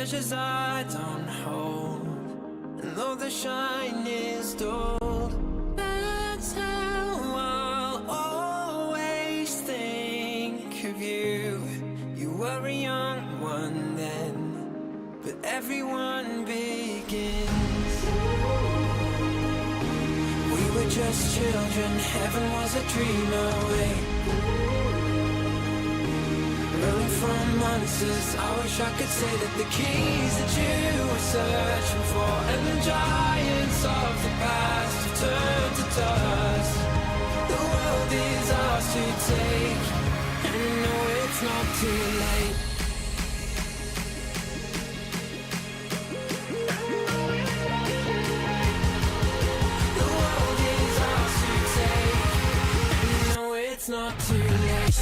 treasures I don't hold, and though the shine is dulled, that's how I'll always think of you. You were a young one then, but everyone begins. We were just children, heaven was a dream away. Running from monsters, I wish I could say that the keys that you were searching for, and the giants of the past have turned to dust. The world is ours to take, and you know it's not too late. The world is ours to take, and you know it's not too late.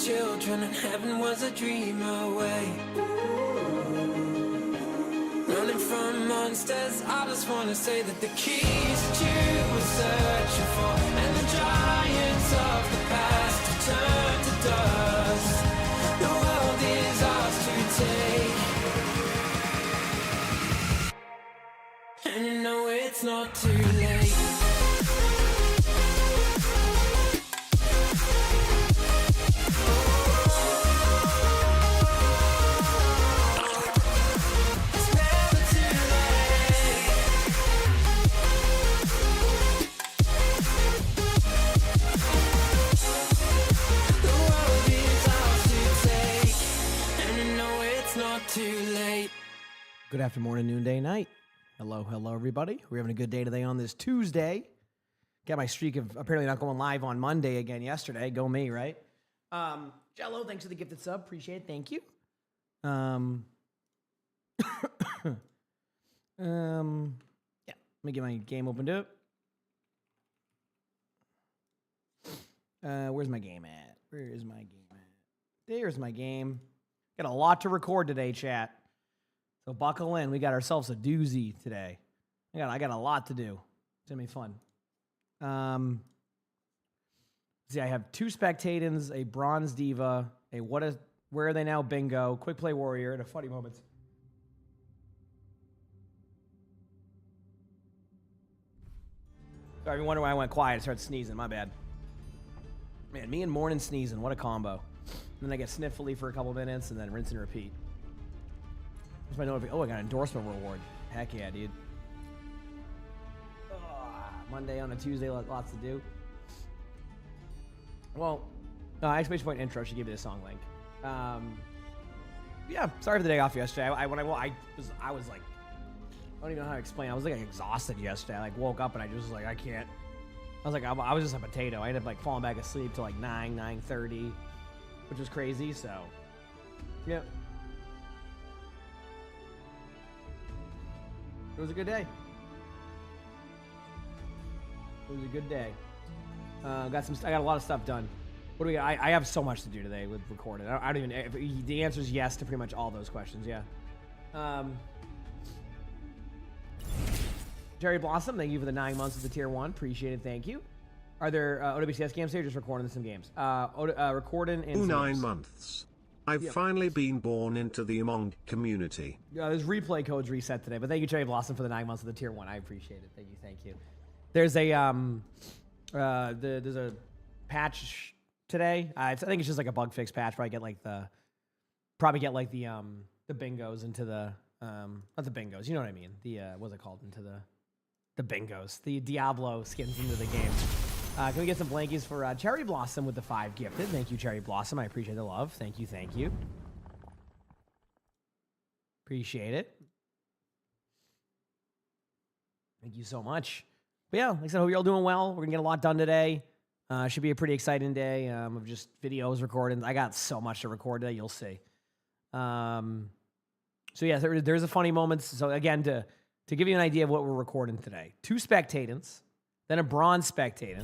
Children and heaven was a dream away. Running from monsters, I just wanna say that the keys that you were searching for, and the giants of the past have turned to dust. The world is ours to take, and you know it's not too late. Good afternoon, noonday, night. Hello, everybody. We're having a good day today on this Tuesday. Got my streak of apparently not going live on Monday again yesterday. Go me, right? Jello, thanks for the gifted sub. Appreciate it. Thank you. Yeah. Let me get my game opened up. Where's my game at? Where is my game at? There's my game. Got a lot to record today, chat. So buckle in. We got ourselves a doozy today. I got a lot to do. It's gonna be fun. See, I have 2 spectators, a bronze D.Va, a where are they now bingo, quick play warrior, and a funny moments. Sorry, if you wonder why I went quiet, I started sneezing. My bad. Man, me and morning sneezing, what a combo. And then I get sniffly for a couple minutes, and then rinse and repeat. What's my notification? Oh, I got an endorsement reward. Heck yeah, dude. Monday on a Tuesday, lots to do. Well, exclamation point intro should give you the song link. Yeah, sorry for the day off yesterday. I was like, I don't even know how to explain. I was like exhausted yesterday. I like woke up and I just was like, I can't. I was like, I was just a potato. I ended up like falling back asleep till like 9:30, which was crazy. So, yeah, it was a good day. It was a good day. I got a lot of stuff done. What do we got? I have so much to do today with recording. I don't even. The answer is yes to pretty much all those questions. Yeah. Jerry Blossom, thank you for the 9 months of the tier 1. Appreciate it. Thank you. Are there OWCS games here? Or just recording some games. Recording in 9 months. I've finally been born into the emongg community. There's replay codes reset today, but thank you, Jerry Blossom, for the 9 months of the tier 1. I appreciate it. Thank you. There's a there's a patch today. I think it's just like a bug fix patch. Probably get like the bingos into the not the bingos. You know what I mean? The what's it called? Into the bingos. The Diablo skins into the game. Can we get some blankies for Cherry Blossom with the 5 gifted? Thank you, Cherry Blossom. I appreciate the love. Thank you. Appreciate it. Thank you so much. But yeah, like I said, hope you're all doing well. We're gonna get a lot done today. Should be a pretty exciting day of just videos recording. I got so much to record today. You'll see. So yeah, there's a funny moments. So again, to give you an idea of what we're recording today, 2 spectatants, then a bronze spectator,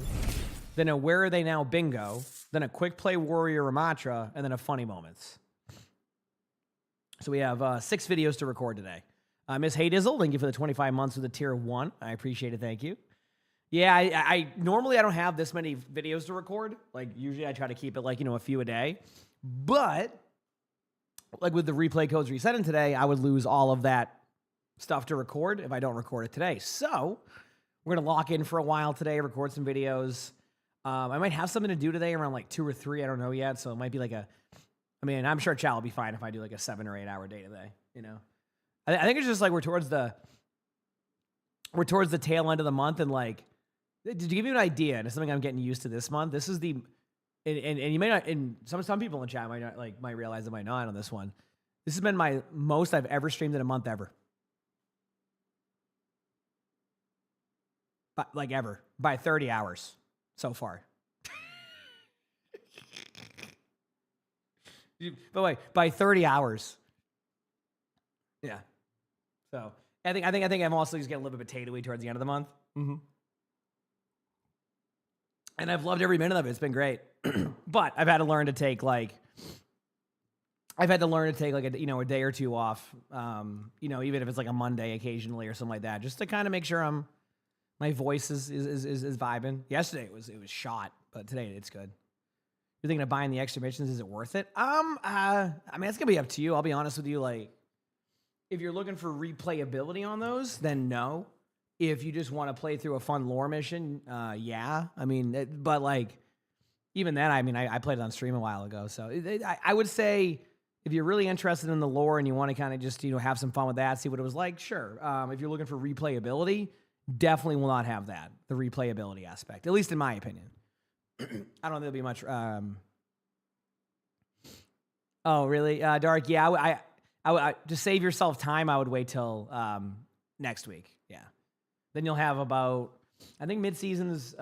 then a where are they now bingo, then a quick play warrior Ramatra, and then a funny moments. So we have 6 videos to record today. Miss Haydizzle, thank you for the 25 months with the tier 1. I appreciate it. Thank you. Yeah, I normally I don't have this many videos to record. Like usually I try to keep it like, a few a day. But like with the replay codes resetting today, I would lose all of that stuff to record if I don't record it today. So we're going to lock in for a while today, record some videos. I might have something to do today around like 2 or 3. I don't know yet. So it might be like I'm sure Chow will be fine if I do like a 7 or 8 hour day today, I think it's just like we're towards the tail end of the month, and like, to give you an idea, and it's something I'm getting used to this month. This is and you may not, and some people in chat might realize it, might not on this one. This has been my most I've ever streamed in a month ever. But like ever, by 30 hours so far. By the way, by 30 hours. Yeah. So I think I'm also just getting a little bit potatoey towards the end of the month. Mm-hmm. And I've loved every minute of it. It's been great. But I've had to learn to take like a day or 2 off. Even if it's like a Monday occasionally or something like that, just to kind of make sure my voice is vibing. Yesterday it was shot, but today it's good. You're thinking of buying the extra missions? Is it worth it? It's gonna be up to you. I'll be honest with you. Like, if you're looking for replayability on those, then no. If you just want to play through a fun lore mission, yeah. But like, even then, I played it on stream a while ago. So I would say if you're really interested in the lore and you want to kind of just, have some fun with that, see what it was like, sure. If you're looking for replayability, definitely will not have that, the replayability aspect, at least in my opinion. I don't think there'll be much. Oh, really? Dark? Yeah, I to save yourself time, I would wait till next week. Yeah. Then you'll have about, I think mid-season's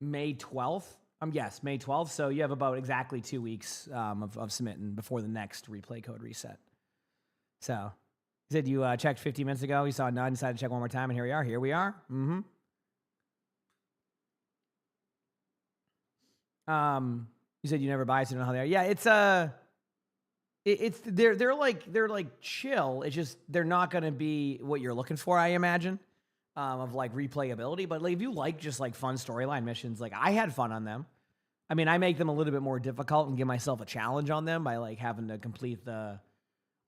May 12th. Yes, May 12th. So you have about exactly 2 weeks of submitting before the next replay code reset. So you said you checked 15 minutes ago. You saw none, decided to check one more time, and here we are. Here we are. Mm-hmm. You said you never buy, so you don't know how they are. Yeah, they're like chill. It's just they're not gonna be what you're looking for, I imagine, of like replayability. But like if you like just like fun storyline missions, like I had fun on them. I make them a little bit more difficult and give myself a challenge on them by like having to complete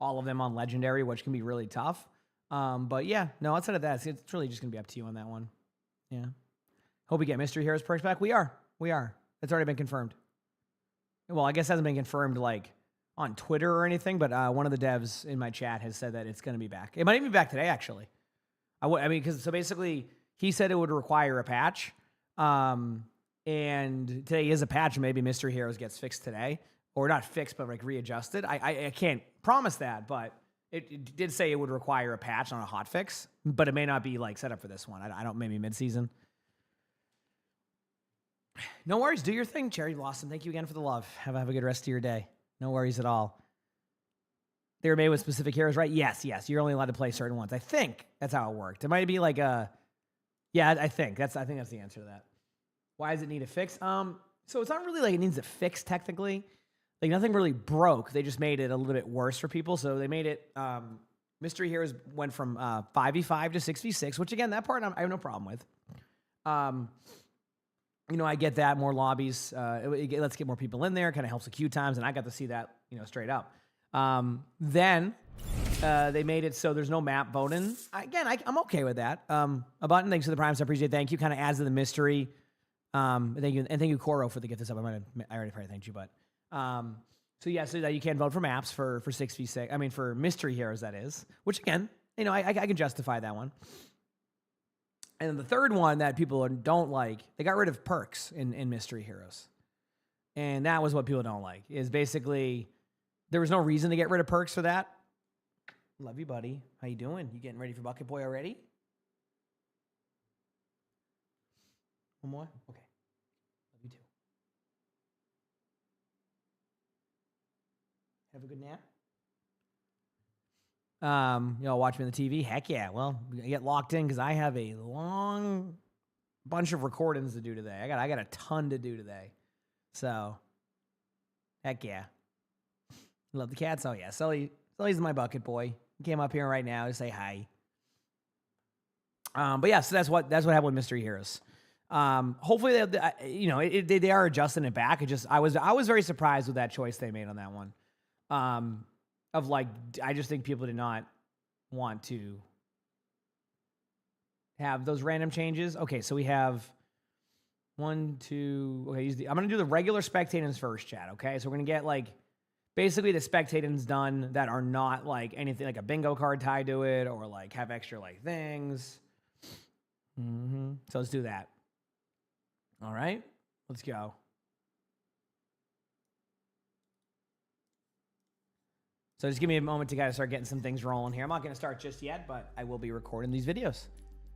all of them on legendary, which can be really tough. But yeah, no, outside of that, it's really just gonna be up to you on that one. Yeah. Hope we get Mystery Heroes perks back. We are. It's already been confirmed. Well, I guess it hasn't been confirmed like on Twitter or anything, but one of the devs in my chat has said that it's going to be back. It might even be back today, actually. I mean, because so basically he said it would require a patch. And today is a patch, and maybe Mystery Heroes gets fixed today, or not fixed, but like readjusted. I can't promise that, but it did say it would require a patch on a hot fix, but it may not be like set up for this one. I don't, maybe mid-season. No worries. Do your thing, Cherry Blossom. Thank you again for the love. Have a good rest of your day. No worries at all. They were made with specific heroes, right? Yes. You're only allowed to play certain ones. I think that's how it worked. It might be like a, yeah, I think that's the answer to that. Why does it need a fix? So it's not really like it needs a fix technically. Like nothing really broke. They just made it a little bit worse for people. So they made it, Mystery Heroes went from 5v5 to 6v6, which again, that part I have no problem with. You know, I get that, more lobbies. Let's get more people in there. Kind of helps the queue times, and I got to see that, you know, straight up. Then they made it so there's no map voting. Again, I'm okay with that. A button, thanks for the primes, I appreciate it. Thank you. Kind of adds to the mystery. Thank you, Koro, for the gift this up. I already probably thanked you, but so yeah, so that you can vote for maps for 6v6. I mean, for Mystery Heroes, that is. Which again, you know, I can justify that one. And then the third one that people don't like, they got rid of perks in Mystery Heroes. And that was what people don't like, is basically there was no reason to get rid of perks for that. Love you, buddy. How you doing? You getting ready for Bucket Boy already? One more? Okay. Love you too. Have a good nap. You know, watch me on the TV. Heck yeah. Well, I get locked in because I have a long bunch of recordings to do today. I got a ton to do today. So, heck yeah. Love the cats. Oh yeah. Sully's my bucket boy. He came up here right now to say hi. But yeah, so that's what happened with Mystery Heroes. Hopefully they are adjusting it back. I was very surprised with that choice they made on that one. Of like, I just think people did not want to have those random changes. Okay, so we have 1, 2. Okay, I'm gonna do the regular spectators first, chat. Okay, so we're gonna get like basically the spectators done that are not like anything like a bingo card tied to it or like have extra like things. So let's do that. All right, let's go. So just give me a moment to kind of start getting some things rolling here. I'm not going to start just yet, but I will be recording these videos.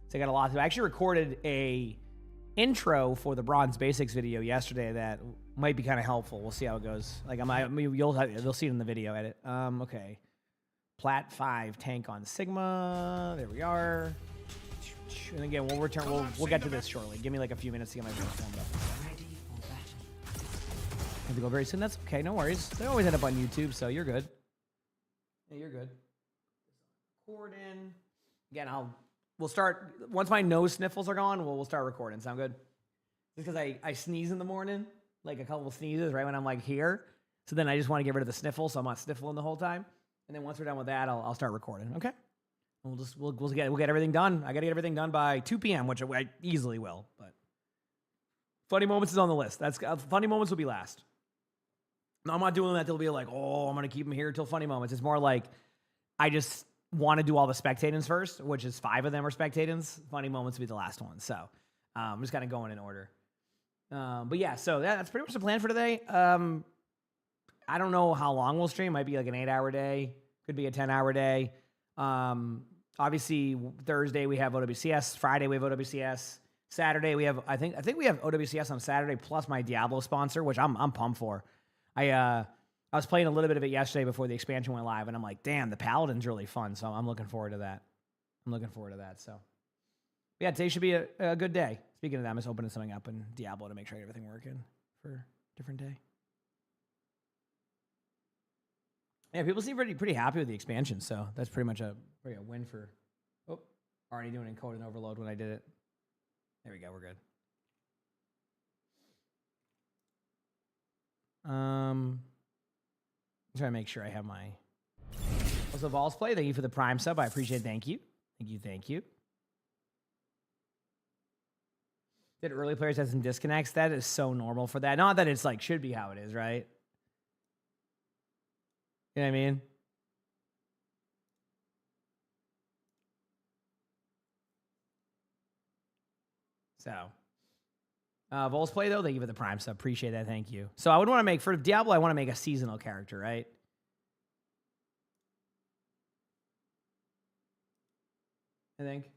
So I got a lot to do. I actually recorded a intro for the Bronze Basics video yesterday that might be kind of helpful. We'll see how it goes. Like you'll see it in the video edit. Okay. Plat 5 tank on Sigma. There we are. And again, we'll return. We'll get to this shortly. Give me like a few minutes to get my voice warmed up. I have to go very soon. That's okay. No worries. They always end up on YouTube, so you're good. Yeah, you're good. Recording. Again, we'll start once my nose sniffles are gone. We'll start recording. Sound good? Just because I sneeze in the morning, like a couple of sneezes right when I'm like here. So then I just want to get rid of the sniffle, so I'm not sniffling the whole time. And then once we're done with that, I'll start recording. Okay? We'll get everything done. I got to get everything done by 2 p.m., which I easily will. But funny moments is on the list. That's funny moments will be last. No, I'm not doing that. They'll be like, oh, I'm going to keep them here until funny moments. It's more like I just want to do all the spectators first, which is 5 of them are spectators. Funny moments will be the last one. So I'm just kind of going in order. But yeah, so that's pretty much the plan for today. I don't know how long we'll stream. Might be like an 8-hour day. Could be a 10-hour day. Obviously, Thursday we have OWCS. Friday we have OWCS. Saturday we have, I think we have OWCS on Saturday plus my Diablo sponsor, which I'm pumped for. I was playing a little bit of it yesterday before the expansion went live, and I'm like, damn, the Paladin's really fun, so I'm looking forward to that. So, yeah, today should be a good day. Speaking of that, I'm just opening something up in Diablo to make sure I get everything working for a different day. Yeah, people seem pretty happy with the expansion, so that's pretty much a win for... Oh, already doing encode and overload when I did it. There we go, we're good. I'm trying to make sure I have my... Also, Vols Play, thank you for the Prime sub. I appreciate it. Thank you. Did early players have some disconnects? That is so normal for that. Not that it's like should be how it is, right? You know what I mean? So, Vols play though, thank you for the prime sub. Appreciate that. Thank you. So I would want to make, for Diablo, I want to make a seasonal character, right? I think. You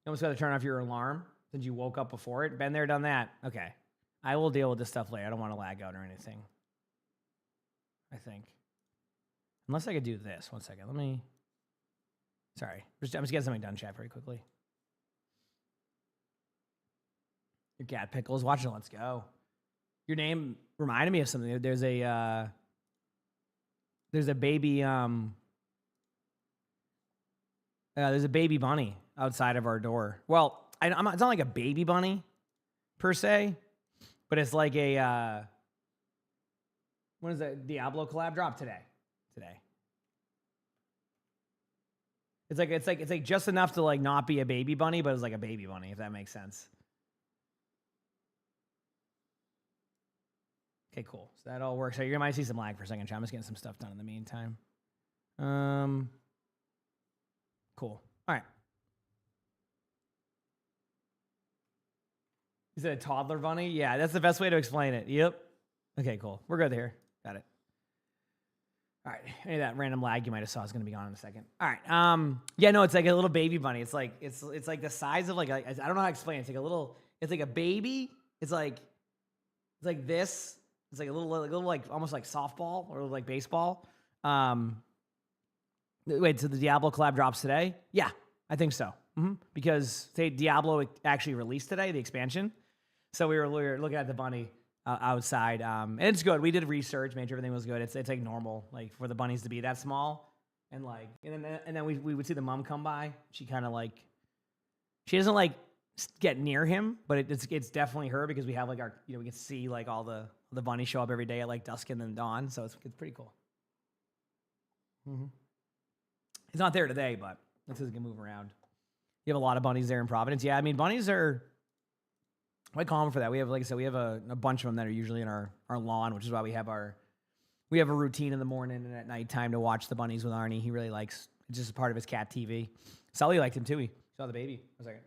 almost got to turn off your alarm since you woke up before it. Been there, done that. Okay. I will deal with this stuff later. I don't want to lag out or anything. I think. Unless I could do this. One second. Let me. Sorry. I'm just getting something done, chat, very quickly. Your cat pickles. Watch it. Let's go. Your name reminded me of something. There's a baby. There's a baby bunny outside of our door. Well, it's not like a baby bunny per se, but it's like a when is that Diablo collab drop today? It's like just enough to like not be a baby bunny, but it's like a baby bunny, if that makes sense. Okay, cool. So that all works. So you might see some lag for a second. I'm just getting some stuff done in the meantime. Cool. All right. Is it a toddler bunny? Yeah, that's the best way to explain it. Yep. Okay, cool. We're good here. Got it. All right. Any of that random lag you might have saw is going to be gone in a second. All right. Yeah, no, it's like a little baby bunny. It's like the size of like I don't know how to explain it. It's like a little. It's like a baby. It's like this. It's like a little like almost like softball or like baseball. Wait, so the Diablo collab drops today? Yeah, I think so. Because Diablo actually released today, the expansion. So we were looking at the bunny outside, and it's good. We did research, made sure everything was good. It's like normal, like for the bunnies to be that small, and then we would see the mom come by. She kind of like, she doesn't like get near him, but it's definitely her because we have like our, we can see like all the bunnies show up every day at like dusk and then dawn. So it's pretty cool. He's not there today, but that's because he can move around. You have a lot of bunnies there in Providence. Yeah, I mean, bunnies are quite common for that. We have, like I said, we have a bunch of them that are usually in our lawn, which is why we have a routine in the morning and at nighttime to watch the bunnies with Arnie. He really likes, it's just a part of his cat TV. Sully liked him too. He saw the baby. One second.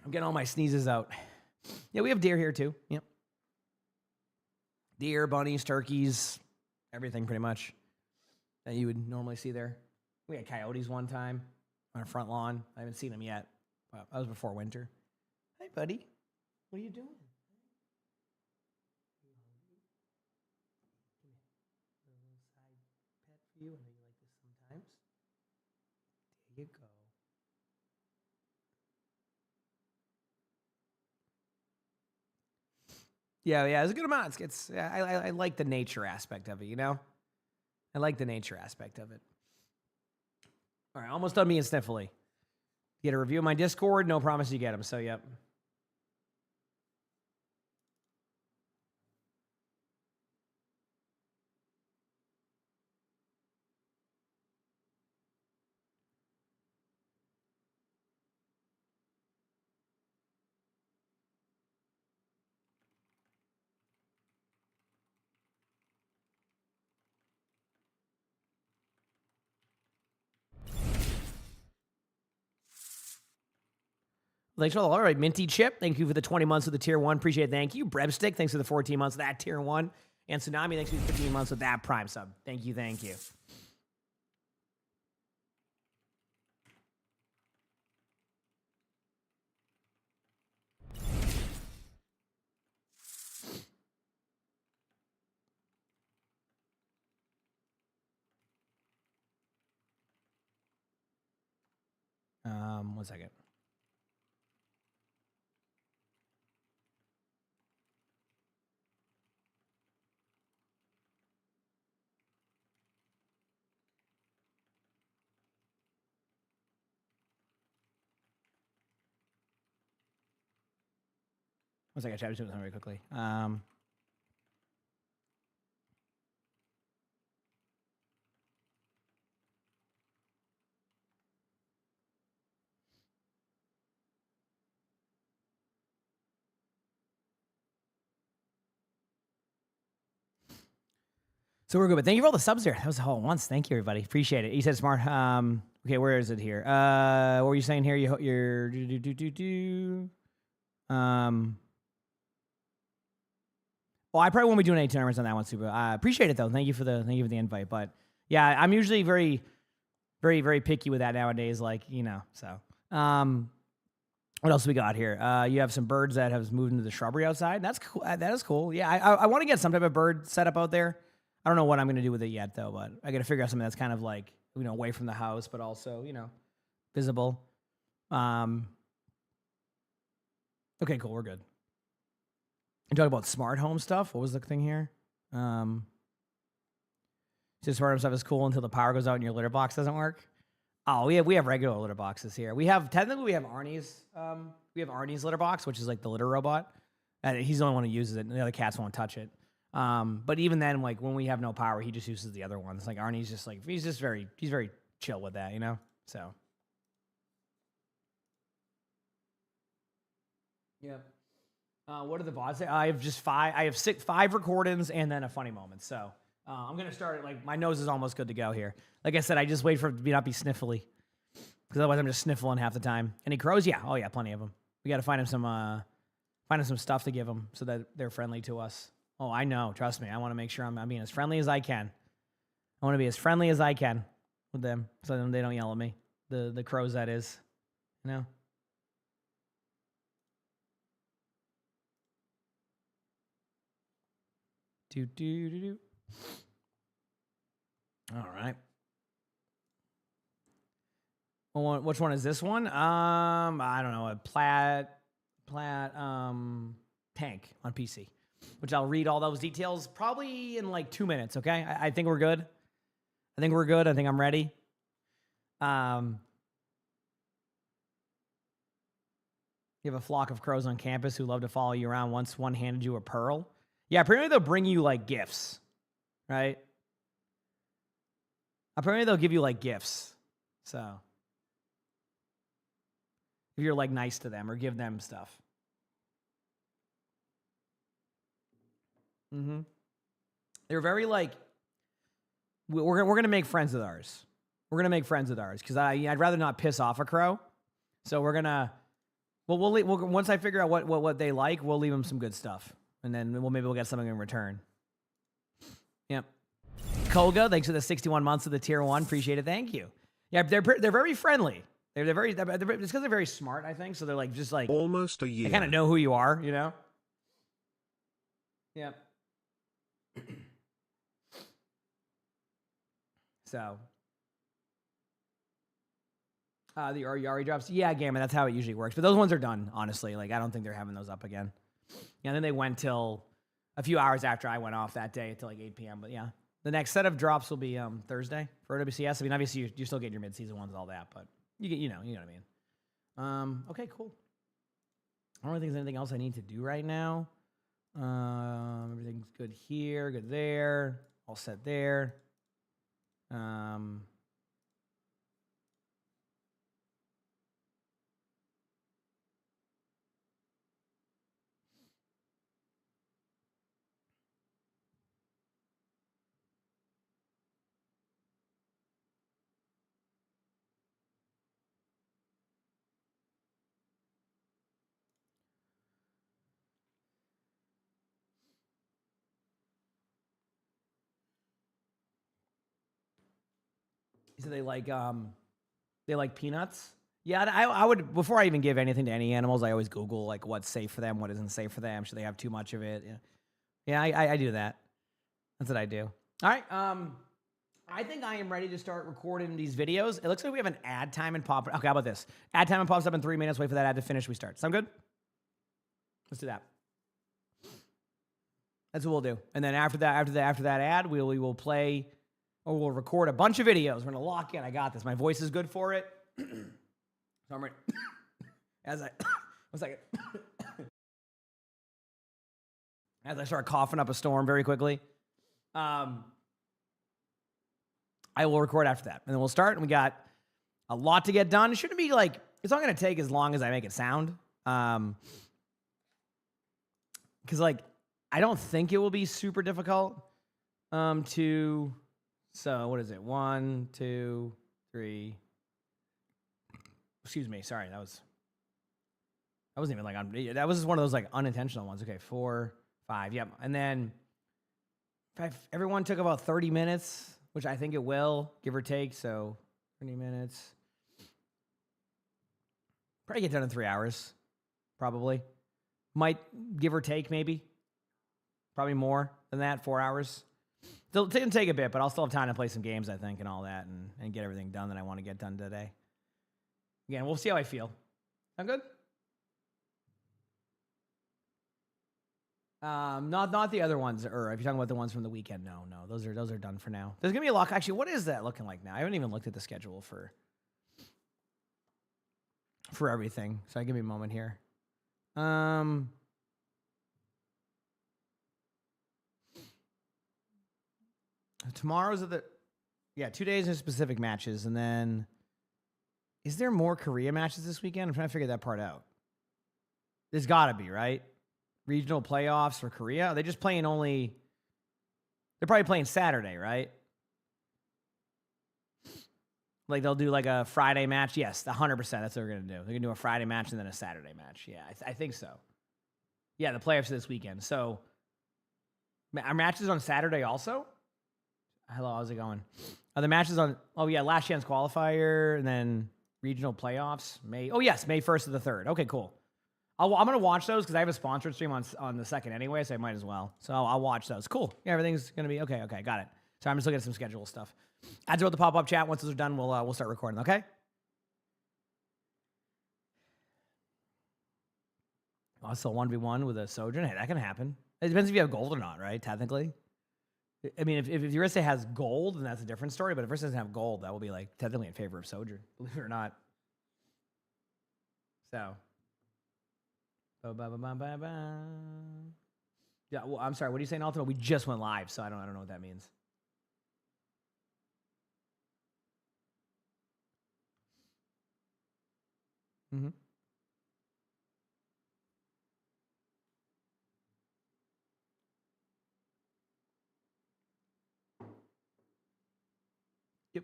I'm getting all my sneezes out. Yeah, we have deer here too. Yep. Deer, bunnies, turkeys, everything pretty much that you would normally see there. We had coyotes one time on our front lawn. I haven't seen them yet. Well, that was before winter. Hey, buddy. What are you doing? A little side pet for you. I know you like this sometimes. There you go. Yeah, it's a good amount. I like the nature aspect of it, I like the nature aspect of it. All right, almost done being sniffly. Get a review of my Discord. No promise you get them. So, yep. Thanks for all right. Minty Chip, thank you for the 20 months with the tier 1. Appreciate it. Thank you. Brebstick, thanks for the 14 months with that tier 1. And Tsunami, thanks for the 15 months with that prime sub. Thank you. One second. One second, chat. I'm just doing something very quickly. So we're good, but thank you for all the subs there. That was all at once. Thank you, everybody. Appreciate it. You said smart. Okay, where is it here? What were you saying here? You're Well, I probably won't be doing any tournaments on that one, Super. I appreciate it though. Thank you for the invite. But yeah, I'm usually very, very, very picky with that nowadays. Like, you know, so what else we got here? You have some birds that have moved into the shrubbery outside. That's cool. That is cool. Yeah, I want to get some type of bird set up out there. I don't know what I'm going to do with it yet though, but I got to figure out something that's kind of like, you know, away from the house, but also, you know, visible. Okay, cool. We're good. You talk about smart home stuff. What was the thing here? So smart home stuff is cool until the power goes out and your litter box doesn't work. Oh, we have regular litter boxes here. We have Arnie's litter box, which is like the litter robot. He's the only one who uses it, and the other cats won't touch it. But even then, like when we have no power, he just uses the other ones. Like Arnie's just like he's very chill with that, you know. So yeah. What are the VODs say? I have just five. I have five recordings and then a funny moment. So I'm gonna start. Like my nose is almost good to go here. Like I said, I just wait for it to not be sniffly, because otherwise I'm just sniffling half the time. Any crows? Yeah. Oh yeah, plenty of them. We got to find him some stuff to give them so that they're friendly to us. Oh, I know. Trust me. I want to make sure I'm being as friendly as I can. I want to be as friendly as I can with them, so then they don't yell at me. The crows, that is. You know. Do. All right. Well, which one is this one? I don't know. A plat tank on PC, which I'll read all those details probably in like 2 minutes. Okay. I think we're good. I think I'm ready. You have a flock of crows on campus who love to follow you around. Once one handed you a pearl. Yeah, apparently they'll bring you like gifts, right? Apparently they'll give you like gifts. So if you're like nice to them or give them stuff. They're very like, we're gonna make friends with ours. We're gonna make friends with ours because I'd rather not piss off a crow. So we're gonna, we'll once I figure out what they like, we'll leave them some good stuff. And then maybe we'll get something in return. Yep. Koga, thanks for the 61 months of the tier 1. Appreciate it. Thank you. Yeah, they're very friendly. It's because they're very smart, I think. So they're like just like almost a year. They kind of know who you are, you know. Yeah. So the Yari drops. Yeah, Gamma. That's how it usually works. But those ones are done. Honestly, like I don't think they're having those up again. Yeah, and then they went till a few hours after I went off that day until like 8 p.m. But yeah, the next set of drops will be Thursday for OWCS. I mean, obviously you still get your mid-season ones and all that, but you know what I mean. Okay, cool. I don't think there's anything else I need to do right now. Everything's good here, good there, all set there. So they like peanuts. Yeah, I would, before I even give anything to any animals, I always Google like what's safe for them, what isn't safe for them. Should they have too much of it? Yeah, I do that. That's what I do. All right. I think I am ready to start recording these videos. It looks like we have an ad time and pop. Okay, how about this? Ad time and pops up in 3 minutes. Wait for that ad to finish. We start. Sound good? Let's do that. That's what we'll do. And then after that ad, we will play. Or we'll record a bunch of videos. We're going to lock in. I got this. My voice is good for it. So I'm ready. One second. As I start coughing up a storm very quickly. I will record after that. And then we'll start. And we got a lot to get done. It shouldn't be like, it's not going to take as long as I make it sound. Because like, I don't think it will be super difficult to... So what is it? 1, 2, 3, Excuse me. Sorry, that wasn't even like that was just one of those like unintentional ones. Okay, 4, 5. Yep. And then if everyone took about 30 minutes, which I think it will, give or take. So 30 minutes. Probably get done in 3 hours. Probably. Might give or take, maybe. Probably more than that, 4 hours. It'll take a bit, but I'll still have time to play some games, I think, and all that, and get everything done that I want to get done today. Again, we'll see how I feel. Sound good? Not the other ones, or if you're talking about the ones from the weekend, no, those are done for now. There's gonna be a lot. Actually, what is that looking like now? I haven't even looked at the schedule for everything. So give me a moment here. Tomorrow's 2 days of specific matches, and then is there more Korea matches this weekend? I'm trying to figure that part out. There's got to be, right? Regional playoffs for Korea? Are they just playing only? They're probably playing Saturday, right? Like they'll do like a Friday match. Yes, 100%. That's what they're gonna do. They're gonna do a Friday match and then a Saturday match. Yeah, I think so. Yeah, the playoffs this weekend. So our matches on Saturday also. Hello, how's it going? The matches on? Oh yeah, last chance qualifier and then regional playoffs. May 1st to the 3rd. Okay, cool. I'm gonna watch those because I have a sponsored stream on the 2nd anyway, so I might as well. So I'll watch those. Cool. Yeah, everything's gonna be okay. Okay, got it. So I'm just looking at some schedule stuff. Ads are about the pop-up chat. Once those are done, we'll start recording. Okay. Also 1v1 with a Sojourn. Hey, that can happen. It depends if you have gold or not, right? Technically. I mean, if Eurista has gold, then that's a different story. But if Eurista doesn't have gold, that will be like technically in favor of Sojourn, believe it or not. So. Yeah, well, I'm sorry. What are you saying, Ultimate? We just went live, so I don't know what that means. Mm-hmm. Yep.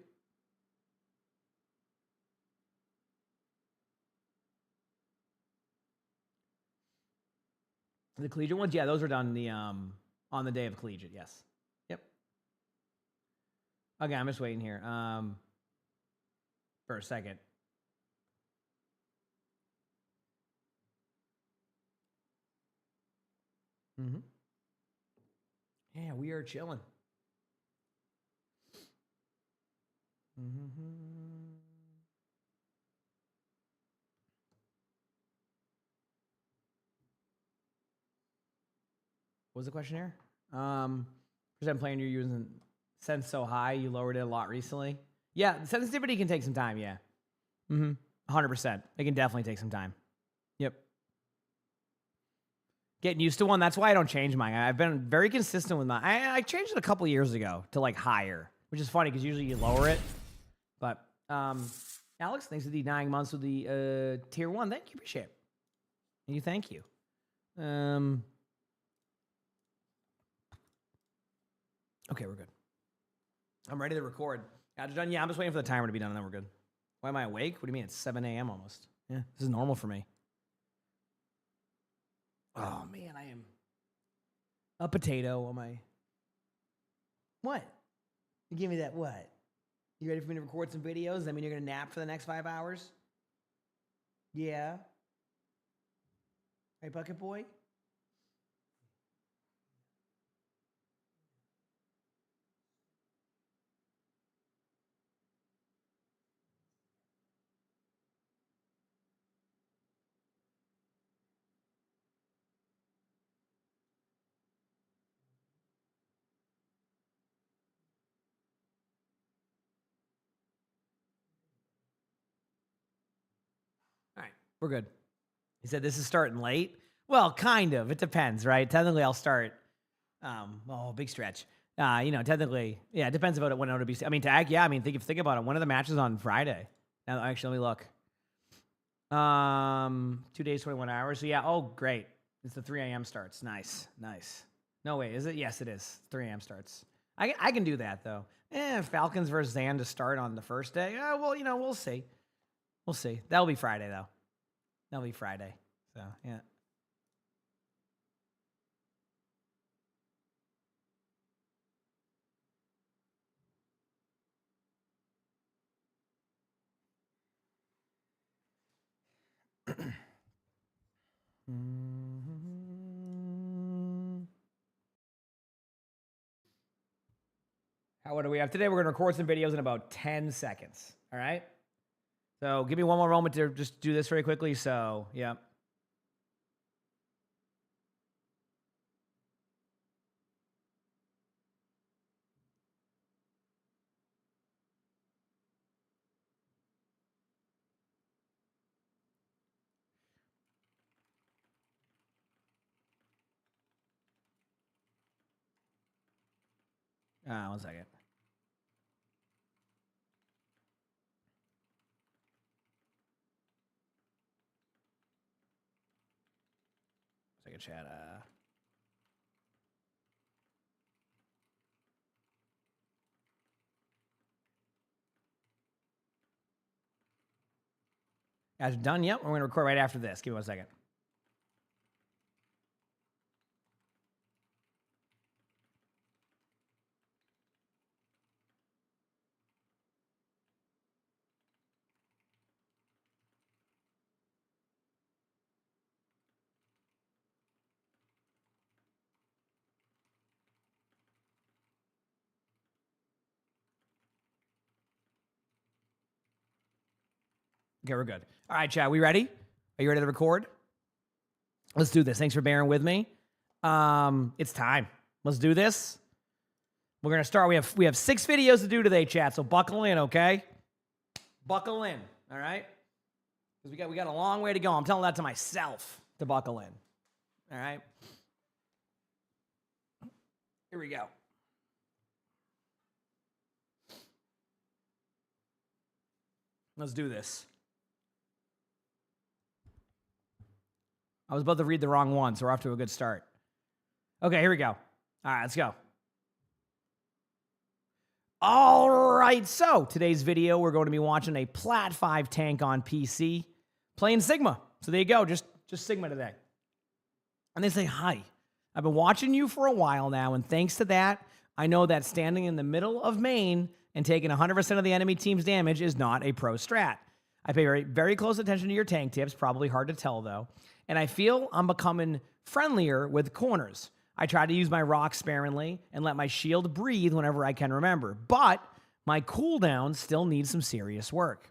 The collegiate ones, yeah, those are done on the day of collegiate. Yes. Yep. Okay, I'm just waiting here for a second. Mm-hmm. Yeah, we are chilling. Mm-hmm. What was the question here? Percent playing you're using sense so high, you lowered it a lot recently. Yeah, the sensitivity can take some time, yeah. 100%. It can definitely take some time. Yep. Getting used to one. That's why I don't change mine. I've been very consistent with mine. I changed it a couple years ago to like higher, which is funny because usually you lower it. But Alex, thanks for the 9 months with the tier 1. Thank you. Appreciate it. Thank you. Okay, we're good. I'm ready to record. Got it done? Yeah, I'm just waiting for the timer to be done, and then we're good. Why am I awake? What do you mean? It's 7 a.m. almost. Yeah, this is normal for me. Oh, man, I am a potato on my... What? You give me that what? You ready for me to record some videos? Does that mean you're going to nap for the next 5 hours? Yeah. Hey, Bucket Boy? All right, we're good. He said this is starting late. Well, kind of. It depends, right? Technically, I'll start. Big stretch. Technically, yeah, it depends about it when OWC. I mean, think about it. One of the matches on Friday. Now, actually, let me look. 2 days, 21 hours. So yeah. Oh, great. It's the 3 a.m. starts. Nice. No way, is it? Yes, it is. 3 a.m. starts. I can do that though. Falcons versus Zan to start on the first day. We'll see. We'll see. That'll be Friday, though. That'll be Friday. So, yeah. What do we have today? We're going to record some videos in about 10 seconds. All right? So give me one more moment to just do this very quickly. So, yeah. One second. Second chat. Guys, done? Yep. We're going to record right after this. Give me 1 second. Okay, we're good. All right, chat. We ready? Are you ready to record? Let's do this. Thanks for bearing with me. It's time. Let's do this. We're gonna start. We have 6 videos to do today, chat. So buckle in, okay? Buckle in. All right? Because we got a long way to go. I'm telling that to myself to buckle in. All right? Here we go. Let's do this. I was about to read the wrong one, so we're off to a good start. Okay, here we go. All right, let's go. All right, so today's video, we're going to be watching a Plat 5 tank on PC playing Sigma. So there you go, just Sigma today. And they say, hi, I've been watching you for a while now, and thanks to that, I know that standing in the middle of main and taking 100% of the enemy team's damage is not a pro strat. I pay very, very close attention to your tank tips, probably hard to tell though, and I feel I'm becoming friendlier with corners. I try to use my rock sparingly and let my shield breathe whenever I can remember, but my cooldown still needs some serious work.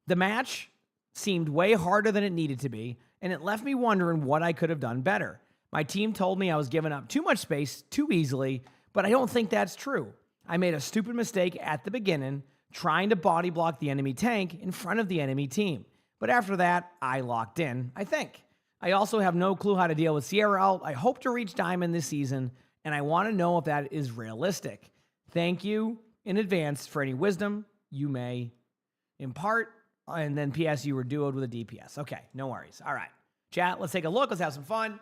The match seemed way harder than it needed to be, and it left me wondering what I could have done better. My team told me I was giving up too much space too easily, but I don't think that's true. I made a stupid mistake at the beginning, trying to body block the enemy tank in front of the enemy team. But after that, I locked in, I think. I also have no clue how to deal with Sierra ult. I hope to reach Diamond this season, and I want to know if that is realistic. Thank you in advance for any wisdom you may impart. And then PS, you were duoed with a DPS. Okay, no worries. All right. Chat, let's take a look. Let's have some fun. And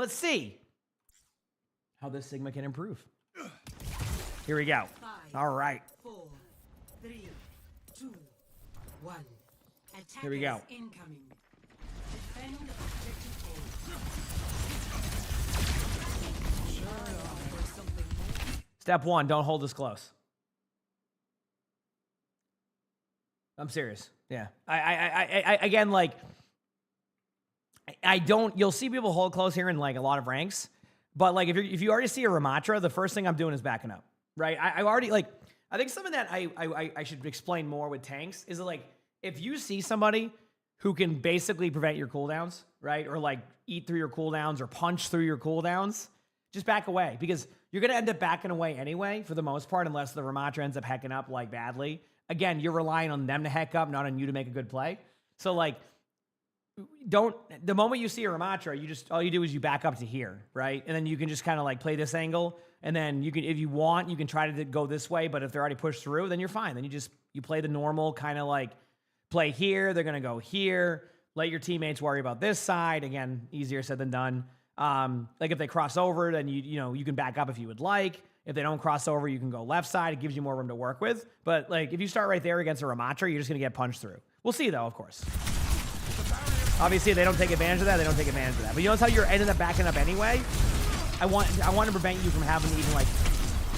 let's see how this Sigma can improve. Here we go. All right. 4, 3, 2, 1. Here we go. Incoming. Defend objective A. Step 1, don't hold this close. I'm serious. Yeah. I again, like, I don't, you'll see people hold close here in like a lot of ranks, but like if you already see a Ramatra, the first thing I'm doing is backing up, right? I already, like, I think something that I should explain more with tanks is that, like, if you see somebody who can basically prevent your cooldowns, right? Or like eat through your cooldowns or punch through your cooldowns, just back away, because you're going to end up backing away anyway for the most part, unless the Ramatra ends up hecking up like badly. Again, you're relying on them to heck up, not on you to make a good play. So like, the moment you see a Ramatra, all you do is you back up to here, right? And then you can just kind of like play this angle. And then you can, if you want, you can try to go this way, but if they're already pushed through, then you're fine. Then you play the normal kind of like play here. They're going to go here. Let your teammates worry about this side. Again, easier said than done. Like if they cross over, then you can back up if you would like. If they don't cross over, you can go left side. It gives you more room to work with. But like if you start right there against a Ramatra, you're just going to get punched through. We'll see, though, of course. Obviously, they don't take advantage of that. They don't take advantage of that. But you notice how you're ending up backing up anyway? I want to prevent you from having to even, like,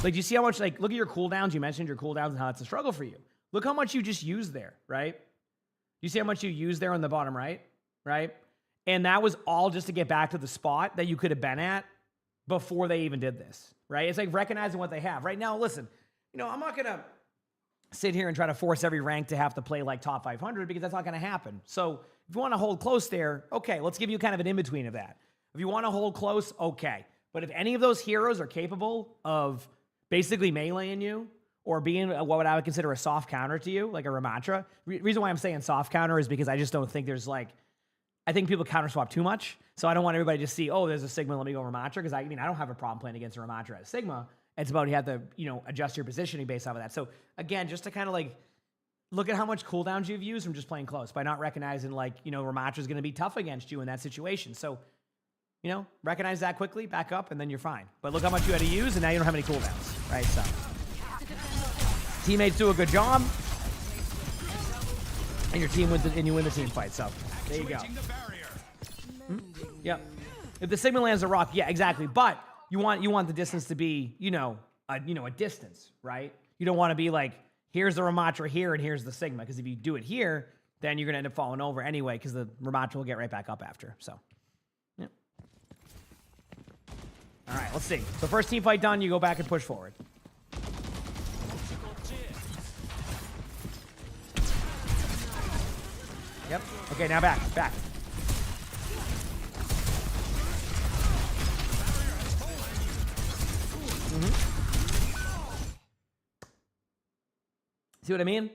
do you see how much, like, look at your cooldowns. You mentioned your cooldowns and how it's a struggle for you. Look how much you just used there, right? You see how much you used there on the bottom right? Right? And that was all just to get back to the spot that you could have been at before they even did this, right? It's like recognizing what they have. Right now, listen, you know, I'm not going to sit here and try to force every rank to have to play like top 500 because that's not going to happen. So if you want to hold close there, okay, let's give you kind of an in-between of that. If you want to hold close, okay. But if any of those heroes are capable of basically meleeing you or being what I would consider a soft counter to you, like a Ramatra, reason why I'm saying soft counter is because I just don't think there's like, I think people counter swap too much. So I don't want everybody to see, oh, there's a Sigma, let me go Ramatra. Because I mean, I don't have a problem playing against a Ramatra at Sigma. It's about you have to, you know, adjust your positioning based off of that. So again, just to kind of like look at how much cooldowns you've used from just playing close by not recognizing like, you know, Ramatra is going to be tough against you in that situation. So, you know, recognize that quickly, back up, and then you're fine. But look how much you had to use, and now you don't have any cooldowns, right? So teammates do a good job, and your team wins, and you win the team fight. So there you go. Yep. If the Sigma lands a rock, yeah, exactly. But you want the distance to be, a distance, right? You don't want to be like, here's the Ramatra here and here's the Sigma, because if you do it here, then you're gonna end up falling over anyway, because the Ramatra will get right back up after. So, yeah. All right, let's see. So first team fight done, you go back and push forward. Yep. Okay, now back. See what I mean?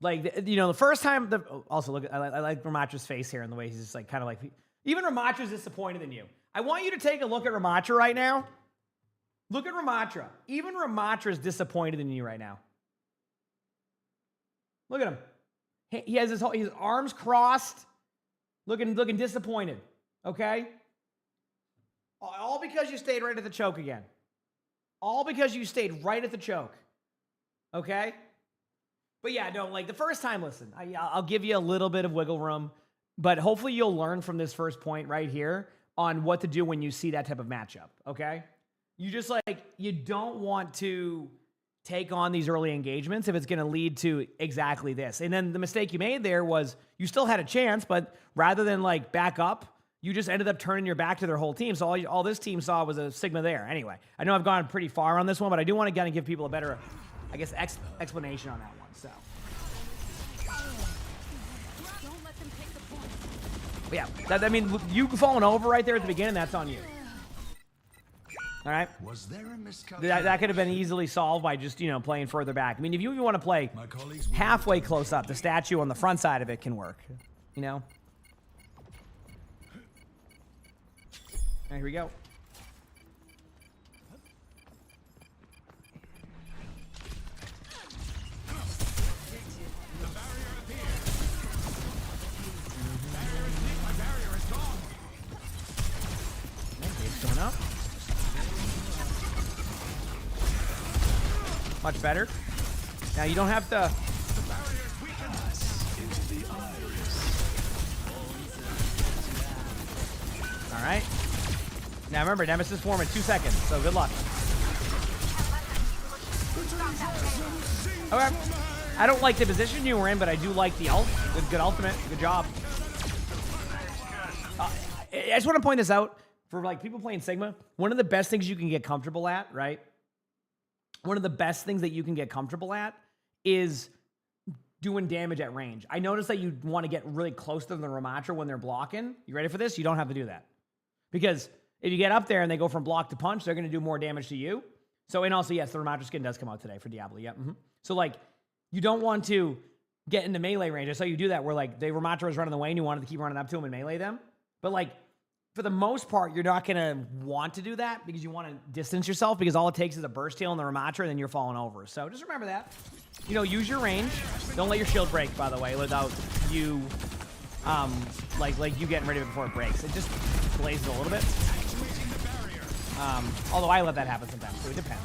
Like, you know, the first time, also look, I like Ramatra's face here and the way he's just like, kind of like, even Ramatra's disappointed in you. I want you to take a look at Ramatra right now. Look at Ramatra. Even Ramatra's disappointed in you right now. Look at him. He has his arms crossed, looking disappointed. Okay? All because you stayed right at the choke again. All because you stayed right at the choke. Okay? But yeah, no, like the first time, listen, I'll give you a little bit of wiggle room, but hopefully you'll learn from this first point right here on what to do when you see that type of matchup. Okay? You just you don't want to take on these early engagements if it's going to lead to exactly this. And then the mistake you made there was you still had a chance, but rather than like back up, you just ended up turning your back to their whole team. So all this team saw was a Sigma there. Anyway, I know I've gone pretty far on this one, but I do want to kind of give people a better, I guess, explanation on that one. So, but yeah, I mean, you falling over right there at the beginning, that's on you. All right. Was there a miscalculation? That could have been easily solved by just, you know, playing further back. I mean, if you want to play halfway close up, the statue on the front side of it can work. You know. Here we go. It's going up. Much better. Now you don't have to. All right. Now remember, Nemesis form in 2 seconds, so good luck. Okay. I don't like the position you were in, but I do like the ult. Good ultimate. Good job. I just want to point this out for like people playing Sigma. One of the best things you can get comfortable at, right? One of the best things that you can get comfortable at is doing damage at range. I noticed that you want to get really close to the Ramatra when they're blocking. You ready for this? You don't have to do that. Because if you get up there and they go from block to punch, they're going to do more damage to you. So, and also, yes, the Ramatra skin does come out today for Diablo. Yep. So, like, you don't want to get into melee range. I saw you do that where, like, the Ramatra was running away and you wanted to keep running up to them and melee them. But, like, for the most part, you're not going to want to do that because you want to distance yourself because all it takes is a burst heal on the Ramatra and then you're falling over. So just remember that. You know, use your range. Don't let your shield break, by the way, without you, like you getting rid of it before it breaks. It just blazes a little bit. Although I let that happen sometimes, so it depends.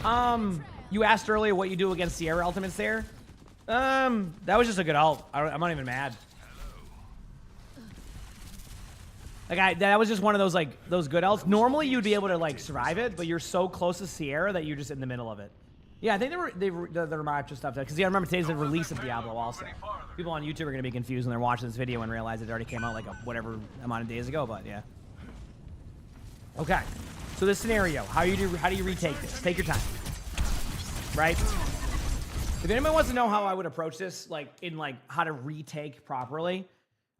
You asked earlier what you do against Sierra ultimates there. That was just a good ult. I'm not even mad. Like that was just one of those like those good ults. Normally you'd be able to like survive it, but you're so close to Sierra that you're just in the middle of it. Yeah, I think the Remacha stuff because yeah, I remember today's the release of Diablo also. People on YouTube are gonna be confused when they're watching this video and realize it already came out like whatever amount of days ago, but yeah. Okay, so this scenario, how do you retake this? Take your time, right? If anyone wants to know how I would approach this, like in like how to retake properly,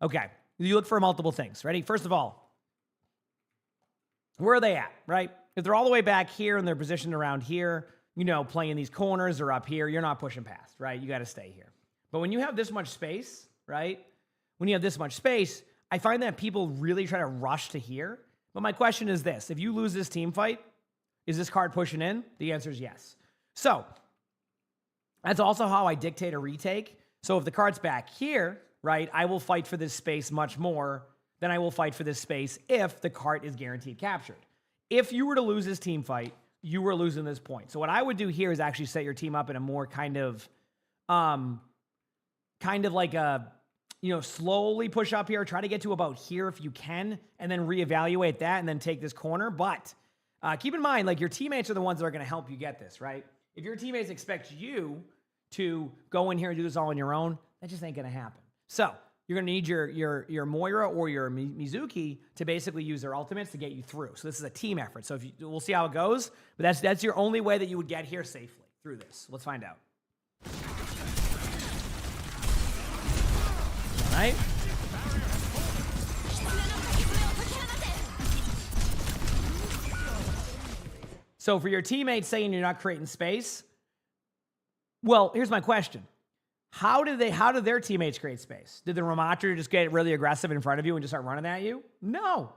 okay, you look for multiple things. Ready? First of all, where are they at, right? If they're all the way back here and they're positioned around here, you know, playing these corners or up here, you're not pushing past, right? You got to stay here. But when you have this much space, right? When you have this much space, I find that people really try to rush to here. But my question is this: if you lose this team fight, is this card pushing in? The answer is yes. So that's also how I dictate a retake. So if the card's back here, right, I will fight for this space much more than I will fight for this space if the card is guaranteed captured. If you were to lose this team fight, you were losing this point. So what I would do here is actually set your team up in a more kind of like a, you know, slowly push up here, try to get to about here if you can, and then reevaluate that and then take this corner. But keep in mind, like your teammates are the ones that are going to help you get this, right? If your teammates expect you to go in here and do this all on your own, that just ain't going to happen. So you're going to need your Moira or your Mizuki to basically use their ultimates to get you through. So this is a team effort. So we'll see how it goes, but that's your only way that you would get here safely through this. Let's find out. All right. So for your teammates saying you're not creating space, well, here's my question. How did their teammates create space? Did the Ramacha just get really aggressive in front of you and just start running at you? No.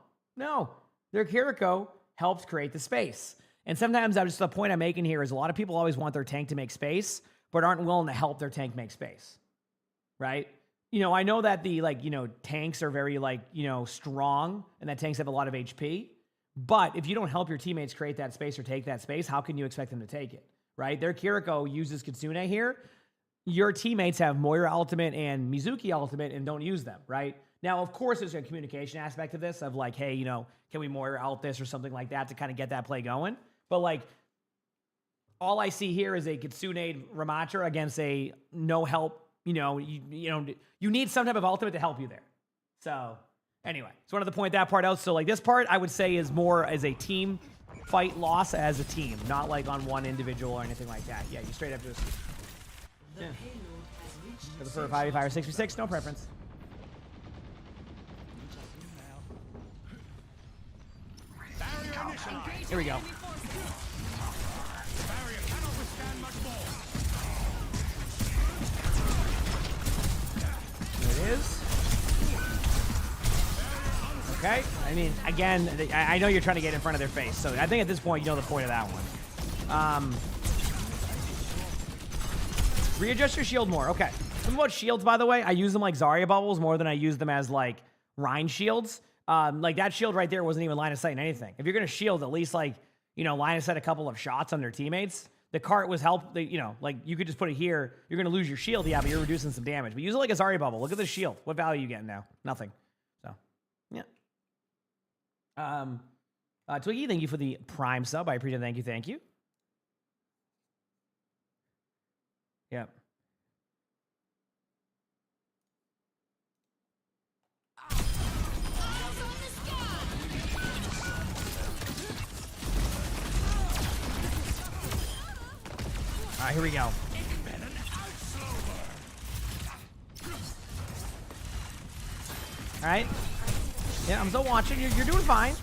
Their Kiriko helped create the space. And sometimes the point I'm making here is a lot of people always want their tank to make space, but aren't willing to help their tank make space, right? You know, I know that the tanks are very strong and that tanks have a lot of HP, but if you don't help your teammates create that space or take that space, how can you expect them to take it, right? Their Kiriko uses Kitsune here. Your teammates have Moira ultimate and Mizuki ultimate and don't use them, right? Now, of course, there's a communication aspect of this of like, hey, you know, can we Moira out this or something like that to kind of get that play going? But like, all I see here is a Kitsune Ramacha against a no help. You need some type of ultimate to help you there. So anyway, just wanted to point that part out. So like this part, I would say is more as a team fight loss as a team, not like on one individual or anything like that. Yeah, you straight up just. Yeah. For 5v5 or 6v6, no preference. Here we go. There it is. Okay. I mean, again, I know you're trying to get in front of their face, so I think at this point you know the point of that one. Readjust your shield more. Okay. Something about shields, by the way, I use them like Zarya bubbles more than I use them as like Rhine shields. Like that shield right there wasn't even line of sight in anything. If you're going to shield, at least like, line of sight a couple of shots on their teammates. The cart was like you could just put it here. You're going to lose your shield. Yeah, but you're reducing some damage. But use it like a Zarya bubble. Look at the shield. What value are you getting now? Nothing. So, yeah. Twiggy, thank you for the Prime sub. I appreciate it. Thank you. Yep. All right, here we go. All right. Yeah, I'm still watching. You're doing fine.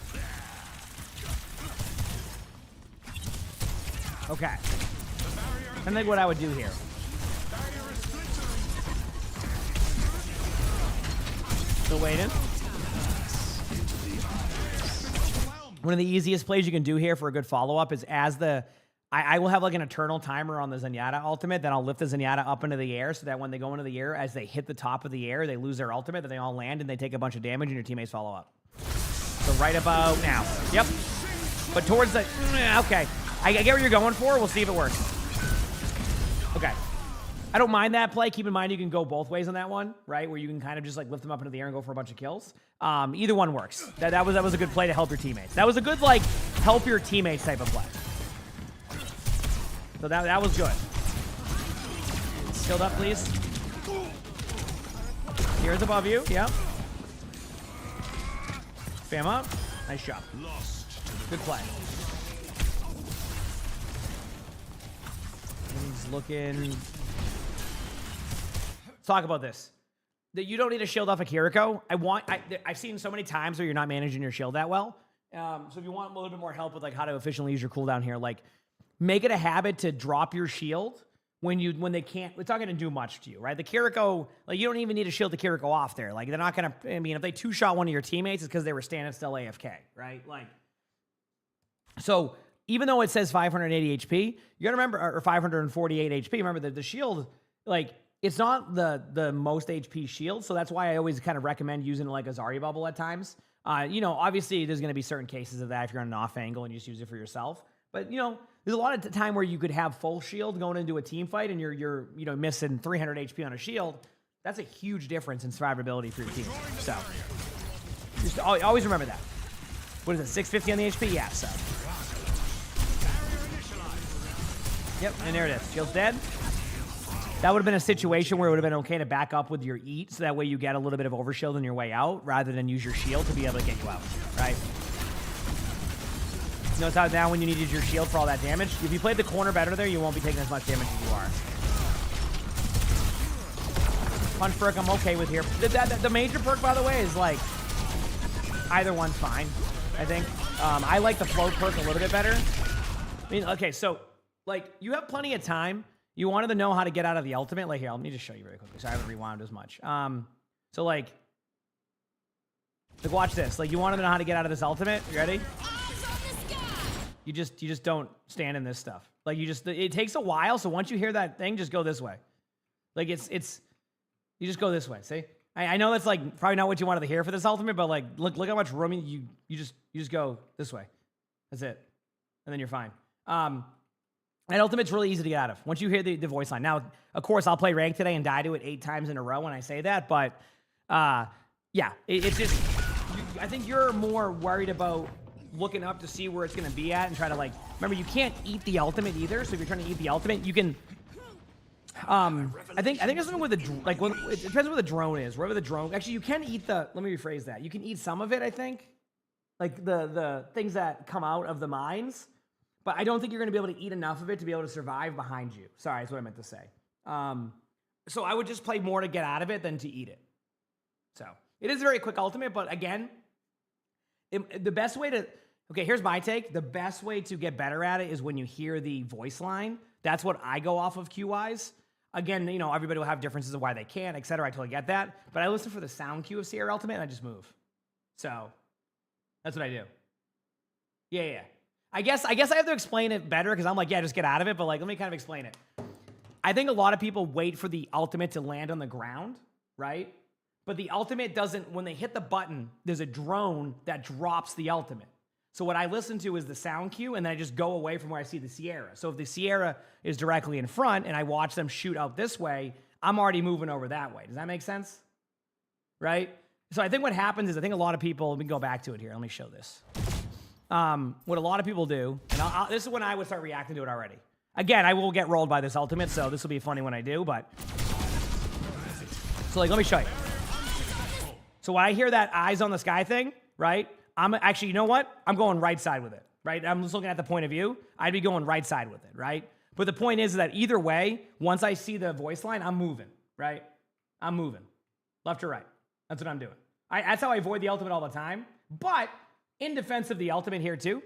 Okay. I think what I would do here. Still waiting. One of the easiest plays you can do here for a good follow-up is I will have like an eternal timer on the Zenyatta ultimate, then I'll lift the Zenyatta up into the air so that when they go into the air, as they hit the top of the air, they lose their ultimate, then they all land and they take a bunch of damage and your teammates follow up. So right about now. Yep. But towards the... Okay. I get what you're going for. We'll see if it works. Okay. I don't mind that play. Keep in mind you can go both ways on that one, right? Where you can kind of just like lift them up into the air and go for a bunch of kills. Either one works. That was a good play to help your teammates. That was a good like help your teammates type of play. So that was good. Shield up, please. Here's above you. Yep. Spam up. Nice job. Good play. He's looking. Let's talk about this. That you don't need to shield off a Kiriko. I've seen so many times where you're not managing your shield that well. So if you want a little bit more help with like how to efficiently use your cooldown here, like make it a habit to drop your shield when they can't. It's not going to do much to you, right? The Kiriko, like you don't even need to shield the Kiriko off there. Like they're not going to. I mean, if they two-shot one of your teammates, it's because they were standing still AFK, right? Like, so even though it says 580 HP, you got to remember, or 548 HP. Remember that the shield, like. It's not the most HP shield, so that's why I always kind of recommend using like a Zarya bubble at times. You know, obviously there's going to be certain cases of that if you're on an off angle and you just use it for yourself. But you know, there's a lot of time where you could have full shield going into a team fight and you're you know missing 300 HP on a shield. That's a huge difference in survivability for your team. So just always remember that. What is it? 650 on the HP? Yeah. So. Yep, and there it is. Shield's dead. That would have been a situation where it would have been okay to back up with your eat, so that way you get a little bit of overshield on your way out, rather than use your shield to be able to get you out, right? Notice how now when you needed your shield for all that damage, if you played the corner better there, you won't be taking as much damage as you are. Punch perk I'm okay with here. The major perk, by the way, is like, either one's fine, I think. I like the float perk a little bit better. I mean, okay, so, like, you have plenty of time. You wanted to know how to get out of the ultimate. Like, here, let me just show you very quickly, so I haven't rewound as much. So, like, watch this. Like, you wanted to know how to get out of this ultimate. You ready? You just don't stand in this stuff. Like, it takes a while, so once you hear that thing, just go this way. Like, you just go this way, see? I know that's, like, probably not what you wanted to hear for this ultimate, but, like, look how much room you just go this way. That's it. And then you're fine. That ultimate's really easy to get out of once you hear the voice line. Now, of course, I'll play rank today and die to it 8 times in a row when I say that, but yeah, it's just, I think you're more worried about looking up to see where it's going to be at and try to, like, remember, you can't eat the ultimate either, so if you're trying to eat the ultimate, you can, I think there's something with the, like, it depends where the drone is, wherever the drone, actually, you can eat let me rephrase that, you can eat some of it, I think, like the things that come out of the mines. But I don't think you're going to be able to eat enough of it to be able to survive behind you. Sorry, that's what I meant to say. So I would just play more to get out of it than to eat it. So it is a very quick ultimate, but again, the best way to... Okay, here's my take. The best way to get better at it is when you hear the voice line. That's what I go off of Q-wise. Again, you know, everybody will have differences of why they can't, et cetera. I totally get that. But I listen for the sound cue of Sierra Ultimate and I just move. So that's what I do. Yeah. I guess I have to explain it better because I'm like, yeah, just get out of it. But like, let me kind of explain it. I think a lot of people wait for the ultimate to land on the ground, right? But the ultimate doesn't, when they hit the button, there's a drone that drops the ultimate. So what I listen to is the sound cue, and then I just go away from where I see the Sierra. So if the Sierra is directly in front and I watch them shoot out this way, I'm already moving over that way. Does that make sense? Right? So I think what happens is I think a lot of people, let me go back to it here. Let me show this. What a lot of people do, and this is when I would start reacting to it already. Again, I will get rolled by this ultimate, so this will be funny when I do, but... So, like, let me show you. So when I hear that eyes on the sky thing, right, I'm actually, you know what? I'm going right side with it, right? I'm just looking at the point of view. I'd be going right side with it, right? But the point is that either way, once I see the voice line, I'm moving, right? I'm moving. Left or right. That's what I'm doing. That's how I avoid the ultimate all the time, but... In defense of the ultimate here too,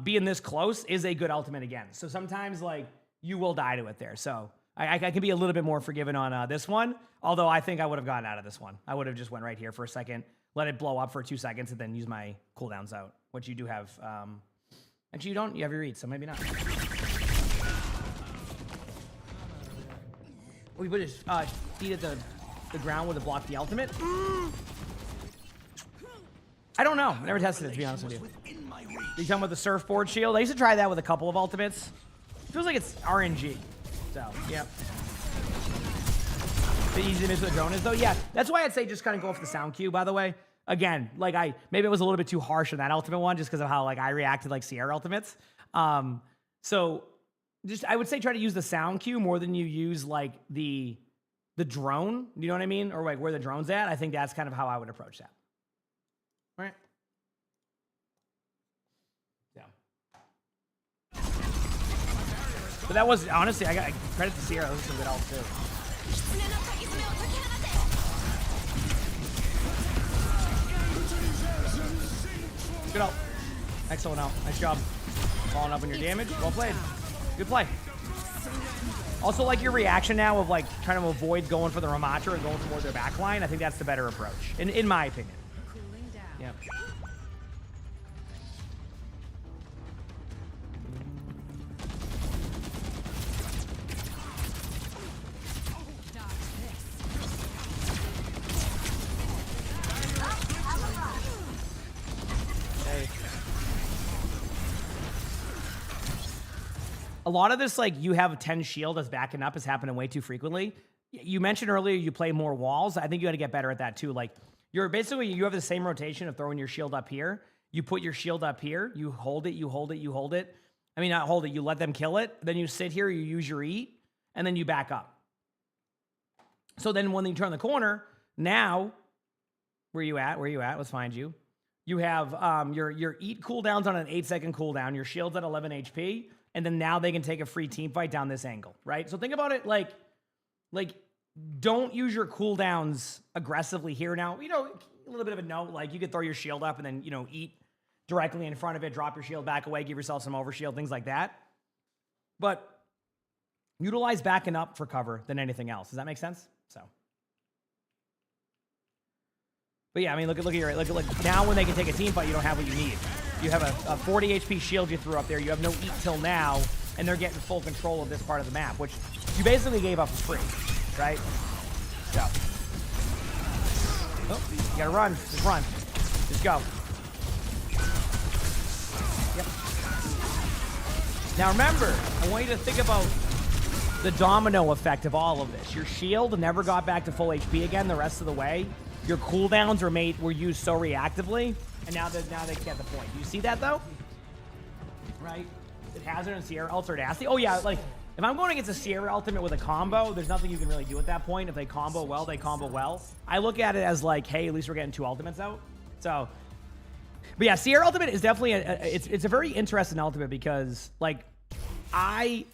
being this close is a good ultimate again. So sometimes like you will die to it there. So I can be a little bit more forgiving on this one. Although I think I would have gotten out of this one. I would have just went right here for a second, let it blow up for 2 seconds, and then use my cooldowns out. Which you do have. Actually, you don't. You have your eat, so maybe not. We put his feet at the ground with a block the ultimate. I don't know. I never tested it, to be honest with you. You talking about the surfboard shield? I used to try that with a couple of ultimates. It feels like it's RNG. So, yeah. The easy to miss with the drone is, though. Yeah, that's why I'd say just kind of go off the sound cue, by the way. Again, like maybe it was a little bit too harsh on that ultimate one just because of how like I reacted like Sierra ultimates. So just I would say try to use the sound cue more than you use like the drone. You know what I mean? Or like where the drone's at. I think that's kind of how I would approach that. Right? Yeah. But that was honestly, I got credit to Sierra. Those are some good ults too. Good ult. Excellent ult. Nice job. Following up on your damage. Well played. Good play. Also like your reaction now of like trying to avoid going for the Ramatra and going towards their back line. I think that's the better approach, in my opinion. Cooling down. Yeah. A lot of this, like, you have a 10 shield that's backing up is happening way too frequently. You mentioned earlier you play more walls. I think you got to get better at that too. Like, you have the same rotation of throwing your shield up here. You put your shield up here. You hold it, you hold it, you hold it. I mean, not hold it. You let them kill it. Then you sit here, you use your eat, and then you back up. So then when you turn the corner, now, where you at? Where you at? Let's find you. You have your eat cooldowns on an 8-second cooldown. Your shield's at 11 HP. And then now they can take a free team fight down this angle, right? So think about it like don't use your cooldowns aggressively here. Now, you know, a little bit of a note, like you could throw your shield up and then, you know, eat directly in front of it, drop your shield back away, give yourself some overshield, things like that. But utilize backing up for cover than anything else. Does that make sense? So. But yeah, I mean, look at now when they can take a team fight, you don't have what you need. You have a 40 HP shield you threw up there. You have no eat till now, and they're getting full control of this part of the map, which you basically gave up for free, right? So. Oh, you gotta run. Just run. Just go. Yep. Now remember, I want you to think about the domino effect of all of this. Your shield never got back to full HP again the rest of the way. Your cooldowns were used so reactively, and now they get the point. Do you see that though? Right? It Hazard and Sierra ults are nasty. Oh yeah, like if I'm going against a Sierra ultimate with a combo, there's nothing you can really do at that point. If they combo well, they combo well. I look at it as like, hey, at least we're getting 2 ultimates out. So, but yeah, Sierra ultimate is definitely it's a very interesting ultimate because like it's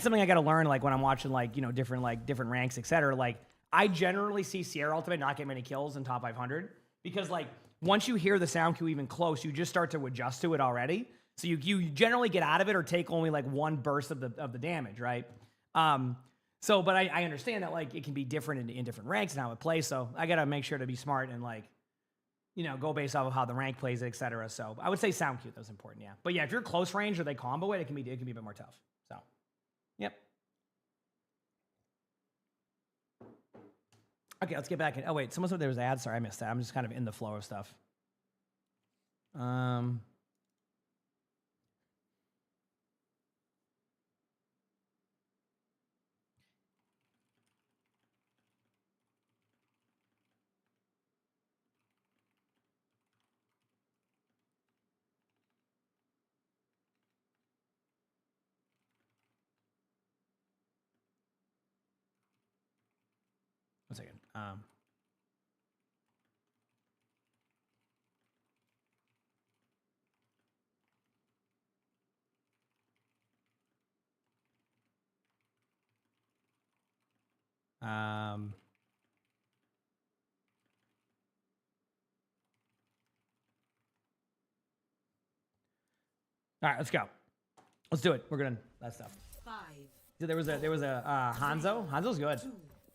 something I got to learn like when I'm watching like, you know, different ranks, etc. Like I generally see Sierra ultimate not get many kills in top 500 because like once you hear the sound cue even close, you just start to adjust to it already. So you generally get out of it or take only like one burst of the damage, right? But I understand that like it can be different in different ranks and how it plays. So I got to make sure to be smart and like, you know, go based off of how the rank plays, etc. So I would say sound cue that's important, yeah. But yeah, if you're close range or they combo it, it can be a bit more tough. So, yep. Okay, let's get back in. Oh wait, someone said there was ads. Sorry, I missed that. I'm just kind of in the flow of stuff. One second. All right, let's go. Let's do it. We're good on that stuff. 5. So there was a Hanzo. Hanzo's good.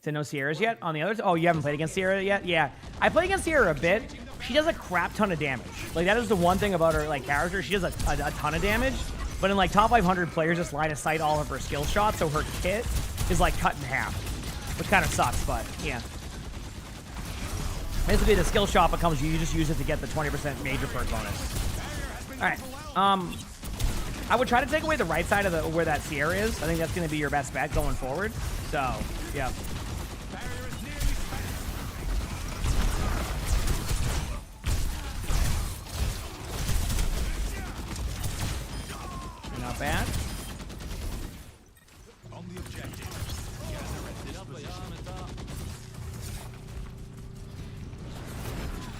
To no Sierras yet on the others? Oh, you haven't played against Sierra yet? Yeah. I play against Sierra a bit. She does a crap ton of damage. Like, that is the one thing about her, like, character. She does a ton of damage. But in, like, top 500 players just line of sight all of her skill shots, so her kit is, like, cut in half. Which kind of sucks, but, yeah. Basically, the skill shot becomes you just use it to get the 20% major perk bonus. right. I would try to take away the right side of the where that Sierra is. I think that's going to be your best bet going forward. So, yeah. Not bad. On the objective.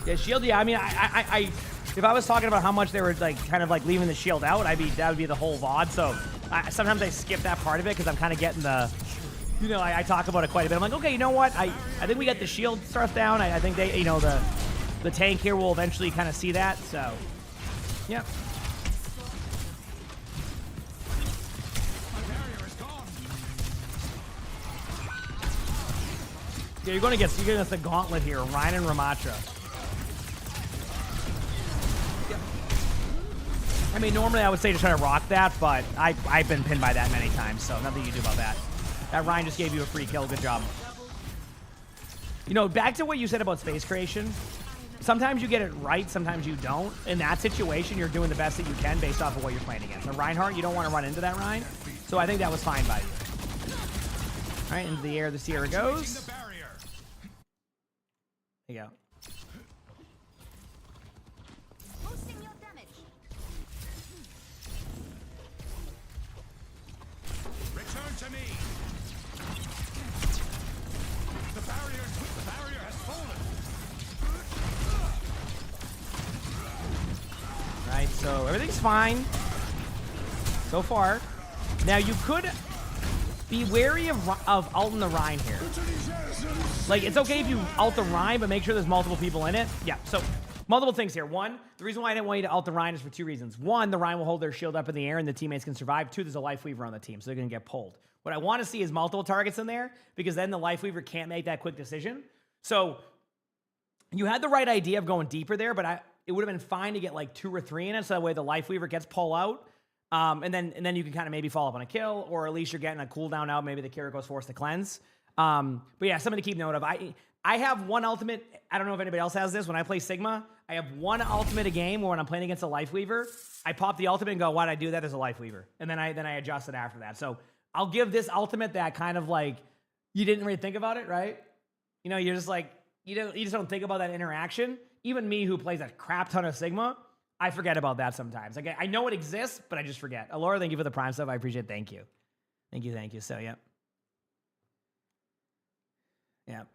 Yeah, shield. Yeah, I mean, I if I was talking about how much they were like kind of like leaving the shield out, that would be the whole VOD. So sometimes I skip that part of it because I'm kind of getting the, you know, I talk about it quite a bit. I'm like, okay, you know what? I think we got the shield stuff down. I think they, you know, the tank here will eventually kind of see that. So, yep. Yeah, you're gonna get the gauntlet here, Ryan and Ramatra. I mean, normally I would say to try to rock that, but I've been pinned by that many times, so nothing you can do about that. That Ryan just gave you a free kill. Good job. You know, back to what you said about space creation. Sometimes you get it right, sometimes you don't. In that situation, you're doing the best that you can based off of what you're playing against. And Reinhardt, you don't want to run into that, Ryan. So I think that was fine by you. All right, into the air the Sierra goes. There you go. Return to me. The barrier has fallen. Right, so everything's fine so far. Now you could be wary of ulting the Rhine here. Like, it's okay if you ult the Rhine, but make sure there's multiple people in it. Yeah, so multiple things here. One, the reason why I didn't want you to ult the Rhine is for two reasons. One, the Rhine will hold their shield up in the air and the teammates can survive. Two, there's a Life Weaver on the team, so they're going to get pulled. What I want to see is multiple targets in there, because then the Life Weaver can't make that quick decision. So you had the right idea of going deeper there, but it would have been fine to get like 2 or 3 in it, so that way the Life Weaver gets pull out. And then you can kind of maybe follow up on a kill, or at least you're getting a cooldown out. Maybe the carry goes forced to cleanse. But yeah, something to keep note of. I have one ultimate. I don't know if anybody else has this. When I play Sigma, I have one ultimate a game where when I'm playing against a Life Weaver, I pop the ultimate and go, why did I do that? There's a Life Weaver. And then I adjust it after that. So I'll give this ultimate that kind of like, you didn't really think about it, right? You know, you're just like, you just don't think about that interaction. Even me, who plays a crap ton of Sigma, I forget about that sometimes. Like, I know it exists, but I just forget. Alora, thank you for the Prime stuff. I appreciate it. Thank you. Thank you. So, yep. Yep.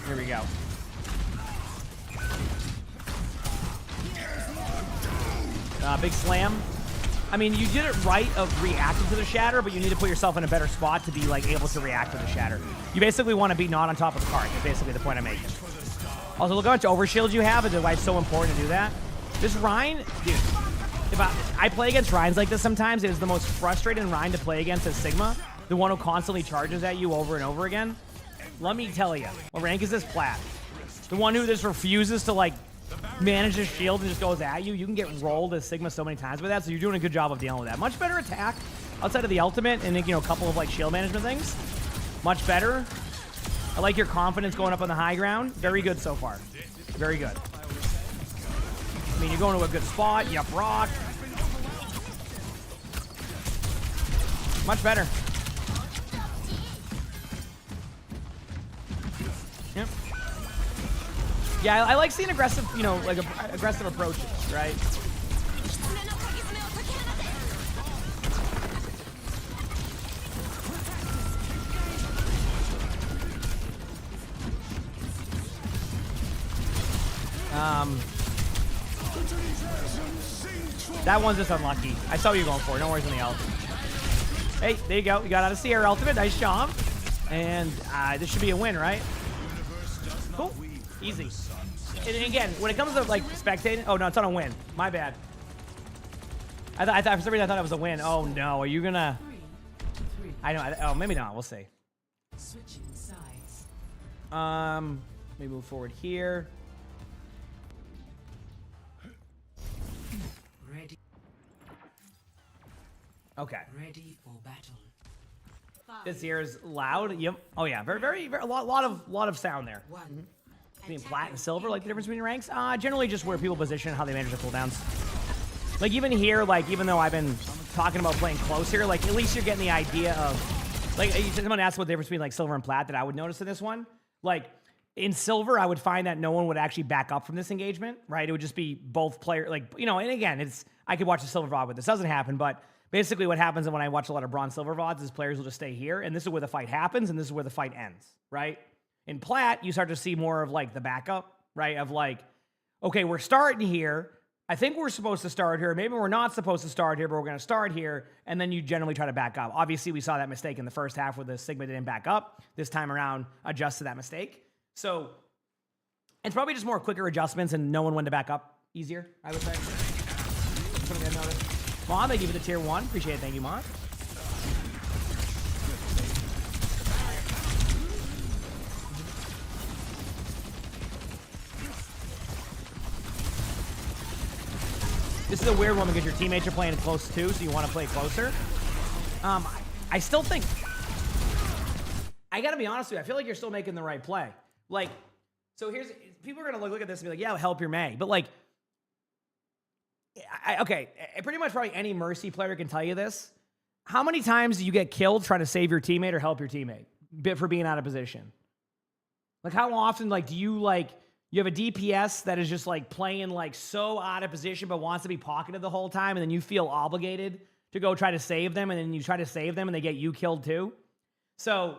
Here we go. Big slam. I mean, you did it right of reacting to the shatter, but you need to put yourself in a better spot to be like able to react to the shatter. You basically want to be not on top of the card. That's basically the point I'm making. Also, look how much overshield you have, and why it's so important to do that. This Rhine, dude, if I play against Rhines like this sometimes, it is the most frustrating Rhine to play against as Sigma. The one who constantly charges at you over and over again. Let me tell you, what rank is this? Plat. The one who just refuses to like manage his shield and just goes at you. You can get rolled as Sigma so many times with that, so you're doing a good job of dealing with that. Much better attack outside of the ultimate and, you know, a couple of like shield management things. Much better. I like your confidence going up on the high ground. Very good so far. Very good. I mean, you're going to a good spot. You up rock. Much better. Yep. Yeah, I like seeing aggressive, you know, like aggressive approaches, right? That one's just unlucky. I saw what you were going for. No worries on the ult. Hey, there you go. You got out of Sierra ultimate. Nice job. And this should be a win, right? Cool. Easy. And again, when it comes to like spectating, oh no, it's on a win. My bad. I thought for some reason I thought it was a win. Oh no, are you gonna? I know. Oh, maybe not. We'll see. Switching sides. Let me move forward here. Ready. Okay. Ready for battle. This here is loud. Yep. Oh yeah, very a lot of sound there. Between plat and silver, like the difference between ranks. Generally just where people position and how they manage the cooldowns. Like even here, like even though I've been talking about playing close here, like at least you're getting the idea of, like someone asked what the difference between like silver and plat that I would notice in this one. Like in silver, I would find that no one would actually back up from this engagement, right? It would just be both player, like, you know, and again, I could watch a silver VOD, but this doesn't happen, but basically what happens when I watch a lot of bronze silver VODs is players will just stay here, and this is where the fight happens, and this is where the fight ends, right? In plat, you start to see more of like the backup, right? Of like, okay, we're starting here. I think we're supposed to start here. Maybe we're not supposed to start here, but we're going to start here. And then you generally try to back up. Obviously, we saw that mistake in the first half where the Sigma didn't back up. This time around, adjust to that mistake. So it's probably just more quicker adjustments and knowing when to back up easier, I would say. Something I noticed. Mon, they give you the tier 1. Appreciate it. Thank you, Mon. This is a weird one because your teammates are playing close too, so you want to play closer. I still think, I gotta be honest with you, I feel like you're still making the right play. Like, so here's, people are gonna look at this and be like, yeah, help your May. But like, okay, pretty much probably any Mercy player can tell you this. How many times do you get killed trying to save your teammate or help your teammate for being out of position? Like how often, like, do you like, you have a DPS that is just like playing like so out of position but wants to be pocketed the whole time, and then you feel obligated to go try to save them, and then you try to save them and they get you killed too. So,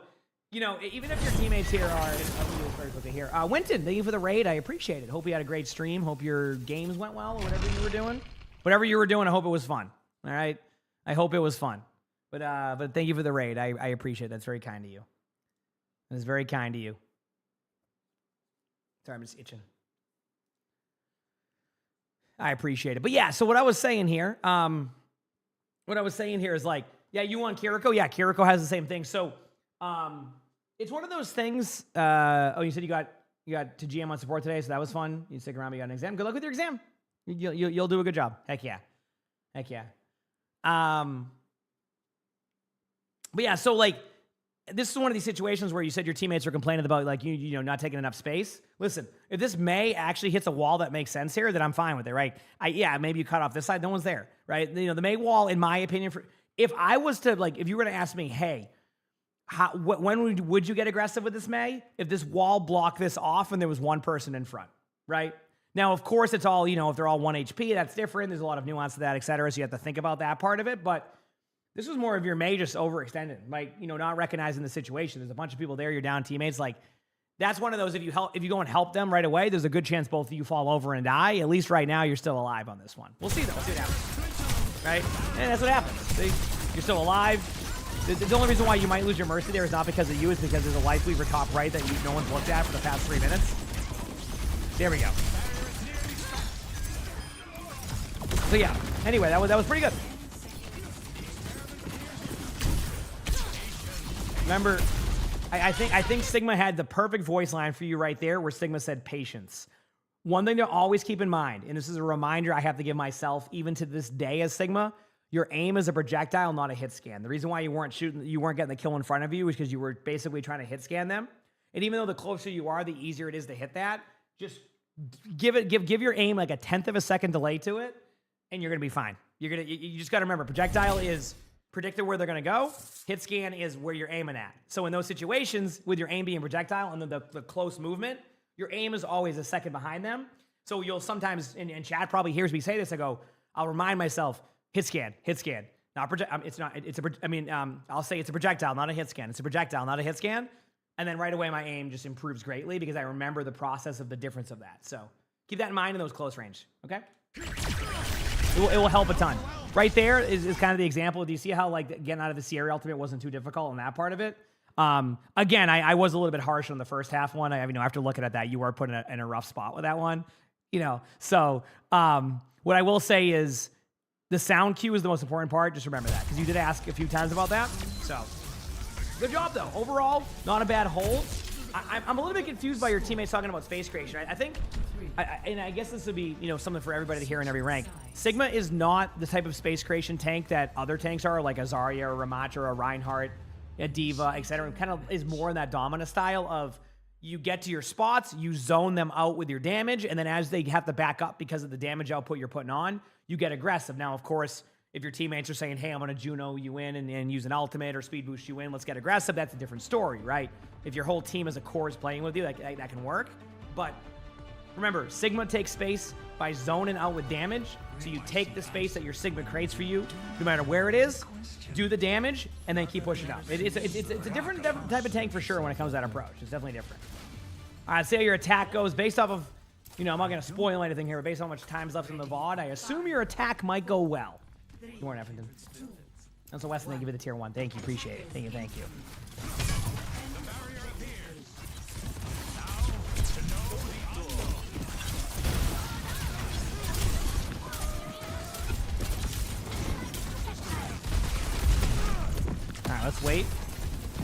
you know, even if your teammates here are, I'm gonna do this very quickly here. Winton, thank you for the raid. I appreciate it. Hope you had a great stream. Hope your games went well or whatever you were doing. Whatever you were doing, I hope it was fun. All right? I hope it was fun. But thank you for the raid. I appreciate it. That's very kind of you. That's very kind of you. Sorry, I'm just itching. I appreciate it. But yeah, so what I was saying here is like, yeah, you want Kiriko? Yeah, Kiriko has the same thing. So it's one of those things. Oh, you said you got to GM on support today, so that was fun. You stick around, you got an exam. Good luck with your exam. You'll do a good job. Heck yeah. Heck yeah. But yeah, so like, this is one of these situations where you said your teammates are complaining about like you know not taking enough space. Listen, if this May actually hits a wall that makes sense here, then I'm fine with it, right? Yeah, maybe you cut off this side, no one's there, right? You know, the May wall, in my opinion, if I was to like, if you were to ask me, hey, when would you get aggressive with this May? If this wall blocked this off and there was one person in front, right? Now, of course, it's all, you know, if they're all 1 HP, that's different. There's a lot of nuance to that, et cetera. So you have to think about that part of it, but this was more of your May just overextended, like, you know, not recognizing the situation. There's a bunch of people there, you're down teammates. Like, that's one of those, if you go and help them right away, there's a good chance both of you fall over and die. At least right now, you're still alive on this one. We'll see, though. We'll see what happens. Right? And that's what happens. See? You're still alive. The only reason why you might lose your Mercy there is not because of you, it's because there's a Life Weaver top right that no one's looked at for the past 3 minutes. There we go. So, yeah. Anyway, that was pretty good. Remember, I think Sigma had the perfect voice line for you right there where Sigma said patience. One thing to always keep in mind, and this is a reminder I have to give myself even to this day as Sigma, your aim is a projectile, not a hit scan. The reason why you weren't getting the kill in front of you is because you were basically trying to hit scan them. And even though the closer you are, the easier it is to hit that. Just give your aim like a 1/10 of a second delay to it, and you're gonna be fine. You just gotta remember, projectile is predicted where they're going to go. Hit scan is where you're aiming at. So in those situations, with your aim being projectile and then the close movement, your aim is always a second behind them. So you'll sometimes, and Chad probably hears me say this, I'll remind myself, hit scan. Not project. I'll say it's a projectile, not a hit scan. It's a projectile, not a hit scan. And then right away, my aim just improves greatly because I remember the process of the difference of that. So keep that in mind in those close range, okay? It will help a ton. Right there is kind of the example. Do you see how like getting out of the Sierra ultimate wasn't too difficult in that part of it? Again, I was a little bit harsh on the first half one. After looking at that, you were put in a rough spot with that one. You know, so what I will say is the sound cue is the most important part. Just remember that because you did ask a few times about that. So good job though. Overall, not a bad hold. I'm a little bit confused by your teammates talking about space creation. Right? I think, and I guess this would be something for everybody to hear in every rank. Sigma is not the type of space creation tank that other tanks are, like a Zarya or Ramattra or a Reinhardt. D.Va, etc. Kind of is more in that dominant style of you get to your spots, you zone them out with your damage, and then as they have to back up because of the damage output you're putting on, you get aggressive. Now, of course, if your teammates are saying, hey, I'm going to Juno you in and use an ultimate or speed boost you in, let's get aggressive, that's a different story, right? If your whole team as a core is playing with you, that can work. But remember, Sigma takes space by zoning out with damage. So you take the space that your Sigma creates for you, no matter where it is, do the damage, and then keep pushing up. It's a different type of tank for sure when it comes to that approach. It's definitely different. All right, see how your attack goes. Based off of, I'm not going to spoil anything here, but based on how much time's left in the VOD, I assume your attack might go well. Good morning, Everton. And so, Weston, thank you for the tier 1. Thank you, appreciate it. Thank you. All right, let's wait.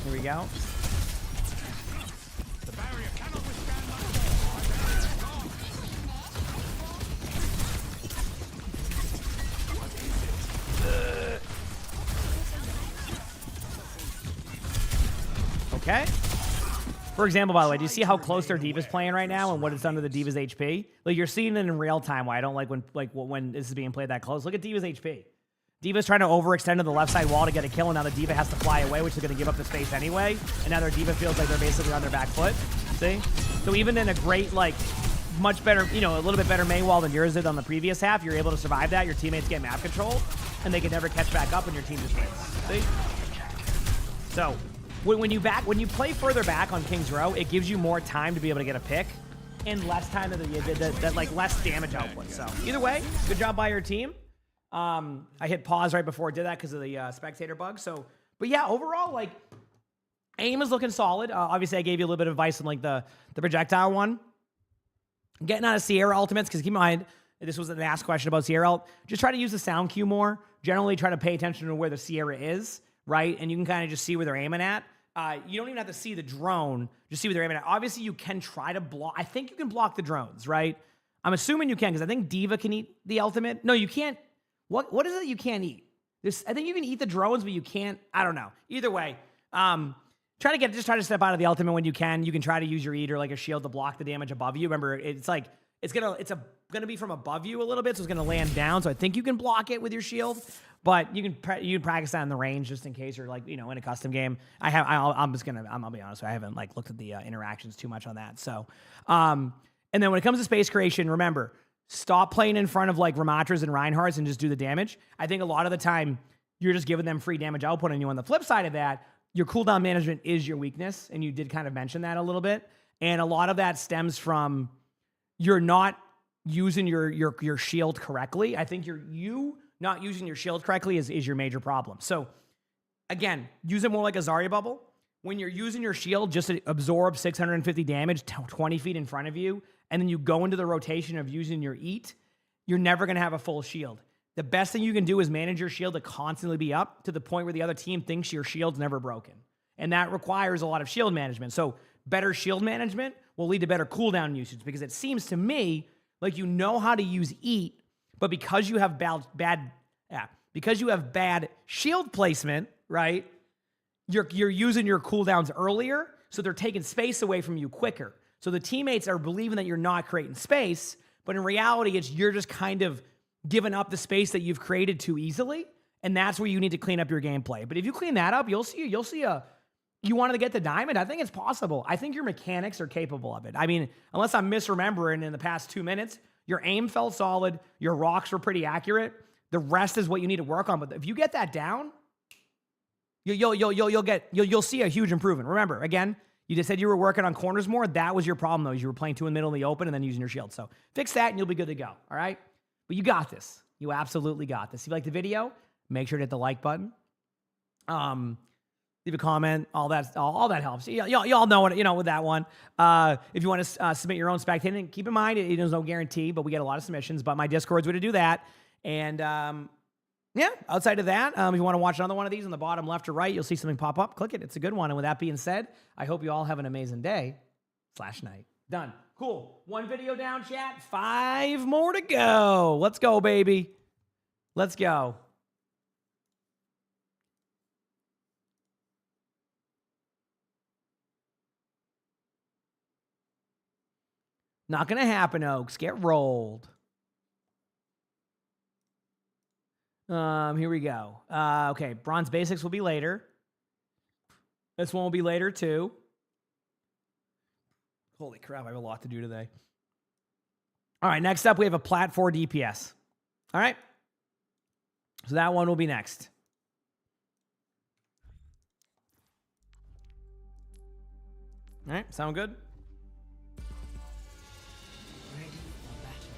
Here we go. The barrier cannot withstand my Okay. For example, by the way, do you see how close their D.Va's playing right now and what it's done to the D.Va's HP? Like, you're seeing it in real time. Why I don't like when this is being played that close. Look at D.Va's HP. D.Va's trying to overextend to the left side wall to get a kill, and now the D.Va has to fly away, which is going to give up the space anyway. And now their D.Va feels like they're basically on their back foot. See? So even in a great, much better, a little bit better main wall than yours did on the previous half, you're able to survive that. Your teammates get map control, and they can never catch back up, and your team just wins. See? So when you play further back on King's Row, it gives you more time to be able to get a pick, and less time to less damage output. So either way, good job by your team. I hit pause right before I did that because of the spectator bug. So, but yeah, overall, aim is looking solid. Obviously, I gave you a little bit of advice on the projectile one. Getting out of Sierra ultimates, because keep in mind, this was an asked question about Sierra. Just try to use the sound cue more. Generally, try to pay attention to where the Sierra is, right? And you can kind of just see where they're aiming at. You don't even have to see the drone. Just see where they're aiming at. Obviously, you can try to block. I think you can block the drones, right? I'm assuming you can, because I think D.Va can eat the ultimate. No, you can't. What is it you can't eat? I think you can eat the drones, but you can't. I don't know. Either way, try to step out of the ultimate when you can. You can try to use your eat or a shield to block the damage above you. Remember, it's gonna be from above you a little bit, so it's gonna land down. So I think you can block it with your shield, but you can practice that in the range just in case you're in a custom game. I'll be honest, I haven't looked at the interactions too much on that. So, and then when it comes to space creation, remember. Stop playing in front of Ramatras and Reinhardts and just do the damage. I think a lot of the time you're just giving them free damage output on you. On the flip side of that, your cooldown management is your weakness, and you did kind of mention that a little bit. And a lot of that stems from you're not using your shield correctly. I think you not using your shield correctly is your major problem. So again, use it more like a Zarya bubble. When you're using your shield just to absorb 650 damage 20 feet in front of you, and then you go into the rotation of using your eat, you're never going to have a full shield. The best thing you can do is manage your shield to constantly be up to the point where the other team thinks your shield's never broken. And that requires a lot of shield management. So better shield management will lead to better cooldown usage, because it seems to me like you know how to use eat, but because you have bad shield placement, right? You're using your cooldowns earlier, so they're taking space away from you quicker. So the teammates are believing that you're not creating space, but in reality, you're just kind of giving up the space that you've created too easily, and that's where you need to clean up your gameplay. But if you clean that up, you'll see you wanted to get the diamond. I think it's possible. I think your mechanics are capable of it. I mean, unless I'm misremembering in the past 2 minutes, your aim felt solid, your rocks were pretty accurate. The rest is what you need to work on. But if you get that down, you'll see a huge improvement. Remember, again, you just said you were working on corners more. That was your problem, though. You were playing 2 in the middle of the open and then using your shield. So fix that and you'll be good to go. All right? But you got this. You absolutely got this. If you like the video, make sure to hit the like button. Leave a comment. All that helps. Y'all know what, with that one. If you want to submit your own spectating, keep in mind, there's no guarantee, but we get a lot of submissions. But my Discord's way to do that. And yeah, outside of that, if you want to watch another one of these on the bottom left or right, you'll see something pop up. Click it. It's a good one. And with that being said, I hope you all have an amazing day/night. Done. Cool. 1 video down, chat. 5 more to go. Let's go, baby. Let's go. Not going to happen, Oaks. Get rolled. Here we go. Okay, Bronze Basics will be later. This one will be later, too. Holy crap, I have a lot to do today. All right, next up, we have a Plat 4 DPS. All right. So that one will be next. All right, sound good? Ready for battle.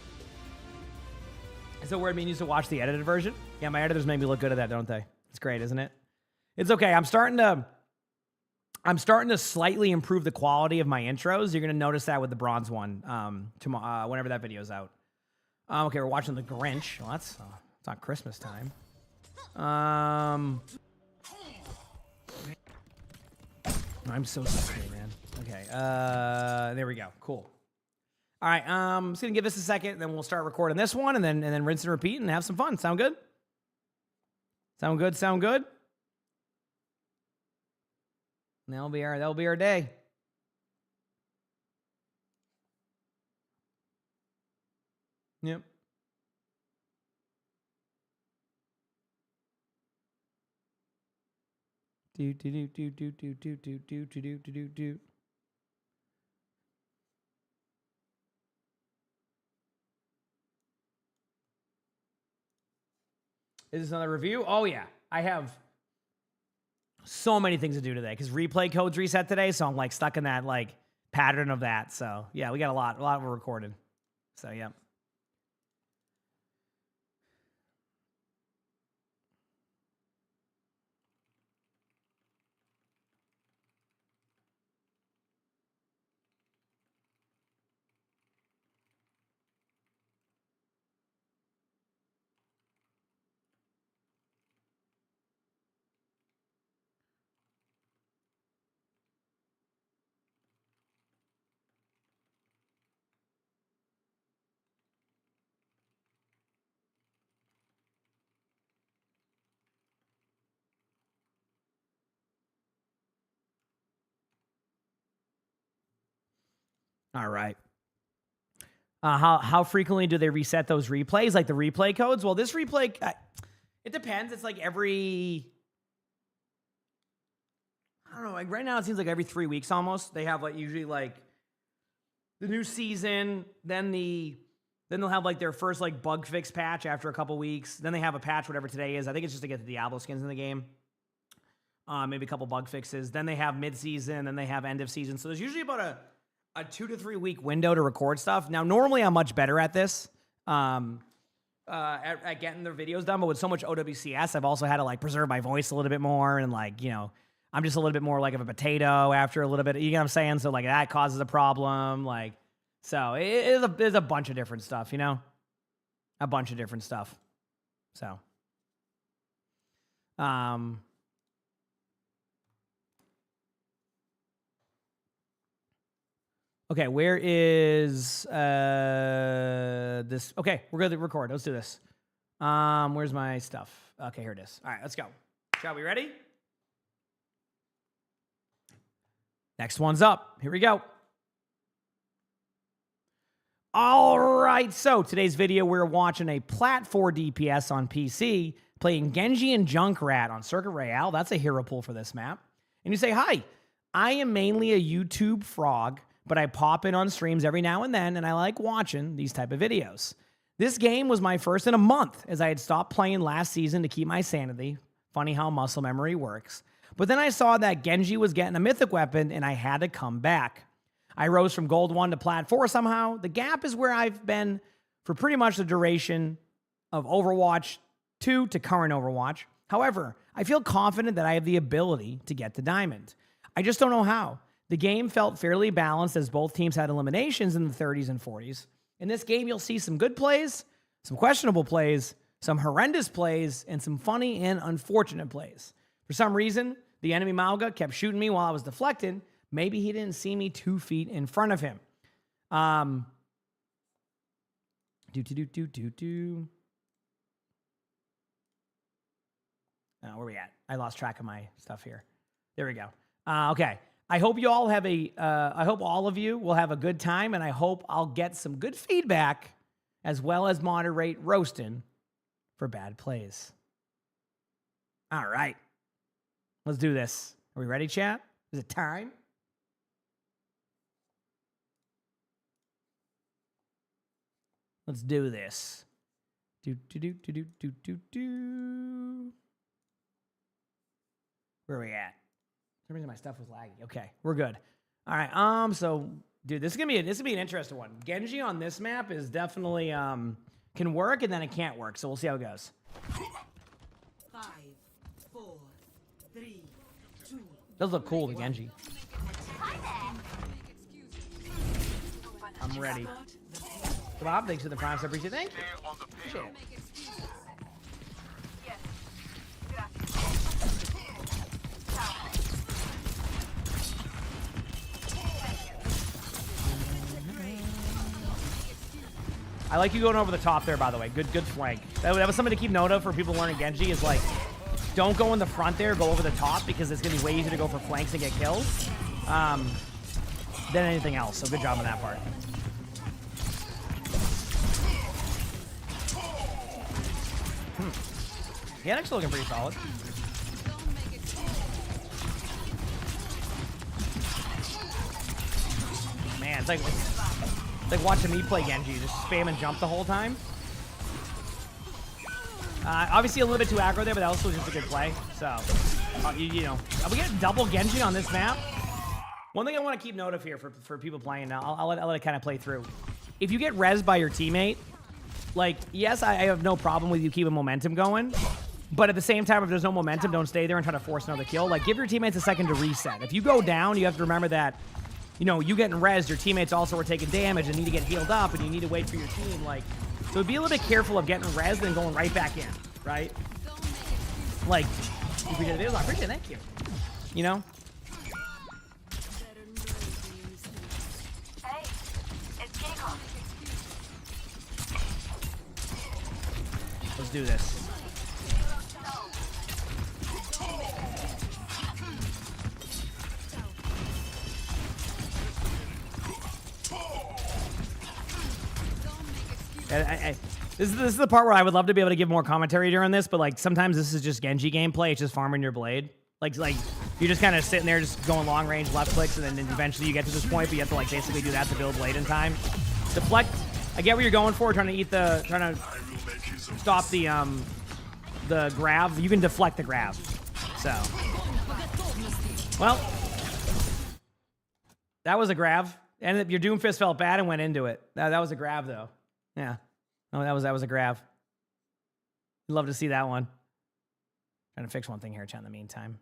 Is it weird me used to watch the edited version? Yeah, my editors make me look good at that, don't they? It's great, isn't it? It's okay. I'm starting to slightly improve the quality of my intros. You're gonna notice that with the bronze one tomorrow, whenever that video's out. Okay, we're watching The Grinch. Well, it's not Christmas time. I'm so sorry, man. Okay, there we go. Cool. All right, I'm just gonna give this a second, then we'll start recording this one, and then rinse and repeat and have some fun. Sound good? Sound good? Sound good? And that'll be our day. Yep. Do. Is this another review? Oh yeah, I have so many things to do today because replay codes reset today, so I'm like stuck in that like pattern of that. So yeah, we got a lot of recorded. So yeah. All right. How frequently do they reset those replays? Like the replay codes? Well, this replay, it depends. It's like every, I don't know. Like right now, it seems like every 3 weeks almost. They have like usually like the new season, then they'll have like their first like bug fix patch after a couple weeks. Then they have a patch, whatever today is. I think it's just to get the Diablo skins in the game. Maybe a couple bug fixes. Then they have mid-season. Then they have end of season. So there's usually about a 2 to 3 week window to record stuff. Now, normally I'm much better at this, at getting the videos done, but with so much OWCS, I've also had to like preserve my voice a little bit more. And like, you know, I'm just a little bit more like of a potato after a little bit, you know what I'm saying? So like that causes a problem. Like, so there's a bunch of different stuff, you know, a bunch of different stuff. So, okay, where is this? Okay, we're going to record. Let's do this. Where's my stuff? Okay, here it is. All right, let's go. Shall we ready? Next one's up. Here we go. All right, so today's video, we're watching a Plat 4 DPS on PC, playing Genji and Junkrat on Circuit Royale. That's a hero pool for this map. And you say, hi, I am mainly a YouTube frog, but I pop in on streams every now and then, and I like watching these type of videos. This game was my first in a month, as I had stopped playing last season to keep my sanity. Funny how muscle memory works. But then I saw that Genji was getting a mythic weapon, and I had to come back. I rose from Gold 1 to Plat 4 somehow. The gap is where I've been for pretty much the duration of Overwatch 2 to current Overwatch. However, I feel confident that I have the ability to get to Diamond. I just don't know how. The game felt fairly balanced as both teams had eliminations in the 30s and 40s. In this game, you'll see some good plays, some questionable plays, some horrendous plays, and some funny and unfortunate plays. For some reason, the enemy Mauga kept shooting me while I was deflected. Maybe he didn't see me 2 feet in front of him. Where are we at? I lost track of my stuff here. There we go. Okay. I hope you all have I hope all of you will have a good time, and I hope I'll get some good feedback as well as moderate roasting for bad plays. All right. Let's do this. Are we ready, chat? Is it time? Let's do this. Do. Where are we at? For some reason my stuff was laggy. Okay, we're good. All right. So, dude, this is gonna be an interesting one. Genji on this map is definitely can work and then it can't work. So we'll see how it goes. 5, 4, 3, 2. Does look cool, the Genji. I'm ready. Bob, thanks for the prime sub. Thank you. Appreciate it. I like you going over the top there, by the way. Good flank. That was something to keep note of for people learning Genji is like, don't go in the front there, go over the top because it's going to be way easier to go for flanks and get kills than anything else. So good job on that part. Yeah, actually looking pretty solid. Man, it's like watching me play Genji, just spam and jump the whole time. Obviously a little bit too aggro there, but that also was just a good play. So, you know, we get double Genji on this map. One thing I want to keep note of here for people playing now, I'll let it kind of play through. If you get rezzed by your teammate, like, yes, I have no problem with you keeping momentum going. But at the same time, if there's no momentum, don't stay there and try to force another kill. Like, give your teammates a second to reset. If you go down, you have to remember that, you know, you getting rezzed, your teammates also are taking damage and need to get healed up, and you need to wait for your team. Like, so be a little bit careful of getting rezzed and going right back in, right? Like, if we did it, I appreciate it, thank you. You know? Hey, it's Jacob. Let's do this. This is the part where I would love to be able to give more commentary during this, but like sometimes this is just Genji gameplay. It's just farming your blade. Like you're just kind of sitting there, just going long range left clicks, and then eventually you get to this point, but you have to like basically do that to build blade in time. Deflect. I get what you're going for, trying to stop the grab. You can deflect the grab. So, well, that was a grab, and your Doomfist felt bad and went into it. That was a grab though. Yeah. Oh, that was a grab. Love to see that one. Trying to fix one thing here, chat, in the meantime.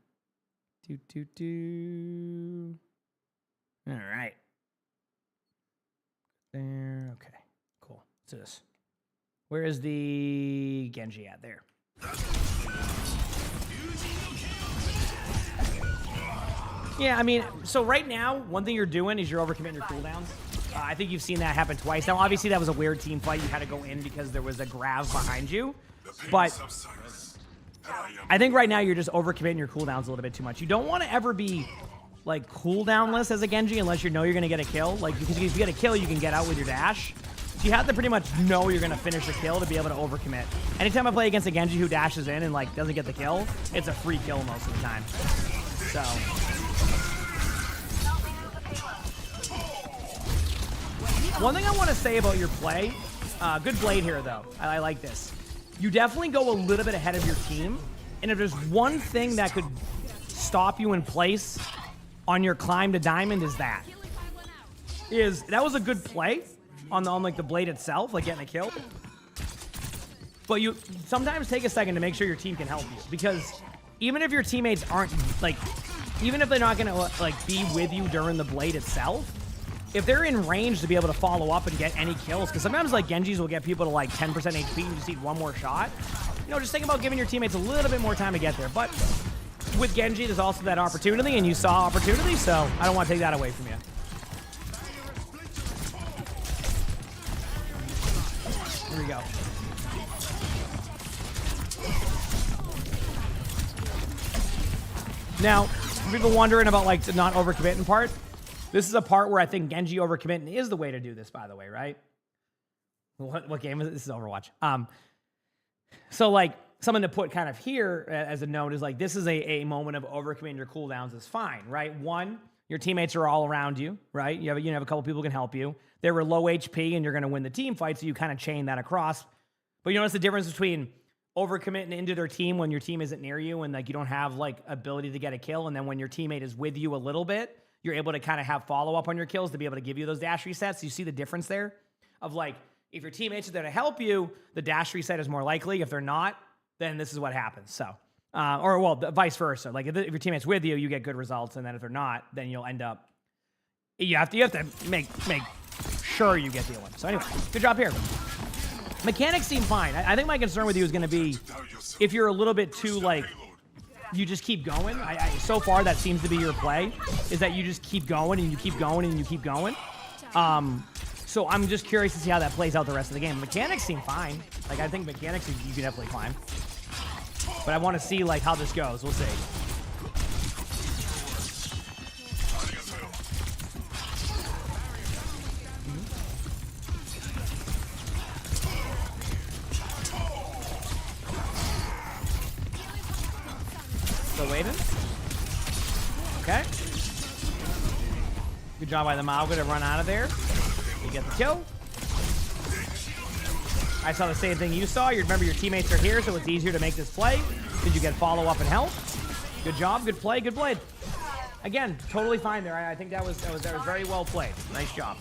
All right. There. Okay. Cool. Let's do this. Where is the Genji at? There. Yeah, I mean, so right now, one thing you're doing is you're overcommitting your cooldowns. I think you've seen that happen twice. Now, obviously, that was a weird team fight. You had to go in because there was a grab behind you. But I think right now you're just overcommitting your cooldowns a little bit too much. You don't want to ever be, like, cooldownless as a Genji unless you know you're going to get a kill. Like, because if you get a kill, you can get out with your dash. So you have to pretty much know you're going to finish a kill to be able to overcommit. Anytime I play against a Genji who dashes in and, like, doesn't get the kill, it's a free kill most of the time. So... one thing I want to say about your play, good blade here though. I like this. You definitely go a little bit ahead of your team, and if there's one thing that could stop you in place on your climb to diamond, is that was a good play on like the blade itself, like getting a kill. But you sometimes take a second to make sure your team can help you, because even if your teammates aren't like, even if they're not gonna like be with you during the blade itself, if they're in range to be able to follow up and get any kills, because sometimes like Genjis will get people to like 10% HP and just need one more shot. You know, just think about giving your teammates a little bit more time to get there. But with Genji, there's also that opportunity, and you saw opportunity, so I don't want to take that away from you. Here we go. Now, for people wondering about like the not overcommitting part, this is a part where I think Genji overcommitting is the way to do this, by the way, right? What game is it? This is Overwatch. So like something to put kind of here as a note is like this is a moment of overcommitting your cooldowns is fine, right? One, your teammates are all around you, right? You have a couple people can help you. They were low HP and you're going to win the team fight, so you kind of chain that across. But you notice the difference between overcommitting into their team when your team isn't near you and like you don't have like ability to get a kill, and then when your teammate is with you a little bit, you're able to kind of have follow-up on your kills to be able to give you those dash resets. You see the difference there of like, if your teammates are there to help you, the dash reset is more likely. If they're not, then this is what happens. So, or well, vice versa. Like if your teammate's with you, you get good results, and then if they're not, then you'll end up. You have to make sure you get the win. So anyway, good job here. Mechanics seem fine. I think my concern with you is going to be if you're a little bit too like. You just keep going. So far, that seems to be your play, is that you just keep going and you keep going and you keep going. So I'm just curious to see how that plays out the rest of the game. Mechanics seem fine. Like, I think mechanics, you can definitely climb. But I want to see, like, how this goes. We'll see. Still waiting. Okay. Good job by the Mauga to run out of there. You get the kill. I saw the same thing you saw. You remember your teammates are here, so it's easier to make this play. Did you get follow-up and help? Good job. Good play. Good blade. Again, totally fine there. I think that was very well played. Nice job.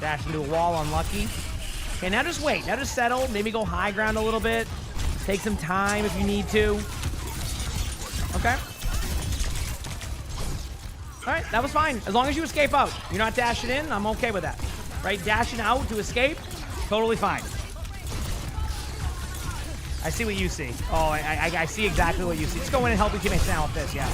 Dash into a wall, unlucky. Okay, now just wait. Now just settle. Maybe go high ground a little bit. Take some time if you need to. Okay. All right, that was fine. As long as you escape out. You're not dashing in, I'm okay with that. Right, dashing out to escape, totally fine. I see what you see. Oh, I see exactly what you see. Just go in and help your teammates now with this, yeah.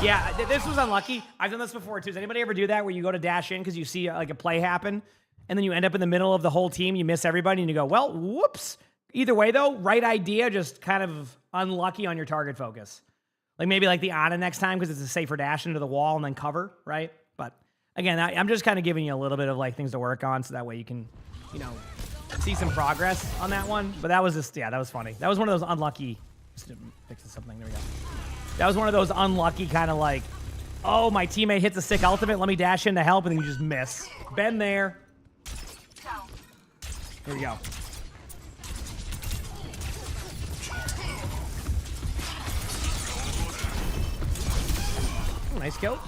Yeah, this was unlucky. I've done this before, too. Does anybody ever do that where you go to dash in because you see like a play happen, and then you end up in the middle of the whole team, you miss everybody, and you go, well, whoops. Either way, though, right idea, just kind of unlucky on your target focus. Like maybe like the Ana next time because it's a safer dash into the wall and then cover, right? But again, I'm just kind of giving you a little bit of like things to work on so that way you can, you know, see some progress on that one. But that was just, yeah, that was funny. That was one of those unlucky, just fixing something, there we go. That was one of those unlucky kind of like, oh, my teammate hits a sick ultimate, let me dash in to help, and then you just miss. Been there. Here we go. Nice kill.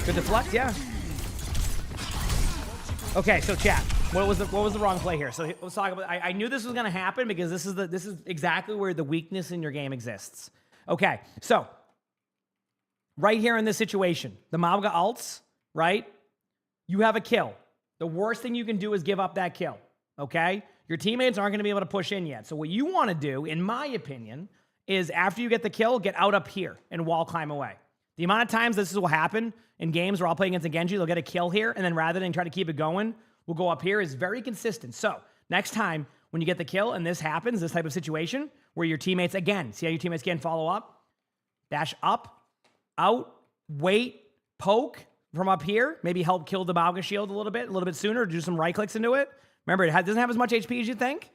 Good deflect, yeah. Okay, so chat. What was the wrong play here? So let's talk about. I knew this was going to happen because this is exactly where the weakness in your game exists. Okay, so right here in this situation, the Mauga ults, right? You have a kill. The worst thing you can do is give up that kill. Okay, your teammates aren't going to be able to push in yet. So what you want to do, in my opinion, is after you get the kill, get out up here and wall climb away. The amount of times this will happen in games where I'll play against a Genji, they'll get a kill here, and then rather than try to keep it going, we'll go up here is very consistent. So next time when you get the kill and this happens, this type of situation where your teammates, again, see how your teammates can follow up? Dash up, out, wait, poke from up here, maybe help kill the Mauga shield a little bit sooner, do some right clicks into it. Remember, it doesn't have as much HP as you think.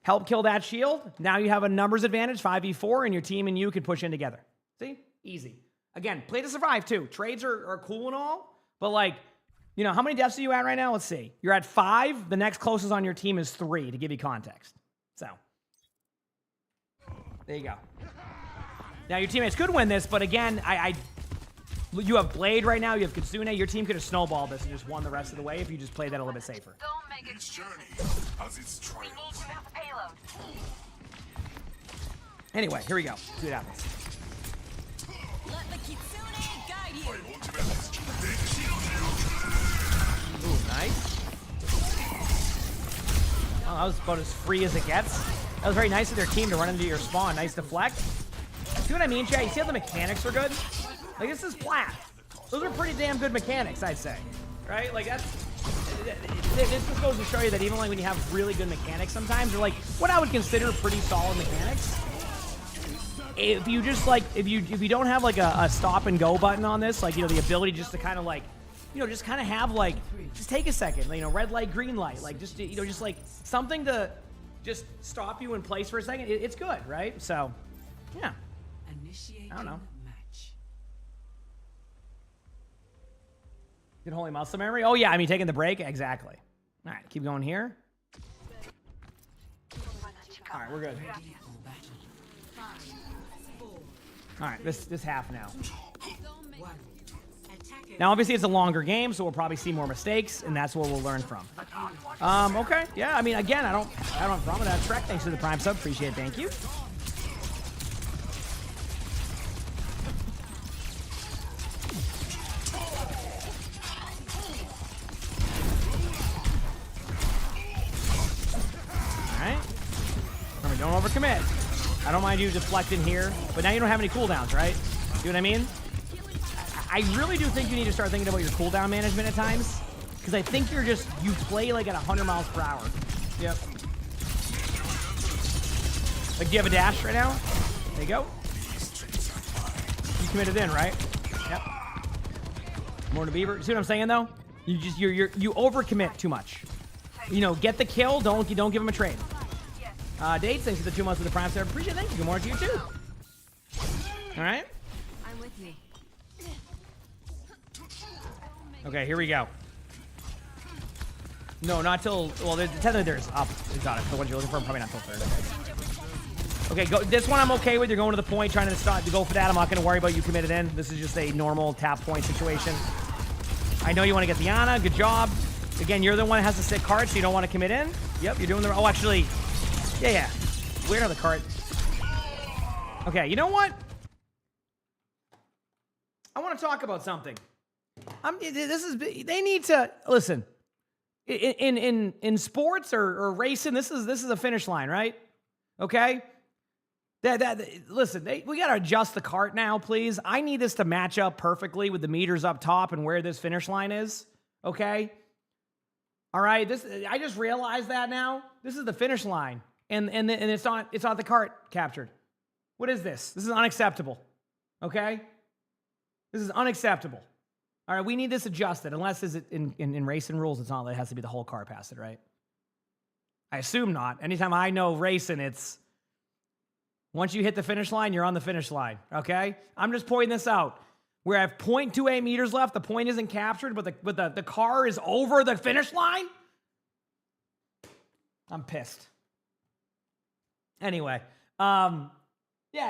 Help kill that shield. Now you have a numbers advantage, 5v4, and your team and you can push in together. See? Easy. Again, play to survive too. Trades are cool and all, but like, you know, how many deaths are you at right now? Let's see. You're at 5. The next closest on your team is 3 to give you context. So, there you go. Now your teammates could win this, but again, you have Blade right now. You have Kitsune. Your team could have snowballed this and just won the rest of the way if you just played that a little bit safer. Don't make it journey as its trials. We need to move the payload. Anyway, here we go. See what happens. Let the Kitsune guide you. Ooh, Nice. Oh, that was about as free as it gets. That was very nice of their team to run into your spawn. Nice deflect. See what I mean, Jay? You see how the mechanics are good? Like, this is flat. Those are pretty damn good mechanics, I'd say. Right? Like, that's... This just goes to show you that even like when you have really good mechanics sometimes, or like what I would consider pretty solid mechanics, if you just like, if you don't have like a stop and go button on this, like, you know, the ability just to kind of like, you know, just kind of have like, just take a second, you know, red light, green light, like just, you know, just like something to just stop you in place for a second, it's good, right? So, yeah. I don't know. Good holy muscle memory. Oh yeah, I mean taking the break, exactly. All right, keep going here. All right, we're good. All right, this half now. Now, obviously, it's a longer game, so we'll probably see more mistakes, and that's what we'll learn from. Okay, yeah. I mean, again, I don't have a problem with that. Trek, thanks for the Prime sub. Appreciate it. Thank you. Don't overcommit. I don't mind you deflecting here, but now you don't have any cooldowns, right? See what I mean? I really do think you need to start thinking about your cooldown management at times, because I think you play like at 100 miles per hour. Yep. Like, do you have a dash right now? There you go. You committed in, right? Yep. More to Beaver. See what I'm saying though? You overcommit too much. You know, get the kill. Don't give him a trade. Date, thanks for the 2 months of the Prime server. Appreciate it. Thank you. Good morning to you too. All right. I'm with me. Okay, here we go. No, not till, well, technically there's up. Got it. The ones you're looking for, probably not till third. Okay, go. This one I'm okay with. You're going to the point, trying to go for that. I'm not going to worry about you committed in. This is just a normal tap point situation. I know you want to get the Ana. Good job. Again, you're the one that has to sit card, so you don't want to commit in. Yep, you're doing the. Oh, actually. Yeah. Weird on the cart. Okay, you know what? I want to talk about something. They need to listen. In sports or racing, this is a finish line, right? Okay. Listen, we gotta adjust the cart now, please. I need this to match up perfectly with the meters up top and where this finish line is. Okay. All right. I just realized that now. This is the finish line. And it's not the cart captured. What is this? This is unacceptable. Okay? This is unacceptable. All right, we need this adjusted. Unless is it in racing rules, it's not that it has to be the whole car past it, right? I assume not. Anytime I know racing, it's once you hit the finish line, you're on the finish line. Okay? I'm just pointing this out. Where I have 0.28 meters left, the point isn't captured, but the car is over the finish line. I'm pissed. Anyway, yeah,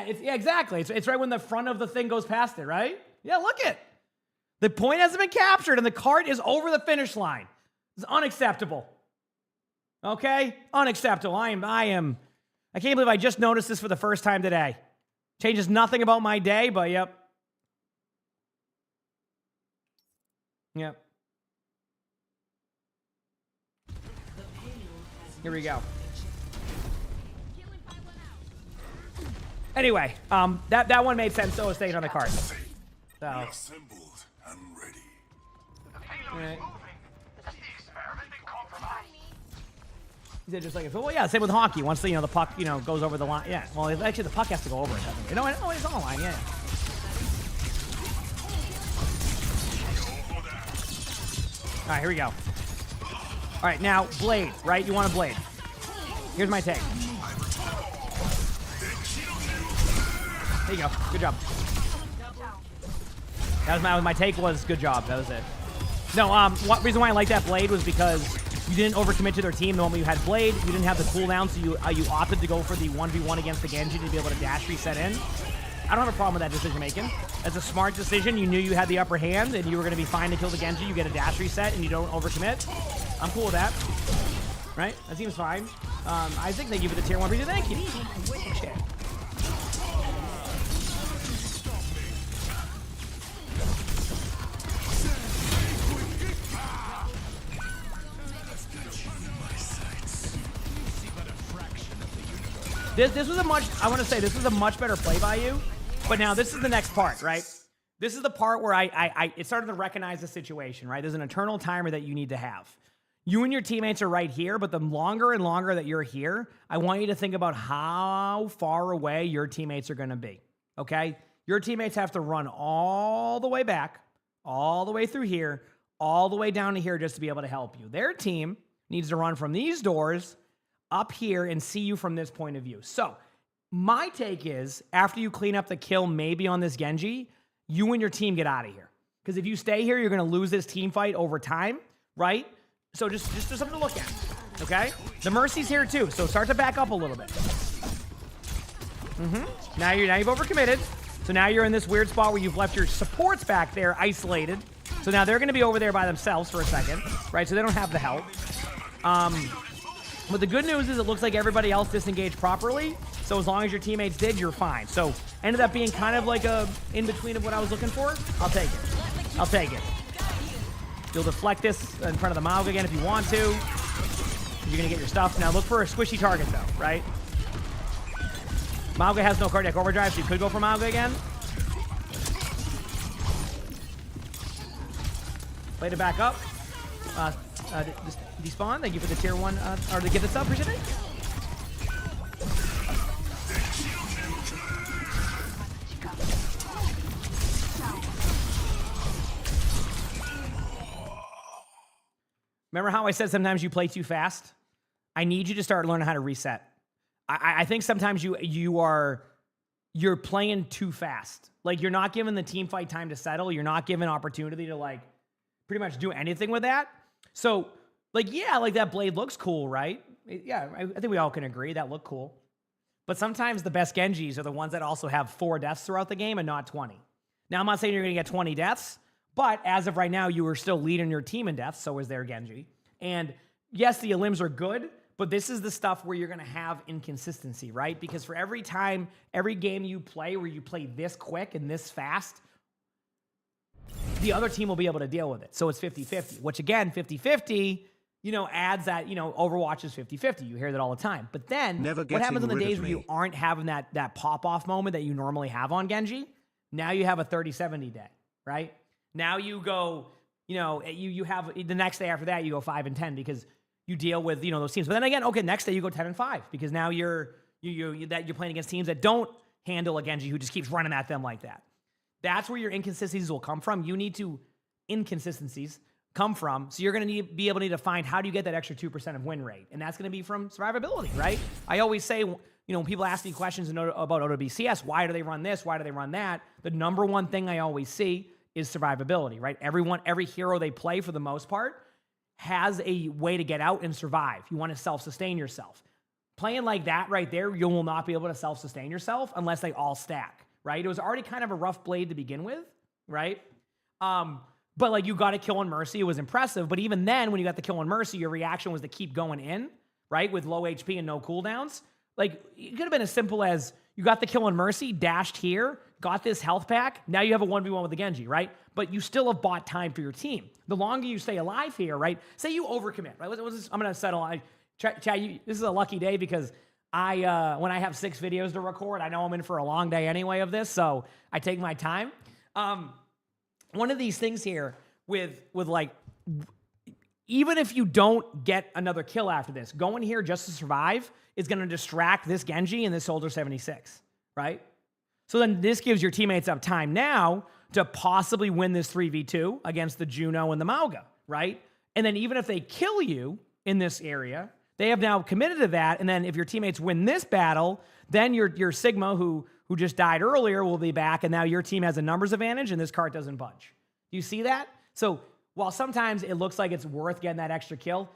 exactly. It's right when the front of the thing goes past it, right? Yeah, look it. The point hasn't been captured, and the cart is over the finish line. It's unacceptable. Okay, unacceptable. I can't believe I just noticed this for the first time today. Changes nothing about my day, but yep. Here we go. Anyway, that one made sense, so it's staying on the card. So. Assembled and ready. Right. Is it just like, well, yeah, same with hockey. Once the puck, goes over the line. Yeah, well, actually, the puck has to go over it. No, it's on the line, yeah. All right, here we go. All right, now, blade, right? You want a blade. Here's my take. There you go. Good job. That was my take was good job. That was it. No, one reason why I like that blade was because you didn't overcommit to their team the moment you had blade. You didn't have the cooldown, so you opted to go for the 1v1 against the Genji to be able to dash reset in. I don't have a problem with that decision making. That's a smart decision. You knew you had the upper hand and you were going to be fine to kill the Genji. You get a dash reset and you don't overcommit. I'm cool with that. Right? That seems fine. Isaac, thank you for the tier 1 review. Thank you. Shit. This was a much, I want to say, this was a much better play by you. But now this is the next part, right? This is the part where it started to recognize the situation, right? There's an eternal timer that you need to have. You and your teammates are right here, but the longer and longer that you're here, I want you to think about how far away your teammates are going to be, okay? Your teammates have to run all the way back, all the way through here, all the way down to here just to be able to help you. Their team needs to run from these doors up here and see you from this point of view. So my take is, after you clean up the kill maybe on this Genji, you and your team get out of here. Because if you stay here, you're going to lose this team fight over time, right? So just something to look at, okay? The Mercy's here too, so start to back up a little bit. Now you've overcommitted. So now you're in this weird spot where you've left your supports back there isolated. So now they're going to be over there by themselves for a second, right? So they don't have the help. But the good news is it looks like everybody else disengaged properly. So as long as your teammates did, you're fine. So ended up being kind of like a in-between of what I was looking for. I'll take it. I'll take it. You'll deflect this in front of the Mauga again if you want to. You're going to get your stuff. Now look for a squishy target though, right? Mauga has no cardiac overdrive, so you could go for Mauga again. Play to back up. Just despawn. Thank you for the tier 1, or the gift sub, appreciate it. Remember how I said sometimes you play too fast? I need you to start learning how to reset. I think sometimes you're playing too fast. Like, you're not giving the team fight time to settle. You're not giving opportunity to, like, pretty much do anything with that. So, like, yeah, like, that blade looks cool, right? Yeah, I think we all can agree that looked cool. But sometimes the best Genjis are the ones that also have 4 deaths throughout the game and not 20. Now, I'm not saying you're going to get 20 deaths, but as of right now, you are still leading your team in deaths, so is their Genji. And yes, the elims are good, but this is the stuff where you're going to have inconsistency, right? Because for every time, every game you play where you play this quick and this fast, the other team will be able to deal with it. So it's 50-50, which again, 50-50, you know, adds that, you know, Overwatch is 50-50. You hear that all the time. But then what happens on the days where you aren't having that pop-off moment that you normally have on Genji? Now you have a 30-70 day, right? Now you go, you know, you have the next day after that, you go 5-10 because you deal with, you know, those teams. But then again, okay, next day you go 10-5 because now you're playing against teams that don't handle a Genji who just keeps running at them like that. That's where your inconsistencies will come from. You need to inconsistencies come from. So you're going to be able to find how do you get that extra 2% of win rate, and that's going to be from survivability, right? I always say, you know, when people ask me questions about OWCS, why do they run this? Why do they run that? The number one thing I always see is survivability, right? Every hero they play for the most part has a way to get out and survive. You want to self-sustain yourself. Playing like that right there, you will not be able to self-sustain yourself unless they all stack, right? It was already kind of a rough blade to begin with, right? But like you got a kill on Mercy, it was impressive. But even then, when you got the kill on Mercy, your reaction was to keep going in, right? With low HP and no cooldowns. Like it could have been as simple as you got the kill on Mercy, dashed here, got this health pack. Now you have a 1v1 with the Genji, right? But you still have bought time for your team. The longer you stay alive here, right? Say you overcommit, right? I'm going to settle. Chad, this is a lucky day because when I have 6 videos to record, I know I'm in for a long day anyway of this, so I take my time. One of these things here with like, even if you don't get another kill after this, going here just to survive is going to distract this Genji and this Soldier 76, right? So then this gives your teammates up time now to possibly win this 3v2 against the Juno and the Mauga, right? And then even if they kill you in this area, they have now committed to that. And then if your teammates win this battle, then your Sigma, who just died earlier, will be back. And now your team has a numbers advantage and this cart doesn't budge. Do you see that? So while sometimes it looks like it's worth getting that extra kill,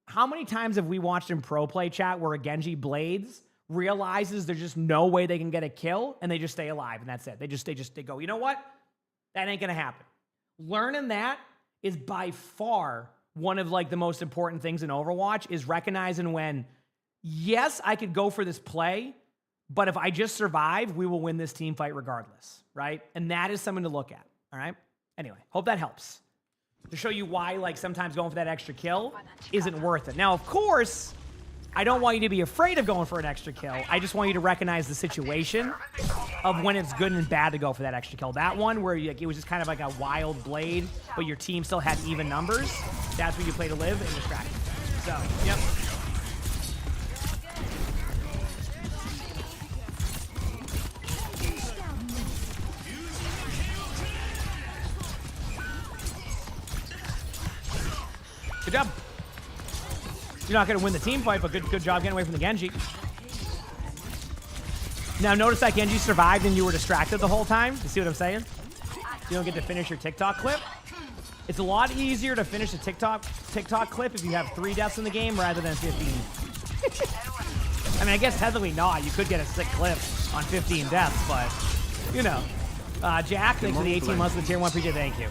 how many times have we watched in pro play chat where a Genji Blades realizes there's just no way they can get a kill and they just stay alive and that's it. They go, you know what? That ain't gonna happen. Learning that is by far one of like the most important things in Overwatch, is recognizing when, yes, I could go for this play, but if I just survive, we will win this team fight regardless, right? And that is something to look at, all right? Anyway, hope that helps to show you why like sometimes going for that extra kill isn't worth it. Now, of course, I don't want you to be afraid of going for an extra kill. I just want you to recognize the situation of when it's good and bad to go for that extra kill. That one where it was just kind of like a wild blade, but your team still had even numbers. That's where you play to live and distract. So, yep. Good job. You're not going to win the team fight, but good job getting away from the Genji. Now, notice that Genji survived and you were distracted the whole time. You see what I'm saying? You don't get to finish your TikTok clip. It's a lot easier to finish a TikTok clip if you have 3 deaths in the game rather than 15. I mean, I guess technically not. You could get a sick clip on 15 deaths, but, you know. Jack, thanks for the 18 months of the Tier 1 PJ. Thank you.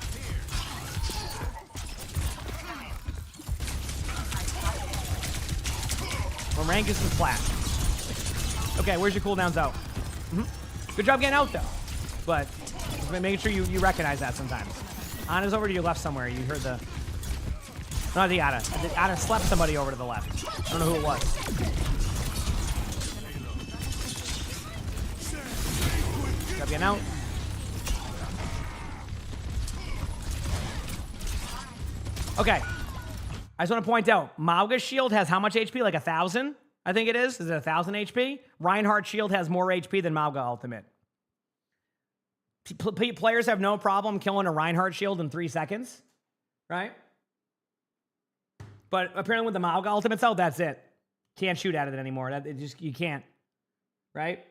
Rangus is flat. Okay, where's your cooldowns out? Good job getting out, though. But making sure you recognize that sometimes. Ana's over to your left somewhere. You heard the... Not the Ana. The Ana slept somebody over to the left. I don't know who it was. Good job getting out. Okay. I just want to point out, Mauga's shield has how much HP? Like 1,000, I think it is. Is it 1,000 HP? Reinhardt's shield has more HP than Mauga ultimate. Players have no problem killing a Reinhardt shield in 3 seconds, right? But apparently with the Mauga ultimates out, that's it. Can't shoot at it anymore. You can't, right?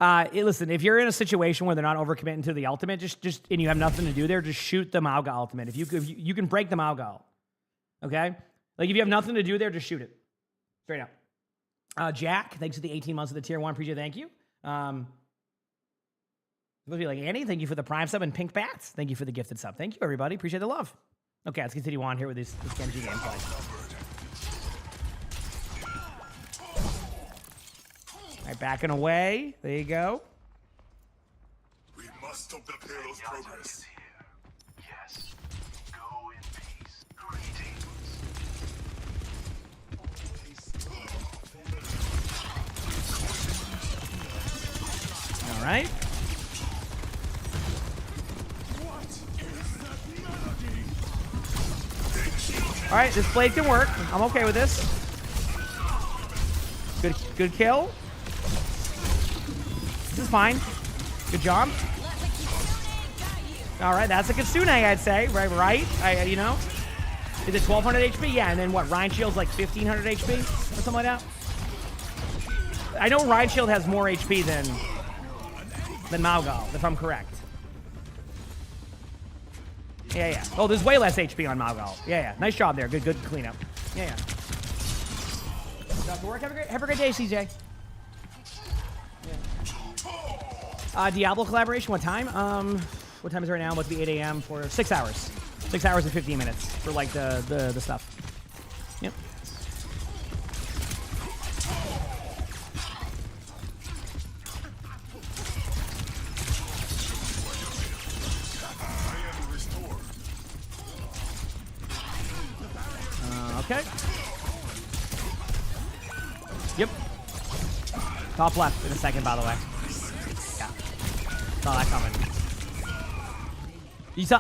Listen, if you're in a situation where they're not overcommitting to the ultimate, and you have nothing to do there, just shoot the Mauga ultimate. If you can break the Mauga ult. Okay? Like, if you have nothing to do there, just shoot it. Straight up. Jack, thanks for the 18 months of the Tier 1. Appreciate it. Thank you. Supposed to be like, Annie, thank you for the Prime sub and Pink Bats. Thank you for the gifted sub. Thank you, everybody. Appreciate the love. Okay, let's continue on here with this Genji gameplay. All right, backing away. There you go. We must stop the payload's progress. Yes. Go in peace. Greetings. All right. All right, this blade can work. I'm okay with this. Good kill. This is fine. Good job. All right, that's a Kitsune, I'd say. Right. You know, is it 1,200 HP? Yeah, and then what? Ryan Shield's like 1,500 HP or something like that. I know Ryan Shield has more HP than Malgal, if I'm correct. Yeah. Oh, there's way less HP on Malgal. Yeah. Nice job there. Good cleanup. Yeah. Good job for work. Have a great day, CJ. Yeah. Diablo collaboration. What time? What time is it right now? About to be 8 a.m. for 6 hours. 6 hours and 15 minutes for like the stuff. Yep. Okay. Yep. Top left in a second, by the way. Yeah. Saw that coming.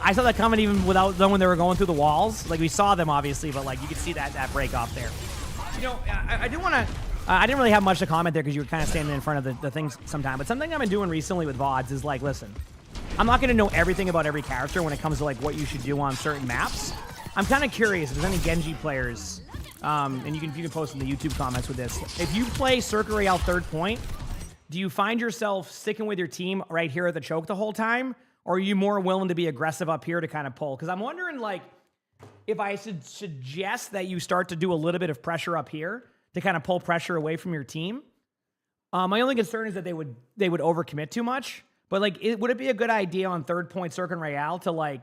I saw that coming even without them when they were going through the walls. Like, we saw them, obviously, but, like, you could see that break off there. You know, I do want to... I didn't really have much to comment there because you were kind of standing in front of the things sometime. But something I've been doing recently with VODs is, like, listen. I'm not going to know everything about every character when it comes to, like, what you should do on certain maps. I'm kind of curious if there's any Genji players, and you can post in the YouTube comments with this. If you play Circle Royale third point, do you find yourself sticking with your team right here at the choke the whole time, or are you more willing to be aggressive up here to kind of pull? Because I'm wondering, like, if I should suggest that you start to do a little bit of pressure up here to kind of pull pressure away from your team. My only concern is that they would overcommit too much. But, like, would it be a good idea on third point Circle Royale to, like,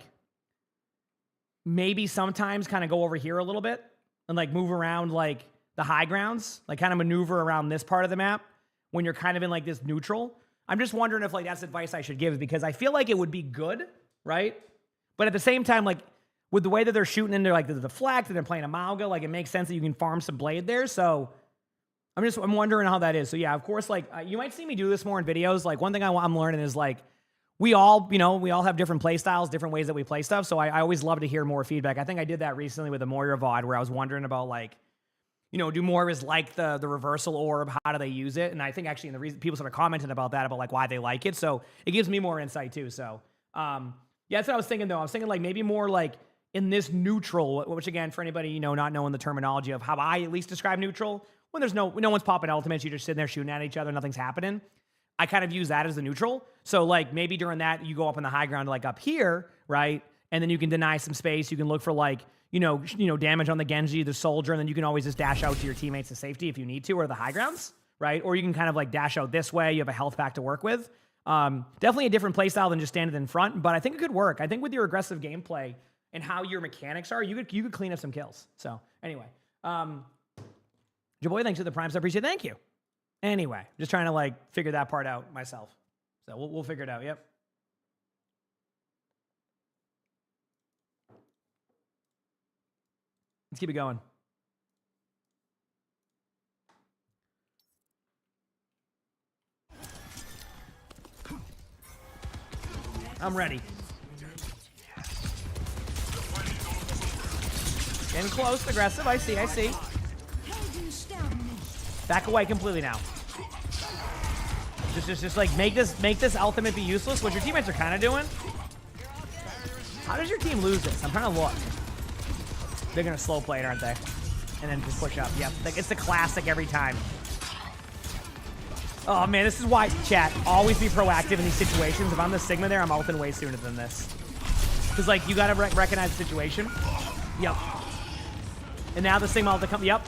maybe sometimes kind of go over here a little bit and like move around like the high grounds, like kind of maneuver around this part of the map when you're kind of in like this neutral? I'm just wondering if like that's advice I should give because I feel like it would be good, right? But at the same time, like with the way that they're shooting into like the deflect and they're playing a Malga, like it makes sense that you can farm some blade there. So I'm wondering how that is. So yeah, of course, like you might see me do this more in videos. Like one thing I'm learning is like we all have different play styles, different ways that we play stuff. So I always love to hear more feedback. I think I did that recently with the Moira VOD where I was wondering about like, do Moiras like the reversal orb? How do they use it? And I think actually in the reason people started commenting about that, about like why they like it. So it gives me more insight too. So yeah, that's what I was thinking though. I was thinking like maybe more like in this neutral, which again, for anybody, not knowing the terminology of how I at least describe neutral, when there's no one's popping ultimates, you're just sitting there shooting at each other, nothing's happening. I kind of use that as the neutral. So like maybe during that, you go up on the high ground, like up here, right? And then you can deny some space. You can look for like, damage on the Genji, the soldier, and then you can always just dash out to your teammates to safety if you need to, or the high grounds, right? Or you can kind of like dash out this way. You have a health pack to work with. Definitely a different play style than just standing in front, but I think it could work. I think with your aggressive gameplay and how your mechanics are, you could clean up some kills. So anyway, Jaboy, thanks for the prime sub. Appreciate it. Thank you. Anyway, just trying to like figure that part out myself. So we'll figure it out. Yep. Let's keep it going. I'm ready. Getting close, aggressive. I see. Back away completely now. Just like make this ultimate be useless, what your teammates are kind of doing. How does your team lose this? I'm trying to look. They're gonna slow play it, aren't they? And then just push up. Yep, like it's the classic every time. Oh man, this is why, chat, always be proactive in these situations. If I'm the Sigma there, I'm ulting way sooner than this. Because like you gotta recognize the situation. Yep. And now the Sigma ult come. Yep.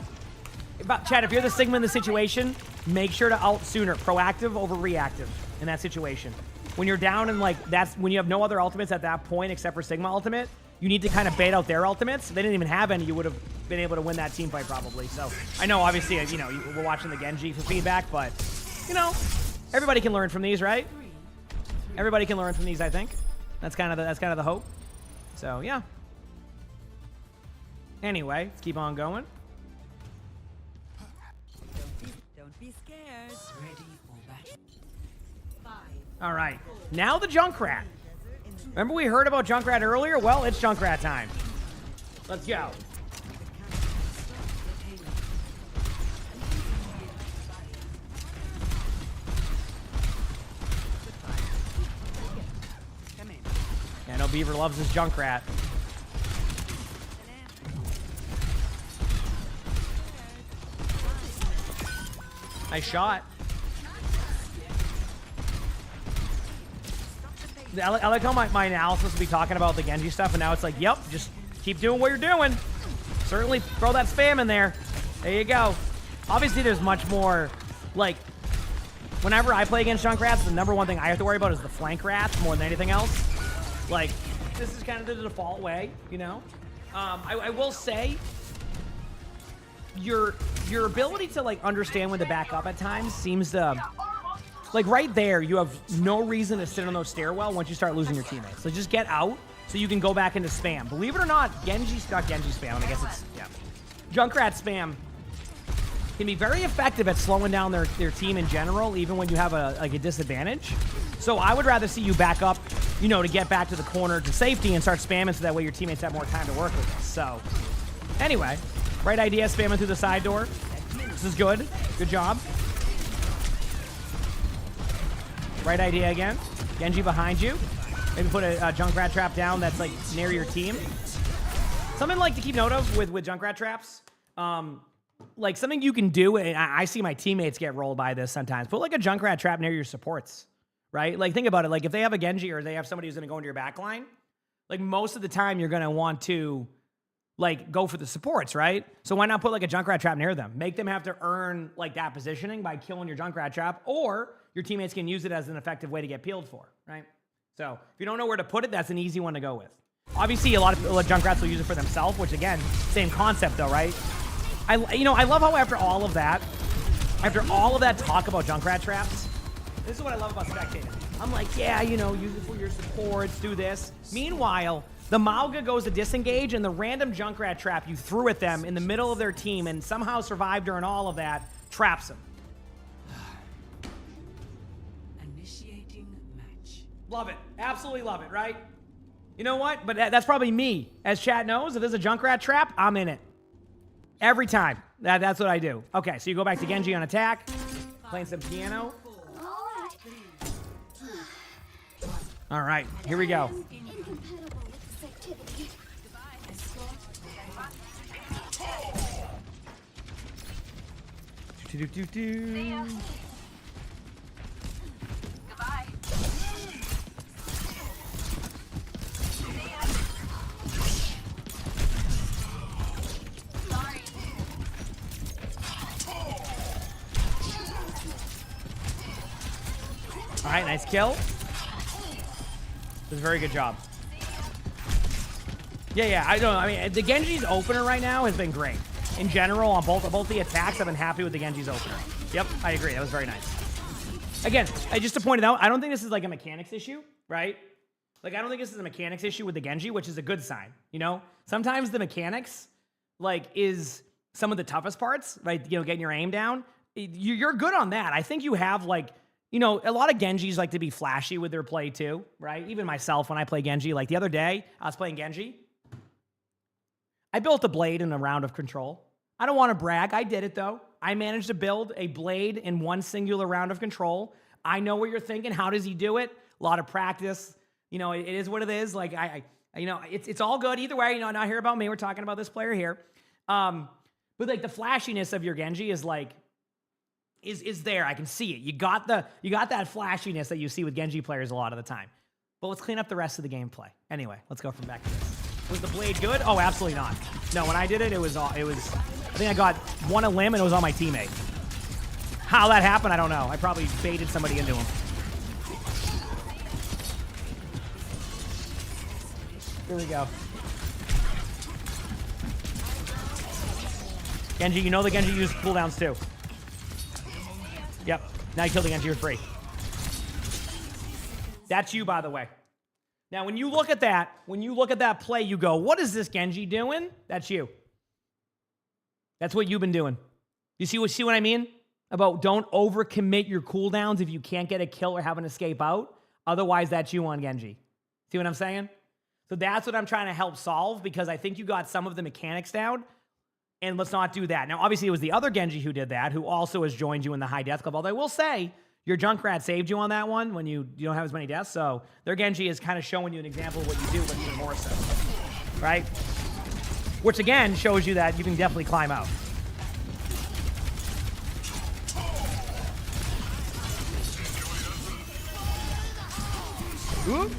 Chad, if you're the Sigma in the situation, make sure to ult sooner. Proactive over reactive in that situation. When you're down and like that's when you have no other ultimates at that point except for Sigma ultimate, you need to kind of bait out their ultimates. If they didn't even have any, you would have been able to win that team fight probably. So I know obviously, we're watching the Genji for feedback, but everybody can learn from these, right? Everybody can learn from these, I think. That's kind of the hope. So yeah. Anyway, let's keep on going. Don't be scared. Ready for battle. 5. All right, now the Junkrat. Remember we heard about Junkrat earlier? Well, it's Junkrat time. Let's go. Yeah, no, Beaver loves his Junkrat. Nice shot. I like how my analysis will be talking about the Genji stuff, and now it's like, yep, just keep doing what you're doing. Certainly throw that spam in there. There you go. Obviously, there's much more, like, whenever I play against Junkrats, the number one thing I have to worry about is the flank rats more than anything else. Like, this is kind of the default way, I will say, your ability to, like, understand when to back up at times seems to... Like, right there, you have no reason to sit on those stairwell once you start losing your teammates. So just get out so you can go back into spam. Believe it or not, not Genji spam, I guess it's, yeah. Junkrat spam can be very effective at slowing down their team in general, even when you have a disadvantage. So I would rather see you back up, to get back to the corner to safety and start spamming so that way your teammates have more time to work with this. So, anyway, right idea, spamming through the side door. This is good. Good job. Right idea again. Genji behind you. Maybe put a Junkrat trap down that's like near your team. Something like to keep note of with Junkrat traps. Like something you can do, and I see my teammates get rolled by this sometimes. Put like a Junkrat trap near your supports, right? Like think about it. Like if they have a Genji or they have somebody who's going to go into your back line, like most of the time you're going to want to like go for the supports, right? So why not put like a Junkrat trap near them? Make them have to earn like that positioning by killing your Junkrat trap, or your teammates can use it as an effective way to get peeled for, right? So if you don't know where to put it, that's an easy one to go with. Obviously, a lot of Junkrats will use it for themselves, which again, same concept though, right? I love how after all of that talk about Junkrat traps, this is what I love about spectating. I'm like, yeah, use it for your supports, do this. Meanwhile, the Mauga goes to disengage, and the random Junkrat trap you threw at them in the middle of their team and somehow survived during all of that Traps him. Initiating match. Love it. Absolutely love it, right? You know what? But that's probably me. As chat knows, if there's a Junkrat trap, I'm in it. Every time. That's what I do. Okay, so you go back to Genji on attack. Playing some piano. All right, here we go. Do-do-do-do. All right, nice kill. It was a very good job. Yeah, I don't know. I mean, the Genji's opener right now has been great. In general, on both the attacks, I've been happy with the Genji's opener. Yep, I agree. That was very nice. Again, just to point it out, I don't think this is like a mechanics issue, right? Like, I don't think this is a mechanics issue with the Genji, which is a good sign, you know? Sometimes the mechanics, like, is some of the toughest parts, right? You know, getting your aim down. You're good on that. I think you have, like, you know, a lot of Genjis like to be flashy with their play too, right? Even myself, when I play Genji, like the other day, I was playing Genji. I built a blade in a round of control. I don't want to brag. I did it, though. I managed to build a blade in one singular round of control. I know what you're thinking. How does he do it? A lot of practice. You know, it is what it is. Like, you know, it's all good either way. You know, not here about me. We're talking about this player here. But, like, the flashiness of your Genji is, like, is there. I can see it. You got that flashiness that you see with Genji players a lot of the time. But let's clean up the rest of the gameplay. Anyway, let's go from back to this. Was the blade good? Oh, absolutely not. No, when I did it, it was. I think I got one a limb and it was on my teammate. How that happened, I don't know. I probably baited somebody into him. Here we go. Genji, you know the Genji used cooldowns too. Yep. Now you killed the Genji for free. That's you, by the way. Now, when you look at that play, you go, what is this Genji doing? That's you. That's what you've been doing. You see what I mean? About don't overcommit your cooldowns if you can't get a kill or have an escape out. Otherwise, that's you on Genji. See what I'm saying? So that's what I'm trying to help solve, because I think you got some of the mechanics down, and let's not do that. Now, obviously, it was the other Genji who did that, who also has joined you in the high death club. Although I will say, your Junkrat saved you on that one when you don't have as many deaths. So their Genji is kind of showing you an example of what you do, but even more so. Right? Which, again, shows you that you can definitely climb out. Ooh.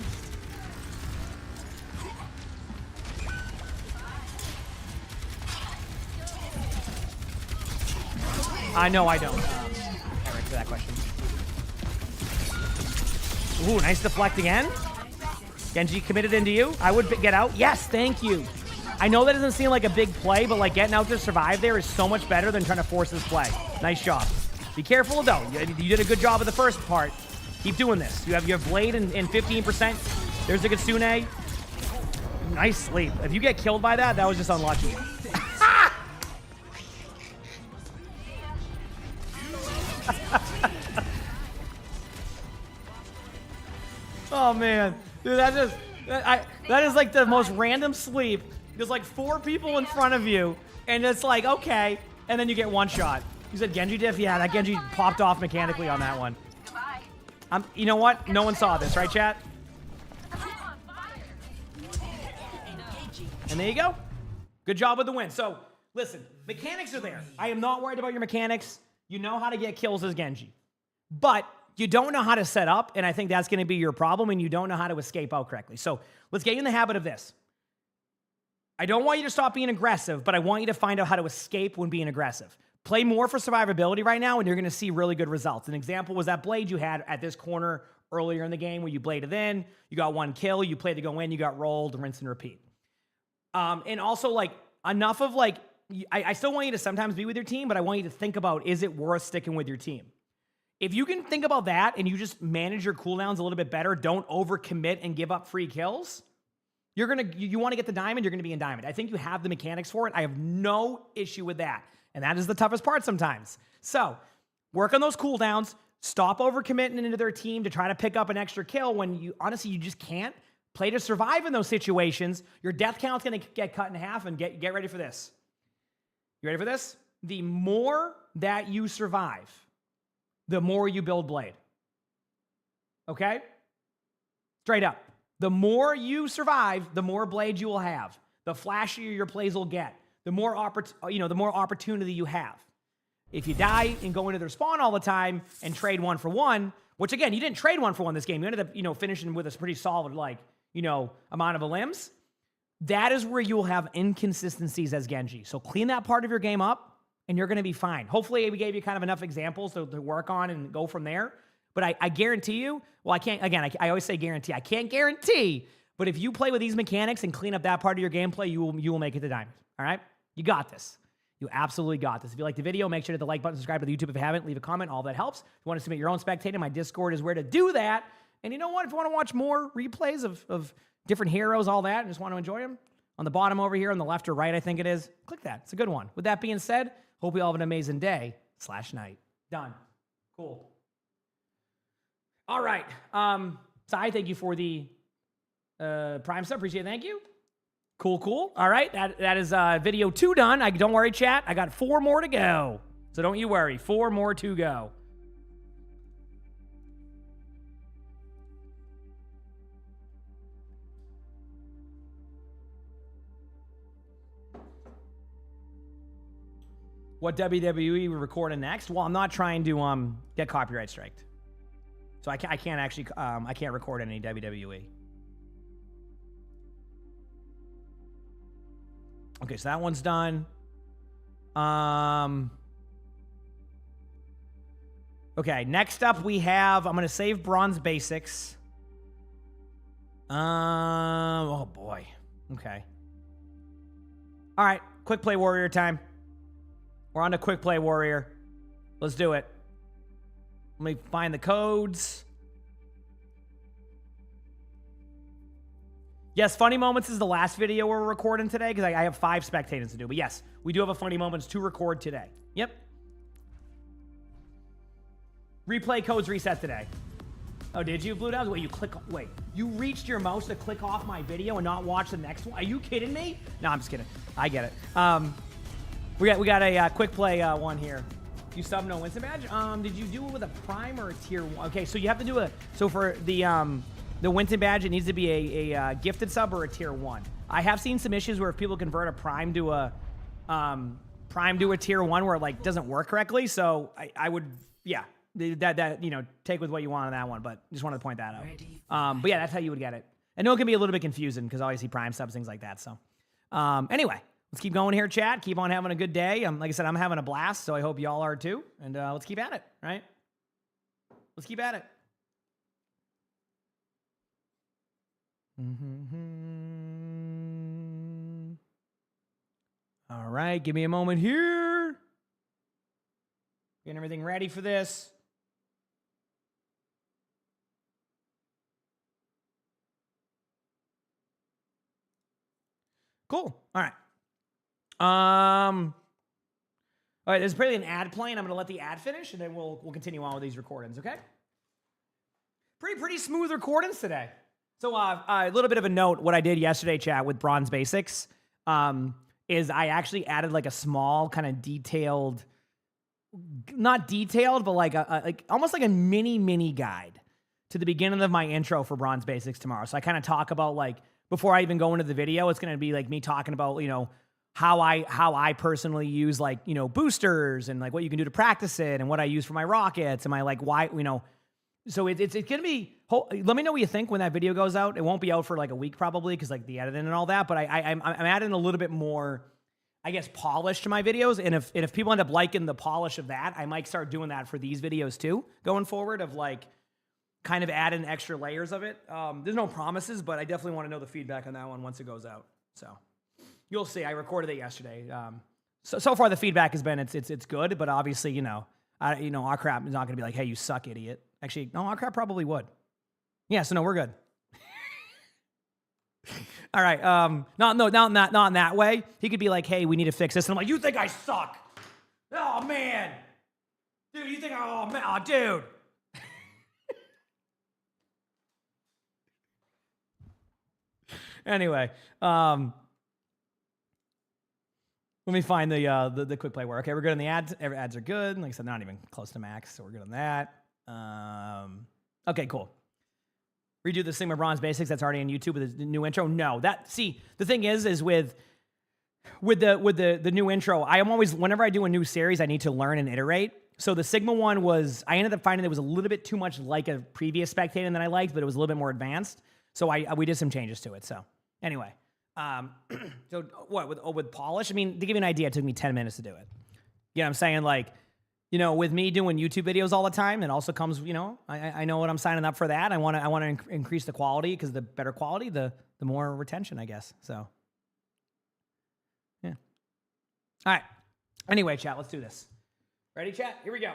No, I don't. Eric, for that question. Ooh, nice deflect again. Genji committed into you. I would get out. Yes, thank you. I know that doesn't seem like a big play, but like getting out to survive there is so much better than trying to force this play. Nice job. Be careful though. You did a good job of the first part. Keep doing this. You have Blade in 15%. There's a Kitsune. Nice sleep. If you get killed by that, that was just unlucky. Oh man, dude, that is like the most random sleep. There's like 4 people in front of you, and it's like, okay, and then you get one shot. You said Genji diff? Yeah, that Genji popped off mechanically on that one. You know what? No one saw this, right, chat? And there you go. Good job with the win. So, listen, mechanics are there. I am not worried about your mechanics. You know how to get kills as Genji. But you don't know how to set up, and I think that's going to be your problem, and you don't know how to escape out correctly. So let's get you in the habit of this. I don't want you to stop being aggressive, but I want you to find out how to escape when being aggressive. Play more for survivability right now, and you're going to see really good results. An example was that blade you had at this corner earlier in the game where you bladed in, you got 1 kill, you played to go in, you got rolled, rinse and repeat. And also, like, enough of, like, I still want you to sometimes be with your team, but I want you to think about, is it worth sticking with your team? If you can think about that and you just manage your cooldowns a little bit better, don't overcommit and give up free kills, you want to get the diamond, you're going to be in diamond. I think you have the mechanics for it. I have no issue with that. And that is the toughest part sometimes. So work on those cooldowns. Stop overcommitting into their team to try to pick up an extra kill when you honestly you just can't. Play to survive in those situations. Your death count's going to get cut in half, and get ready for this. You ready for this? The more that you survive, the more you build Blade. Okay? Straight up. The more you survive, the more Blade you will have. The flashier your plays will get. The more opportunity you have. If you die and go into their spawn all the time and trade 1-for-1, which again, you didn't trade 1-for-1 this game. You ended up, finishing with a pretty solid, amount of limbs. That is where you will have inconsistencies as Genji. So clean that part of your game up, and you're going to be fine. Hopefully, we gave you kind of enough examples to work on and go from there. But I guarantee you, well, I can't, again, I always say guarantee. I can't guarantee, but if you play with these mechanics and clean up that part of your gameplay, you will make it to diamond. All right? You got this. You absolutely got this. If you like the video, make sure to hit the like button, subscribe to the YouTube if you haven't, leave a comment. All that helps. If you want to submit your own spectator, my Discord is where to do that. And you know what? If you want to watch more replays of different heroes, all that, and just want to enjoy them, on the bottom over here, on the left or right, I think it is, click that. It's a good one. With that being said, hope you all have an amazing day/night. Done. Cool. All right. Sai, thank you for the Prime sub. Appreciate it. Thank you. Cool. All right. That is video 2 done. Don't worry, chat. I got 4 more to go. So don't you worry. 4 more to go. What WWE we're recording next? Well, I'm not trying to get copyright striked. So I can't actually I can't record any WWE. Okay, so that one's done. Okay, next up we have, I'm going to save Bronze Basics. Oh boy. Okay. All right, quick play warrior time. We're on to quick play warrior. Let's do it. Let me find the codes. Yes, Funny Moments is the last video we're recording today because I have 5 spectators to do. But yes, we do have a Funny Moments to record today. Yep. Replay codes reset today. Oh, did you, Blue Downs? Wait, you reached your mouse to click off my video and not watch the next one? Are you kidding me? No, I'm just kidding. I get it. We got a quick play one here. You sub no Winston badge? Did you do it with a prime or a tier 1? Okay, so you have to do so for the Winston badge, it needs to be a gifted sub or a tier 1. I have seen some issues where if people convert a prime to a tier 1 where it doesn't work correctly. So I would, yeah, that take with what you want on that one, but just wanted to point that out. But yeah, that's how you would get it. I know it can be a little bit confusing because obviously prime subs, things like that. So anyway, let's keep going here, chat. Keep on having a good day. Like I said, I'm having a blast, so I hope y'all are too. And let's keep at it, right? Let's keep at it. All right, give me a moment here. Getting everything ready for this. Cool. All right. All right, there's probably an ad playing. I'm going to let the ad finish, and then we'll continue on with these recordings, okay? Pretty smooth recordings today. So a little bit of a note, what I did yesterday, chat, with Bronze Basics, is I actually added a small kind of detailed, not detailed, but almost like a mini guide to the beginning of my intro for Bronze Basics tomorrow. So I kind of talk about before I even go into the video, it's going to be me talking about, how I personally use boosters and what you can do to practice it and what I use for my rockets and my why, so it's going to be, let me know what you think when that video goes out. It won't be out for a week probably because the editing and all that, but I'm adding a little bit more, I guess, polish to my videos. And if people end up liking the polish of that, I might start doing that for these videos too, going forward, of kind of adding extra layers of it. There's no promises, but I definitely want to know the feedback on that one once it goes out. So you'll see. I recorded it yesterday. So far the feedback has been it's good, but obviously our crap is not going to be hey, you suck, idiot. Actually, no, our crap probably would. Yeah, so no, we're good. All right. Not in that way. He could be hey, we need to fix this. And I'm you think I suck? Oh man. Dude, you think, oh, man, oh, dude. Anyway, let me find the quick play where. Okay, we're good on the ads. Ads are good. Like I said, not even close to max, so we're good on that. Okay, cool. Redo the Sigma Bronze Basics that's already on YouTube with the new intro. No, see, the thing is with the new intro, I am always, whenever I do a new series, I need to learn and iterate. So the Sigma one I ended up finding it was a little bit too much like a previous spectating than I liked, but it was a little bit more advanced. So we did some changes to it. So anyway, so what with polish? I mean, to give you an idea, it took me 10 minutes to do it. You know what I'm saying? Like, you know, with me doing YouTube videos all the time, it also comes, you know, I know what I'm signing up for that. I want to increase the quality, because the better quality, the more retention, I guess. So, yeah. All right. Anyway, chat, let's do this. Ready, chat? Here we go.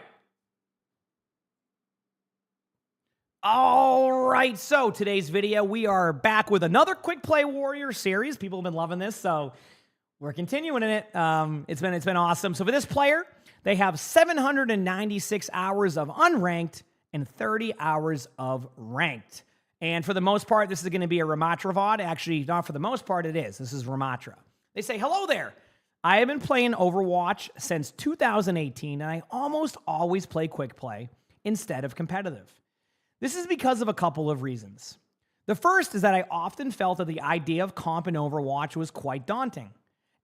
All right, so today's video, we are back with another Quick Play Warrior series. People have been loving this, so we're continuing in it. It's been awesome. So for this player, they have 796 hours of unranked and 30 hours of ranked. And for the most part, this is going to be a Ramatra VOD. Actually, not for the most part, it is. This is Ramatra. They say, hello there. I have been playing Overwatch since 2018, and I almost always play Quick Play instead of competitive. This is because of a couple of reasons. The first is that I often felt that the idea of comp in Overwatch was quite daunting,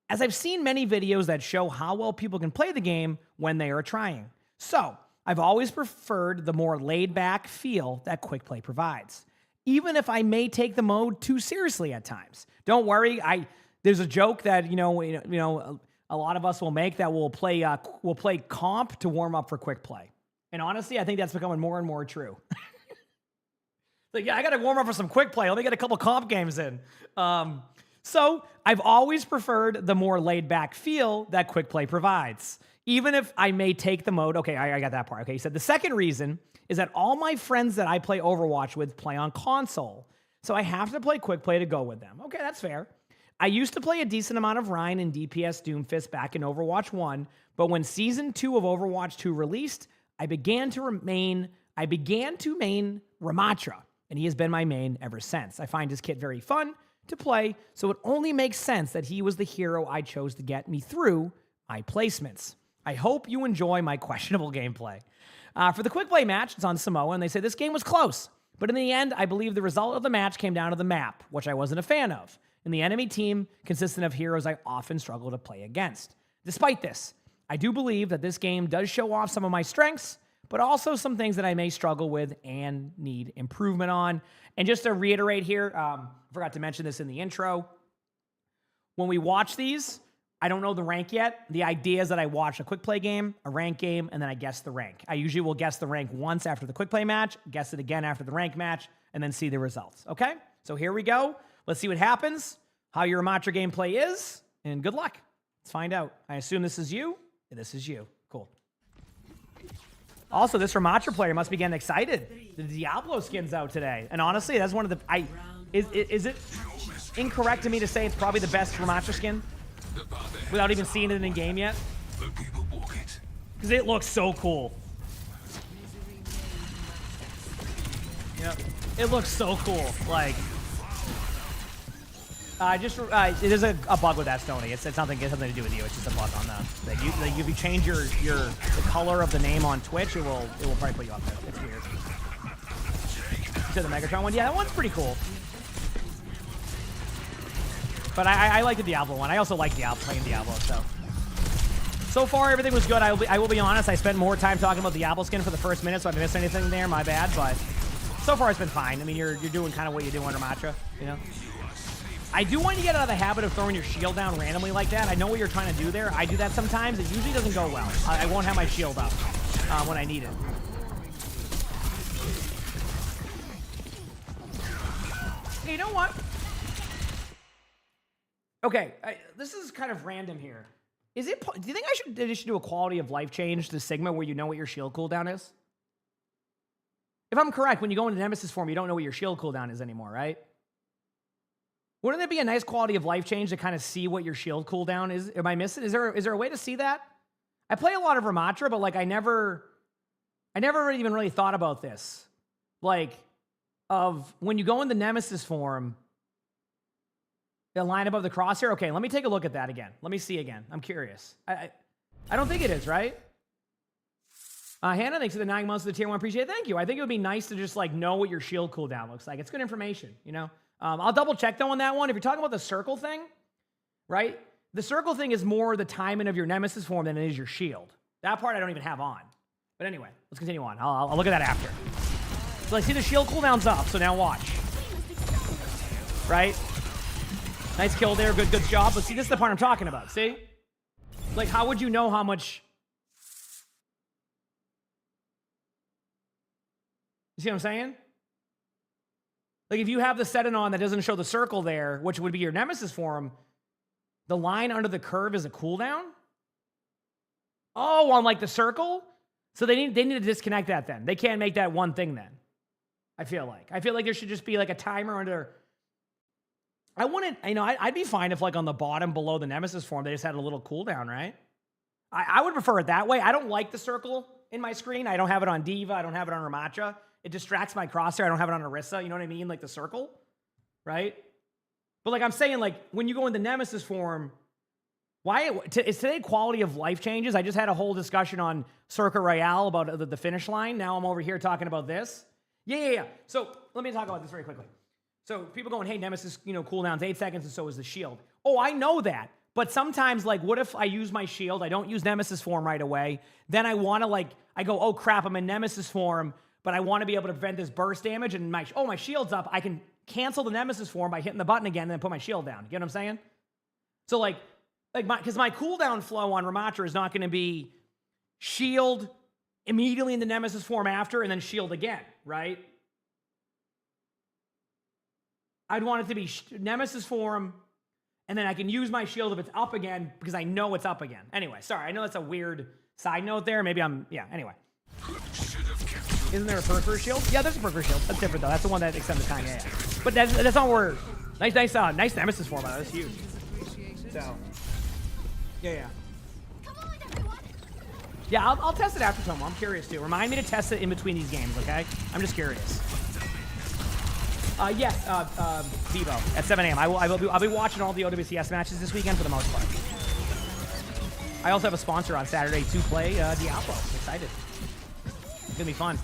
as I've seen many videos that show how well people can play the game when they are trying. So, I've always preferred the more laid-back feel that Quick Play provides, even if I may take the mode too seriously at times. Don't worry, there's a joke that a lot of us will make that we'll play comp to warm up for Quick Play. And honestly, I think that's becoming more and more true. Like, yeah, I got to warm up for some Quick Play. Let me get a couple comp games in. So I've always preferred the more laid-back feel that Quick Play provides, even if I may take the mode. Okay, I got that part. Okay, he said the second reason is that all my friends that I play Overwatch with play on console, so I have to play Quick Play to go with them. Okay, that's fair. I used to play a decent amount of Rhine and DPS Doomfist back in Overwatch 1, but when Season 2 of Overwatch 2 released, I began to main Ramatra, and he has been my main ever since. I find his kit very fun to play, so it only makes sense that he was the hero I chose to get me through my placements. I hope you enjoy my questionable gameplay. For the Quick Play match, it's on Samoa, and they say this game was close, but in the end, I believe the result of the match came down to the map, which I wasn't a fan of, and the enemy team consisted of heroes I often struggle to play against. Despite this, I do believe that this game does show off some of my strengths, but also some things that I may struggle with and need improvement on. And just to reiterate here, forgot to mention this in the intro. When we watch these, I don't know the rank yet. The idea is that I watch a Quick Play game, a rank game, and then I guess the rank. I usually will guess the rank once after the Quick Play match, guess it again after the rank match, and then see the results. Okay? So here we go. Let's see what happens, how your Ramatra gameplay is, and good luck. Let's find out. I assume this is you. This is you. Cool. Also, this Ramatra player must be getting excited. The Diablo skin's out today. And honestly, that's one of the... Is it incorrect to me to say it's probably the best Ramatra skin? Without even seeing it in game yet? Because it looks so cool. Yep. It looks so cool. Like... it is a bug with that, Stoney. It's something to do with you. It's just a bug on the. If you change the color of the name on Twitch, it will probably put you up there. It's weird. To the Megatron one, yeah, that one's pretty cool. But I like the Diablo one. I also like playing Diablo. So far everything was good. I will be honest. I spent more time talking about the Diablo skin for the first minute, so if I missed anything there, my bad. But so far it's been fine. I mean, you're doing kind of what you do under Ramatra, you know. I do want you to get out of the habit of throwing your shield down randomly like that. I know what you're trying to do there. I do that sometimes. It usually doesn't go well. I won't have my shield up when I need it. Hey, you know what? Okay, this is kind of random here. Do you think I should do a quality of life change to Sigma where you know what your shield cooldown is? If I'm correct, when you go into Nemesis form, you don't know what your shield cooldown is anymore, right? Wouldn't it be a nice quality of life change to kind of see what your shield cooldown is? Am I missing? Is there a way to see that? I play a lot of Ramatra, but like I never I never even really thought about this. Like, of when you go in the Nemesis form, the line above the crosshair. Okay, let me take a look at that again. Let me see again. I'm curious. I don't think it is, right? Hannah, thanks for the 9 months of the tier 1. Appreciate it. Thank you. I think it would be nice to just like know what your shield cooldown looks like. It's good information, you know? I'll double check though on that one. If you're talking about the circle thing, right? The circle thing is more the timing of your Nemesis form than it is your shield. That part I don't even have on. But anyway, let's continue on. I'll look at that after. So I see the shield cooldown's up, so now watch. Right? Nice kill there, good job. But see, this is the part I'm talking about, see? Like, how would you know how much... You see what I'm saying? Like, if you have the setting on that doesn't show the circle there, which would be your Nemesis form, the line under the curve is a cooldown? Oh, on like the circle? So they need to disconnect that then. They can't make that one thing then. I feel like there should just be like a timer under... I wouldn't, you know, I'd be fine if like on the bottom below the Nemesis form, they just had a little cooldown, right? I would prefer it that way. I don't like the circle in my screen. I don't have it on D.Va. I don't have it on Ramatra. It distracts my crosshair. I don't have it on Orisa. You know what I mean? Like the circle, right? But like I'm saying, like when you go in the Nemesis form, is today quality of life changes? I just had a whole discussion on Circuit Royale about the finish line. Now I'm over here talking about this. Yeah. So let me talk about this very quickly. So people going, hey, Nemesis, you know, cooldowns 8 seconds and so is the shield. Oh, I know that. But sometimes, like, what if I use my shield? I don't use Nemesis form right away. Then I want to, like, I go, oh, crap, I'm in Nemesis form, but I want to be able to prevent this burst damage, and my shield's up. I can cancel the Nemesis form by hitting the button again and then put my shield down. You get what I'm saying? So, because my cooldown flow on Ramatra is not going to be shield immediately in the Nemesis form after and then shield again, right? I'd want it to be Nemesis form, and then I can use my shield if it's up again because I know it's up again. Anyway, sorry, I know that's a weird side note there. Maybe anyway. Isn't there a perk for a shield? Yeah, there's a perk for a shield. That's different, though. That's the one that extends the time, yeah. But that's not where... Nice Nemesis form, though. That's huge. So, yeah. Yeah, I'll test it after Tomo. I'm curious, too. Remind me to test it in between these games, okay? I'm just curious. Yes, Vivo at 7 a.m. I'll be watching all the OWCS matches this weekend for the most part. I also have a sponsor on Saturday to play Diablo. I'm excited. It's gonna be fun.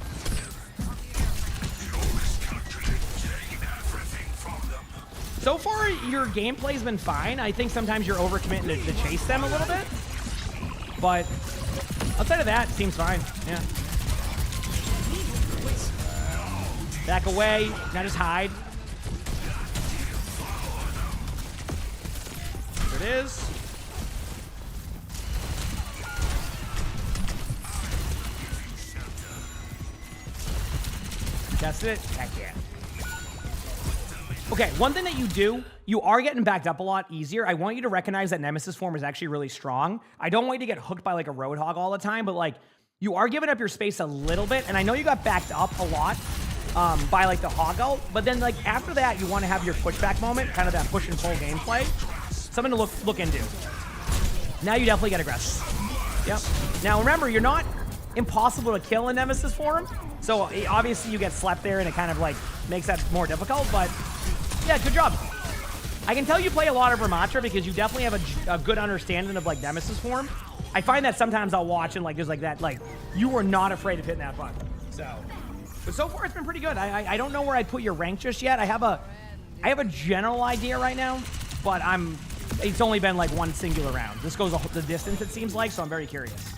So far, your gameplay's been fine. I think sometimes you're overcommitting to chase them a little bit, but outside of that, it seems fine. Yeah. Back away, now just hide. There it is. That's it. Heck yeah. Okay, one thing that you are getting backed up a lot easier. I want you to recognize that Nemesis form is actually really strong. I don't want you to get hooked by like a Roadhog all the time, but like you are giving up your space a little bit, and I know you got backed up a lot. By like the hog ult, but then like after that you want to have your pushback moment, kind of that push and pull gameplay. Something to look into. Now you definitely get aggressive. Yep. Now remember, you're not impossible to kill in Nemesis form, so obviously you get slept there and it kind of like makes that more difficult, but yeah, good job. I can tell you play a lot of Ramatra because you definitely have a good understanding of like Nemesis form. I find that sometimes I'll watch and like there's like that, like you were not afraid of hitting that button. But so far, it's been pretty good. I don't know where I'd put your rank just yet. I have a general idea right now, but it's only been like one singular round. This goes the distance, it seems like, so I'm very curious.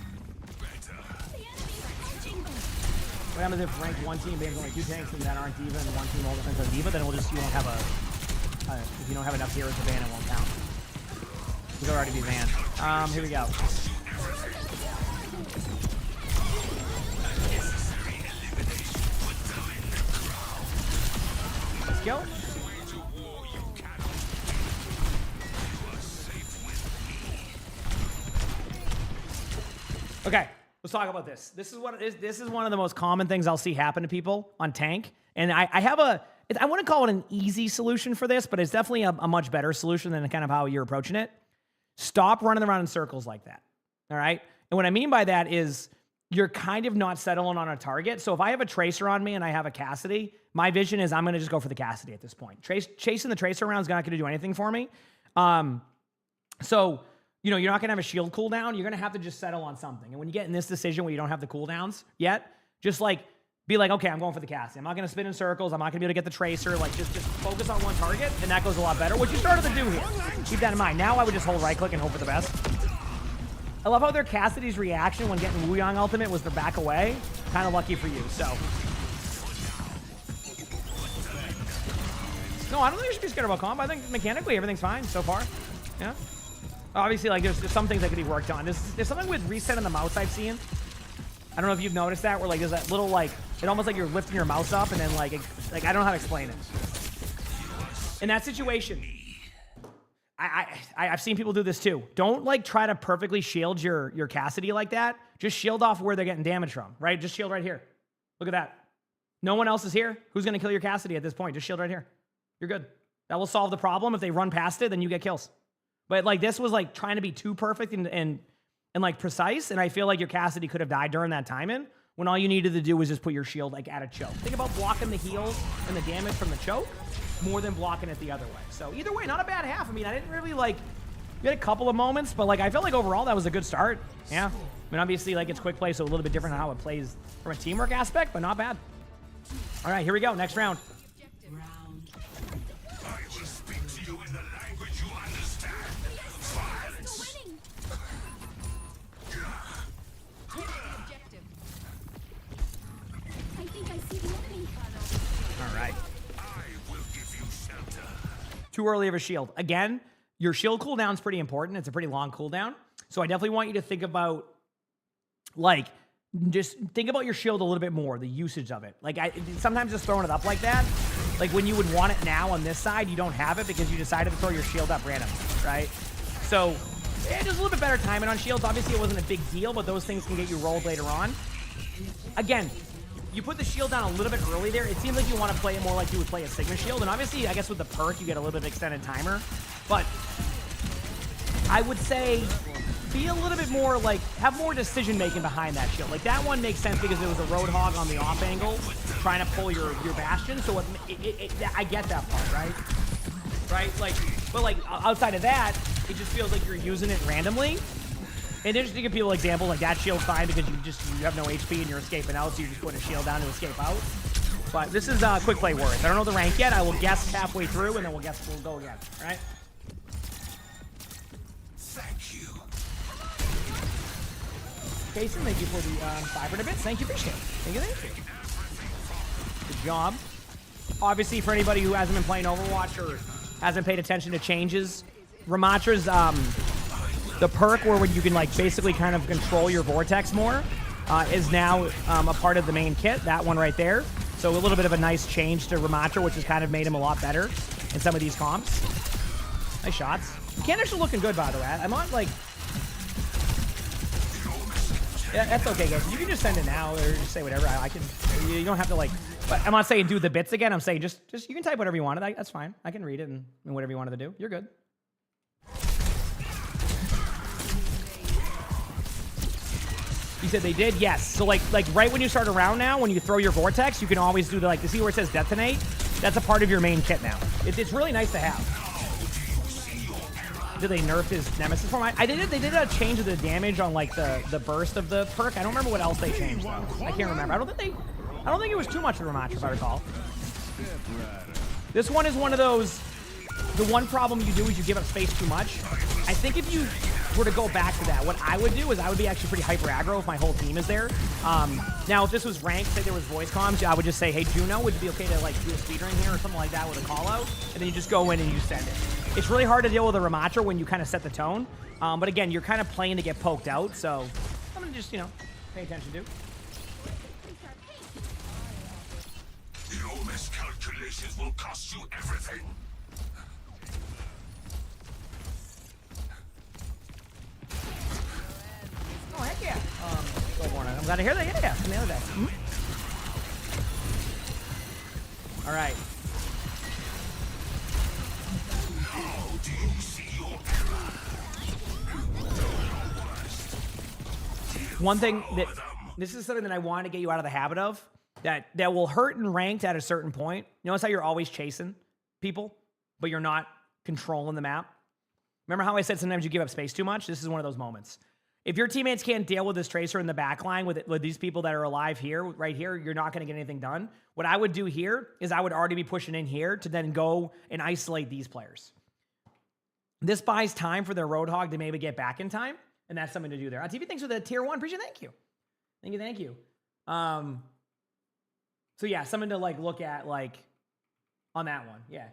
What happens if ranked one team bans only 2 tanks and that aren't D.Va and one team all defense on D.Va? Then you won't have if you don't have enough heroes to ban, it won't count. You'll already be banned. Here we go. Go. Okay, let's talk about this. This is one of the most common things I'll see happen to people on tank, and I wouldn't call it an easy solution for this, but it's definitely a much better solution than kind of how you're approaching it. Stop running around in circles like that. All right, and what I mean by that is you're kind of not settling on a target. So if I have a Tracer on me and I have a Cassidy, my vision is I'm going to just go for the Cassidy at this point. Chasing the Tracer around is not going to do anything for me. So, you know, you're not going to have a shield cooldown. You're going to have to just settle on something. And when you get in this decision where you don't have the cooldowns yet, just like, be like, okay, I'm going for the Cassidy. I'm not going to spin in circles. I'm not going to be able to get the Tracer. Like, just focus on one target, and that goes a lot better, which you started to do here. Keep that in mind. Now I would just hold right-click and hope for the best. I love how their Cassidy's reaction when getting Wuyong ultimate was to back away. Kind of lucky for you, so. No, I don't think you should be scared about comp. I think mechanically everything's fine so far. Yeah. Obviously, like, there's some things that could be worked on. There's something with reset on the mouse I've seen. I don't know if you've noticed that, where like there's that little like, it almost like you're lifting your mouse up and then like I don't know how to explain it. In that situation, I've seen people do this too. Don't like try to perfectly shield your Cassidy like that. Just shield off where they're getting damage from, right? Just shield right here. Look at that. No one else is here. Who's going to kill your Cassidy at this point? Just shield right here. You're good. That will solve the problem. If they run past it, then you get kills. But like this was like trying to be too perfect and like precise, and I feel like your Cassidy could have died during that timing when all you needed to do was just put your shield like at a choke. Think about blocking the heals and the damage from the choke more than blocking it the other way. So either way, not a bad half. I mean, I didn't really like, we had a couple of moments, but like I felt like overall that was a good start. Yeah. I mean, obviously like it's quick play, so a little bit different on how it plays from a teamwork aspect, but not bad. All right, here we go. Next round. I will speak to you in the language you understand. Violence. I think I see the enemy. All right. I will give you shelter. Too early of a shield. Again, your shield cooldown is pretty important. It's a pretty long cooldown. So I definitely want you to think about, like, just think about your shield a little bit more, the usage of it. Like, sometimes just throwing it up like that, like when you would want it now on this side, you don't have it because you decided to throw your shield up randomly, right? So, yeah, just a little bit better timing on shields. Obviously, it wasn't a big deal, but those things can get you rolled later on. Again, you put the shield down a little bit early there. It seems like you want to play it more like you would play a Sigma shield. And obviously, I guess with the perk, you get a little bit of extended timer. But I would say be a little bit more like, have more decision making behind that shield. Like that one makes sense because it was a Roadhog on the off angle trying to pull your Bastion. So I get that part, right? Right? Like, but like outside of that, it just feels like you're using it randomly. And just to give people an example, like that shield's fine because you have no HP and you're escaping out, so you're just putting a shield down to escape out. But this is quick play worth. I don't know the rank yet. I will guess halfway through, and then we'll go again. All right? Thank you. Jason, thank you for the 500 bits. Thank you, appreciate it. Thank you. Good job. Obviously, for anybody who hasn't been playing Overwatch or hasn't paid attention to changes, Ramatra's the perk where you can like basically kind of control your vortex more is now a part of the main kit. That one right there. So a little bit of a nice change to Ramatra, which has kind of made him a lot better in some of these comps. Nice shots. Mechanics are looking good, by the way. I'm not like... Yeah, that's okay, guys. You can just send it now or just say whatever. I can... You don't have to like... But I'm not saying do the bits again. I'm saying just you can type whatever you wanted. That's fine. I can read it and whatever you wanted to do. You're good. You said they did? Yes. So like right when you start a round now, when you throw your vortex, you can always do the like, you see where it says detonate? That's a part of your main kit now. It's really nice to have. Did they nerf his nemesis form? They did a change of the damage on like the burst of the perk. I don't remember what else they changed though. I can't remember. I don't think it was too much of a match if I recall. This one is one of those, the one problem you do is you give up space too much. I think if you were to go back to that, what I would do is I would be actually pretty hyper aggro if my whole team is there. Now, if this was ranked, say there was voice comms, I would just say, hey, Juno, would it be okay to like do a speedrun here or something like that with a call out? And then you just go in and you send it. It's really hard to deal with a Ramatra when you kind of set the tone. But again, you're kind of playing to get poked out, so I'm gonna just, pay attention to. Your miscalculations will cost you everything. Oh, heck yeah. I'm glad to hear that. Yeah. I nailed that. All right. How do you see your error? One thing that this is something that I want to get you out of the habit of, that will hurt in ranked at a certain point. You notice how you're always chasing people, but you're not controlling the map? Remember how I said sometimes you give up space too much? This is one of those moments. If your teammates can't deal with this tracer in the back line with these people that are alive here, right here, you're not going to get anything done. What I would do here is I would already be pushing in here to then go and isolate these players. This buys time for their Roadhog to maybe get back in time, and that's something to do there. TV, thanks for the tier 1. Appreciate it. Thank you. Thank you. So yeah, something to like look at like on that one. Yeah.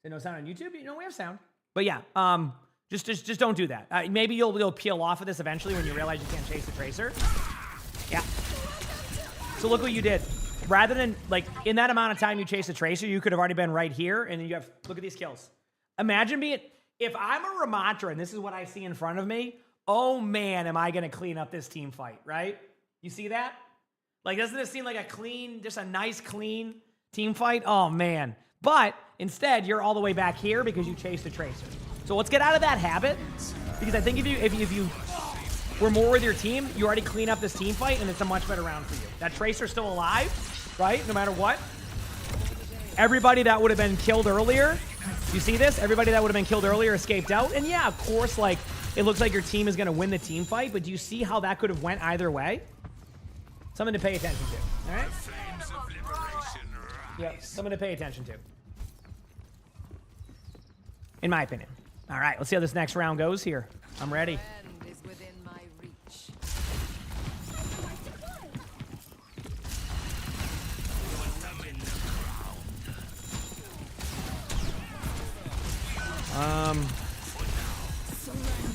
So no sound on YouTube? You know, we have sound. But yeah, just don't do that. Maybe you'll peel off of this eventually when you realize you can't chase the tracer. Yeah. So look what you did. Rather than, like, in that amount of time you chase the tracer, you could have already been right here, and then you have, look at these kills. Imagine being, if I'm a Ramatra and this is what I see in front of me, oh man, am I going to clean up this team fight, right? You see that? Like, doesn't it seem like a clean, just a nice, clean team fight? Oh man. But instead, you're all the way back here because you chased the tracer. So let's get out of that habit, because I think if you were more with your team, you already clean up this team fight, and it's a much better round for you. That tracer's still alive, right? No matter what. Everybody that would have been killed earlier, you see this? Everybody that would have been killed earlier escaped out. And yeah, of course, like, it looks like your team is going to win the team fight, but do you see how that could have went either way? Something to pay attention to, all right? Yep, something to pay attention to. In my opinion. All right, let's see how this next round goes here. I'm ready. End is within my reach.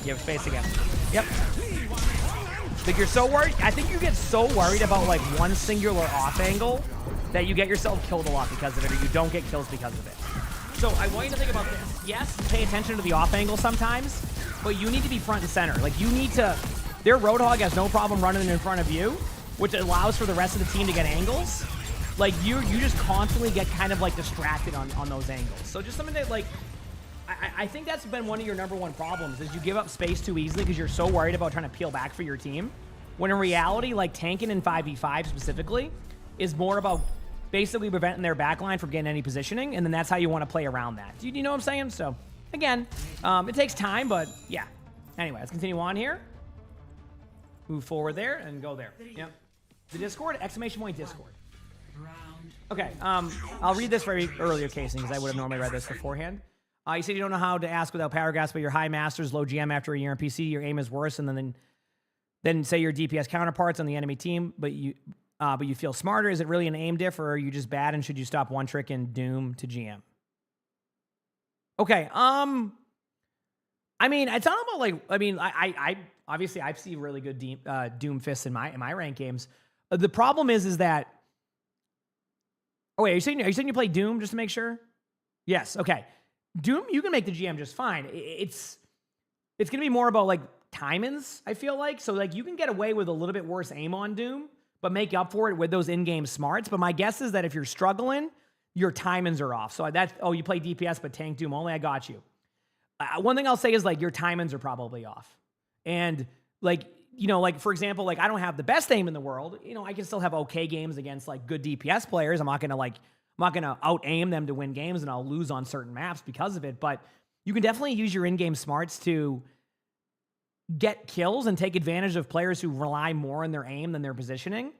You have space again. Yep. Like, you're so worried. I think you get so worried about like one singular off angle that you get yourself killed a lot because of it, or you don't get kills because of it. So I want you to think about this. Yes, pay attention to the off angle sometimes, but you need to be front and center. Like, you need to, their Roadhog has no problem running in front of you, which allows for the rest of the team to get angles. Like, you just constantly get kind of like distracted on those angles. So just something that, like, I think that's been one of your number one problems, is you give up space too easily because you're so worried about trying to peel back for your team. When in reality, like, tanking in 5v5 specifically is more about basically preventing their backline from getting any positioning, and then that's how you want to play around that. Do you know what I'm saying? So, again, it takes time, but yeah. Anyway, let's continue on here. Move forward there and go there. Yep. The Discord, exclamation point Discord. Okay, I'll read this very earlier casing because I would have normally read this beforehand. You said you don't know how to ask without paragraphs, but you're high masters, low GM after a year in PC, your aim is worse, and then say your DPS counterparts on the enemy team, but you feel smarter. Is it really an aim diff, or are you just bad, and should you stop one trick in Doom to GM? Okay, I mean, it's not about like, I mean, I obviously I see really good Doom fists in my rank games. The problem is that, oh wait, are you saying you play Doom just to make sure? Yes, okay. Doom, you can make the GM just fine. It's gonna be more about like timings, I feel like. So like you can get away with a little bit worse aim on Doom, but make up for it with those in-game smarts. But my guess is that if you're struggling, your timings are off. So that's, oh, you play DPS but tank Doom only, I got you. One thing I'll say is like your timings are probably off. And like, you know, like for example, like I don't have the best aim in the world. You know, I can still have okay games against like good DPS players. I'm not gonna out aim them to win games, and I'll lose on certain maps because of it. But you can definitely use your in-game smarts to get kills and take advantage of players who rely more on their aim than their positioning.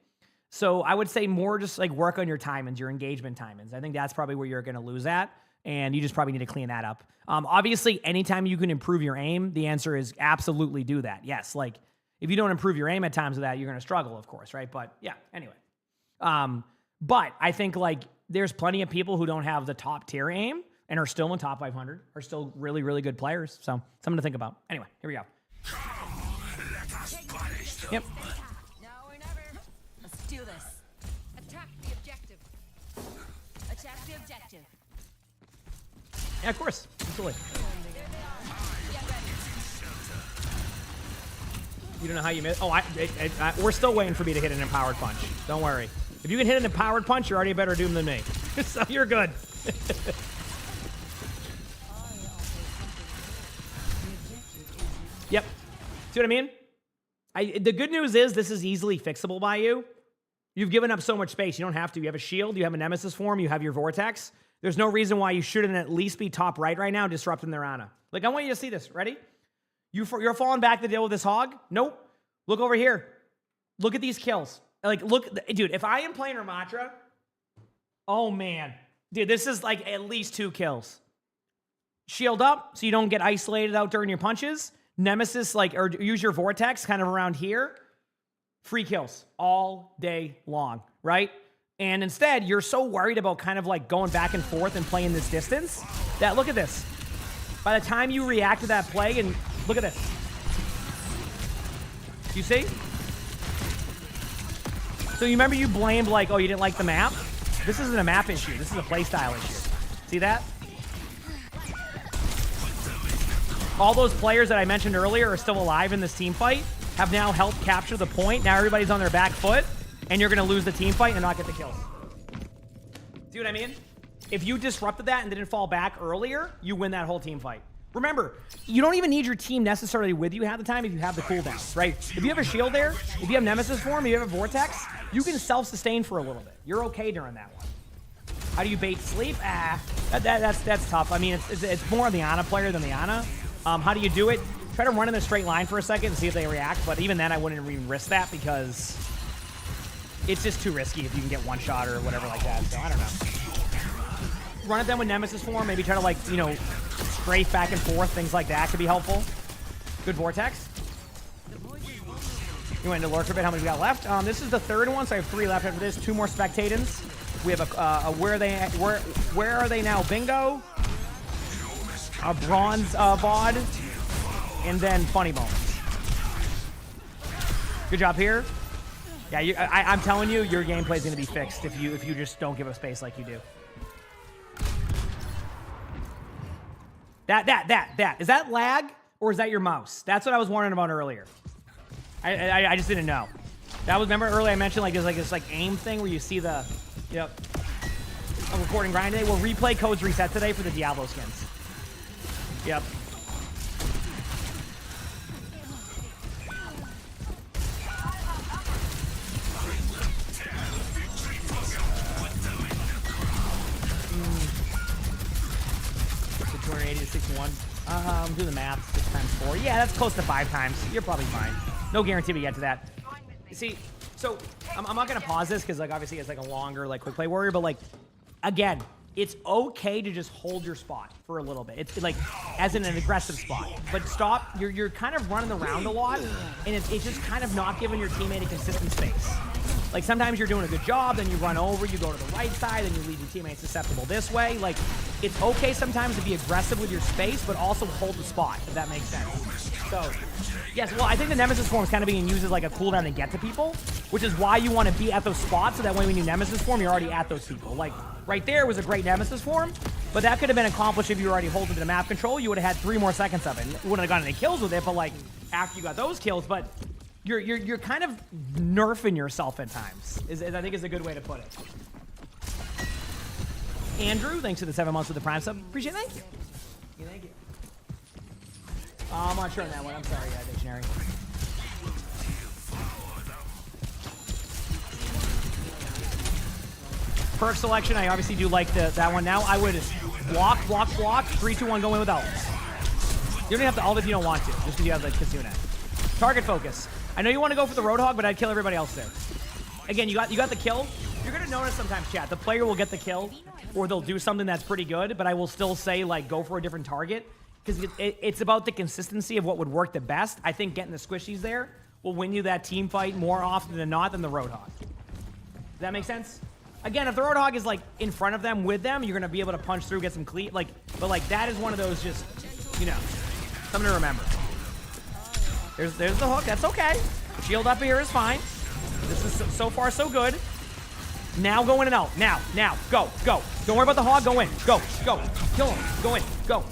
So I would say more just like work on your timings, your engagement timings. I think that's probably where you're going to lose at, and you just probably need to clean that up. Obviously, anytime you can improve your aim, the answer is absolutely do that. Yes, like if you don't improve your aim at times of that, you're going to struggle, of course, right? But yeah, anyway. But I think like there's plenty of people who don't have the top tier aim and are still in top 500, are still really, really good players. So something to think about. Anyway, here we go. Yep. Now or never. Let's do this. Attack the objective. Attack the objective. Yeah, of course. Absolutely. You don't know how you missed. Oh, we're still waiting for me to hit an empowered punch. Don't worry. If you can hit an empowered punch, you're already a better Doom than me. So you're good. Yep. See what I mean? The good news is this is easily fixable by you. You've given up so much space. You don't have to. You have a shield. You have a Nemesis form. You have your Vortex. There's no reason why you shouldn't at least be top right now, disrupting their Ana. Like, I want you to see this. Ready? You're falling back to deal with this hog? Nope. Look over here. Look at these kills. Like, look. Dude, if I am playing Ramatra, oh, man. Dude, this is like at least 2 kills. Shield up so you don't get isolated out during your punches. Nemesis, like, or use your Vortex kind of around here. Free kills all day long, right? And instead, you're so worried about kind of like going back and forth and playing this distance that, look at this. By the time you react to that play, and look at this. You see? So you remember you blamed like, oh, you didn't like the map? This isn't a map issue. This is a playstyle issue. See that? All those players that I mentioned earlier are still alive in this team fight, have now helped capture the point. Now everybody's on their back foot, and you're going to lose the team fight and not get the kills. See what I mean? If you disrupted that and didn't fall back earlier, you win that whole team fight. Remember, you don't even need your team necessarily with you half the time if you have the cooldowns, right? If you have a shield there, if you have Nemesis form, if you have a Vortex, you can self-sustain for a little bit. You're okay during that one. How do you bait sleep? That's tough. I mean, it's more on the Ana player than the Ana. How do you do it? Try to run in a straight line for a second and see if they react, but even then I wouldn't even risk that because it's just too risky if you can get one shot or whatever like that, so I don't know. Run at them with Nemesis form, maybe try to, like, you know, strafe back and forth, things like that could be helpful. Good Vortex. You went into lurk for a bit. How many we got left? This is the 3rd one, so I have 3 left after this. 2 more spectators. We have a where are they now? Bingo. A bronze VOD, and then funny moments. Good job here. Yeah, I'm telling you, your gameplay is going to be fixed if you just don't give up space like you do. That is that lag or is that your mouse? That's what I was wondering about earlier. I just didn't know. That was, remember earlier I mentioned like there's like this like aim thing where you see the, yep. I'm recording grind today. Well, replay codes reset today for the Diablo skins. Yep. So 280 to 61. Do the math. 6 times 4. Yeah, that's close to 5 times. You're probably fine. No guarantee we get to that. You see, so I'm not gonna pause this because like obviously it's like a longer like quick play warrior, but like again. It's okay to just hold your spot for a little bit. It's like, as in an aggressive spot. But stop, you're kind of running around a lot, and it's just kind of not giving your teammate a consistent space. Like, sometimes you're doing a good job, then you run over, you go to the right side, then you leave your teammates susceptible this way. Like, it's okay sometimes to be aggressive with your space, but also hold the spot, if that makes sense. So, yes, well, I think the Nemesis form is kind of being used as like a cooldown to get to people, which is why you want to be at those spots, so that way when you Nemesis form, you're already at those people. Like, right there was a great Nemesis form, but that could have been accomplished if you were already holding the map control. You would have had 3 more seconds of it. You wouldn't have gotten any kills with it, but like, after you got those kills, but you're kind of nerfing yourself at times, I think is a good way to put it. Andrew, thanks for the 7 months with the Prime sub. Appreciate it. Thank you. Thank you. I'm not sure on that one. I'm sorry, Dictionary. Perk selection, I obviously do like that one now. I would block, 3, 2, 1, go in with ult. You don't have to ult if you don't want to, just because you have the Kitsune. Target focus. I know you want to go for the Roadhog, but I'd kill everybody else there. Again, you got the kill. You're going to notice sometimes, chat, the player will get the kill, or they'll do something that's pretty good, but I will still say, like, go for a different target, because it's about the consistency of what would work the best. I think getting the squishies there will win you that team fight more often than not than the Roadhog. Does that make sense? Again, if the Roadhog is, like, in front of them, with them, you're going to be able to punch through, get some clean, like, but, like, that is one of those just, you know, something to remember. There's the hook. That's okay. Shield up here is fine. This is so far so good. Now go in and out. Now. Go. Don't worry about the hog. Go in. Go. Kill him. Go in. Go.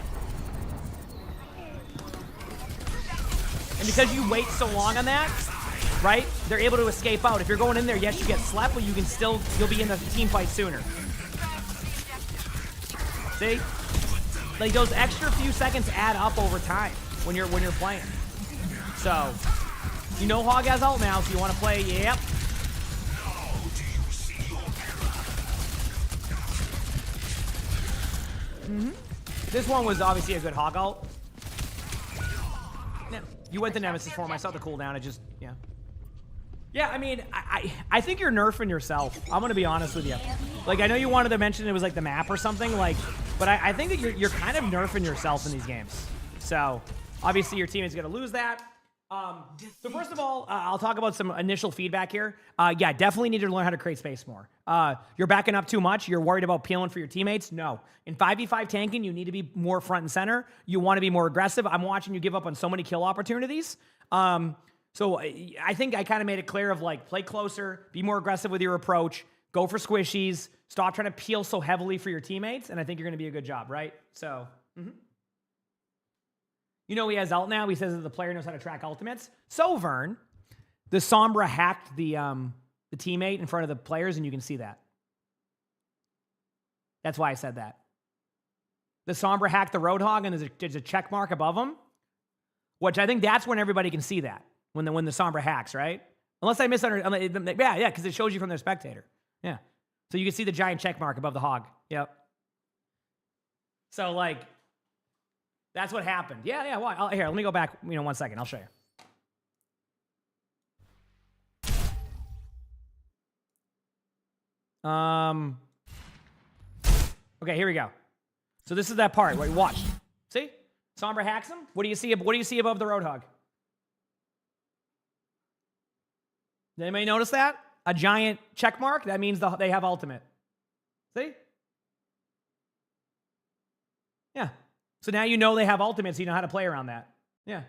And because you wait so long on that, right, they're able to escape out. If you're going in there, yes, you get slept, but you can still, you'll be in the team fight sooner. See? Like, those extra few seconds add up over time when you're playing. So, You know Hog has ult now, so you want to play. Yep. Now do you see your mirror? This one was obviously a good Hog ult. Yeah, you went the Nemesis form. I saw the cooldown. It just, yeah. Yeah, I mean, I think you're nerfing yourself. I'm going to be honest with you. Like, I know you wanted to mention it was like the map or something, like, but I think that you're kind of nerfing yourself in these games. So, obviously, your team is going to lose that. So first of all, I'll talk about some initial feedback here. Yeah, definitely need to learn how to create space more. You're backing up too much. You're worried about peeling for your teammates. No. In 5v5 tanking, you need to be more front and center. You want to be more aggressive. I'm watching you give up on so many kill opportunities. So I think I kind of made it clear of like, play closer, be more aggressive with your approach, go for squishies, stop trying to peel so heavily for your teammates, and I think you're going to be a good job, right? So, You know he has ult now. He says that the player knows how to track ultimates. So, Vern, the Sombra hacked the teammate in front of the players, and you can see that. That's why I said that. The Sombra hacked the Roadhog, and there's a check mark above him, which I think that's when everybody can see that, when the Sombra hacks, right? Unless I misunderstood. Yeah, because it shows you from their spectator. Yeah. So you can see the giant check mark above the Hog. Yep. So, like, that's what happened. Yeah. Well, here, let me go back, 1 second. I'll show you. Okay, here we go. So this is that part where you watch. See? Sombra hacks him. What do you see above the Roadhog? Did anybody notice that? A giant check mark? That means they have ultimate. See? Yeah. So now you know they have ultimate, so you know how to play around that. Yeah.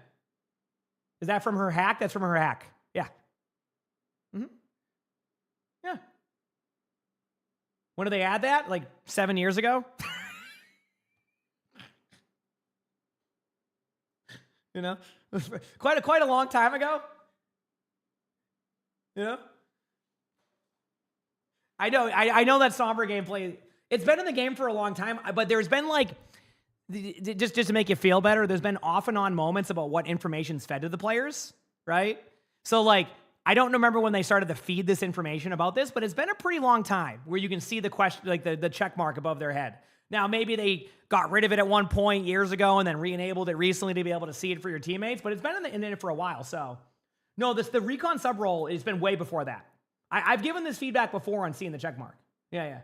Is that from her hack? That's from her hack. Yeah. Yeah. When did they add that? Like 7 years ago? Quite a long time ago. I know that Sombra gameplay. It's been in the game for a long time, but there's been like, just to make you feel better, there's been off and on moments about what information's fed to the players, right? So like, I don't remember when they started to feed this information about this, but it's been a pretty long time where you can see the question, like the check mark above their head. Now, maybe they got rid of it at one point years ago and then re-enabled it recently to be able to see it for your teammates, but it's been in it for a while. So no, the recon sub role has been way before that. I've given this feedback before on seeing the check mark. Yeah.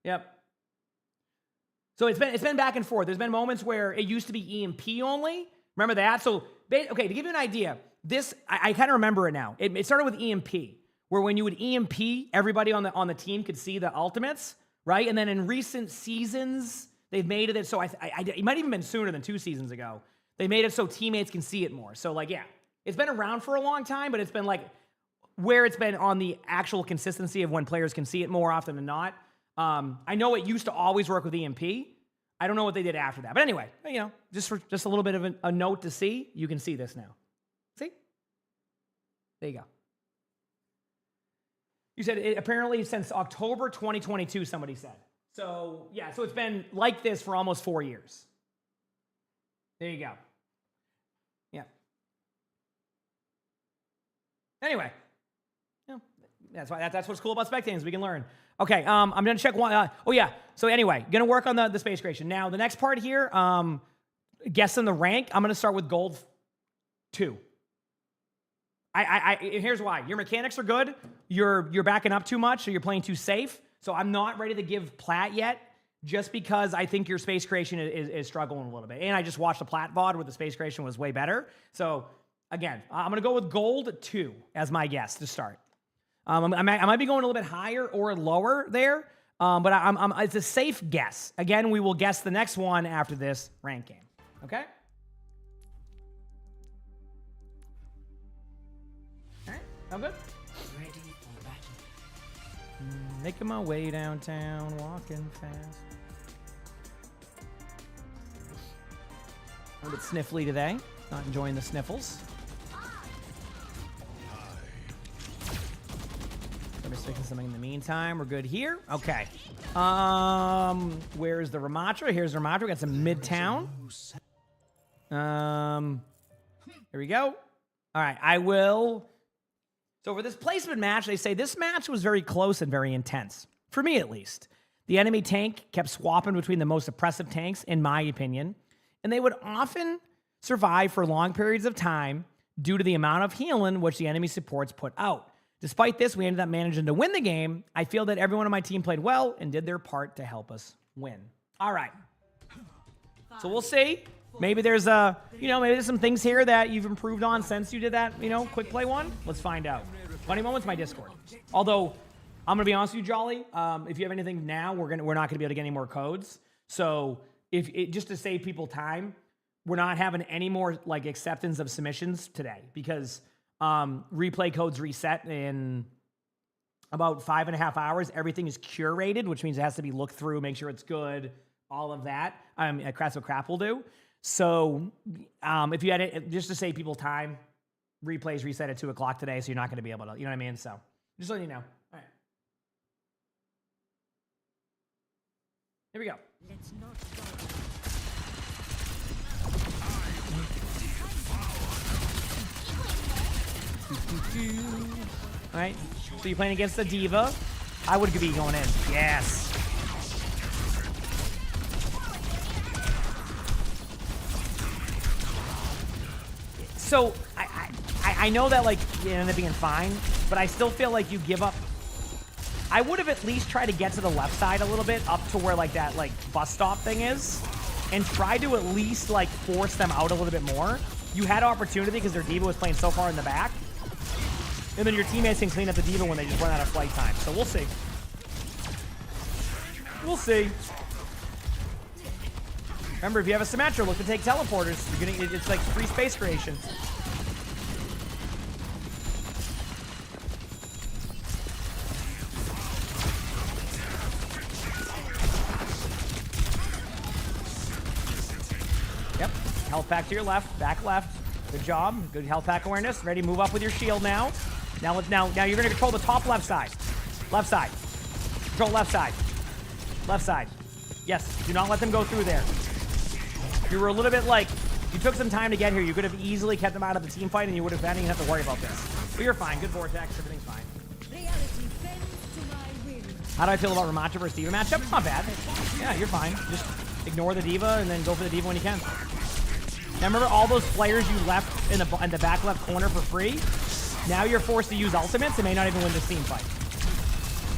Yep. So it's been back and forth. There's been moments where it used to be EMP only. Remember that? So, okay, to give you an idea, this, I kind of remember it now. It started with EMP, where when you would EMP, everybody on the team could see the ultimates, right? And then in recent seasons, they've made it so, it might even been sooner than 2 seasons ago. They made it so teammates can see it more. So, like, yeah, it's been around for a long time, but it's been like, where it's been on the actual consistency of when players can see it more often than not. I know it used to always work with EMP. I don't know what they did after that. But anyway, just a little bit of a note to see, you can see this now. See? There you go. You said it apparently since October 2022, somebody said. So, yeah, so it's been like this for almost 4 years. There you go. Yeah. Anyway. That's what's cool about spectating is we can learn. Okay, I'm going to check one. So anyway, going to work on the space creation. Now, the next part here, guessing the rank, I'm going to start with gold 2. Here's why. Your mechanics are good. You're backing up too much, so you're playing too safe. So I'm not ready to give plat yet, just because I think your space creation is struggling a little bit. And I just watched the plat VOD where the space creation was way better. So again, I'm going to go with gold 2 as my guess to start. I might be going a little bit higher or lower there, but it's a safe guess. Again, we will guess the next one after this rank game. Okay? All right, sound good? Ready for battle. Making my way downtown, walking fast. A little bit sniffly today. Not enjoying the sniffles. Let me stick in something in the meantime. We're good here. Okay. Where's the Ramatra? Here's the Ramatra. We got some Midtown. Here we go. All right, I will. So for this placement match, they say this match was very close and very intense. For me, at least. The enemy tank kept swapping between the most oppressive tanks, in my opinion, and they would often survive for long periods of time due to the amount of healing which the enemy supports put out. Despite this, we ended up managing to win the game. I feel that everyone on my team played well and did their part to help us win. All right. So we'll see. Maybe there's maybe there's some things here that you've improved on since you did that, quick play one. Let's find out. Funny Moments, my Discord. Although, I'm gonna be honest with you, Jolly. If you have anything now, we're not gonna be able to get any more codes. So just to save people time, we're not having any more like acceptance of submissions today because replay codes reset in about 5.5 hours. Everything is curated, which means it has to be looked through, make sure it's good, all of that. That's what Crap will do. So if you had it, just to save people time, replays reset at 2 o'clock today, so you're not going to be able to, you know what I mean? So just letting you know. All right. Here we go. Let's not go. All right, so you're playing against the D.Va. I would be going in. Yes. So I know that like you ended up being fine, but I still feel like you give up. I would have at least tried to get to the left side a little bit, up to where like that like bus stop thing is, and try to at least like force them out a little bit more. You had opportunity because their D.Va was playing so far in the back. And then your teammates can clean up the D.Va when they just run out of flight time. So we'll see. We'll see. Remember, if you have a Symmetra, look to take teleporters. It's like free space creation. Yep. Health pack to your left. Back left. Good job. Good health pack awareness. Ready to move up with your shield now. Now you're going to control the top left side. Left side. Control left side. Left side. Yes. Do not let them go through there. You were a little bit like, you took some time to get here. You could have easily kept them out of the team fight and you would have, didn't have to worry about this. But you're fine. Good vortex. Everything's fine. Reality bends to my will. How do I feel about Ramattra versus D.Va matchup? It's not bad. Yeah, you're fine. Just ignore the D.Va and then go for the D.Va when you can. Now remember all those players you left in the back left corner for free? Now you're forced to use ultimates and may not even win this team fight.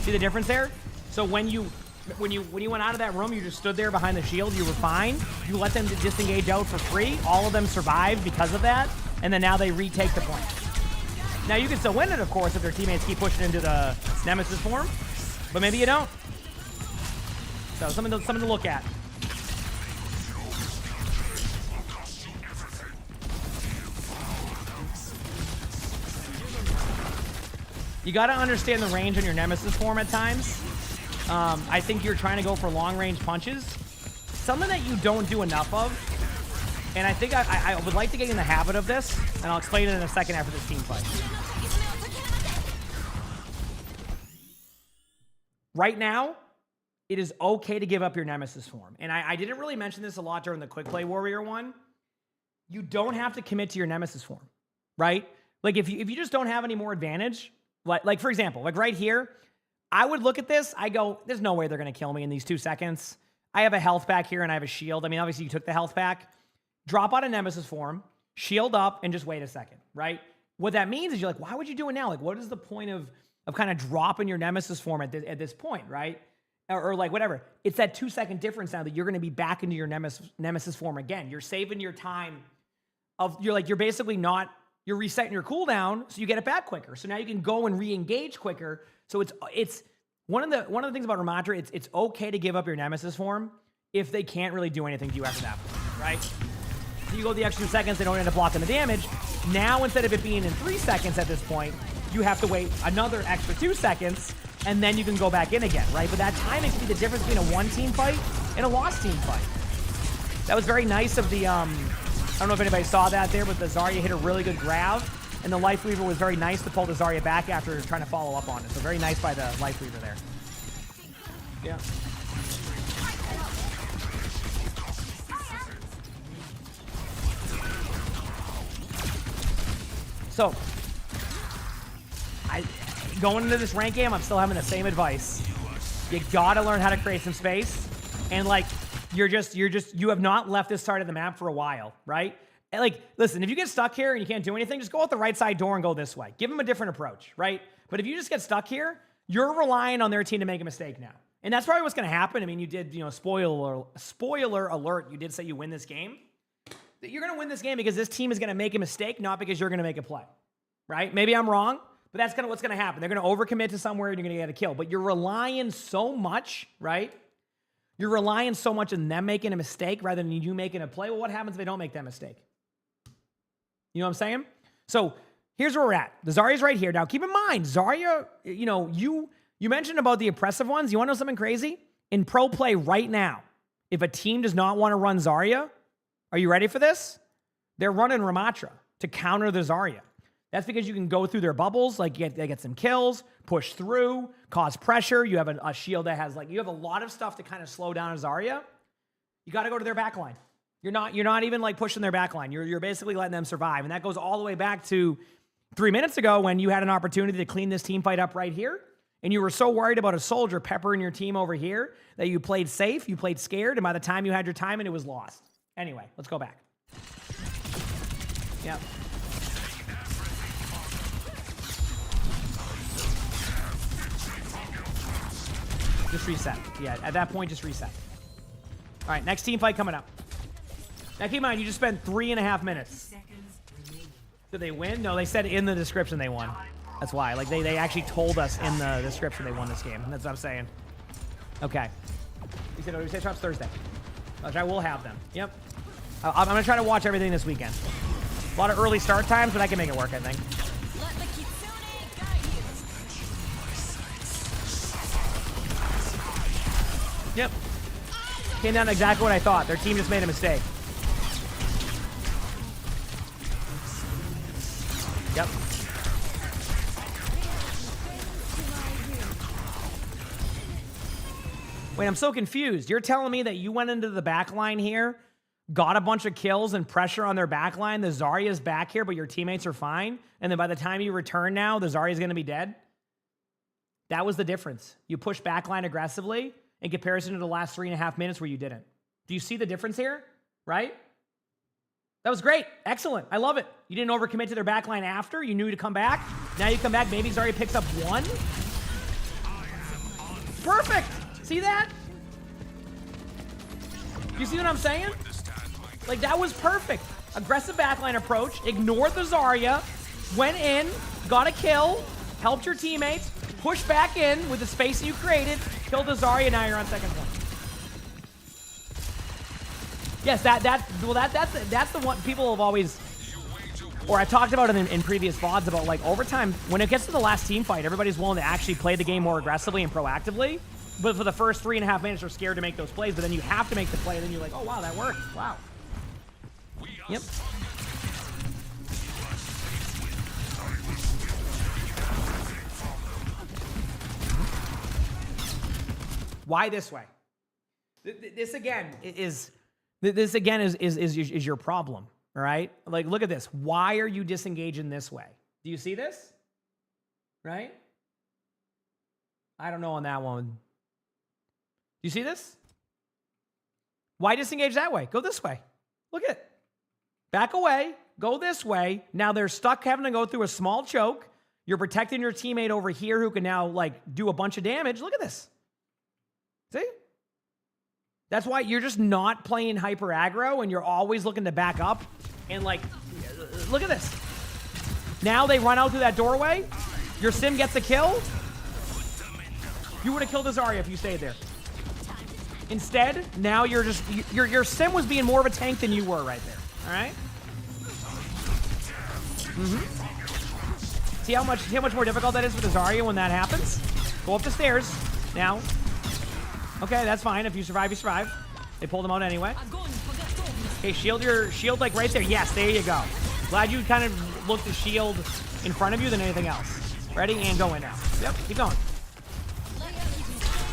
See the difference there? So when you went out of that room, you just stood there behind the shield, you were fine. You let them disengage out for free. All of them survived because of that. And then now they retake the point. Now you can still win it, of course, if their teammates keep pushing into the Nemesis form. But maybe you don't. So something to look at. You got to understand the range on your Nemesis form at times. I think you're trying to go for long-range punches. Something that you don't do enough of. And I think I would like to get in the habit of this. And I'll explain it in a second after this team fight. Right now, it is okay to give up your Nemesis form. And I didn't really mention this a lot during the Quick Play Warrior one. You don't have to commit to your Nemesis form, right? Like if you just don't have any more advantage, like for example, like right here, I would look at this, I go, there's no way they're going to kill me in these 2 seconds. I have a health pack here and I have a shield. I mean, obviously you took the health pack. Drop out a Nemesis form, shield up, and just wait a second, right? What that means is you're like, why would you do it now? Like, what is the point of kind of dropping your Nemesis form at this point, right? Or like whatever. It's that 2-second difference now that you're going to be back into your Nemesis form again. You're saving your time you're basically not, you're resetting your cooldown so you get it back quicker. So now you can go and re-engage quicker. So it's one of the things about Ramattra, it's okay to give up your Nemesis form if they can't really do anything to you after that point, right? So you go the extra 2 seconds, they don't end up blocking the damage. Now instead of it being in 3 seconds at this point, you have to wait another extra 2 seconds, and then you can go back in again, right? But that timing can be the difference between a one-team fight and a lost team fight. That was very nice of the I don't know if anybody saw that there, but the Zarya hit a really good grab, and the Life Weaver was very nice to pull the Zarya back after trying to follow up on it. So very nice by the Life Weaver there. Yeah. So, going into this rank game, I'm still having the same advice. You gotta learn how to create some space, and like, you have not left this side of the map for a while, right? And like, listen, if you get stuck here and you can't do anything, just go out the right side door and go this way. Give them a different approach, right? But if you just get stuck here, you're relying on their team to make a mistake now. And that's probably what's going to happen. I mean, you did, spoiler alert, you did say you win this game. You're going to win this game because this team is going to make a mistake, not because you're going to make a play, right? Maybe I'm wrong, but that's kind of what's going to happen. They're going to overcommit to somewhere and you're going to get a kill. But you're relying so much, right? You're relying so much on them making a mistake rather than you making a play. Well, what happens if they don't make that mistake? You know what I'm saying? So here's where we're at. The Zarya's right here. Now, keep in mind, Zarya, you mentioned about the oppressive ones. You want to know something crazy? In pro play right now, if a team does not want to run Zarya, are you ready for this? They're running Ramatra to counter the Zarya. That's because you can go through their bubbles, like they get some kills, push through, cause pressure. You have a shield that has you have a lot of stuff to kind of slow down a Zarya. You got to go to their backline. You're not even like pushing their backline. You're basically letting them survive. And that goes all the way back to 3 minutes ago when you had an opportunity to clean this team fight up right here. And you were so worried about a soldier peppering your team over here that you played safe, you played scared, and by the time you had your time, and it was lost. Anyway, let's go back. Yep. Just reset. Yeah, at that point, just reset. All right, next team fight coming up. Now, keep in mind, you just spent 3.5 minutes. Did they win? No, they said in the description they won. That's why. Like, they actually told us in the description they won this game. That's what I'm saying. Okay. You said, it drops Thursday. I will have them. Yep. I'm going to try to watch everything this weekend. A lot of early start times, but I can make it work, I think. Let the Kitsune guide you. Yep. Came down to exactly what I thought. Their team just made a mistake. Yep. Wait, I'm so confused. You're telling me that you went into the back line here, got a bunch of kills and pressure on their back line, the Zarya's back here, but your teammates are fine, and then by the time you return now, the Zarya's going to be dead? That was the difference. You pushed backline aggressively in comparison to the last 3.5 minutes where you didn't. Do you see the difference here? Right? That was great. Excellent. I love it. You didn't overcommit to their backline after. You knew to come back. Now you come back. Maybe Zarya picks up one. Perfect. See that? You see what I'm saying? Like, that was perfect. Aggressive backline approach. Ignored the Zarya. Went in. Got a kill. Helped your teammates. Pushed back in with the space that you created. Killed the Zarya. Now you're on second point. Yes, that's the one people have always, or I talked about it in previous VODs about like overtime. When it gets to the last team fight, everybody's willing to actually play the game more aggressively and proactively. But for the first 3.5 minutes, they're scared to make those plays. But then you have to make the play, and then you're like, oh wow, that worked. Wow. Yep. Why this way? This again is your problem, all right? Like, look at this. Why are you disengaging this way? Do you see this? Right? I don't know on that one. Do you see this? Why disengage that way? Go this way. Look at it. Back away. Go this way. Now they're stuck having to go through a small choke. You're protecting your teammate over here who can now, like, do a bunch of damage. Look at this. See? That's why you're just not playing hyper aggro and you're always looking to back up. And like, look at this. Now they run out through that doorway. Your sim gets a kill. You would have killed the Zarya if you stayed there. Instead, now you're just, your sim was being more of a tank than you were right there. All right? See how much more difficult that is for the Zarya when that happens? Go up the stairs now. Okay, that's fine. If you survive, you survive. They pulled him out anyway. Okay, shield like right there. Yes, there you go. Glad you kind of looked the shield in front of you than anything else. Ready? And go in now. Yep, keep going.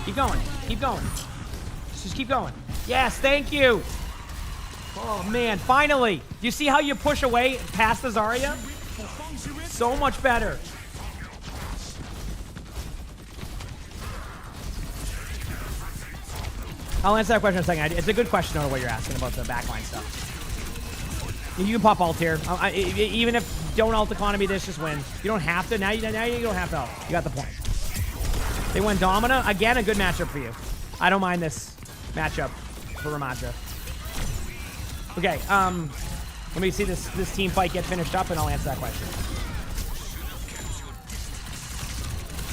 Keep going. Keep going. Just keep going. Yes, thank you. Oh, man, finally. Do you see how you push away past the Zarya? So much better. I'll answer that question in a second. It's a good question over what you're asking about the backline stuff. You can pop ult here. Even if don't ult economy this, just win. You don't have to. Now you don't have to ult. You got the point. They went Domina. Again, a good matchup for you. I don't mind this matchup for Ramadra. Okay, let me see this team fight get finished up, and I'll answer that question.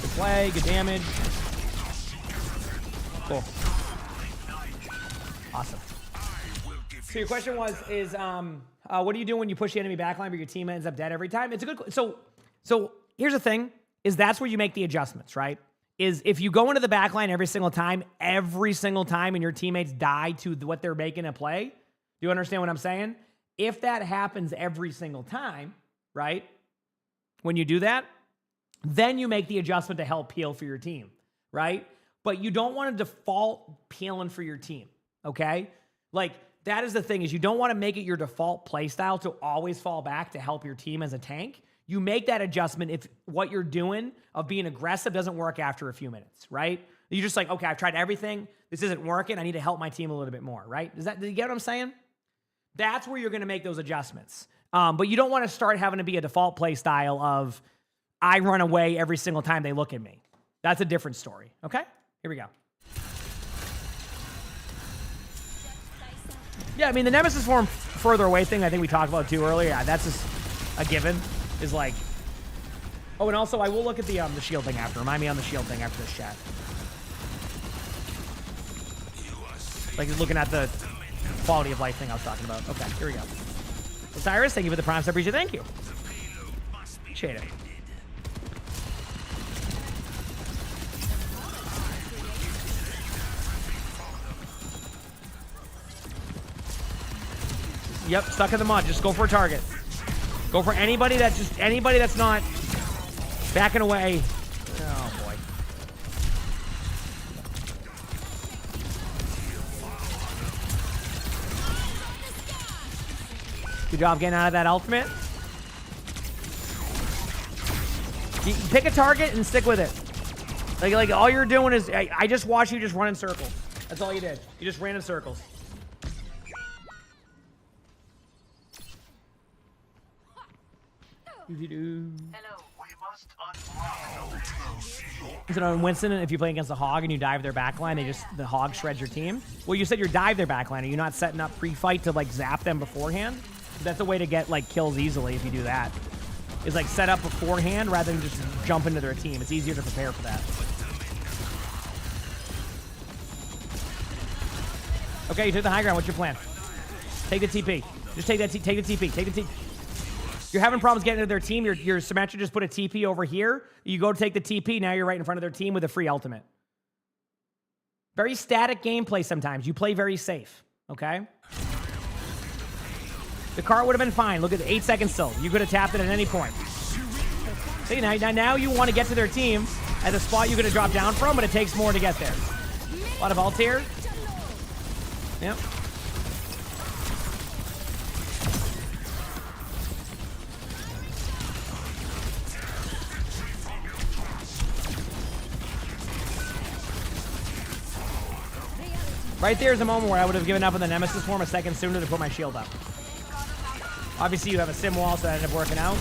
Good play, good damage. Cool. Awesome. So your question is what do you do when you push the enemy backline but your team ends up dead every time? It's a good. So here's the thing: is that's where you make the adjustments, right? Is if you go into the backline every single time, and your teammates die to what they're making a play. Do you understand what I'm saying? If that happens every single time, right? When you do that, then you make the adjustment to help peel for your team, right? But you don't want to default peeling for your team, okay? Like, that is the thing, is you don't want to make it your default play style to always fall back to help your team as a tank. You make that adjustment if what you're doing of being aggressive doesn't work after a few minutes, right? You're just like, okay, I've tried everything. This isn't working. I need to help my team a little bit more, right? Do you get what I'm saying? That's where you're going to make those adjustments. But you don't want to start having to be a default play style of I run away every single time they look at me. That's a different story, okay? Here we go. Yeah, I mean, the Nemesis form further away thing I think we talked about too earlier. Yeah, that's just a given. Is like... Oh, and also, I will look at the shield thing after. Remind me on the shield thing after this chat. Like, looking at the quality of life thing I was talking about. Okay, here we go. Osiris, thank you for the prompts. I appreciate it. Thank you. Appreciate it. Yep, stuck in the mud. Just go for a target. Go for anybody that's not backing away. Oh boy. Good job getting out of that ultimate. You pick a target and stick with it. Like all you're doing is I just watched you just run in circles. That's all you did. You just ran in circles. Hello, we must unlock. Is it on Winston? If you play against the Hog and you dive their backline, the Hog shreds your team. Well, you said you dive their backline. Are you not setting up pre-fight to like zap them beforehand? That's a way to get like kills easily if you do that. Is like set up beforehand rather than just jump into their team. It's easier to prepare for that. Okay, you took the high ground. What's your plan? Take the TP. Just take that. Take the TP. Take the TP. You're having problems getting into their team. Your Symmetra just put a TP over here. You go to take the TP. Now you're right in front of their team with a free ultimate. Very static gameplay sometimes. You play very safe. Okay? The cart would have been fine. Look at the 8 seconds still. You could have tapped it at any point. See, now you want to get to their team at a spot you're going to drop down from, but it takes more to get there. A lot of ult here. Yep. Right there is a moment where I would have given up on the Nemesis form a second sooner to put my shield up. Obviously, you have a sim wall, so that ended up working out.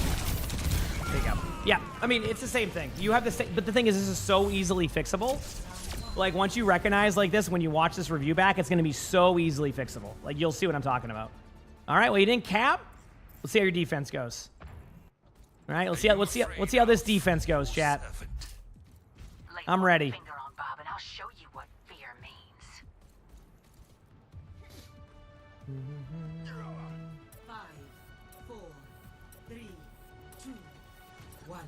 There you go. Yeah, I mean, it's the same thing. You have the same, but the thing is, this is so easily fixable. Like, once you recognize like this, when you watch this review back, it's going to be so easily fixable. Like, you'll see what I'm talking about. All right, well, you didn't cap. Let's see how your defense goes. All right, let's see how this defense goes, chat. I'm ready. Finger on Bob and I'll show you what fear means. 5, 4, 3, 2, 1.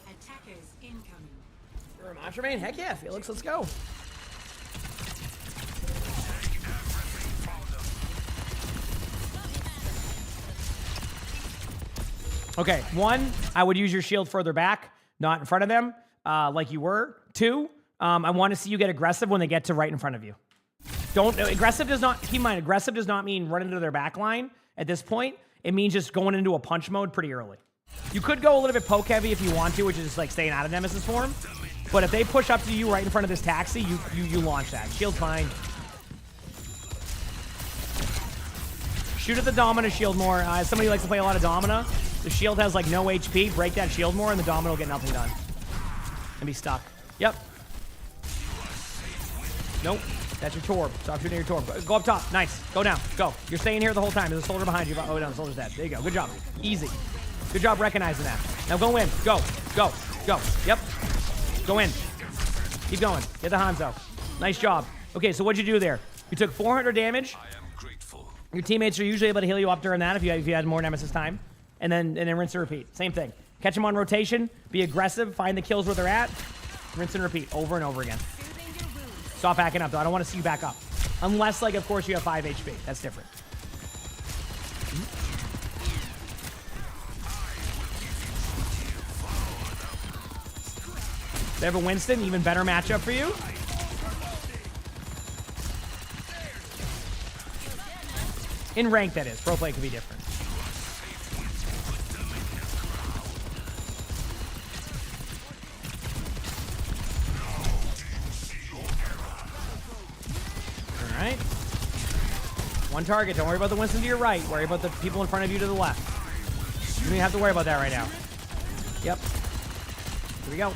Attackers incoming. Montremain? Heck yeah, Felix, let's go. Okay, 1, I would use your shield further back, not in front of them, like you were. 2, I want to see you get aggressive when they get to right in front of you. Aggressive does not, keep in mind, aggressive does not mean run into their back line at this point. It means just going into a punch mode pretty early. You could go a little bit poke heavy if you want to, which is just like staying out of Nemesis form. But if they push up to you right in front of this taxi, you launch that. Shield's fine. Shoot at the Domina shield more. As somebody who likes to play a lot of Domina, the shield has like no HP. Break that shield more and the Domina will get nothing done. And be stuck. Yep. Nope. That's your Torb. Stop shooting your Torb. Go up top. Nice. Go down. Go. You're staying here the whole time. There's a soldier behind you. Oh, no, the soldier's dead. There you go. Good job. Easy. Good job recognizing that. Now go in. Go. Go. Go. Yep. Go in. Keep going. Get the Hanzo. Nice job. Okay, so what'd you do there? You took 400 damage. Your teammates are usually able to heal you up during that if you had more Nemesis time. And then rinse and repeat. Same thing. Catch them on rotation. Be aggressive. Find the kills where they're at. Rinse and repeat over and over again. Stop backing up, though. I don't want to see you back up. Unless, like, of course, you have 5 HP. That's different. They have a Winston. Even better matchup for you. In rank, that is. Pro play could be different. All right. One target. Don't worry about the Winston to your right. Worry about the people in front of you to the left. You don't even have to worry about that right now. Yep. Here we go.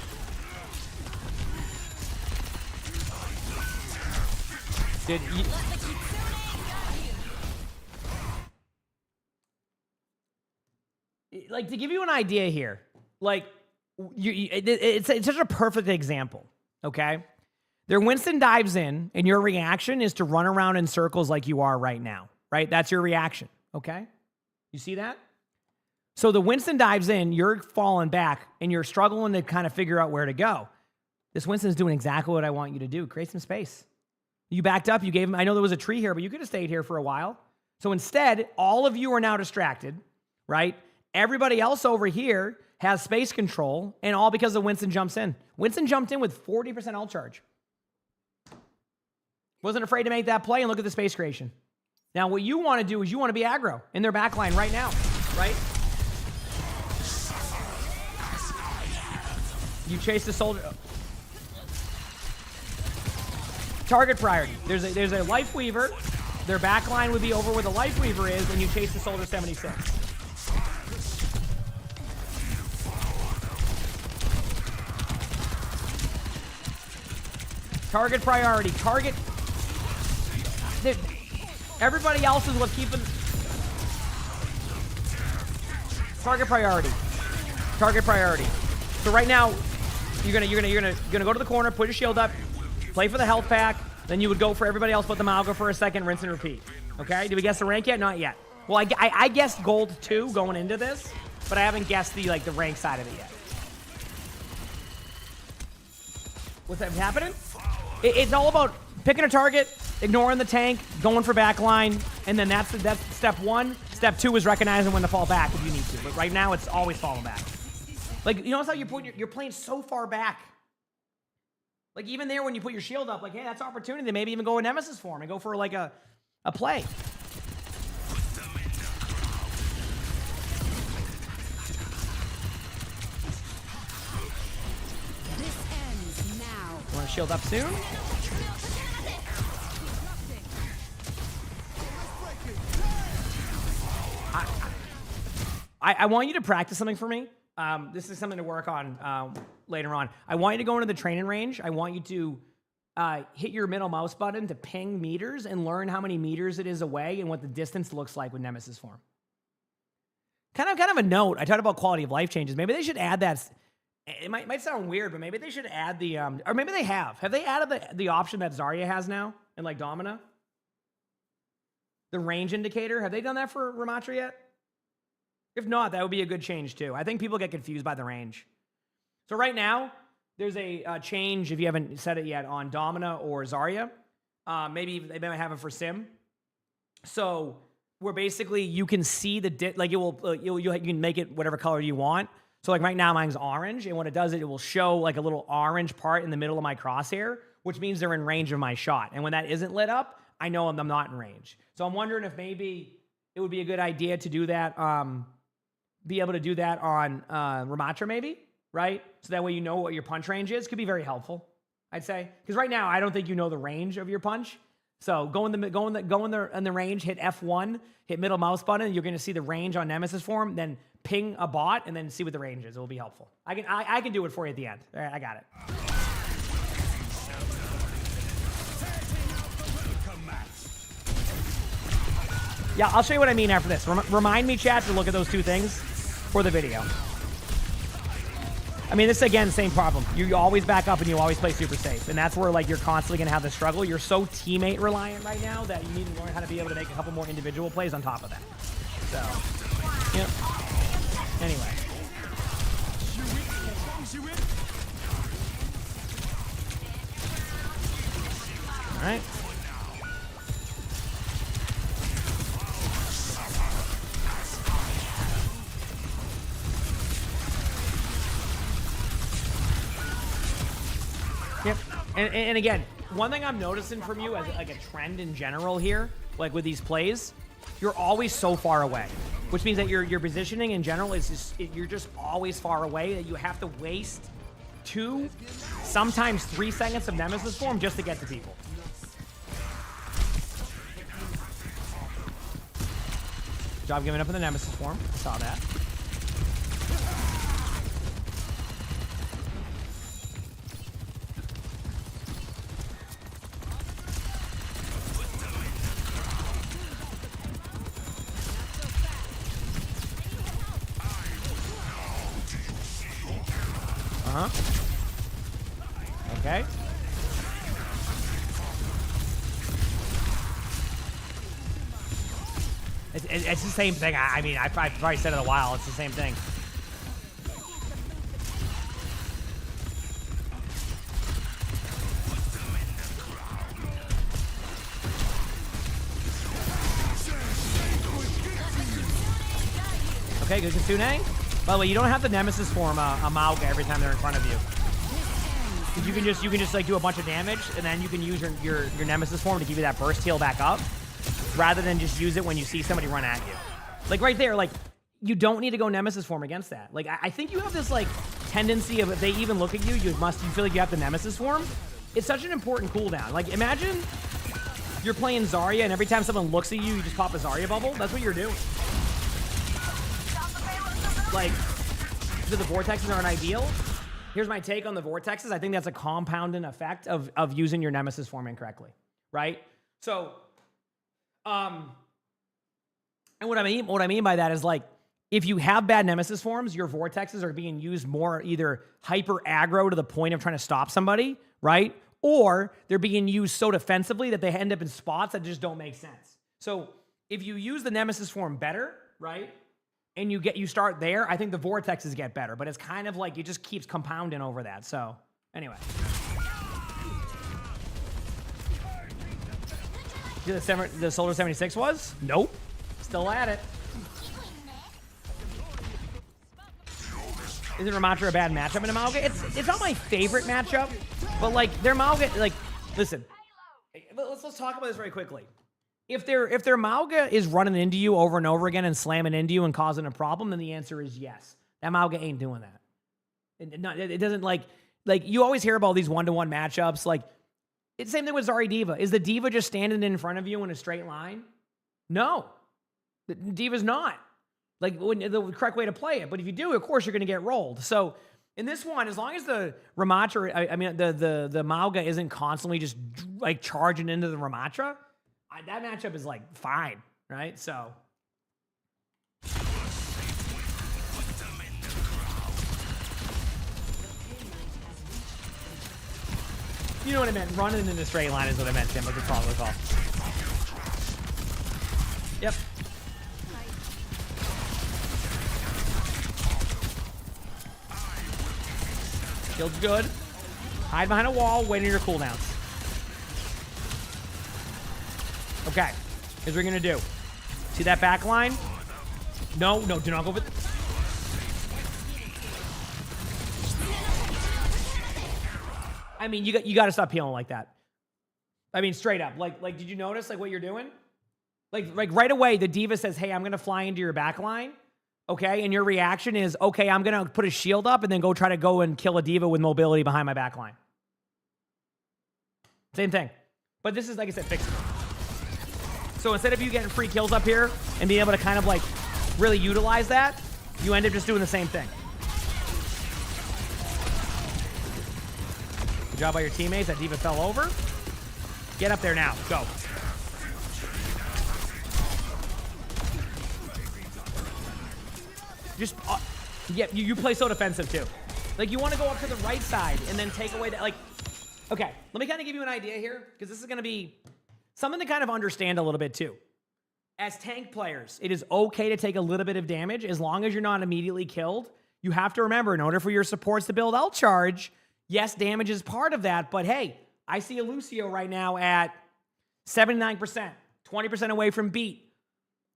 Did you... Like, to give you an idea here, like, it's such a perfect example, okay? Their Winston dives in, and your reaction is to run around in circles like you are right now, right? That's your reaction, okay? You see that? So the Winston dives in, you're falling back, and you're struggling to kind of figure out where to go. This Winston's doing exactly what I want you to do. Create some space. You backed up, you gave him, I know there was a tree here, but you could have stayed here for a while. So instead, all of you are now distracted, right? Everybody else over here has space control, and all because of Winston jumps in. Winston jumped in with 40% ult charge. Wasn't afraid to make that play, and look at the space creation. Now, what you want to do is you want to be aggro in their backline right now, right? You chase the soldier. Target priority. There's a Life Weaver. Their backline would be over where the Life Weaver is, and you chase the soldier 76. Target priority. Target. Everybody else is what's keeping. Target priority. Target priority. So right now, you're gonna go to the corner, put your shield up, play for the health pack. Then you would go for everybody else, put the Malga for a second, rinse and repeat. Okay? Did we guess the rank yet? Not yet. Well, I guessed gold 2 going into this, but I haven't guessed the rank side of it yet. What's that happening? It's all about picking a target, ignoring the tank, going for backline, and then that's step 1. Step 2 is recognizing when to fall back if you need to. But right now, it's always falling back. Like, you notice how you're playing so far back. Like, even there when you put your shield up, like, hey, that's opportunity to maybe even go in Nemesis form and go for, like, a play. This ends now. You want to shield up soon? I want you to practice something for me. This is something to work on later on. I want you to go into the training range. I want you to hit your middle mouse button to ping meters and learn how many meters it is away and what the distance looks like with Nemesis form. Kind of a note. I talked about quality of life changes. Maybe they should add that. It might sound weird, but maybe they should add the or maybe they have. Have they added the option that Zarya has now in like Domina? The range indicator. Have they done that for Ramatra yet? If not, that would be a good change too. I think people get confused by the range. So right now, there's a change, if you haven't said it yet, on Domina or Zarya. Maybe they might have it for Sim. So where basically you can see the like it will you can make it whatever color you want. So like right now mine's orange, and when it does it, it will show like a little orange part in the middle of my crosshair, which means they're in range of my shot. And when that isn't lit up, I know I'm not in range. So I'm wondering if maybe it would be a good idea to do that. be able to do that on Ramatra maybe, right? So that way you know what your punch range is. Could be very helpful, I'd say. Because right now I don't think you know the range of your punch. So go in the range, hit F1, hit middle mouse button, you're gonna see the range on Nemesis form, then ping a bot and then see what the range is. It will be helpful. I can do it for you at the end. All right, I got it. Yeah, I'll show you what I mean after this. Remind me, chat, to look at those two things for the video. I mean, this, again, same problem. You always back up and you always play super safe. And that's where, like, you're constantly going to have the struggle. You're so teammate reliant right now that you need to learn how to be able to make a couple more individual plays on top of that. So, yeah. Anyway. All right. Yep. And again, one thing I'm noticing from you as like a trend in general here, like with these plays, you're always so far away, which means that your positioning in general is just, you're just always far away that you have to waste 2, sometimes 3 seconds of Nemesis form just to get to people. Good job giving up in the Nemesis form. I saw that. Okay. It's the same thing. I mean, I've probably said it a while. It's the same thing. Okay, good Kitsune. By the way, you don't have the Nemesis form emongg every time they're in front of you. You can just like do a bunch of damage, and then you can use your Nemesis form to give you that burst heal back up, rather than just use it when you see somebody run at you. Like right there, like you don't need to go Nemesis form against that. Like I think you have this like tendency of if they even look at you, you feel like you have the Nemesis form. It's such an important cooldown. Like imagine you're playing Zarya, and every time someone looks at you, you just pop a Zarya bubble. That's what you're doing. Like, so the vortexes aren't ideal. Here's my take on the vortexes. I think that's a compounding effect of using your Nemesis form incorrectly, right? So, and what I mean by that is like, if you have bad Nemesis forms, your vortexes are being used more either hyper aggro to the point of trying to stop somebody, right? Or they're being used so defensively that they end up in spots that just don't make sense. So if you use the Nemesis form better, right? And you start there, I think the vortexes get better, but it's kind of like it just keeps compounding over that. So anyway. See the Solar 76 was? Nope. Still at it. Isn't Ramatra a bad matchup in emongg? It's not my favorite matchup, but like their emongg, like listen, let's talk about this very quickly. If their emongg is running into you over and over again and slamming into you and causing a problem, then the answer is yes. That emongg ain't doing that. It doesn't like you always hear about these one-to-one matchups. Like it's the same thing with Zarya D.Va. Is the D.Va just standing in front of you in a straight line? No, the D.Va's not. Like the correct way to play it. But if you do, of course you're going to get rolled. So in this one, as long as the Ramatra, the emongg isn't constantly just like charging into the Ramatra, that matchup is like fine, right? So you know what I meant. Running in the straight line is what I meant, Tim. Like it's all recall. Yep. Shield's good. Hide behind a wall, waiting your cooldowns. Okay, here's what we're gonna do. See that back line? No, do not go with. I mean, you got to stop peeling like that. I mean, straight up. Like, did you notice like what you're doing? Like right away, the D.Va says, "Hey, I'm gonna fly into your back line." okay, and your reaction is, okay, I'm going to put a shield up and then try to go and kill a D.Va with mobility behind my back line. Same thing. But this is, like I said, fixed. So instead of you getting free kills up here and being able to kind of like really utilize that, you end up just doing the same thing. Good job by your teammates. That D.Va fell over. Get up there now. Go. Just, yeah, you play so defensive too. Like, you want to go up to the right side and then take away that, like, okay, let me kind of give you an idea here, because this is going to be something to kind of understand a little bit too. As tank players, it is okay to take a little bit of damage as long as you're not immediately killed. You have to remember, in order for your supports to build ult charge, yes, damage is part of that, but hey, I see a Lucio right now at 79%, 20% away from beat.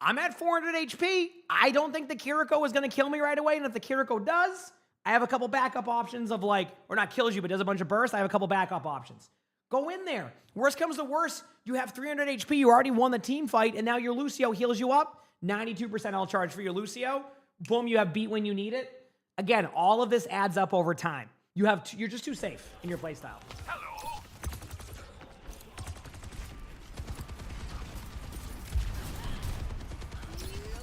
I'm at 400 HP. I don't think the Kiriko is going to kill me right away, and if the Kiriko does, I have a couple backup options of like, or not kills you, but does a bunch of bursts. I have a couple backup options. Go in there. Worst comes to worst, you have 300 HP. You already won the team fight, and now your Lucio heals you up. 92% ult charge for your Lucio. Boom, you have beat when you need it. Again, all of this adds up over time. You're just too safe in your playstyle. Hello.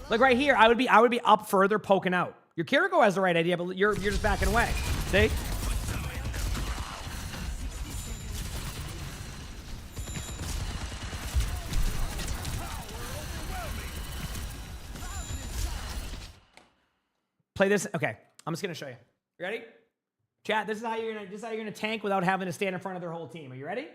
Like right here, I would be up further poking out. Your Kiriko has the right idea, but you're just backing away. See? Play this. Okay, I'm just gonna show you. You ready? Chat, this is how you're gonna tank without having to stand in front of their whole team. Are you ready?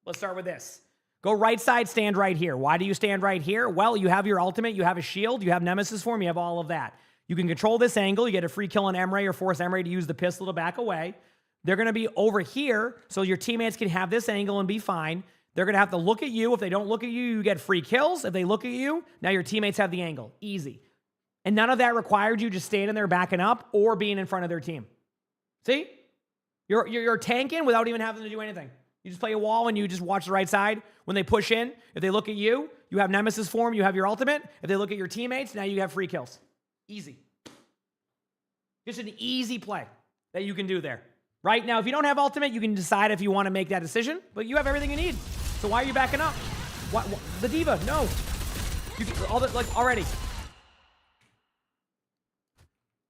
Let's start with this. Go right side, stand right here. Why do you stand right here? Well, you have your ultimate, you have a shield, you have Nemesis form, you have all of that. You can control this angle. You get a free kill on Emre or force Emre to use the pistol to back away. They're going to be over here, so your teammates can have this angle and be fine. They're going to have to look at you. If they don't look at you, you get free kills. If they look at you, now your teammates have the angle. Easy. And none of that required you just standing there backing up or being in front of their team. See? You're tanking without even having to do anything. You just play a wall and you just watch the right side. When they push in, if they look at you, you have Nemesis form, you have your ultimate. If they look at your teammates, now you have free kills. Easy. Just an easy play that you can do there. Right now, if you don't have ultimate, you can decide if you want to make that decision, but you have everything you need. So why are you backing up? What the D.Va, no. Already.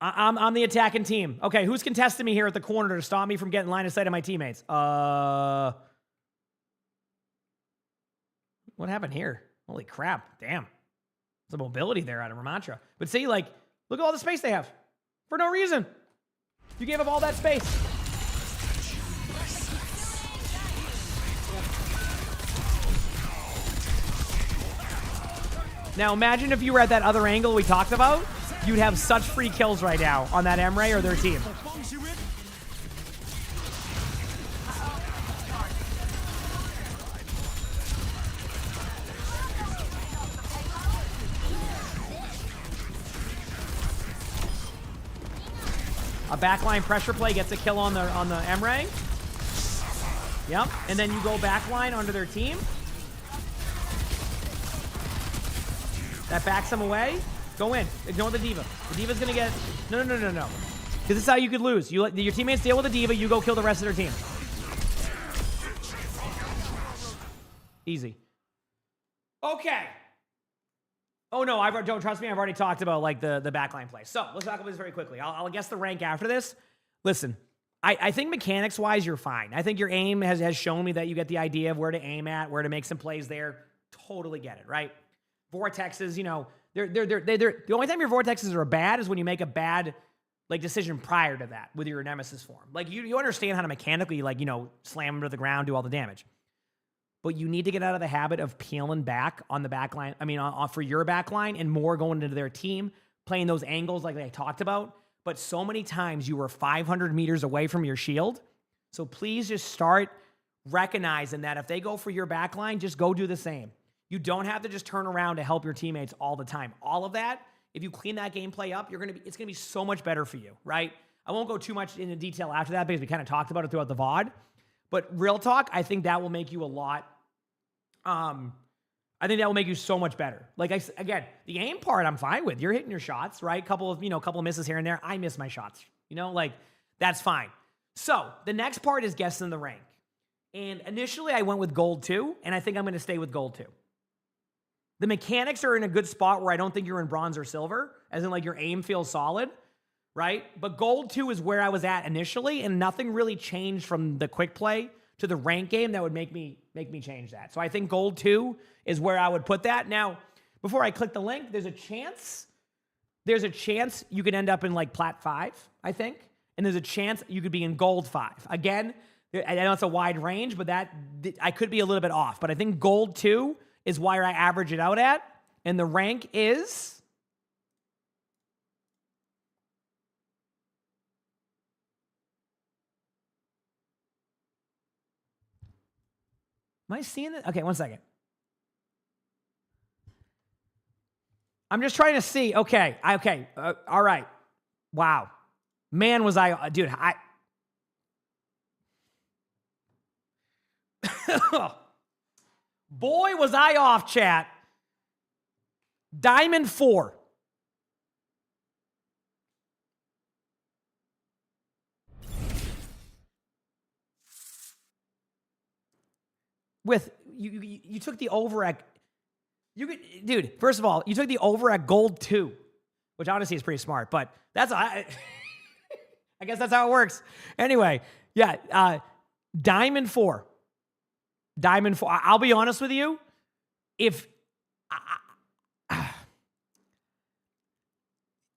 I'm the attacking team. Okay, who's contesting me here at the corner to stop me from getting line of sight of my teammates? What happened here? Holy crap, damn. There's a mobility there out of Ramantra. But see, like, look at all the space they have. For no reason. You gave up all that space. Now imagine if you were at that other angle we talked about. You'd have such free kills right now on that Emre or their team. A backline pressure play gets a kill on the Emre. Yep, and then you go backline onto their team. That backs them away. Go in. Ignore the D.Va. The D.Va's gonna get... No. Because this is how you could lose. You let your teammates deal with the D.Va, you go kill the rest of their team. Easy. Okay. Oh no, don't trust me, I've already talked about like the backline play. So let's talk about this very quickly. I'll guess the rank after this. Listen, I think mechanics-wise, you're fine. I think your aim has shown me that you get the idea of where to aim at, where to make some plays there. Totally get it, right? Vortexes, you know, they're the only time your vortexes are bad is when you make a bad like decision prior to that with your Nemesis form. Like you understand how to mechanically like, you know, slam them to the ground, do all the damage. But you need to get out of the habit of peeling back on the back line. I mean, for your back line and more going into their team, playing those angles like they talked about. But so many times you were 500 meters away from your shield. So please just start recognizing that if they go for your back line, just go do the same. You don't have to just turn around to help your teammates all the time. All of that, if you clean that gameplay up, it's gonna be so much better for you, right? I won't go too much into detail after that because we kind of talked about it throughout the VOD. But real talk, I think that will make you a lot I think that will make you so much better. Like, again, the aim part I'm fine with. You're hitting your shots, right? Couple of misses here and there. I miss my shots. Like, that's fine. So, the next part is guessing the rank. And initially, I went with gold 2, and I think I'm going to stay with gold 2. The mechanics are in a good spot where I don't think you're in bronze or silver, as in, like, your aim feels solid, right? But gold 2 is where I was at initially, and nothing really changed from the quick play to the rank game that would make me change that. So I think gold 2 is where I would put that. Now, before I click the link, there's a chance you could end up in like plat 5, I think. And there's a chance you could be in gold 5. Again, I know it's a wide range, but that I could be a little bit off. But I think gold 2 is where I average it out at. And the rank is... Am I seeing it? Okay, one second. I'm just trying to see. Okay. All right. Wow. Man, was I... Dude, Boy, was I off, chat. Diamond 4. With you took the over at dude. First of all, you took the over at gold 2, which honestly is pretty smart. But that's I guess that's how it works. Anyway, yeah, diamond 4. I'll be honest with you.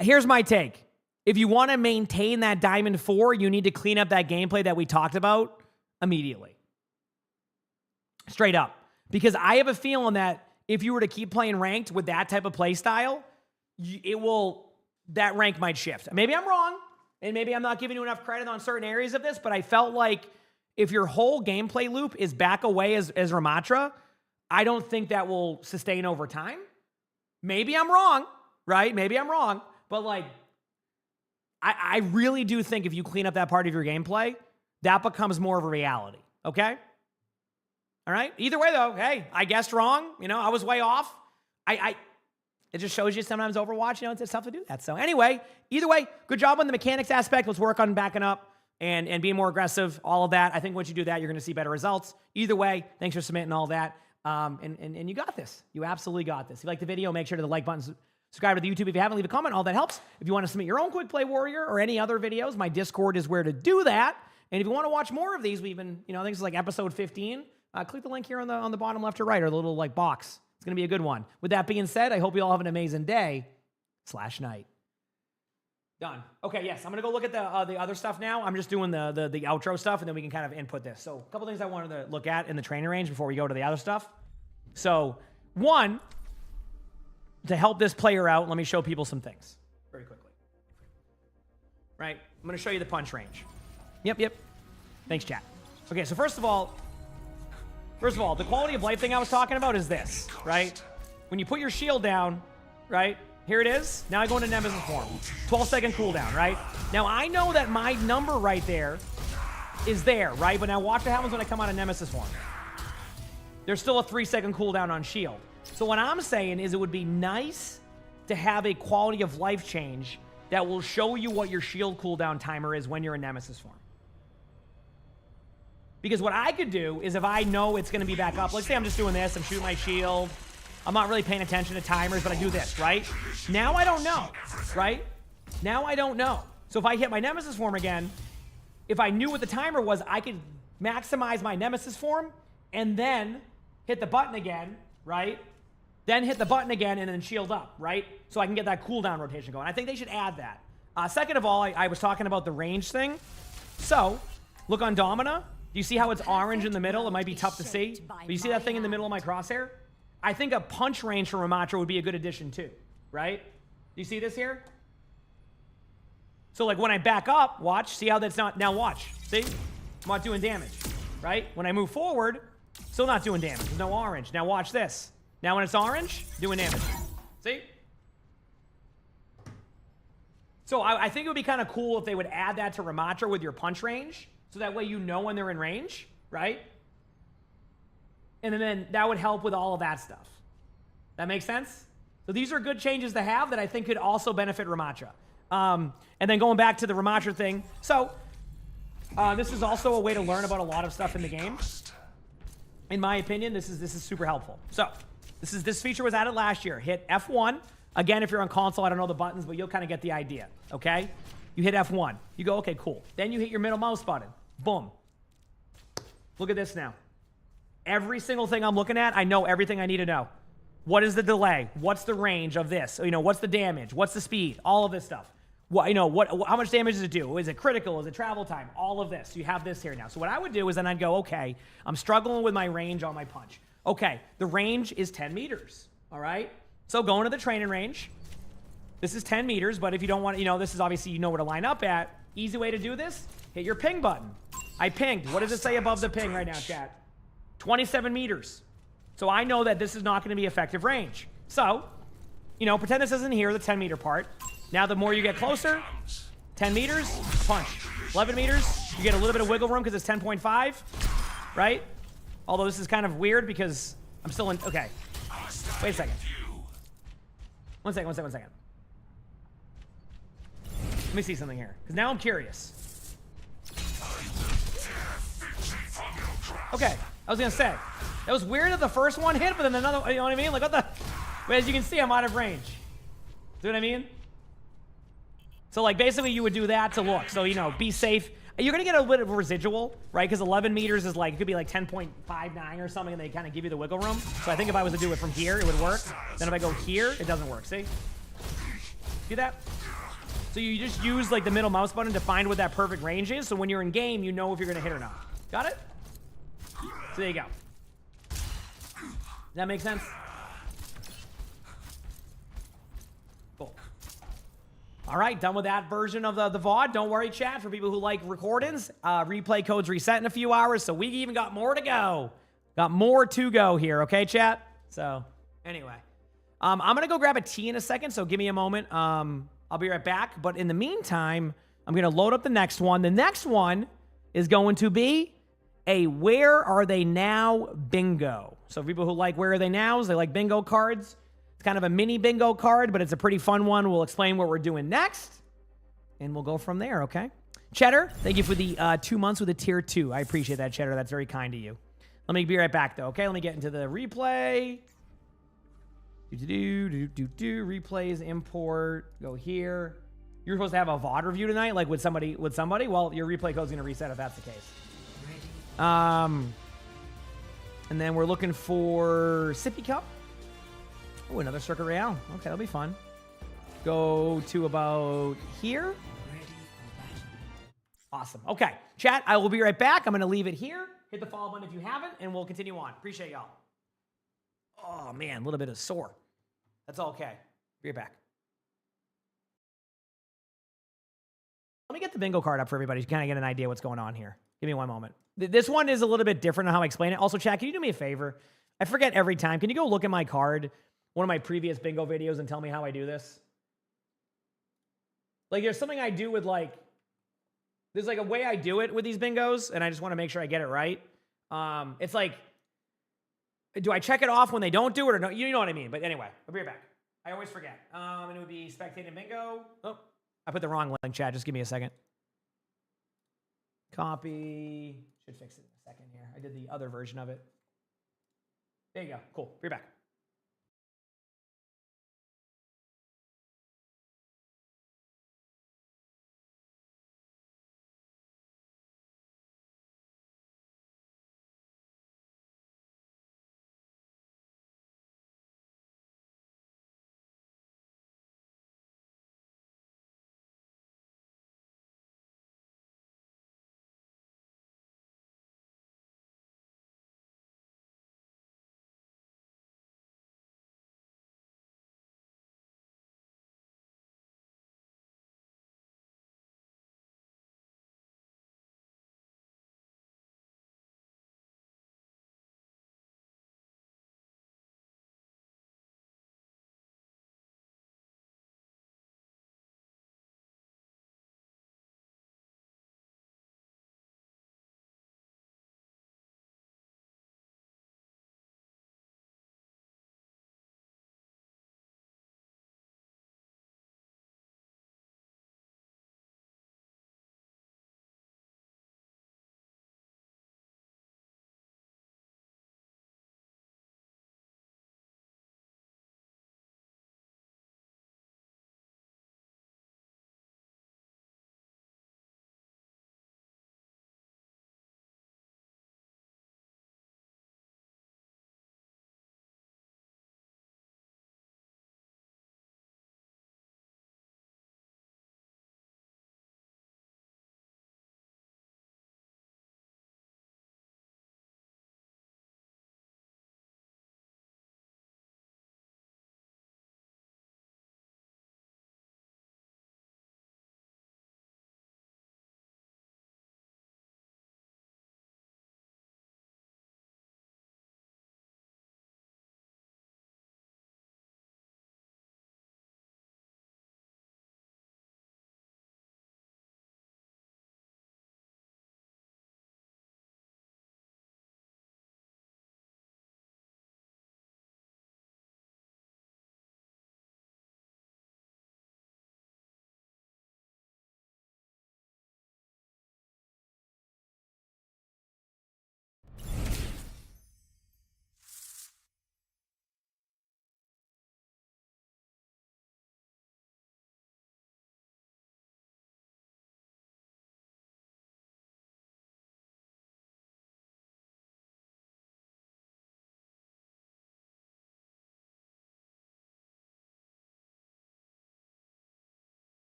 Here's my take. If you want to maintain that diamond 4, you need to clean up that gameplay that we talked about immediately. Straight up. Because I have a feeling that if you were to keep playing ranked with that type of play style, that rank might shift. Maybe I'm wrong, and maybe I'm not giving you enough credit on certain areas of this, but I felt like if your whole gameplay loop is back away as Ramatra, I don't think that will sustain over time. Maybe I'm wrong, right? Maybe I'm wrong, but like, I really do think if you clean up that part of your gameplay, that becomes more of a reality, okay? All right. Either way, though, hey, I guessed wrong. I was way off. It just shows you sometimes Overwatch, it's tough to do that. So anyway, either way, good job on the mechanics aspect. Let's work on backing up and being more aggressive, all of that. I think once you do that, you're going to see better results. Either way, thanks for submitting all that. And you got this. You absolutely got this. If you like the video, make sure to the like button, subscribe to the YouTube if you haven't, leave a comment. All that helps. If you want to submit your own Quick Play Warrior or any other videos, my Discord is where to do that. And if you want to watch more of these, we've been, I think it's like episode 15. Click the link here on the bottom left or right, or the little like box. It's going to be a good one. With that being said, I hope you all have an amazing day/night. Done. Okay, yes, I'm going to go look at the other stuff now. I'm just doing the outro stuff, and then we can kind of input this. So a couple things I wanted to look at in the training range before we go to the other stuff. So one, to help this player out, let me show people some things very quickly. Right? I'm going to show you the punch range. Yep. Thanks, chat. Okay, so first of all, the quality of life thing I was talking about is this, right? When you put your shield down, right? Here it is. Now I go into Nemesis form. 12-second cooldown, right? Now I know that my number right there is there, right? But now watch what happens when I come out of Nemesis form. There's still a 3-second cooldown on shield. So what I'm saying is it would be nice to have a quality of life change that will show you what your shield cooldown timer is when you're in Nemesis form. Because what I could do is if I know it's going to be back up, let's say I'm just doing this, I'm shooting my shield, I'm not really paying attention to timers, but I do this, right? Now I don't know, right? Now I don't know. So if I hit my Nemesis form again, if I knew what the timer was, I could maximize my Nemesis form and then hit the button again, right? Then hit the button again and then shield up, right? So I can get that cooldown rotation going. I think they should add that. Second of all, I was talking about the range thing. So look on Domina. Do you see how it's orange in the middle? It might be tough to see. But you see that thing in the middle of my crosshair? I think a punch range for Ramatra would be a good addition too, right? Do you see this here? So like when I back up, watch, see how that's not, now watch, see? I'm not doing damage, right? When I move forward, still not doing damage, there's no orange. Now watch this. Now when it's orange, doing damage, see? So I think it would be kind of cool if they would add that to Ramatra with your punch range, so that way you know when they're in range, right? And then that would help with all of that stuff. That makes sense? So these are good changes to have that I think could also benefit Ramattra. And then going back to the Ramattra thing. So this is also a way to learn about a lot of stuff in the game. In my opinion, this is super helpful. So this feature was added last year. Hit F1. Again, if you're on console, I don't know the buttons, but you'll kind of get the idea, okay? You hit F1. You go, okay, cool. Then you hit your middle mouse button. Boom. Look at this now. Every single thing I'm looking at, I know everything I need to know. What is the delay? What's the range of this? You know, what's the damage? What's the speed? All of this stuff. What, you know, how much damage does it do? Is it critical? Is it travel time? All of this. You have this here now. So what I would do is then I'd go, okay, I'm struggling with my range on my punch. Okay, the range is 10 meters, all right? So going to the training range, this is 10 meters, but if you don't want, you know, this is obviously, you know where to line up at. Easy way to do this, hit your ping button. I pinged. What does it say above the ping right now, chat? 27 meters. So I know that this is not going to be effective range. So, you know, pretend this isn't here, the 10 meter part. Now the more you get closer, 10 meters, punch. 11 meters, you get a little bit of wiggle room because it's 10.5, right? Although this is kind of weird because I'm still in, okay. Wait a second. One second. Let me see something here, because now I'm curious. Okay, I was going to say, that was weird that the first one hit, but then another, you know what I mean? Like, what the? But as you can see, I'm out of range. See what I mean? So, like, basically, you would do that to look. So, you know, be safe. You're going to get a bit of a residual, right? Because 11 meters is like, it could be like 10.59 or something, and they kind of give you the wiggle room. So I think if I was to do it from here, it would work. Then if I go here, it doesn't work. See? See that? So you just use, like, the middle mouse button to find what that perfect range is. So when you're in game, you know if you're going to hit or not. Got it? So there you go. Does that make sense? Cool. All right, done with that version of the VOD. Don't worry, chat, for people who like recordings. Replay codes reset in a few hours, so we even got more to go. Got more to go here, okay, chat? So, anyway. I'm going to go grab a tea in a second, so give me a moment. I'll be right back. But in the meantime, I'm going to load up the next one. The next one is going to be a Where Are They Now bingo. So people who like Where Are They Nows, they like bingo cards. It's kind of a mini bingo card, but it's a pretty fun one. We'll explain what we're doing next, and we'll go from there, okay? Cheddar, thank you for the 2 months with a tier 2. I appreciate that, Cheddar. That's very kind of you. Let me be right back, though, okay? Let me get into the replay. Replays, import, go here. You're supposed to have a VOD review tonight, like with somebody. Well, your replay code's going to reset if that's the case. And then we're looking for Sippy Cup. Oh, another Circuit Royale. Okay, that'll be fun. Go to about here. Awesome. Okay, chat, I will be right back. I'm going to leave it here. Hit the follow button if you haven't, and we'll continue on. Appreciate y'all. Oh, man, a little bit of sore. That's okay. Be right back. Let me get the bingo card up for everybody to kind of get an idea what's going on here. Give me one moment. This one is a little bit different on how I explain it. Also, chat, can you do me a favor? I forget every time. Can you go look at my card, one of my previous bingo videos, and tell me how I do this? Like, there's something I do with, like, there's, like, a way I do it with these bingos, and I just want to make sure I get it right. It's like, do I check it off when they don't do it or no? You know what I mean. But anyway, I'll be right back. I always forget. And it would be spectating bingo. Oh, I put the wrong link, chat. Just give me a second. Copy. Should fix it in a second here. I did the other version of it. There you go. Cool. Be right back.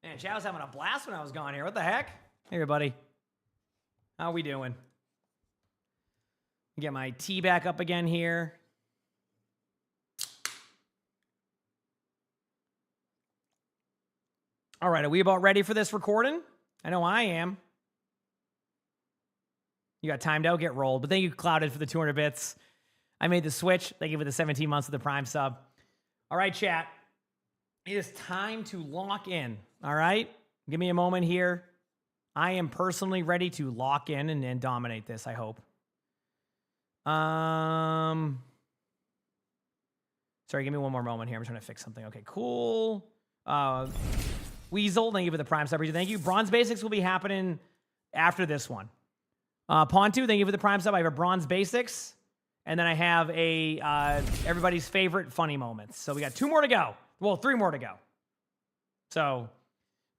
Man, Chad was having a blast when I was gone here. What the heck? Hey, everybody. How we doing? Get my tea back up again here. All right, are we about ready for this recording? I know I am. You got timed out, get rolled. But thank you, Clouded, for the 200 bits. I made the switch. Thank you for the 17 months of the Prime sub. All right, chat. It is time to lock in. All right? Give me a moment here. I am personally ready to lock in and dominate this, I hope. Sorry, give me one more moment here. I'm trying to fix something. Okay, cool. Weasel, thank you for the Prime sub. Thank you. Bronze Basics will be happening after this one. Pontu, thank you for the Prime sub. I have a Bronze Basics. And then I have a everybody's favorite funny moments. So we got 2 more to go. Well, 3 more to go. So,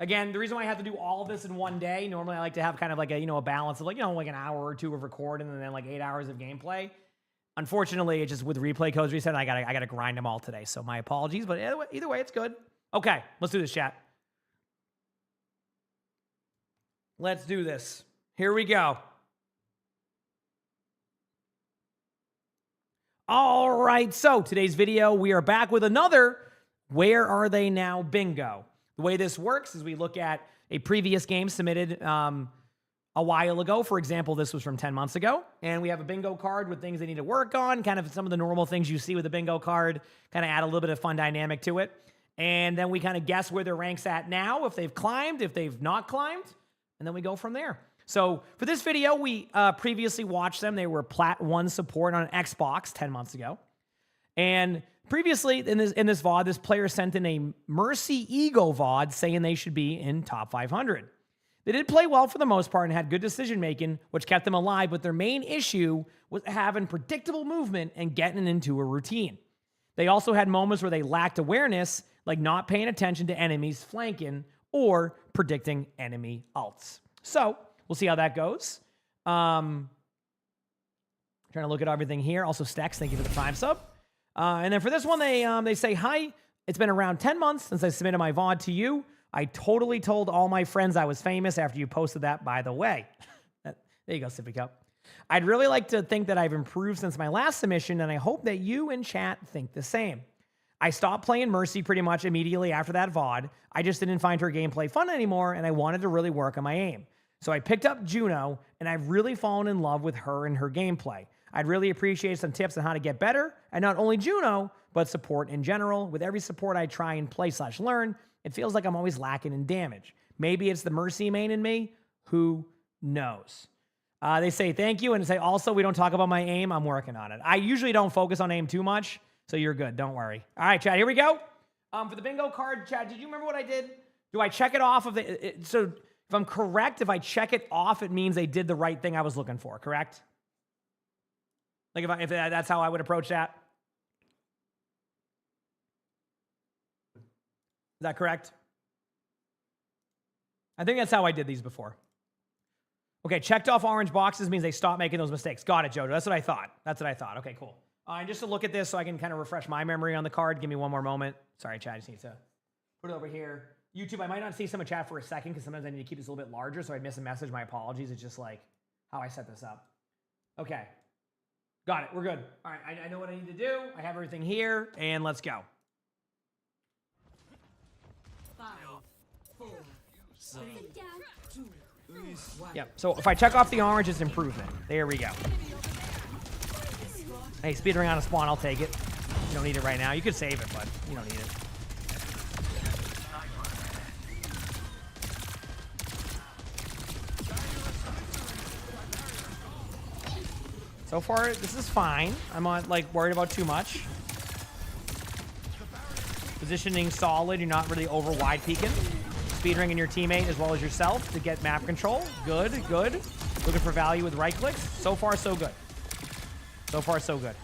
again, the reason why I have to do all of this in one day, normally I like to have kind of like a, a balance of like an hour or 2 of recording and then like 8 hours of gameplay. Unfortunately, it's just with replay codes reset, I gotta grind them all today. So my apologies, but either way, it's good. Okay, let's do this, chat. Let's do this. Here we go. All right, so today's video, we are back with another Where Are They Now bingo. The way this works is we look at a previous game submitted a while ago. For example, this was from 10 months ago. And we have a bingo card with things they need to work on, kind of some of the normal things you see with a bingo card, kind of add a little bit of fun dynamic to it. And then we kind of guess where their rank's at now, if they've climbed, if they've not climbed, and then we go from there. So for this video, we previously watched them. They were Plat 1 support on Xbox 10 months ago. And previously in this VOD, this player sent in a Mercy Ego VOD saying they should be in top 500. They did play well for the most part and had good decision making, which kept them alive, but their main issue was having predictable movement and getting into a routine. They also had moments where they lacked awareness, like not paying attention to enemies flanking or predicting enemy ults. So we'll see how that goes. Trying to look at everything here. Also, Stex, thank you for the Prime sub. And then for this one, they say, hi, it's been around 10 months since I submitted my VOD to you. I totally told all my friends I was famous after you posted that, by the way. There you go, Sippy Cup. I'd really like to think that I've improved since my last submission, and I hope that you in chat think the same. I stopped playing Mercy pretty much immediately after that VOD. I just didn't find her gameplay fun anymore, and I wanted to really work on my aim. So I picked up Juno, and I've really fallen in love with her and her gameplay. I'd really appreciate some tips on how to get better, and not only Juno, but support in general. With every support I try and play/learn, it feels like I'm always lacking in damage. Maybe it's the Mercy main in me. Who knows? They say thank you, and say also we don't talk about my aim. I'm working on it. I usually don't focus on aim too much, so you're good. Don't worry. All right, Chad, here we go. For the bingo card, Chad, did you remember what I did? Do I check it off of the... So if I'm correct, if I check it off, it means they did the right thing I was looking for, correct? Like if that's how I would approach that? Is that correct? I think that's how I did these before. Okay, checked off orange boxes means they stopped making those mistakes. Got it, Jojo. That's what I thought. That's what I thought. Okay, cool. And just to look at this so I can kind of refresh my memory on the card, give me one more moment. Sorry, Chad, I just need to put it over here. YouTube, I might not see some of chat for a second because sometimes I need to keep this a little bit larger, so I miss a message. My apologies. It's just like how I set this up. Okay. Got it. We're good. All right, I know what I need to do. I have everything here, and let's go. 5, 4, 3, 2, 1. Yep. So if I check off the orange, it's improvement. There we go. Hey, speedering on a spawn, I'll take it. You don't need it right now. You could save it, but you don't need it. So far, this is fine. I'm not like worried about too much. Positioning solid. You're not really over wide peeking. Speedringing your teammate as well as yourself to get map control. Good, good. Looking for value with right clicks. So far, so good. So far, so good.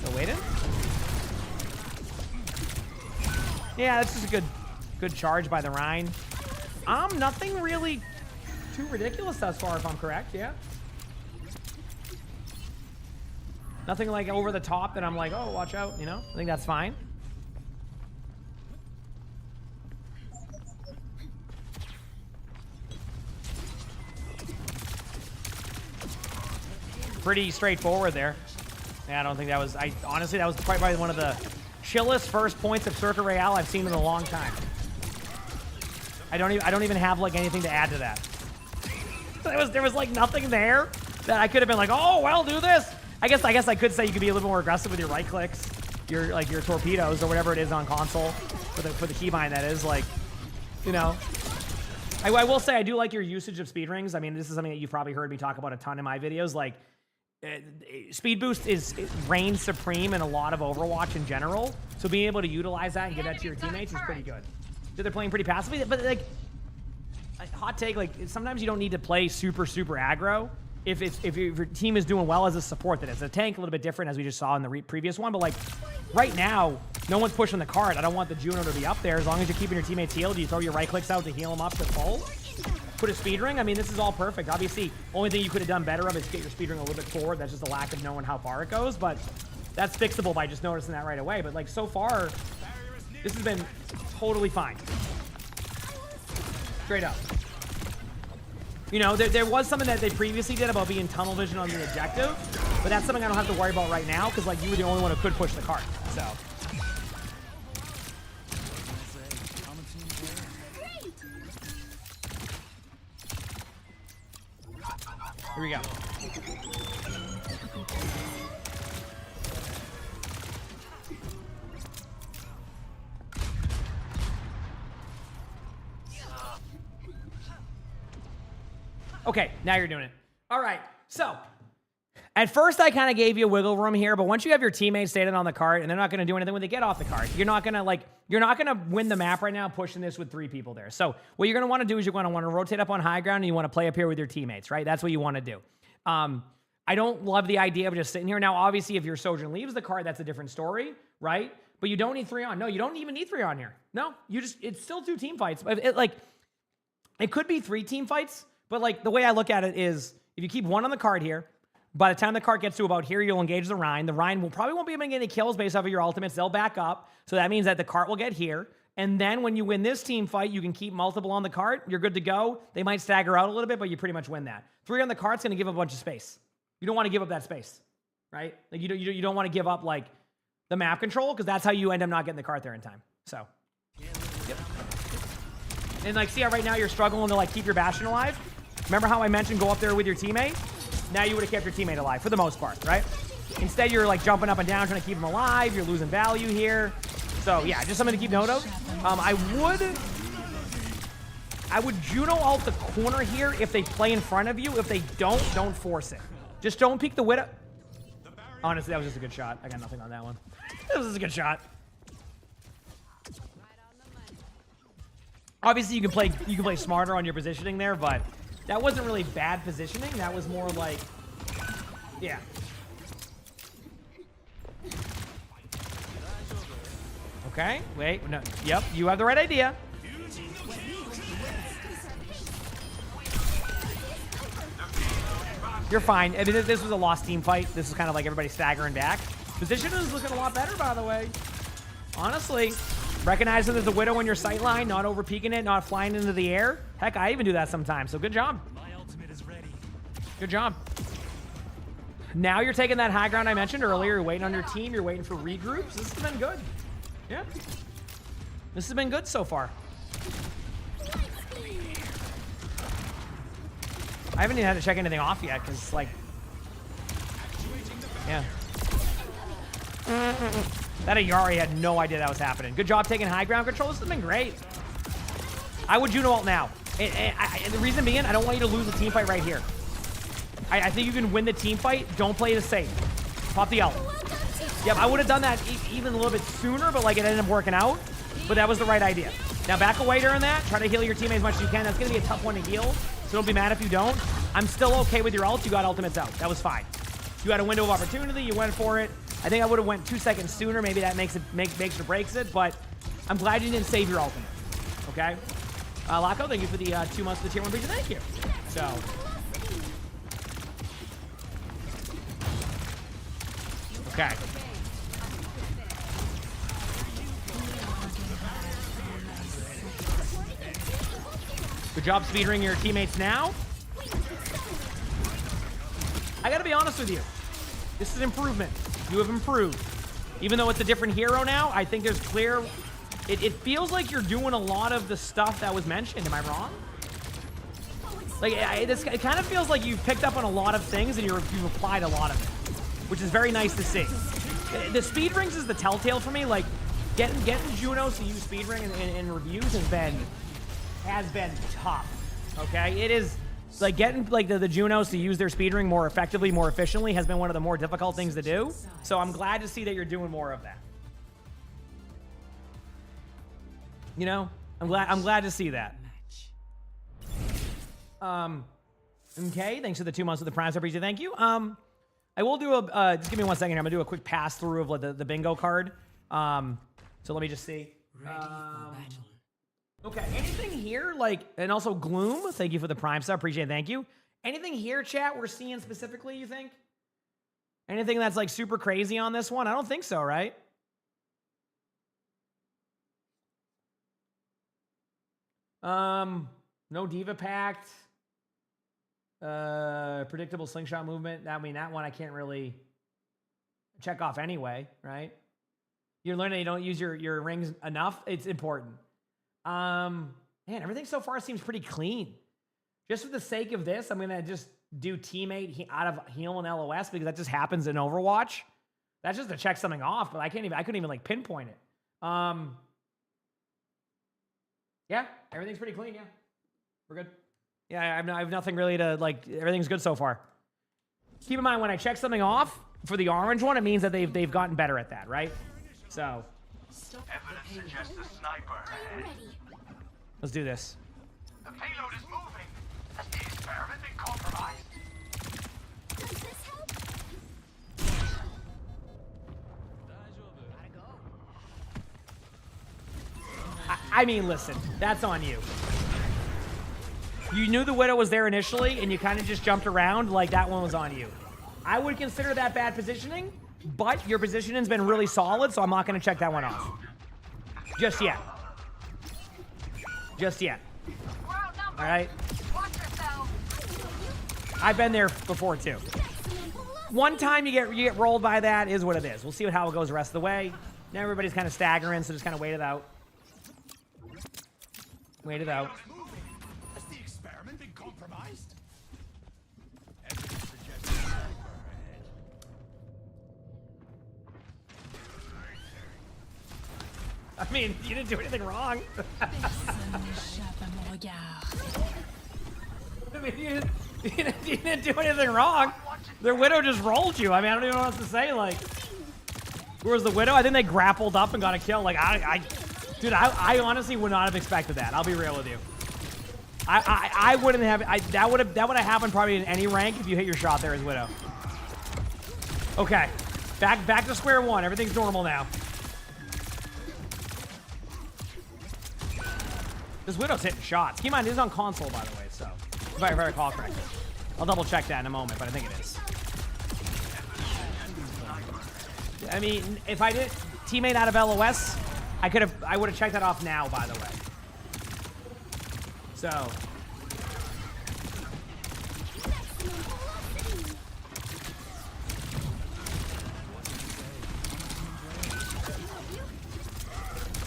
Still waiting? Yeah, this is a good charge by the Rhine. Nothing really too ridiculous thus far, if I'm correct, yeah. Nothing like over the top that I'm like, oh, watch out, you know? I think that's fine. Pretty straightforward there. Yeah, I don't think that was, honestly, that was probably one of the chillest first points of Circuit Royale I've seen in a long time. I don't even have like anything to add to that. There was like nothing there that I could have been like, oh, well, do this. I guess I could say you could be a little more aggressive with your right clicks, your torpedoes or whatever it is on console for the keybind. That is like, you know. I will say I do like your usage of speed rings. I mean, this is something that you've probably heard me talk about a ton in my videos. Like, speed boost reigns supreme in a lot of Overwatch in general. So being able to utilize that and give that to your teammates is pretty good. They're playing pretty passively, but like, hot take, like sometimes you don't need to play super aggro if your team is doing well as a support. That is a tank, a little bit different as we just saw in the previous one. But like right now, no one's pushing the card. I don't want the Juno to be up there. As long as you're keeping your teammates healed, you throw your right clicks out to heal them up to full. Put a speed ring. I mean, this is all perfect. Obviously, only thing you could have done better of is get your speed ring a little bit forward. That's just a lack of knowing how far it goes, but that's fixable by just noticing that right away. But like so far, this has been totally fine. Straight up. You know, there was something that they previously did about being tunnel vision on the objective, but that's something I don't have to worry about right now because like you were the only one who could push the cart. So. Here we go. Okay, now you're doing it. All right, so at first I kind of gave you wiggle room here, but once you have your teammates standing on the cart and they're not going to do anything when they get off the cart, you're not going to win the map right now pushing this with 3 people there. So what you're going to want to do is you're going to want to rotate up on high ground and you want to play up here with your teammates, right? That's what you want to do. I don't love the idea of just sitting here. Now, obviously, if your Sojourn leaves the cart, that's a different story, right? But you don't need 3 on. No, you don't even need 3 on here. No, it's still 2 team fights. It could be 3 team fights, but like the way I look at it is if you keep 1 on the card here, by the time the cart gets to about here, you'll engage the Rhine. The Rhine won't be able to get any kills based off of your ultimates. They'll back up. So that means that the cart will get here. And then when you win this team fight, you can keep multiple on the cart. You're good to go. They might stagger out a little bit, but you pretty much win that. 3 on the cart's going to give up a bunch of space. You don't want to give up that space, right? Like you don't want to give up like the map control because that's how you end up not getting the cart there in time. So, yep. And like, see how right now you're struggling to like keep your Bastion alive? Remember how I mentioned go up there with your teammate? Now you would have kept your teammate alive for the most part, right? Instead, you're like jumping up and down trying to keep him alive. You're losing value here. So yeah, just something to keep note of. I would Juno ult the corner here if they play in front of you. If they don't force it. Just don't peek the Widow. Honestly, that was just a good shot. I got nothing on that one. That was just a good shot. Obviously, you can play smarter on your positioning there, but that wasn't really bad positioning. That was more like, yeah. Okay, wait, no, yep, you have the right idea. You're fine. I mean, this was a lost team fight. This is kind of like everybody staggering back. Position is looking a lot better, by the way. Honestly, recognizing there's a Widow in your sight line, not over peeking it, not flying into the air. Heck, I even do that sometimes, so good job. My ultimate is ready. Good job. Now you're taking that high ground I mentioned earlier. You're waiting on your team. You're waiting for regroups. This has been good. Yeah. This has been good so far. I haven't even had to check anything off yet because, like, yeah. That Ayari had no idea that was happening. Good job taking high ground control. This has been great. I would Juno ult now. And the reason being, I don't want you to lose the team fight right here. I think you can win the team fight. Don't play it safe. Pop the ult. Yep, I would have done that even a little bit sooner, but like it ended up working out. But that was the right idea. Now back away during that. Try to heal your teammates as much as you can. That's going to be a tough one to heal. So don't be mad if you don't. I'm still okay with your ult. You got ultimates out. That was fine. You had a window of opportunity. You went for it. I think I would have went 2 seconds sooner. Maybe that makes or breaks it. But I'm glad you didn't save your ultimate. Okay? Lacko, thank you for the 2 months of the tier 1 region. Thank you. So. Okay. Good job speedring your teammates now. I gotta be honest with you. This is improvement. You have improved. Even though it's a different hero now, I think there's clear... It feels like you're doing a lot of the stuff that was mentioned. Am I wrong? Like, it kind of feels like you've picked up on a lot of things and you've applied a lot of it, which is very nice to see. The speed rings is the telltale for me. Like, getting Junos to use speed ring in reviews has been tough. Okay, it is like getting like the Junos to use their speed ring more effectively, more efficiently has been one of the more difficult things to do. So I'm glad to see that you're doing more of that. You know, I'm glad to see that. Okay, thanks for the 2 months of the Prime sub. Thank you. I will do a just give me 1 second here. I'm gonna do a quick pass through of like the bingo card. So let me just see. Okay, anything here like, and also Gloom. Thank you for the Prime sub. Appreciate it. Thank you. Anything here, chat? We're seeing specifically? You think? Anything that's like super crazy on this one? I don't think so, right? No D.Va packed. Predictable slingshot movement. I mean, that one I can't really check off anyway, right? You're learning you don't use your rings enough. It's important. Man, everything so far seems pretty clean. Just for the sake of this, I'm gonna just do teammate out of heal and LOS because that just happens in Overwatch. That's just to check something off, but I couldn't even like pinpoint it. Yeah, everything's pretty clean. Yeah, we're good. Yeah, I have nothing really to like. Everything's good so far. Keep in mind when I check something off for the orange one, it means that they've gotten better at that, right? So Evidence suggests a sniper ahead. let's do this. The payload is moving. Has the experiment been compromised? Does this help? I mean, listen, that's on you. You knew the Widow was there initially, and you kind of just jumped around. Like, that one was on you. I would consider that bad positioning, but your positioning's been really solid, so I'm not going to check that one off. Just yet. Just yet. All right? I've been there before, too. One time you get rolled by that is what it is. We'll see how it goes the rest of the way. Now everybody's kind of staggering, so just kind of wait it out. Wait it out. Has the experiment been compromised? I mean, you didn't do anything wrong. I mean, you didn't do anything wrong. Their Widow just rolled you. I mean, I don't even know what else to say. Like, where was the Widow? I think they grappled up and got a kill. Like, dude, I honestly would not have expected that. I'll be real with you. I wouldn't have. That would have happened probably in any rank if you hit your shot there as Widow. Okay, back to square one. Everything's normal now. This Widow's hitting shots. Keep in mind, this is on console, by the way, so if I recall correctly. I'll double check that in a moment, but I think it is. I mean, if I did teammate out of LOS, I would have checked that off now, by the way. So.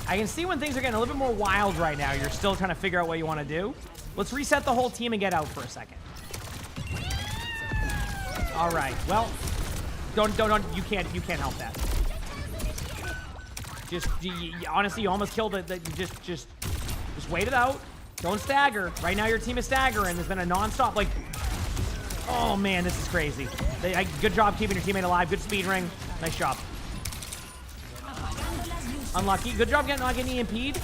I can see when things are getting a little bit more wild right now. You're still trying to figure out what you want to do. Let's reset the whole team and get out for a second. All right. Well, don't. You can't help that. Honestly, you almost killed it. Just wait it out. Don't stagger. Right now, your team is staggering. There's been a non-stop. Like, oh man, this is crazy. Good job keeping your teammate alive. Good speed ring. Nice job. Unlucky. Good job not getting EMP'd.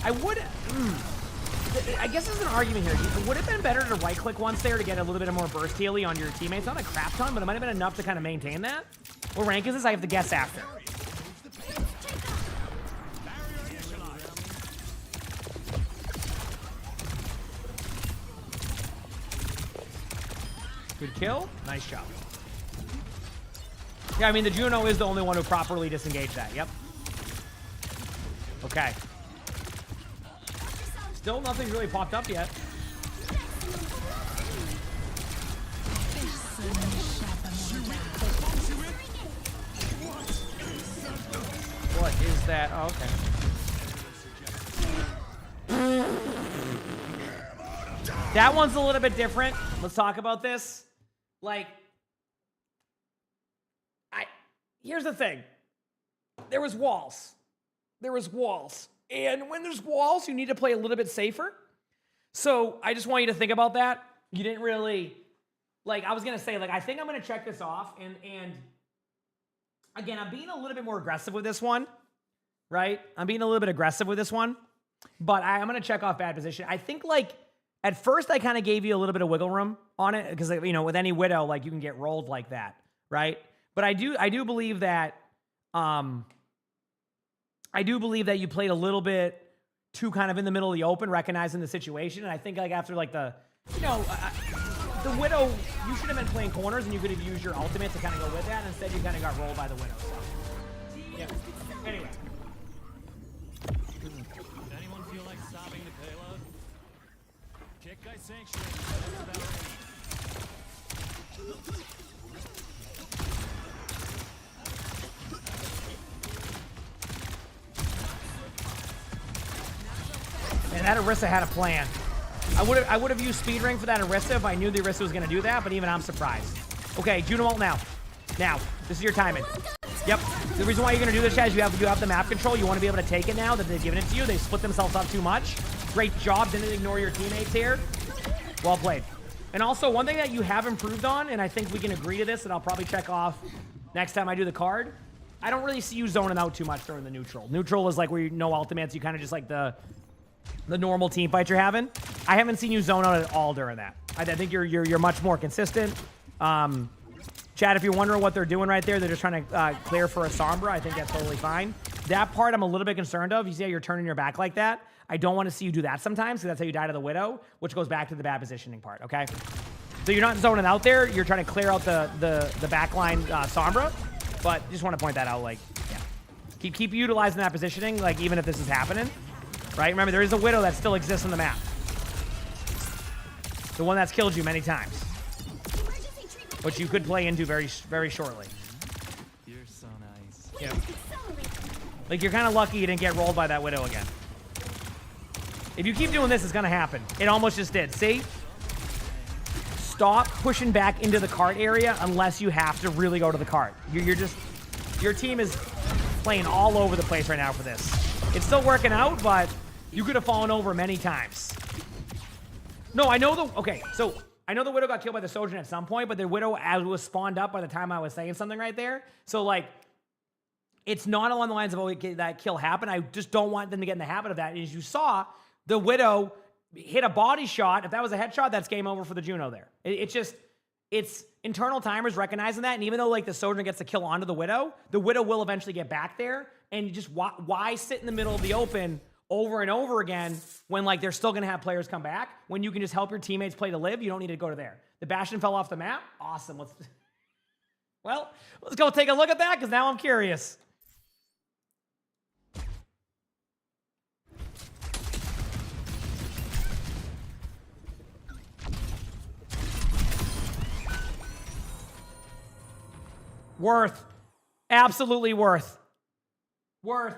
I guess there's an argument here. Would it have been better to right-click once there to get a little bit more burst healy on your teammates? Not a crap ton, but it might have been enough to kind of maintain that. What rank is this? I have to guess after. Good kill. Nice job. Yeah, I mean, the Juno is the only one who properly disengaged that. Yep. Okay. Still nothing's really popped up yet. What is that? Oh, okay. That one's a little bit different. Let's talk about this. Like, here's the thing. There was walls. And when there's walls, you need to play a little bit safer. So I just want you to think about that. You didn't really, like, I was going to say, like, I think I'm going to check this off. And again, I'm being a little bit more aggressive with this one, right? I'm being a little bit aggressive with this one. But I'm going to check off bad position. I think, like, at first I kind of gave you a little bit of wiggle room on it. Because, you know, with any Widow, like, you can get rolled like that, right? But I do believe that, you played a little bit too kind of in the middle of the open, recognizing the situation. And I think, like, after, like, the Widow, you should have been playing corners and you could have used your ultimate to kind of go with that. Instead, you kind of got rolled by the Widow. So, yeah. Anyway. Does anyone feel like stopping the payload? Kick guy sanctuary. Man, that Orisa had a plan. I would have used Speed Ring for that Orisa if I knew the Orisa was going to do that, but even I'm surprised. Okay, Juno ult now. Now, this is your timing. Yep. The reason why you're going to do this, Chaz, you have the map control. You want to be able to take it now that they've given it to you. They split themselves up too much. Great job. Didn't ignore your teammates here. Well played. And also, one thing that you have improved on, and I think we can agree to this, and I'll probably check off next time I do the card, I don't really see you zoning out too much during the neutral. Neutral is like where you know ultimates. You kind of just like the normal team fight you're having. I haven't seen you zone out at all during that. I think you're much more consistent. Chad, if you're wondering what they're doing right there, they're just trying to clear for a Sombra. I think that's totally fine. That part I'm a little bit concerned of. You see how you're turning your back like that? I don't want to see you do that sometimes, because that's how you die to the Widow, which goes back to the bad positioning part, okay? So you're not zoning out there. You're trying to clear out the backline Sombra, but just want to point that out. Like, yeah. Keep utilizing that positioning, like, even if this is happening. Right? Remember, there is a Widow that still exists on the map. The one that's killed you many times. Which you could play into very, very shortly. You're so nice. Yeah. Like, you're kind of lucky you didn't get rolled by that Widow again. If you keep doing this, it's going to happen. It almost just did. See? Stop pushing back into the cart area unless you have to really go to the cart. Your team is playing all over the place right now for this. It's still working out, but you could have fallen over many times. No, I know so I know the Widow got killed by the Sojourn at some point, but the Widow was spawned up by the time I was saying something right there. So, like, it's not along the lines of, oh, that kill happened. I just don't want them to get in the habit of that. And as you saw, the Widow hit a body shot. If that was a headshot, that's game over for the Juno there. It's internal timers recognizing that. And even though, like, the Sojourn gets the kill onto the Widow will eventually get back there. And just why sit in the middle of the open over and over again when, like, they're still going to have players come back? When you can just help your teammates play to live, you don't need to go to there. The Bastion fell off the map. Awesome. Let's go take a look at that, because now I'm curious. Worth. Absolutely worth. Worth.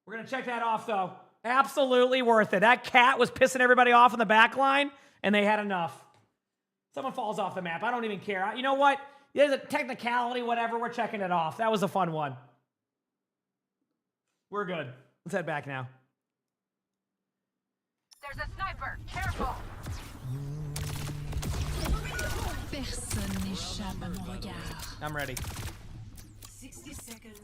We're going to check that off, though. Absolutely worth it. That cat was pissing everybody off in the back line, and they had enough. Someone falls off the map. I don't even care. You know what? There's a technicality, whatever. We're checking it off. That was a fun one. We're good. Let's head back now. There's a sniper. Careful. Personne n'échappe à mon regard. I'm ready. 60 seconds.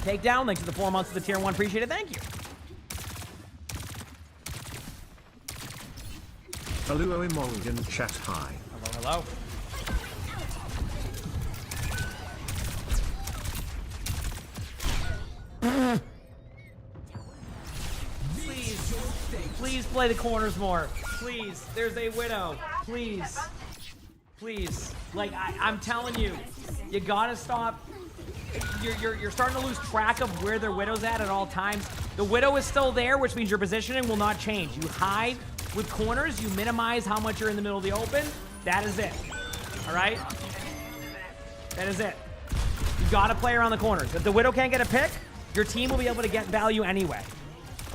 Takedown. Thanks for the 4 months of the tier 1. Appreciate it. Thank you. Hello, emongg in chat. Hi. Hello. Please play the corners more. Please. There's a Widow. Please. Please. Like, I'm telling you, you gotta stop. You're starting to lose track of where their Widow's at all times. The Widow is still there, which means your positioning will not change. You hide with corners. You minimize how much you're in the middle of the open. That is it. All right? That is it. You gotta play around the corners. If the Widow can't get a pick, your team will be able to get value anyway.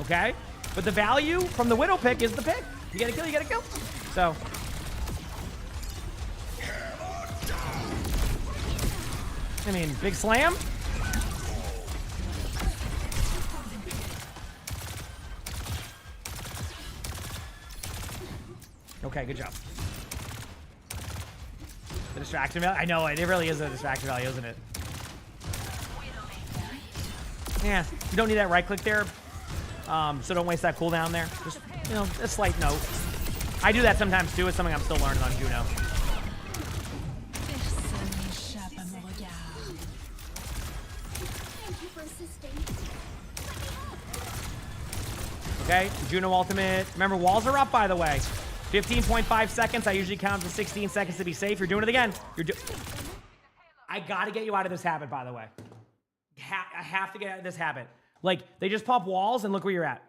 Okay? But the value from the Widow pick is the pick. You get a kill, you get a kill. So. I mean, big slam. Okay, good job. The distraction value? I know, it really is a distraction value, isn't it? Yeah, you don't need that right click there. So don't waste that cooldown there. Just, you know, a slight note. I do that sometimes too. It's something I'm still learning on Juno. Okay, Juno ultimate. Remember, walls are up, by the way. 15.5 seconds. I usually count to 16 seconds to be safe. You're doing it again. I gotta get you out of this habit, by the way. I have to get out of this habit. Like, they just pop walls and look where you're at.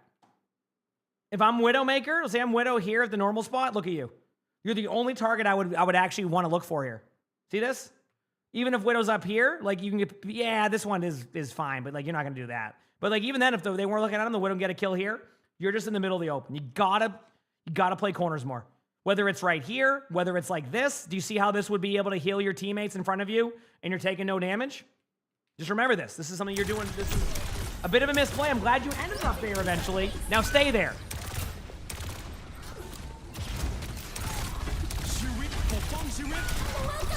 If I'm Widowmaker, let's say I'm Widow here at the normal spot, look at you. You're the only target I would actually want to look for here. See this? Even if Widow's up here, like you can get, yeah, this one is fine, but like you're not gonna do that. But like even then, if they weren't looking at him, the Widow can get a kill here. You're just in the middle of the open. You gotta play corners more. Whether it's right here, whether it's like this. Do you see how this would be able to heal your teammates in front of you and you're taking no damage? Just remember this. This is something you're doing. This is a bit of a misplay. I'm glad you ended up there eventually. Now stay there.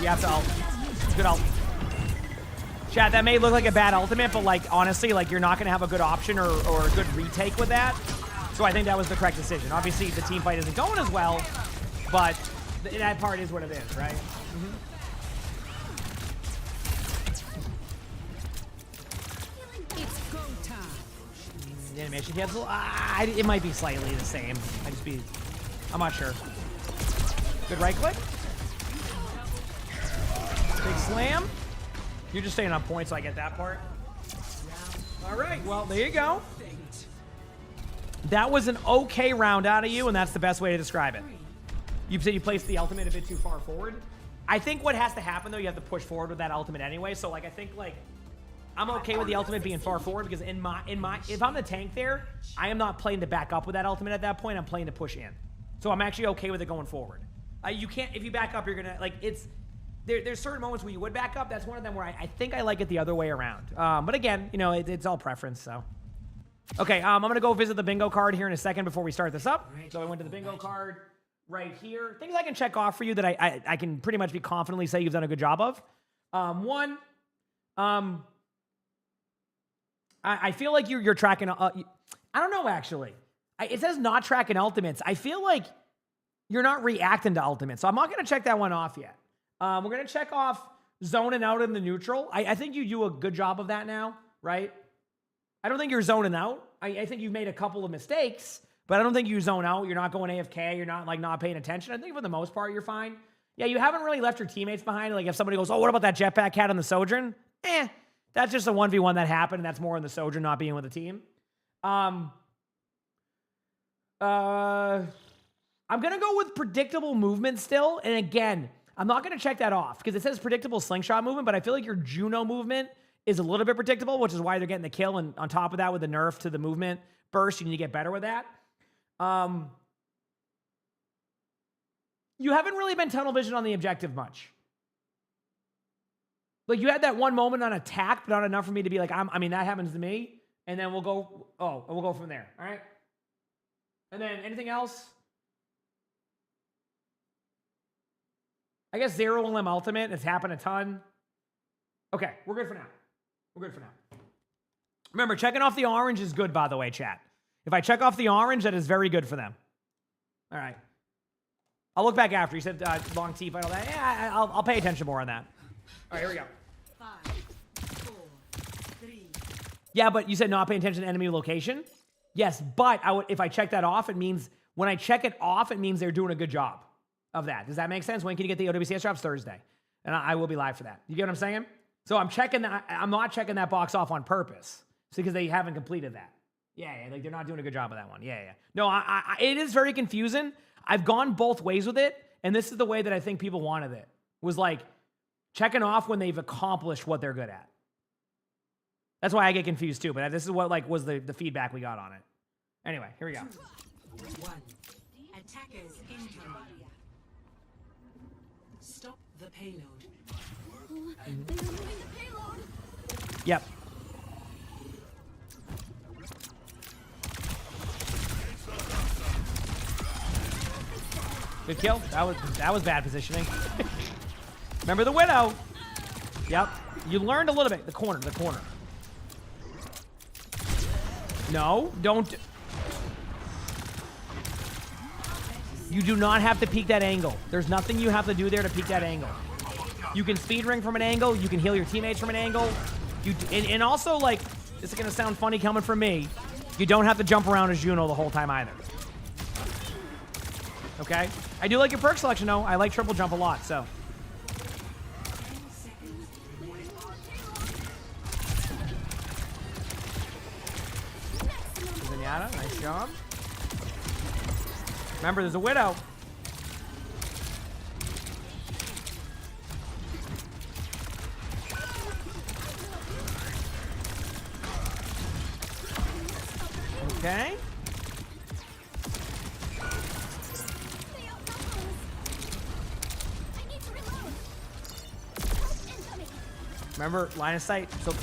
You have to ult. It's good ult. Chat, that may look like a bad ultimate, but like honestly, like you're not gonna have a good option or a good retake with that. So I think that was the correct decision. Obviously, the team fight isn't going as well, but that part is what it is, right? It's go time. The animation cancel? It might be slightly the same. I'm not sure. Good right click. Big slam. You're just staying on point, so I get that part. All right, well, there you go. That was an okay round out of you, and that's the best way to describe it. You said you placed the ultimate a bit too far forward. I think what has to happen, though, you have to push forward with that ultimate anyway. So, like, I think, like, I'm okay with the ultimate being far forward because if I'm the tank there, I am not playing to back up with that ultimate at that point. I'm playing to push in. So I'm actually okay with it going forward. You can't, if you back up, you're gonna, like, there's certain moments where you would back up. That's one of them where I think I like it the other way around. But again, you know, it's all preference, so. Okay, I'm gonna go visit the bingo card here in a second before we start this up. So I went to the bingo card right here. Things I can check off for you that I can pretty much be confidently say you've done a good job of. One, I feel like you're tracking, I don't know actually. It says not tracking ultimates. I feel like you're not reacting to ultimates. So I'm not gonna check that one off yet. We're gonna check off zoning out in the neutral. I think you do a good job of that now, right? I don't think you're zoning out. I think you've made a couple of mistakes, but I don't think you zone out. You're not going AFK. You're not like not paying attention. I think for the most part, you're fine. Yeah, you haven't really left your teammates behind. Like if somebody goes, oh, what about that jetpack cat on the Sojourn? That's just a 1v1 that happened, and that's more in the Sojourn not being with the team. I'm gonna go with predictable movement still. And again, I'm not gonna check that off because it says predictable slingshot movement, but I feel like your Juno movement is a little bit predictable, which is why they're getting the kill. And on top of that, with the nerf to the movement burst, you need to get better with that. You haven't really been tunnel vision on the objective much. Like you had that one moment on attack, but not enough for me to be like, I mean, that happens to me. And then we'll go, and we'll go from there. All right. And then anything else? I guess 0 LM ultimate. It's happened a ton. Okay, we're good for now. We're good for now. Remember, checking off the orange is good, by the way, chat. If I check off the orange, that is very good for them. All right. I'll look back after. You said long T fight, all that. Yeah, I'll pay attention more on that. All right, here we go. 5, 4, 3. Yeah, but you said not paying attention to enemy location? Yes, but if I check that off, it means, when I check it off, it means they're doing a good job. of that. Does that make sense? When can you get the OWCS drops? Thursday. And I will be live for that. You get what I'm saying? So I'm checking that. I'm not checking that box off on purpose. It's because they haven't completed that. Yeah, like they're not doing a good job of that one. Yeah. No, it is very confusing. I've gone both ways with it, and this is the way that I think people wanted it. Was like checking off when they've accomplished what they're good at. That's why I get confused too, but this is what like was the feedback we got on it. Anyway, here we go. 1. Attackers incoming. Stop the payload. Yep. Good kill. That was bad positioning. Remember the Widow. Yep. You learned a little bit. The corner. No, don't. You do not have to peek that angle. There's nothing you have to do there to peek that angle. You can speed ring from an angle. You can heal your teammates from an angle. And also, like, this is going to sound funny coming from me. You don't have to jump around as Juno the whole time either. Okay? I do like your perk selection, though. I like triple jump a lot, so. Zenyatta, nice job. Remember, there's a Widow. Okay. Remember, line of sight. So,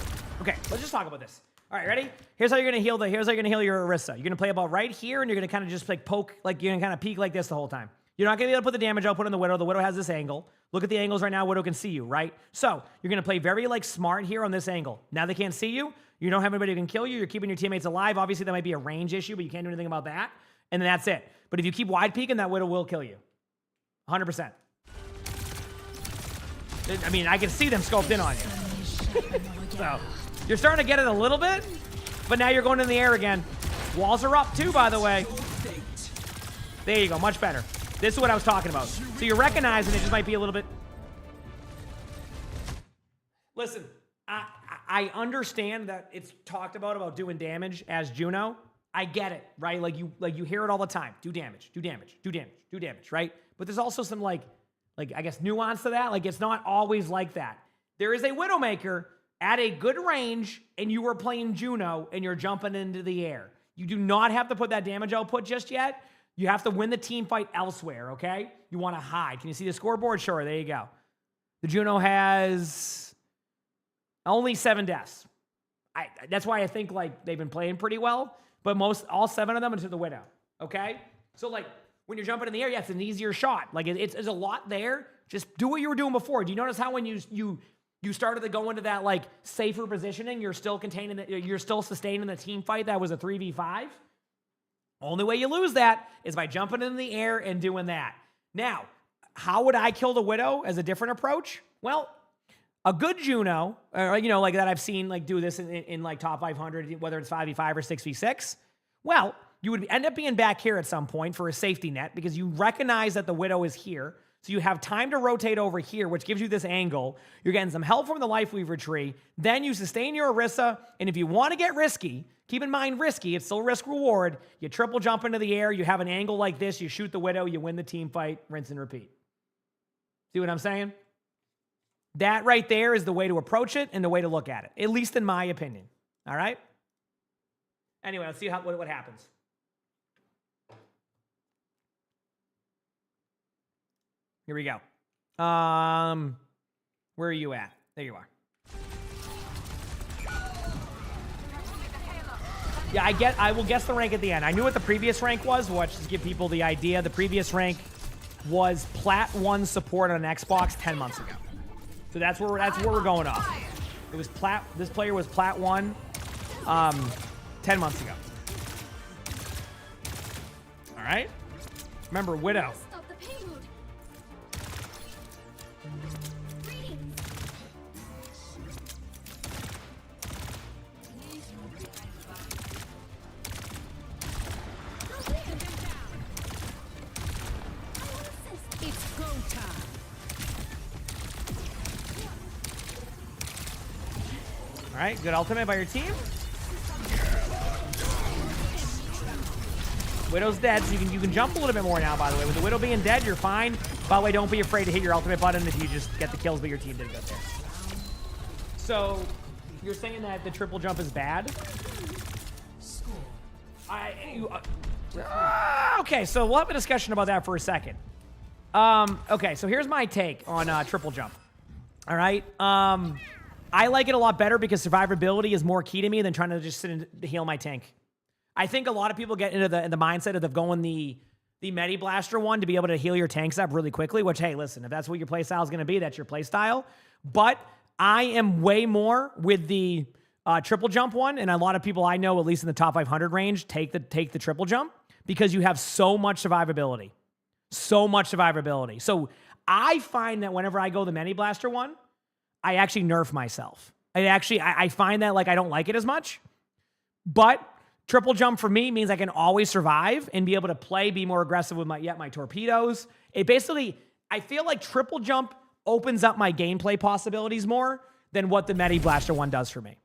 okay, let's just talk about this. All right, ready? Here's how you're gonna heal your Orisa. You're gonna play about right here, and you're gonna kind of just like poke, like you're gonna kind of peek like this the whole time. You're not gonna be able to put the damage output on the Widow. The Widow has this angle. Look at the angles right now. Widow can see you, right? So you're gonna play very like smart here on this angle. Now they can't see you. You don't have anybody who can kill you. You're keeping your teammates alive. Obviously, that might be a range issue, but you can't do anything about that. And then that's it. But if you keep wide peeking, that Widow will kill you. 100%. I mean, I can see them scoped in on you. So you're starting to get it a little bit, but now you're going in the air again. Walls are up too, by the way. There you go, much better. This is what I was talking about. So you're recognizing it just might be a little bit. Listen, I understand that it's talked about doing damage as Juno. I get it, right? Like you hear it all the time. Do damage, right? But there's also some like I guess nuance to that. Like it's not always like that. There is a Widowmaker at a good range, and you are playing Juno, and you're jumping into the air. You do not have to put that damage output just yet. You have to win the team fight elsewhere, okay? You want to hide. Can you see the scoreboard? Sure, there you go. The Juno has only 7 deaths. That's why I think like they've been playing pretty well, but all 7 of them are to the Widow, okay? So like when you're jumping in the air, yeah, it's an easier shot. Like it's a lot there. Just do what you were doing before. Do you notice how when you started to go into that like safer positioning, you're still sustaining the team fight that was a 3v5? Only way you lose that is by jumping in the air and doing that. Now, how would I kill the Widow as a different approach? Well, a good Juno, like that I've seen like do this in like top 500, whether it's 5v5 or 6v6. Well, you would end up being back here at some point for a safety net because you recognize that the Widow is here. So you have time to rotate over here, which gives you this angle. You're getting some help from the Life Weaver tree. Then you sustain your Orisa. And if you want to get risky, keep in mind risky, it's still risk reward. You triple jump into the air. You have an angle like this. You shoot the Widow. You win the team fight. Rinse and repeat. See what I'm saying? That right there is the way to approach it and the way to look at it, at least in my opinion. All right? Anyway, let's see what happens. Here we go. Where are you at? There you are. Yeah, I will guess the rank at the end. I knew what the previous rank was. Watch, just give people the idea. The previous rank was Plat 1 support on Xbox 10 months ago. So that's where we're going off. It was this player was Plat 1 10 months ago. All right? Remember, Widow. It's right, good ultimate by your team. Widow's dead, so you can jump a little bit more now, by the way. With the Widow being dead, you're fine. By the way, don't be afraid to hit your ultimate button if you just get the kills, but your team didn't get there. So, you're saying that the triple jump is bad? Okay, so we'll have a discussion about that for a second. Okay, so here's my take on triple jump. All right? I like it a lot better because survivability is more key to me than trying to just sit and heal my tank. I think a lot of people get into the mindset of going the Medi Blaster one to be able to heal your tanks up really quickly, which, hey, listen, if that's what your playstyle is going to be, that's your playstyle. But I am way more with the triple jump one, and a lot of people I know, at least in the top 500 range, take the triple jump because you have so much survivability. So much survivability. So I find that whenever I go the Medi Blaster one, I actually nerf myself. I find that, like, I don't like it as much. But triple jump for me means I can always survive and be able to play, be more aggressive with my torpedoes. It basically, I feel like triple jump opens up my gameplay possibilities more than what the Medi Blaster one does for me.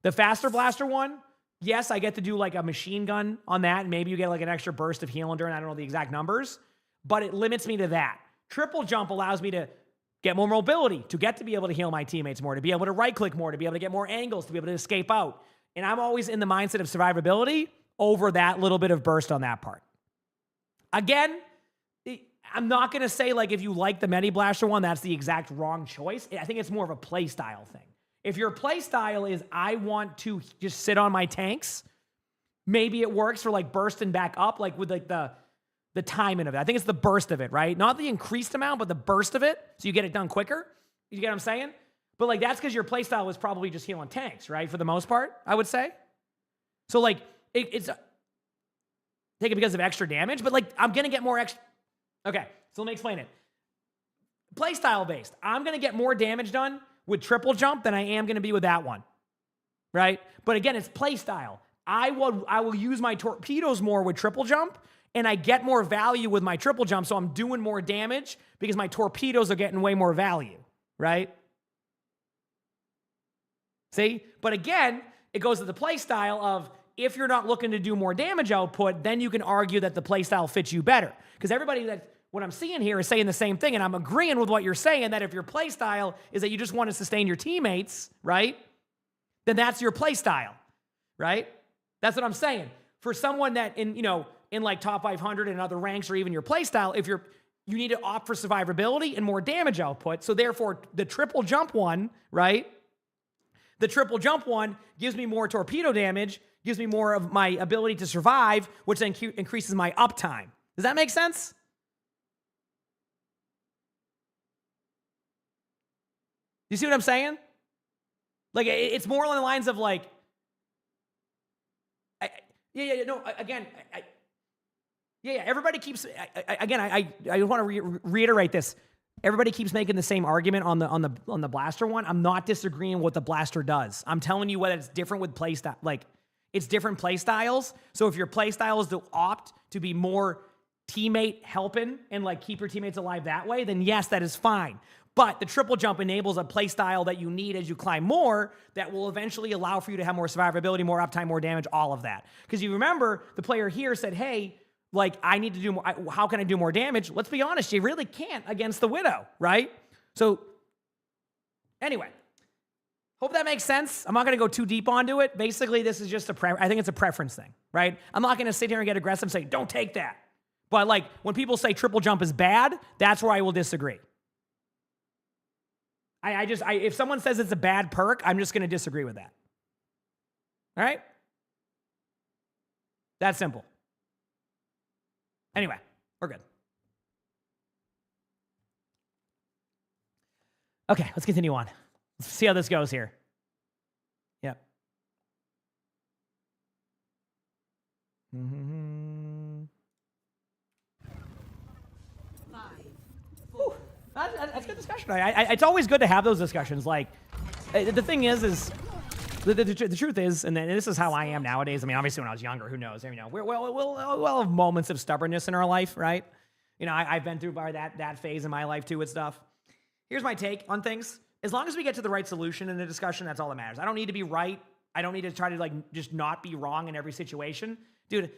The faster blaster one, yes, I get to do like a machine gun on that, and maybe you get like an extra burst of healing during, I don't know the exact numbers, but it limits me to that. Triple jump allows me to get more mobility, to get to be able to heal my teammates more, to be able to right-click more, to be able to get more angles, to be able to escape out. And I'm always in the mindset of survivability over that little bit of burst on that part. Again, I'm not going to say, like, if you like the Medi Blaster one, that's the exact wrong choice. I think it's more of a play style thing. If your play style is, I want to just sit on my tanks, maybe it works for, like, bursting back up, like, with, like, the timing of it. I think it's the burst of it, right? Not the increased amount, but the burst of it, so you get it done quicker. You get what I'm saying? But, like, that's because your play style was probably just healing tanks, right? For the most part, I would say. So, like, it's take it because of extra damage, but, like, I'm going to get more extra. Okay, so let me explain it. Playstyle based. I'm going to get more damage done with triple jump than I am going to be with that one, right? But again, it's playstyle. I will use my torpedoes more with triple jump, and I get more value with my triple jump, so I'm doing more damage because my torpedoes are getting way more value, right? See? But again, it goes to the playstyle of, if you're not looking to do more damage output, then you can argue that the playstyle fits you better. Because everybody what I'm seeing here is saying the same thing, and I'm agreeing with what you're saying, that if your playstyle is that you just want to sustain your teammates, right? Then that's your playstyle, right? That's what I'm saying. For someone that in like top 500 and other ranks, or even your playstyle, if you need to opt for survivability and more damage output. So therefore, the triple jump one, right? The triple jump one gives me more torpedo damage, gives me more of my ability to survive, which then increases my uptime. Does that make sense? You see what I'm saying? Like, it's more along the lines of, like, everybody keeps, I want to reiterate this. Everybody keeps making the same argument on the blaster one. I'm not disagreeing with what the blaster does. I'm telling you whether it's different with playstyle. Like, it's different play styles. So if your play style is to opt to be more teammate helping and, like, keep your teammates alive that way, then yes, that is fine. But the triple jump enables a play style that you need as you climb more that will eventually allow for you to have more survivability, more uptime, more damage, all of that. Because you remember, the player here said, hey, like, I need to do more. How can I do more damage? Let's be honest, you really can't against the Widow, right? So, anyway, hope that makes sense. I'm not going to go too deep onto it. Basically, this is just I think it's a preference thing, right? I'm not going to sit here and get aggressive and say, don't take that. But, like, when people say triple jump is bad, that's where I will disagree. If someone says it's a bad perk, I'm just going to disagree with that. All right? That's simple. Anyway, we're good. Okay, let's continue on. Let's see how this goes here. Yep. That's good discussion. It's always good to have those discussions. Like, the thing is the truth is, and this is how I am nowadays. I mean, obviously, when I was younger, who knows? We'll have moments of stubbornness in our life, right? I've been through that phase in my life too with stuff. Here's my take on things. as long as we get to the right solution in the discussion, that's all that matters. I don't need to be right. I don't need to try to like just not be wrong in every situation. Dude,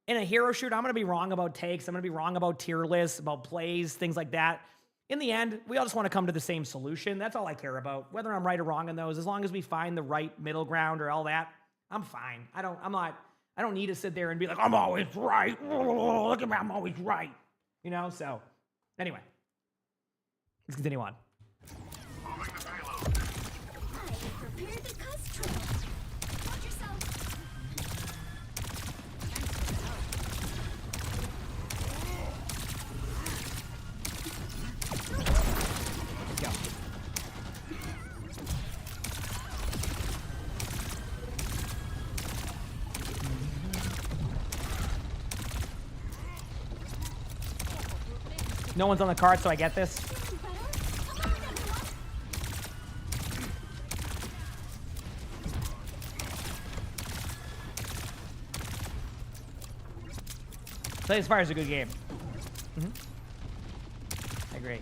in a hero shoot, I'm going to be wrong about takes. I'm going to be wrong about tier lists, about plays, things like that. In the end, we all just want to come to the same solution. That's all I care about. Whether I'm right or wrong in those, as long as we find the right middle ground or all that, I'm fine. I don't need to sit there and be like, I'm always right. Look at me, I'm always right. You know, so anyway, let's continue on. Moving the payload. I prepared the cuss trail. Watch yourself. Go. No one's on the card, so I get this. Play Fire is a good game. I agree.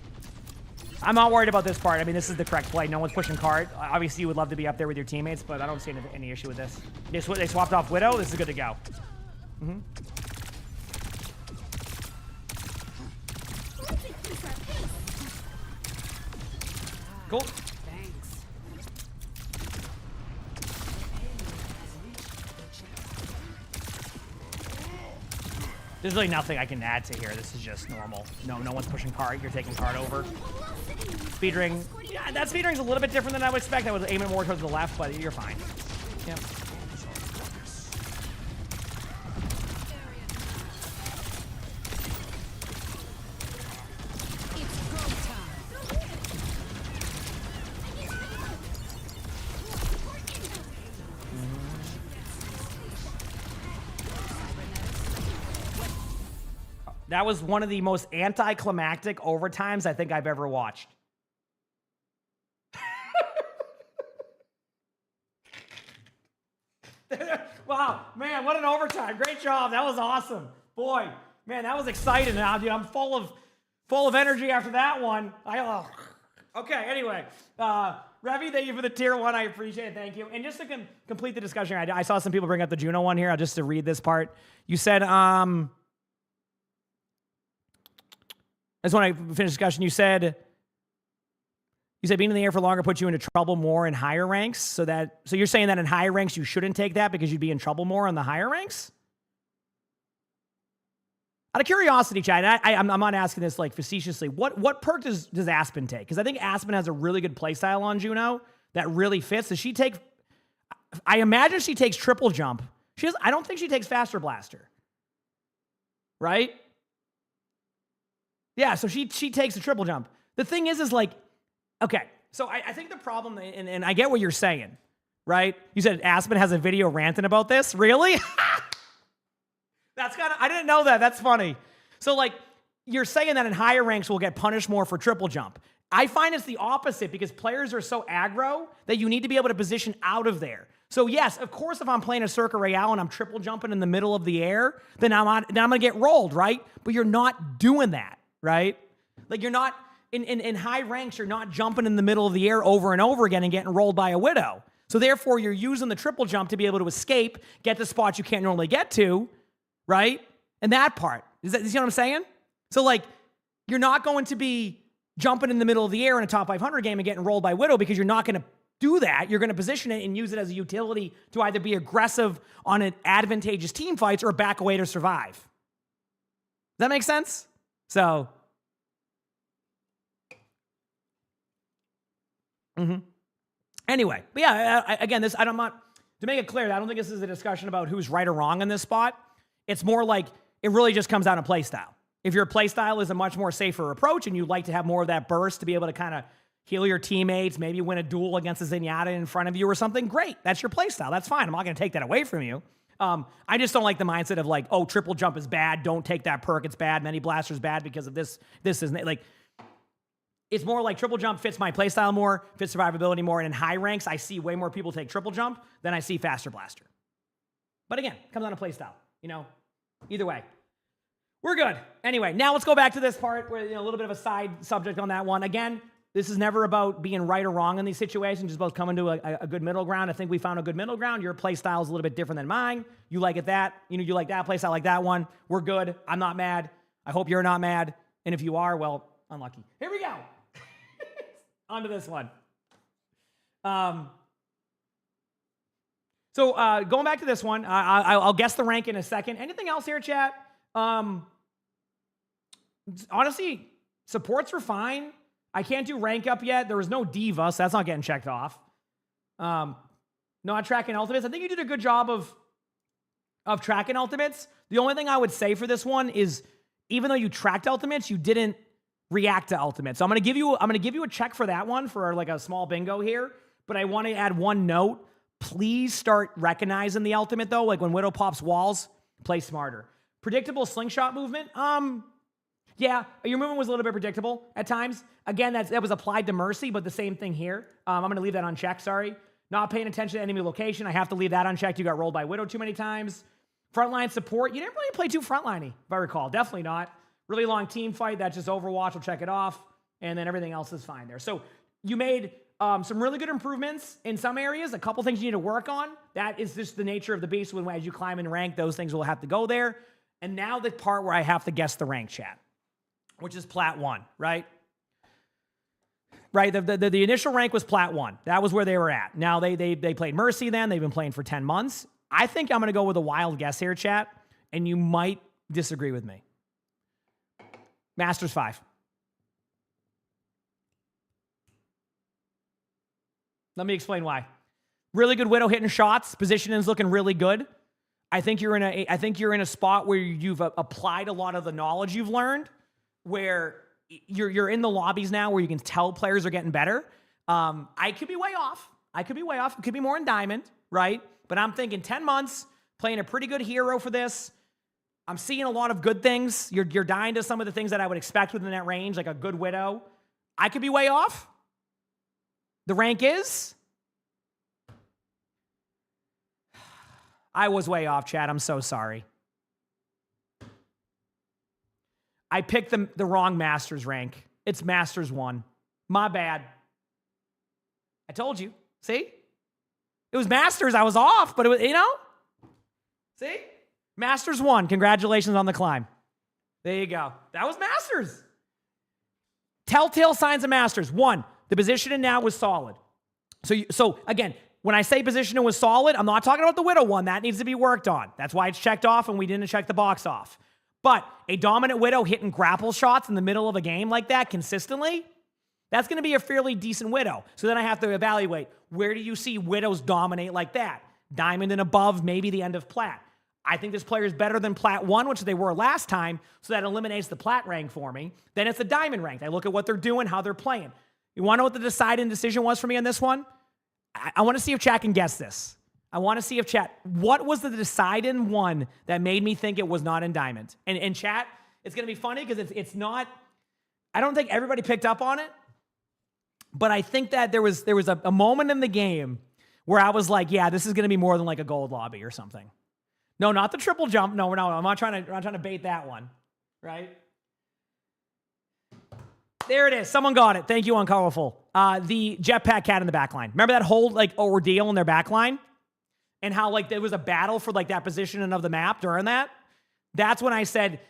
I'm not worried about this part. I mean, this is the correct play. No one's pushing card. Obviously, you would love to be up there with your teammates, but I don't see any issue with this. They swapped off Widow. This is good to go. Cool. Thanks. There's really nothing I can add to here. This is just normal. No one's pushing card. You're taking card over. Speedring. Yeah, that speedring's a little bit different than I would expect. I was aiming more towards the left, but you're fine. Yep. That was one of the most anticlimactic overtimes I think I've ever watched. Wow, man, what an overtime. Great job. That was awesome. Boy, man, that was exciting now, dude. I'm full of energy after that one. Okay, anyway. Revy, thank you for the tier 1. I appreciate it. Thank you. And just to complete the discussion, I saw some people bring up the Juno one here. Just to read this part. You said, I just want to finish discussion. You said being in the air for longer puts you into trouble more in higher ranks. So you're saying that in higher ranks you shouldn't take that because you'd be in trouble more on the higher ranks? Out of curiosity, Chad, I'm not asking this like facetiously. What perk does Aspen take? Because I think Aspen has a really good playstyle on Juno that really fits. Does she take? I imagine she takes triple jump. I don't think she takes faster blaster. Right? Yeah, so she takes the triple jump. The thing is like, okay, so I think the problem, and I get what you're saying, right? You said Aspen has a video ranting about this? Really? I didn't know that. That's funny. So like, you're saying that in higher ranks we'll get punished more for triple jump. I find it's the opposite because players are so aggro that you need to be able to position out of there. So yes, of course, if I'm playing a Circa Royale and I'm triple jumping in the middle of the air, then I'm going to get rolled, right? But you're not doing that. Right? Like you're not, in high ranks, you're not jumping in the middle of the air over and over again and getting rolled by a Widow. So therefore, you're using the triple jump to be able to escape, get to spots you can't normally get to, right? And that part, you see what I'm saying? So like, you're not going to be jumping in the middle of the air in a top 500 game and getting rolled by Widow because you're not going to do that. You're going to position it and use it as a utility to either be aggressive on an advantageous team fights or back away to survive. Does that make sense? So, anyway, but yeah, again, to make it clear, I don't think this is a discussion about who's right or wrong in this spot. It's more like it really just comes down to play style. If your play style is a much more safer approach and you'd like to have more of that burst to be able to kind of heal your teammates, maybe win a duel against a Zenyatta in front of you or something, great. That's your play style. That's fine. I'm not going to take that away from you. I just don't like the mindset of like, oh, triple jump is bad. Don't take that perk. It's bad. Many blasters bad because of this. This isn't like. It's more like triple jump fits my playstyle more, fits survivability more. And in high ranks, I see way more people take triple jump than I see faster blaster. But again, comes down to playstyle. You know, either way, we're good. Anyway, now let's go back to this part where a little bit of a side subject on that one. Again, This is never about being right or wrong in these situations. It's about coming to a good middle ground. I think we found a good middle ground. Your play style is a little bit different than mine. You like it that. You like that place. I like that one. We're good. I'm not mad. I hope you're not mad. And if you are, well, unlucky. Here we go. On to this one. So going back to this one, I'll guess the rank in a second. Anything else here, chat? Honestly, supports were fine. I can't do rank up yet. There was no D.Va, so that's not getting checked off. Not tracking ultimates. I think you did a good job of tracking ultimates. The only thing I would say for this one is, even though you tracked ultimates, you didn't react to ultimates. So I'm gonna give you a check for that one for like a small bingo here. But I want to add one note. Please start recognizing the ultimate though. Like when Widow pops walls, play smarter. Predictable slingshot movement. Yeah, your movement was a little bit predictable at times. Again, that was applied to Mercy, but the same thing here. I'm going to leave that unchecked, sorry. Not paying attention to enemy location. I have to leave that unchecked. You got rolled by Widow too many times. Frontline support. You didn't really play too frontliney, if I recall. Definitely not. Really long team fight. That's just Overwatch. We'll check it off. And then everything else is fine there. So you made some really good improvements in some areas. A couple things you need to work on. That is just the nature of the beast. When as you climb in rank, those things will have to go there. And now the part where I have to guess the rank, chat, which is Plat 1, right? Right, the initial rank was Plat 1. That was where they were at. Now they played Mercy then. They've been playing for 10 months. I think I'm going to go with a wild guess here, chat, and you might disagree with me. Masters 5. Let me explain why. Really good Widow hitting shots. Positioning's looking really good. I think you're in a spot where you've applied a lot of the knowledge you've learned, where you're in the lobbies now where you can tell players are getting better. I could be way off. It could be more in Diamond, right? But I'm thinking 10 months, playing a pretty good hero for this. I'm seeing a lot of good things. You're dying to some of the things that I would expect within that range, like a good Widow. I could be way off. The rank is... I was way off, chat. I'm so sorry. I picked the wrong Masters rank. It's Masters 1. My bad. I told you. See? It was Masters. I was off, but it was, See? Masters 1. Congratulations on the climb. There you go. That was Masters. Telltale signs of Masters. 1, the positioning now was solid. So again, when I say positioning was solid, I'm not talking about the Widow one. That needs to be worked on. That's why it's checked off and we didn't check the box off. But a dominant Widow hitting grapple shots in the middle of a game like that consistently, that's going to be a fairly decent Widow. So then I have to evaluate, where do you see Widows dominate like that? Diamond and above, maybe the end of Plat. I think this player is better than Plat 1, which they were last time, so that eliminates the Plat rank for me. Then it's the Diamond rank. I look at what they're doing, how they're playing. You want to know what the deciding decision was for me on this one? I want to see if chat can guess this. I want to see if chat, what was the deciding one that made me think it was not in Diamond? And chat, it's going to be funny because it's not, I don't think everybody picked up on it, but I think that there was a moment in the game where I was like, yeah, this is going to be more than like a gold lobby or something. No, not the triple jump. No, I'm not trying to bait that one, right? There it is. Someone got it. Thank you, Uncolorful. The jetpack cat in the back line. Remember that whole like ordeal in their back line? And how like there was a battle for like that position of the map during that? That's when I said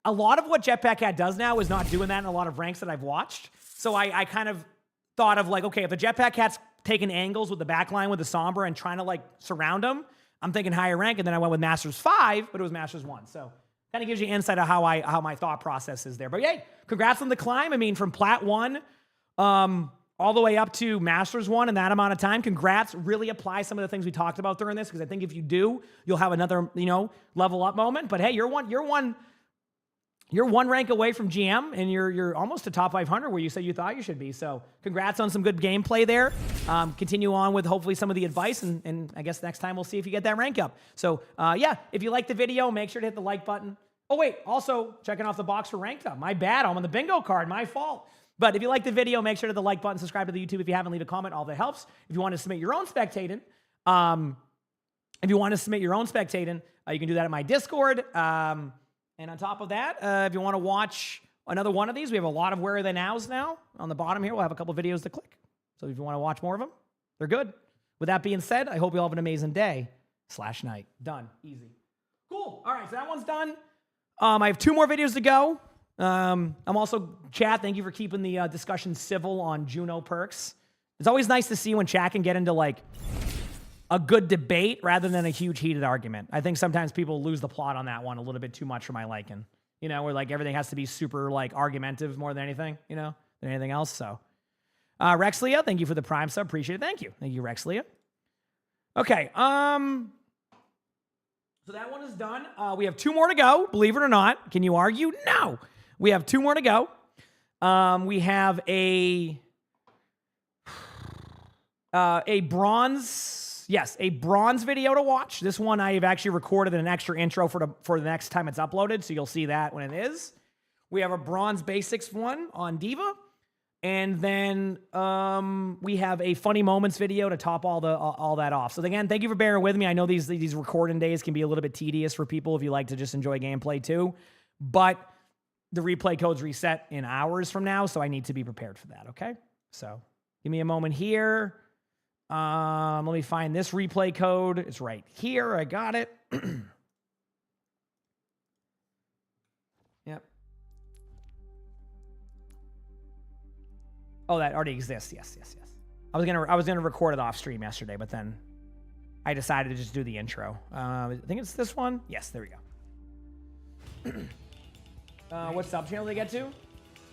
a lot of what Jetpack Cat does now is not doing that in a lot of ranks that I've watched. So I kind of thought of like, okay, if the Jetpack Cat's taking angles with the back line with the Sombra and trying to like surround them, I'm thinking higher rank. And then I went with Masters 5, but it was Masters 1. So kind of gives you insight of how my thought process is there. But yay, congrats on the climb. I mean, from Plat 1 all the way up to Masters 1 in that amount of time. Congrats. Really apply some of the things we talked about during this, because I think if you do, you'll have another, level up moment. But hey, you're one rank away from GM, and you're almost to top 500 where you said you thought you should be. So congrats on some good gameplay there. Continue on with hopefully some of the advice, and I guess next time we'll see if you get that rank up. So yeah, if you like the video, make sure to hit the like button. Oh wait, also checking off the box for ranked up. My bad, I'm on the bingo card, my fault. But if you like the video, make sure to hit the like button, subscribe to the YouTube if you haven't, leave a comment, all that helps. If you want to submit your own spectating, you can do that at my Discord. And on top of that, if you want to watch another one of these. We have a lot of Where Are They Nows now. On the bottom here, we'll have a couple videos to click. So if you want to watch more of them, they're good. With that being said, I hope you all have an amazing day/night. Done. Easy. Cool. All right, so that one's done. I have 2 more videos to go. I'm also, chat, thank you for keeping the discussion civil on Juno perks. It's always nice to see when chat can get into, like, a good debate rather than a huge heated argument. I think sometimes people lose the plot on that one a little bit too much for my liking. You know, where, like, everything has to be super, like, argumentative more than anything, you know, than anything else, so. Rex Leah, thank you for the Prime sub. Appreciate it. Thank you. Thank you, Rex Leah. Okay, so that one is done. We have 2 more to go, believe it or not. Can you argue? No. We have 2 more to go. We have a bronze video to watch. This one I have actually recorded an extra intro for the next time it's uploaded, so you'll see that when it is. We have a bronze basics one on D.Va. And then we have a funny moments video to top all that off. So again, thank you for bearing with me. I know these recording days can be a little bit tedious for people if you like to just enjoy gameplay too. But the replay code's reset in hours from now, so I need to be prepared for that, okay? So give me a moment here. Let me find this replay code. It's right here. I got it. Yep. Oh, that already exists. Yes. I was gonna record it off stream yesterday, but then I decided to just do the intro. I think it's this one. Yes, there we go. What sub channel they get to?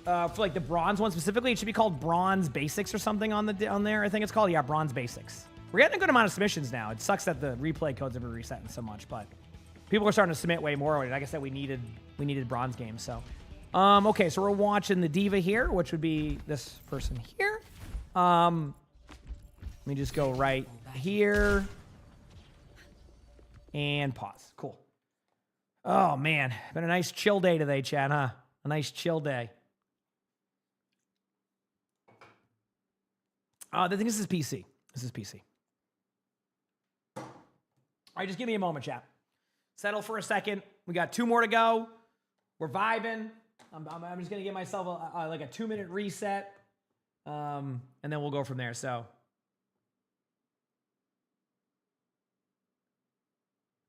For like the bronze one specifically, it should be called Bronze Basics or something on there. I think it's called, yeah, Bronze Basics. We're getting a good amount of submissions now. It sucks that the replay codes have been resetting so much, but people are starting to submit way more. Like I said, we needed bronze games, so. Okay, so we're watching the D.Va here, which would be this person here. Let me just go right here. And pause. Cool. Oh, man. Been a nice chill day today, Chad, huh? A nice chill day. I think this is PC. This is PC. All right, just give me a moment, chat. Settle for a second. We got 2 more to go. We're vibing. I'm just going to give myself like a 2-minute reset, and then we'll go from there. So,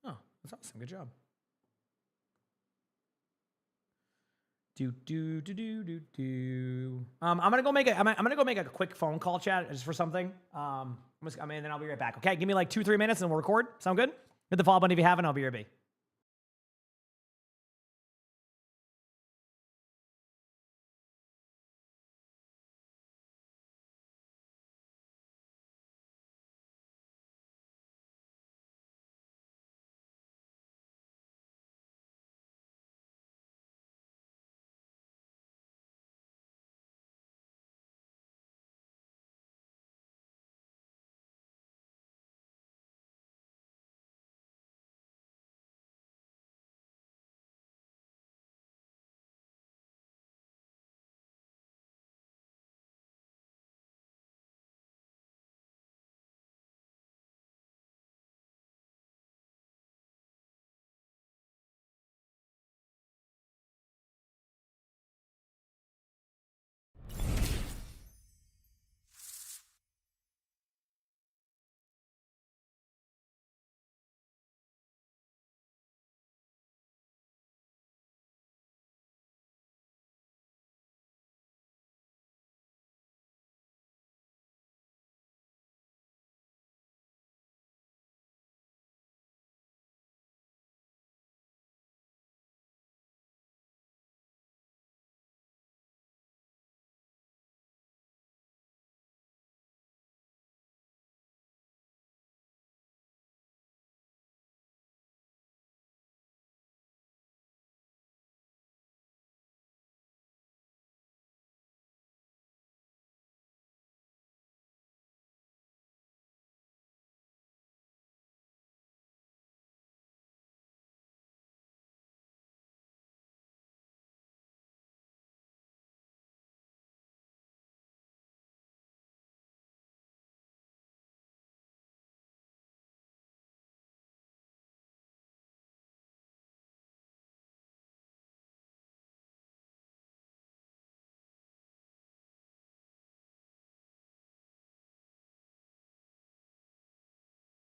oh, that's awesome. Good job. I'm gonna go make a quick phone call, chat, just for something. And then I'll be right back. Okay, give me like 2-3 minutes, and we'll record. Sound good? Hit the follow button if you haven't. I'll be right back.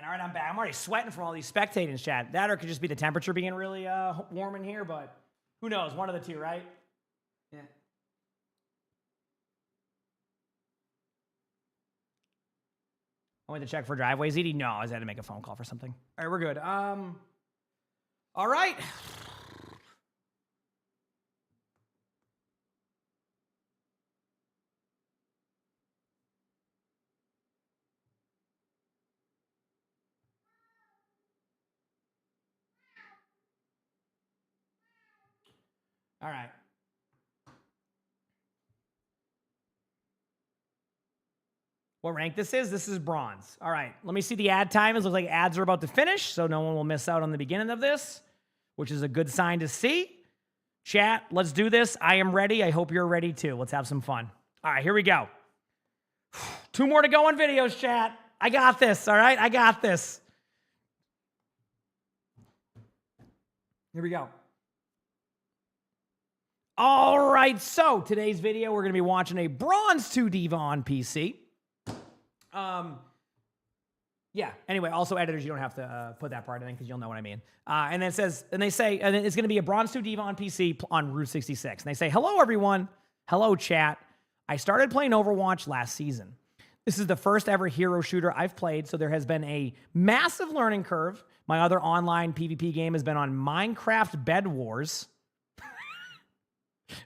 All right, I'm back. I'm already sweating from all these spectating, chat. That or it could just be the temperature being really warm in here, but who knows? One of the two, right? Yeah. I went to check for driveways. Edie? No, I had to make a phone call for something. All right, we're good. All right. All right. What rank this is? This is bronze. All right, let me see the ad time. It looks like ads are about to finish, so no one will miss out on the beginning of this, which is a good sign to see. Chat, let's do this. I am ready. I hope you're ready too. Let's have some fun. All right, here we go. 2 more to go on videos, chat. I got this, all right? I got this. Here we go. All right, so today's video, we're going to be watching a Bronze 2 D.Va on PC. Yeah, anyway, also editors, you don't have to put that part in because you'll know what I mean. And then it says, and they say, and it's going to be a Bronze 2 D.Va on PC on Route 66. And they say, hello, everyone. Hello, chat. I started playing Overwatch last season. This is the first ever hero shooter I've played, so there has been a massive learning curve. My other online PvP game has been on Minecraft Bed Wars.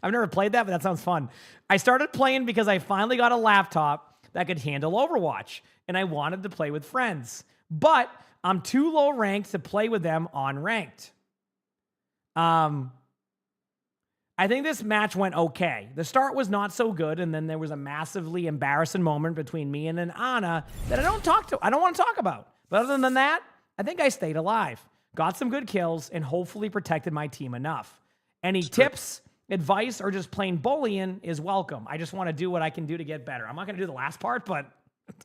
I've never played that, but that sounds fun. I started playing because I finally got a laptop that could handle Overwatch, and I wanted to play with friends. But I'm too low ranked to play with them on ranked. I think this match went okay. The start was not so good, and then there was a massively embarrassing moment between me and an Anna that I don't want to talk about. But other than that, I think I stayed alive, got some good kills, and hopefully protected my team enough. Any tips, advice, or just plain bullying is welcome. I just want to do what I can do to get better. I'm not going to do the last part, but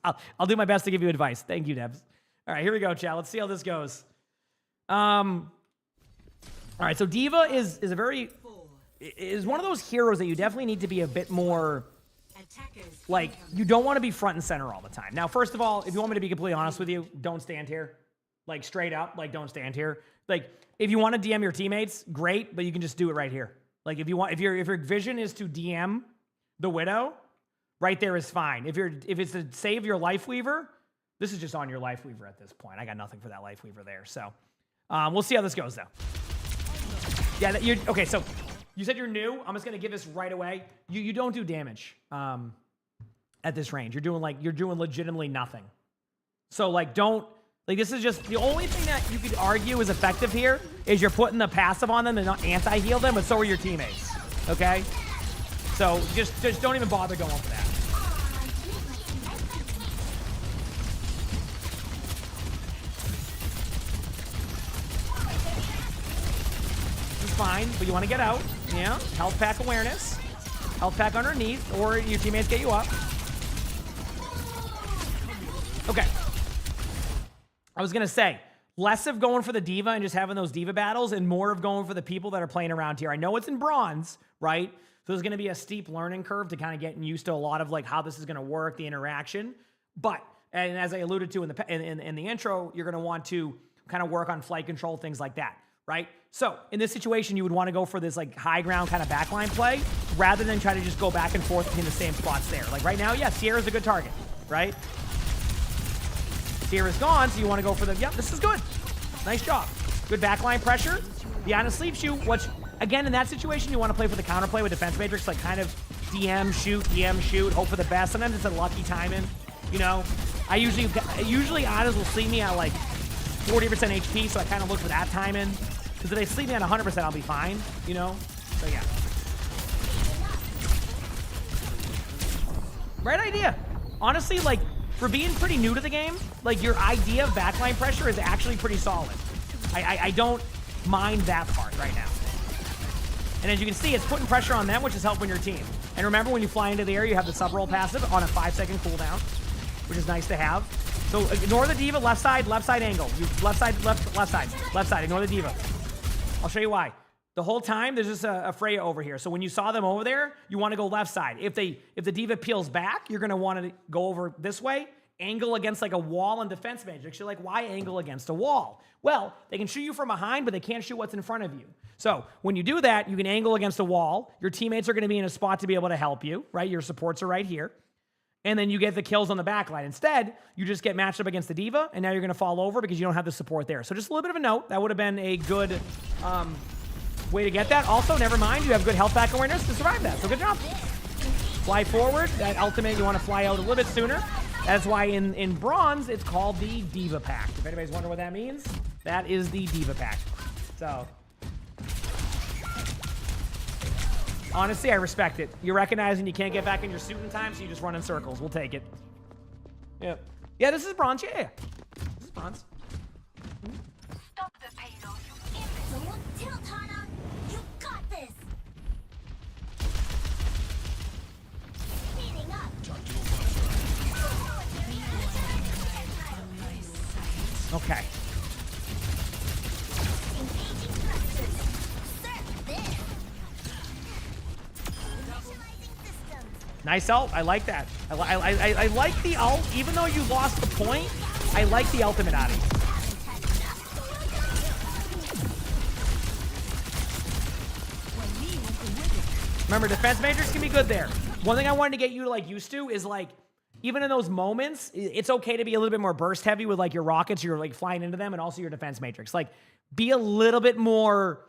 I'll do my best to give you advice. Thank you, Debs. All right, here we go, chat. Let's see how this goes. All right, so D.Va is one of those heroes that you definitely need to be a bit more, like, you don't want to be front and center all the time. Now, first of all, if you want me to be completely honest with you, don't stand here. Like, straight up, like, don't stand here. Like, if you want to DM your teammates, great, but you can just do it right here. Like, if your vision is to DM the Widow, right there is fine. If it's to save your Lifeweaver, this is just on your Lifeweaver at this point. I got nothing for that Lifeweaver there. So, we'll see how this goes, though. Yeah, okay, so you said you're new. I'm just going to give this right away. You don't do damage at this range. You're doing legitimately nothing. So, like, this is just, the only thing that you could argue is effective here is you're putting the passive on them and not anti-heal them, but so are your teammates, okay? So just don't even bother going for that. This is fine, but you want to get out, yeah? Health pack awareness, health pack underneath, or your teammates get you up. Okay. I was going to say, less of going for the D.Va and just having those D.Va battles and more of going for the people that are playing around here. I know it's in bronze, right? So there's going to be a steep learning curve to kind of getting used to a lot of like how this is going to work, the interaction. But, and as I alluded to in the intro, you're going to want to kind of work on flight control, things like that, right? So in this situation, you would want to go for this like high ground kind of backline play rather than try to just go back and forth between the same spots there. Like right now, yeah, Sierra's a good target, right? Sierra's gone, so you want to go for the, yep, this is good. Nice job. Good backline pressure. The Ana sleeps you, which, again, in that situation, you want to play for the counterplay with defense matrix, like kind of DM, shoot, hope for the best. Sometimes it's a lucky timing, you know? Usually Anas will sleep me at like 40% HP, so I kind of look for that timing. Because if they sleep me at 100%, I'll be fine, you know? So yeah. Right idea. Honestly, like, for being pretty new to the game, like your idea of backline pressure is actually pretty solid. I don't mind that part right now. And as you can see, it's putting pressure on them, which is helping your team. And remember, when you fly into the air, you have the sub-roll passive on a 5-second cooldown, which is nice to have. So ignore the D.Va, left side angle. Left side, ignore the D.Va. I'll show you why. The whole time, there's just a Freya over here. So when you saw them over there, you want to go left side. If the D.Va peels back, you're going to want to go over this way angle against like a wall in defense matrix. You're like, why angle against a wall? Well, they can shoot you from behind, but they can't shoot what's in front of you. So when you do that, you can angle against a wall. Your teammates are going to be in a spot to be able to help you, right? Your supports are right here. And then you get the kills on the backline. Instead, you just get matched up against the D.Va, and now you're going to fall over because you don't have the support there. So just a little bit of a note. That would have been a good way to get that. Also, never mind, you have good health pack awareness to survive that. So good job. Fly forward. That ultimate, you want to fly out a little bit sooner. That's why in bronze, it's called the D.Va pack. If anybody's wondering what that means, that is the D.Va pack. So, honestly, I respect it. You're recognizing you can't get back in your suit in time, so you just run in circles. We'll take it. Yeah. Yeah, this is bronze. Yeah. This is bronze. Stop the payload, you imbecile. Don't tilt, Hana. You got this. Speeding up. Okay. Engaging thrusters. Surf this. Initializing systems. Nice ult. I like that. I like the ult. Even though you lost the point, I like the ultimate out of you. Remember, defense matrix can be good there. One thing I wanted to get you to like used to is like, even in those moments, it's okay to be a little bit more burst heavy with like your rockets, you're like flying into them, and also your defense matrix. Like, be a little bit more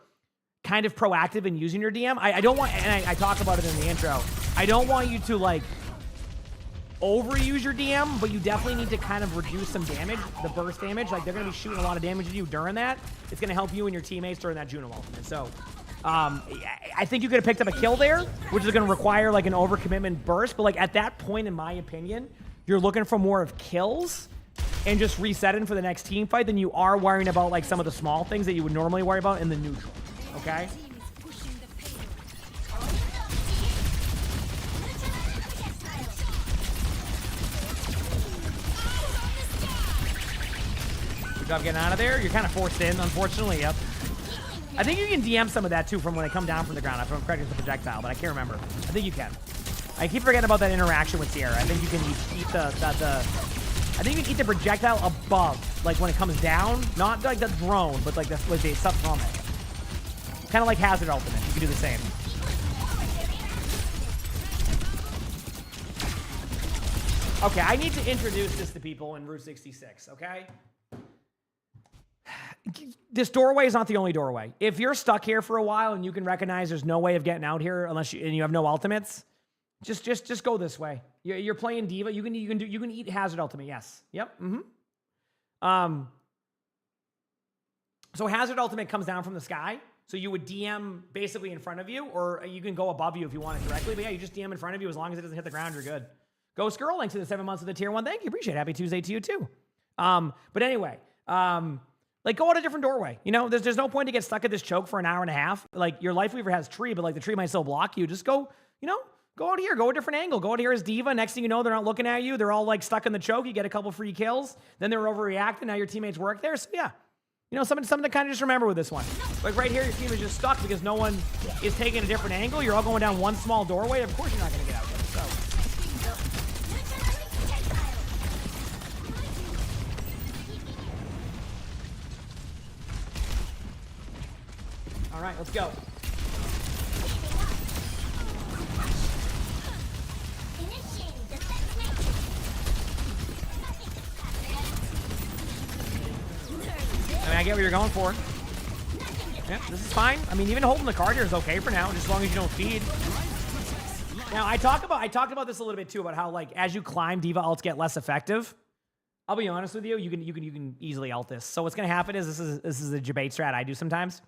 kind of proactive in using your DM. I don't want, and I talk about it in the intro, I don't want you to like overuse your DM, but you definitely need to kind of reduce some damage, the burst damage. Like, they're going to be shooting a lot of damage at you during that. It's going to help you and your teammates during that Juno ultimate. So, I think you could have picked up a kill there, which is going to require like an overcommitment burst. But like at that point, in my opinion, you're looking for more of kills and just resetting for the next team fight than you are worrying about like some of the small things that you would normally worry about in the neutral. Okay? Good job getting out of there. You're kind of forced in, unfortunately. Yep. I think you can DM some of that too from when they come down from the ground. If I'm correct, it's the projectile, but I can't remember. I think you can. I keep forgetting about that interaction with Sierra. I think you can eat I think you can eat the projectile above, like when it comes down, not like the drone, but like the stuff from it. Kind of like Hazard Ultimate. You can do the same. Okay, I need to introduce this to people in Route 66. Okay. This doorway is not the only doorway. If you're stuck here for a while and you can recognize there's no way of getting out here unless you have no ultimates, just go this way. You're playing D.Va. You can eat Hazard Ultimate. Yes. Yep. So Hazard Ultimate comes down from the sky. So you would DM basically in front of you, or you can go above you if you want it directly. But yeah, you just DM in front of you. As long as it doesn't hit the ground, you're good. Ghost Girl, thanks to the 7 months of the tier 1. Thank you. Appreciate it. Happy Tuesday to you too. But anyway, like, go out a different doorway. You know, there's no point to get stuck at this choke for an hour and a half. Like, your Life Weaver has tree, but like the tree might still block you. Just go, you know, go out here. Go a different angle. Go out here as D.Va. Next thing you know, they're not looking at you. They're all like stuck in the choke. You get a couple free kills. Then they're overreacting. Now your teammates work there. So yeah, you know, something to kind of just remember with this one. Like right here, your team is just stuck because no one is taking a different angle. You're all going down one small doorway. Of course you're not going to get out there. So. All right, let's go. I mean, I get what you're going for. Yeah, this is fine. I mean, even holding the card here is okay for now, just as long as you don't feed. Now, I talked about this a little bit too, about how like as you climb, D.Va ults get less effective. I'll be honest with you, you can easily ult this. So what's gonna happen is this is a debate strat I do sometimes.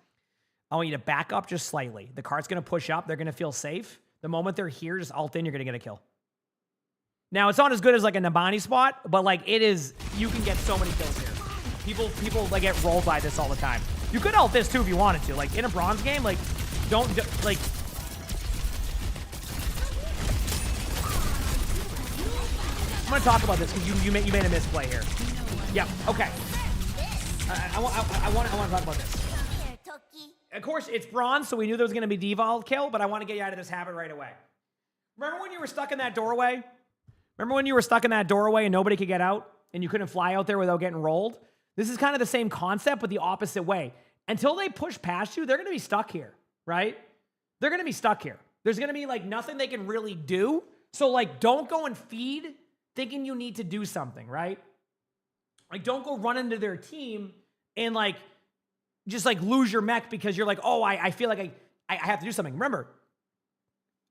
I want you to back up just slightly. The card's going to push up. They're going to feel safe. The moment they're here, just ult in, you're going to get a kill. Now, it's not as good as like a Nabani spot, but like it is, you can get so many kills here. People like get rolled by this all the time. You could ult this too if you wanted to. Like in a bronze game, like like. I'm going to talk about this because you made a misplay here. Yeah, okay. I want to talk about this. Of course, it's bronze, so we knew there was going to be D.Va kill, but I want to get you out of this habit right away. Remember when you were stuck in that doorway? Remember when you were stuck in that doorway and nobody could get out and you couldn't fly out there without getting rolled? This is kind of the same concept, but the opposite way. Until they push past you, they're going to be stuck here, right? They're going to be stuck here. There's going to be like nothing they can really do. So like, don't go and feed thinking you need to do something, right? Like, don't go run into their team and like, just like lose your mech because you're like, oh, I feel like I have to do something. Remember,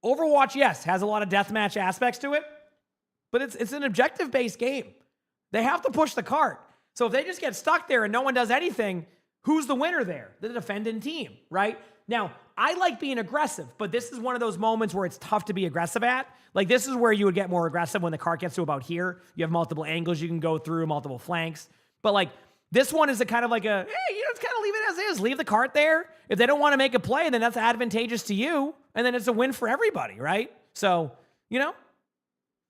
Overwatch, yes, has a lot of deathmatch aspects to it, but it's an objective-based game. They have to push the cart. So if they just get stuck there and no one does anything, who's the winner there? The defending team, right? Now, I like being aggressive, but this is one of those moments where it's tough to be aggressive at. Like, this is where you would get more aggressive when the cart gets to about here. You have multiple angles you can go through, multiple flanks. But, like, this one is a kind of like a, hey, you know, it's kind of leave it as is. Leave the cart there. If they don't want to make a play, then that's advantageous to you. And then it's a win for everybody, right? So, you know,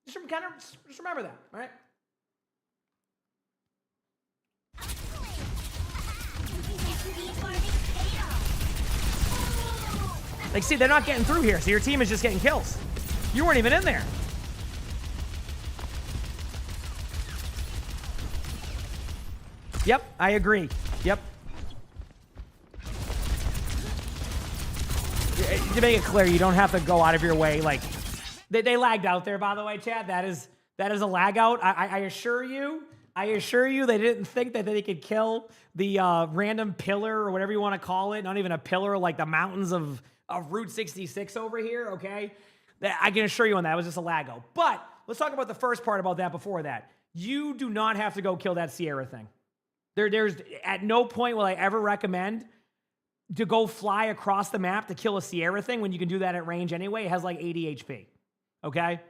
just remember that, all right? Like, see, they're not getting through here, so your team is just getting kills. You weren't even in there. Yep, I agree. Yep. To make it clear, you don't have to go out of your way. Like, they lagged out there, by the way, Chad. That is a lag out. I assure you, they didn't think that they could kill the random pillar or whatever you want to call it. Not even a pillar, like the mountains of Route 66 over here, okay? I can assure you on that. It was just a lag out. But let's talk about the first part about that before that. You do not have to go kill that Sierra thing. There's at no point will I ever recommend to go fly across the map to kill a Sierra thing when you can do that at range anyway. It has like 80 HP, okay?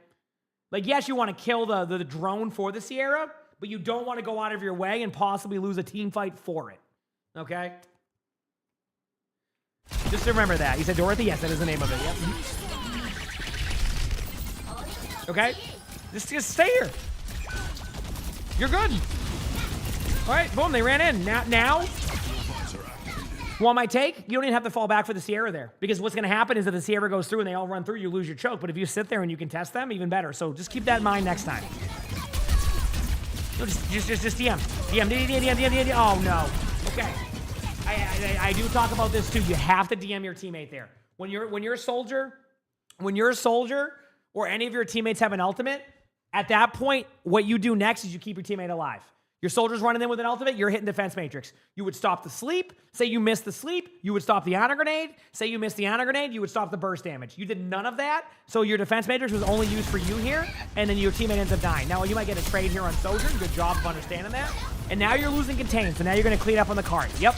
Like, yes, you want to kill the drone for the Sierra, but you don't want to go out of your way and possibly lose a team fight for it, okay? Just remember that. You said Dorothy? Yes, that is the name of it. Yep. Okay? Just stay here. You're good. All right, boom, they ran in. Now, want my take? You don't even have to fall back for the Sierra there. Because what's going to happen is that the Sierra goes through and they all run through, you lose your choke. But if you sit there and you can test them, even better. So just keep that in mind next time. No, just DM. DM. Oh, no. Okay. I do talk about this too. You have to DM your teammate there. When you're a soldier, or any of your teammates have an ultimate, at that point, what you do next is you keep your teammate alive. Your soldier's running in with an ultimate, you're hitting defense matrix. You would stop the sleep. Say you missed the sleep, you would stop the honor grenade. Say you missed the honor grenade, you would stop the burst damage. You did none of that, so your defense matrix was only used for you here, and then your teammate ends up dying. Now, you might get a trade here on Sojourn. Good job of understanding that. And now you're losing contain, so now you're going to clean up on the card. Yep.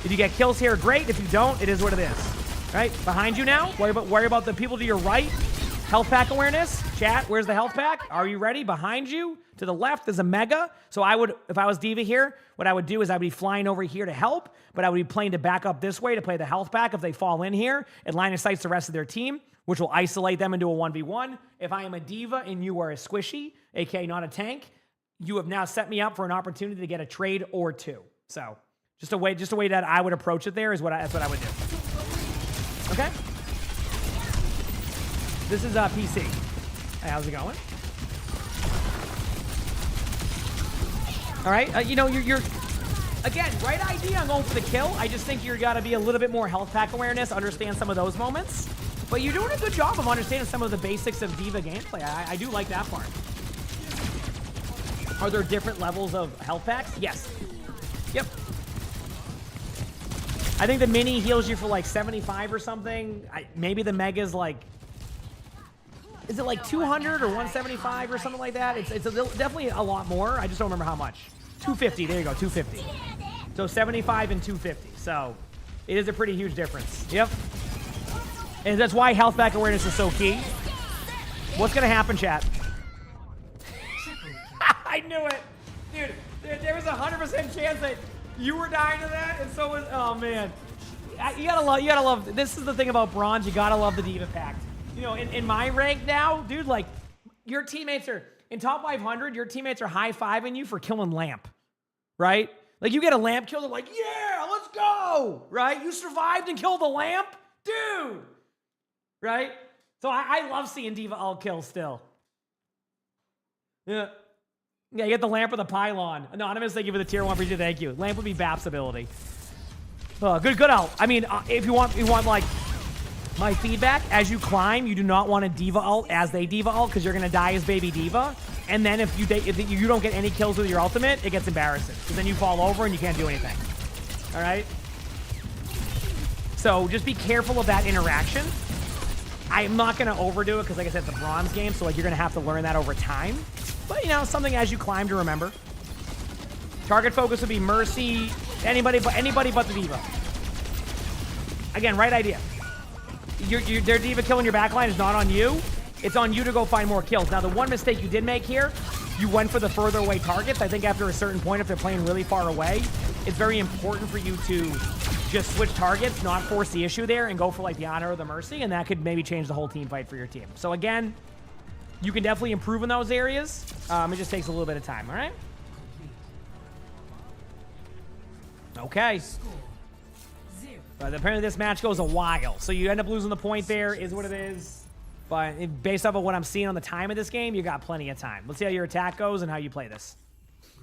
If you get kills here, great. If you don't, it is what it is. Right? Behind you now. Worry about the people to your right. Health pack awareness. Chat, where's the health pack? Are you ready? Behind you, to the left, is a mega. So I would, if I was D.Va here, what I would do is I would be flying over here to help, but I would be playing to back up this way to play the health pack if they fall in here. And line of sight's the rest of their team, which will isolate them into a 1v1. If I am a D.Va and you are a squishy, aka not a tank, you have now set me up for an opportunity to get a trade or two. So just a way that I would approach it there is that's what I would do. Okay? This is PC. Hey, how's it going? All right, you know, you're again, right idea on going for the kill. I just think you got to be a little bit more health pack awareness, understand some of those moments. But you're doing a good job of understanding some of the basics of D.Va gameplay. I do like that part. Are there different levels of health packs? Yes. Yep. I think the mini heals you for like 75 or something. Maybe the mega's like, is it like 200 or 175 or something like that? It's definitely a lot more. I just don't remember how much. 250, there you go, 250. So 75 and 250. So it is a pretty huge difference. Yep. And that's why health pack awareness is so key. What's going to happen, chat? I knew it. Dude, there was a 100% chance that you were dying to that, and so was, oh man. You gotta love, this is the thing about bronze, you gotta love the D.Va pact. You know, in my rank now, dude, like, your teammates are, in top 500, your teammates are high-fiving you for killing Lamp, right? Like, you get a Lamp kill, they're like, yeah, let's go, right? You survived and killed the Lamp? Dude, right? So I love seeing D.Va all kill still. Yeah. Yeah, you get the lamp or the pylon. Anonymous, thank you for the tier 1 for you. Thank you. Lamp would be BAP's ability. Good ult. I mean, if you want like my feedback, as you climb, you do not want to D.Va ult as they D.Va ult because you're going to die as baby D.Va. And then if you don't get any kills with your ultimate, it gets embarrassing. Because then you fall over and you can't do anything. All right? So just be careful of that interaction. I'm not going to overdo it because, like I said, it's a bronze game. So like you're going to have to learn that over time. But, you know, something as you climb to remember. Target focus would be Mercy, anybody but the D.Va. Again, right idea. Their D.Va killing your backline is not on you. It's on you to go find more kills. Now, the one mistake you did make here, you went for the further away targets. I think after a certain point, if they're playing really far away, it's very important for you to just switch targets, not force the issue there, and go for like the Honor or the Mercy, and that could maybe change the whole team fight for your team. So again, you can definitely improve in those areas. It just takes a little bit of time, all right? Okay. But apparently this match goes a while, so you end up losing the point there, is what it is. But based off of what I'm seeing on the time of this game, you got plenty of time. Let's see how your attack goes and how you play this.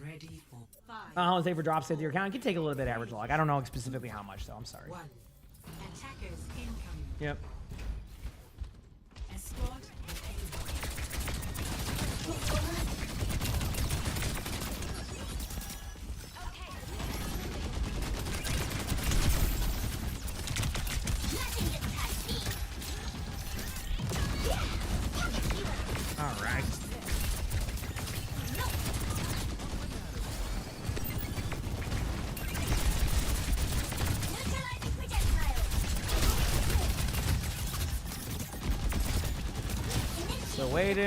Ready for 5. How long does it take for drops to your account? You can take a little bit average log. I don't know specifically how much, though. I'm sorry. 1. Attackers incoming. Yep. Escort All right. Still waiting.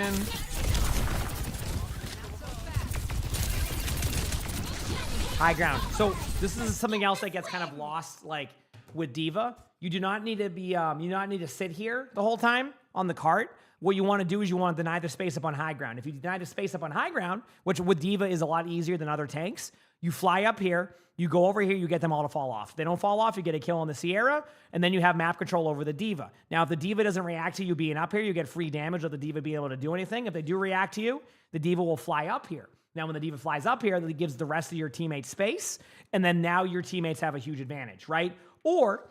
High ground. So this is something else that gets kind of lost, like with D.Va. You do not need to be, you do not need to sit here the whole time on the cart. What you want to do is you want to deny the space up on high ground. If you deny the space up on high ground, which with D.Va is a lot easier than other tanks, you fly up here, you go over here, you get them all to fall off. If they don't fall off, you get a kill on the Sierra, and then you have map control over the D.Va. Now, if the D.Va doesn't react to you being up here, you get free damage of the D.Va being able to do anything. If they do react to you, the D.Va will fly up here. Now, when the D.Va flies up here, that gives the rest of your teammates space, and then now your teammates have a huge advantage, right? Or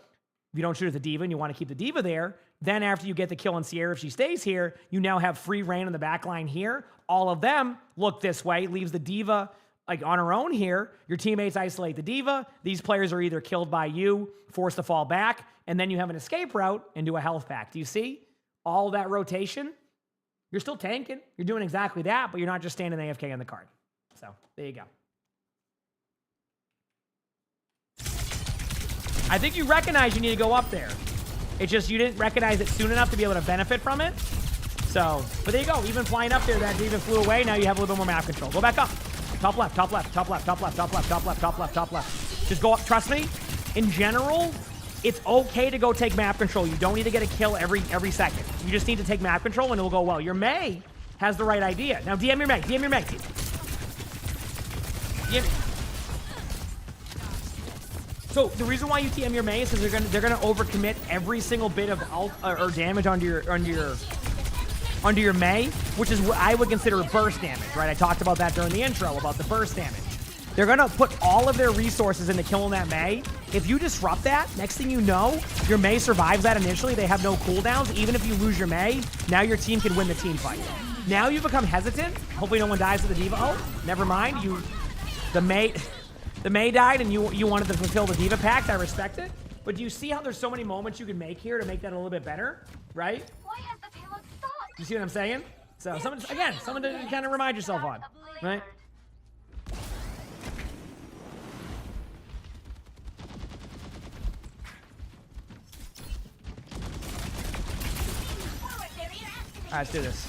if you don't shoot at the D.Va and you want to keep the D.Va there, then after you get the kill on Sierra, if she stays here, you now have free reign on the back line here. All of them look this way, leaves the D.Va like on her own here. Your teammates isolate the D.Va. These players are either killed by you, forced to fall back, and then you have an escape route and do a health pack. Do you see all that rotation? You're still tanking. You're doing exactly that, but you're not just standing AFK on the card. So there you go. I think you recognize you need to go up there. It's just you didn't recognize it soon enough to be able to benefit from it. So, but there you go. Even flying up there, that even flew away. Now you have a little bit more map control. Go back up. Top left, top left, top left, top left, top left, top left, top left, top left. Just go up. Trust me. In general, it's okay to go take map control. You don't need to get a kill every second. You just need to take map control and it'll go well. Your Mei has the right idea. Now DM your Mei. DM your Mei. So the reason why you TM your Mei is because they're gonna overcommit every single bit of ult or damage onto your Mei, which is what I would consider burst damage, right? I talked about that during the intro about the burst damage. They're gonna put all of their resources into killing that Mei. If you disrupt that, next thing you know, your Mei survives that initially. They have no cooldowns. Even if you lose your Mei, now your team can win the team fight. Now you've become hesitant. Hopefully no one dies with the D.Va. Oh, never mind. The Mei died and you wanted to fulfill the D.Va pact. I respect it. But do you see how there's so many moments you can make here to make that a little bit better, right? Why has the payload stopped? You see what I'm saying? So something to kind of remind yourself on, right? All right, let's do this.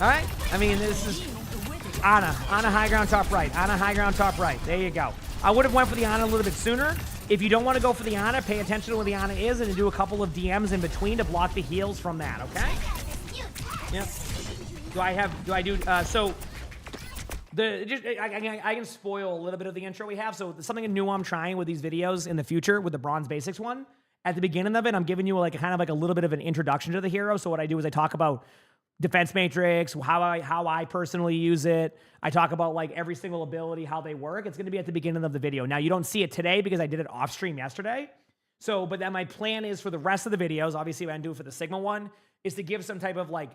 All right. I mean, this is Ana high ground top right. Ana high ground top right. There you go. I would have went for the Ana a little bit sooner. If you don't want to go for the Ana, pay attention to where the Ana is and do a couple of DMs in between to block the heals from that, okay? Yep. So I can spoil a little bit of the intro we have. So something new I'm trying with these videos in the future with the Bronze Basics one. At the beginning of it, I'm giving you like a kind of like a little bit of an introduction to the hero. So what I do is I talk about defense matrix, how I personally use it. I talk about like every single ability, how they work. It's going to be at the beginning of the video. Now you don't see it today because I did it off stream yesterday. So, but then my plan is for the rest of the videos, obviously what I'm doing for the Sigma one, is to give some type of like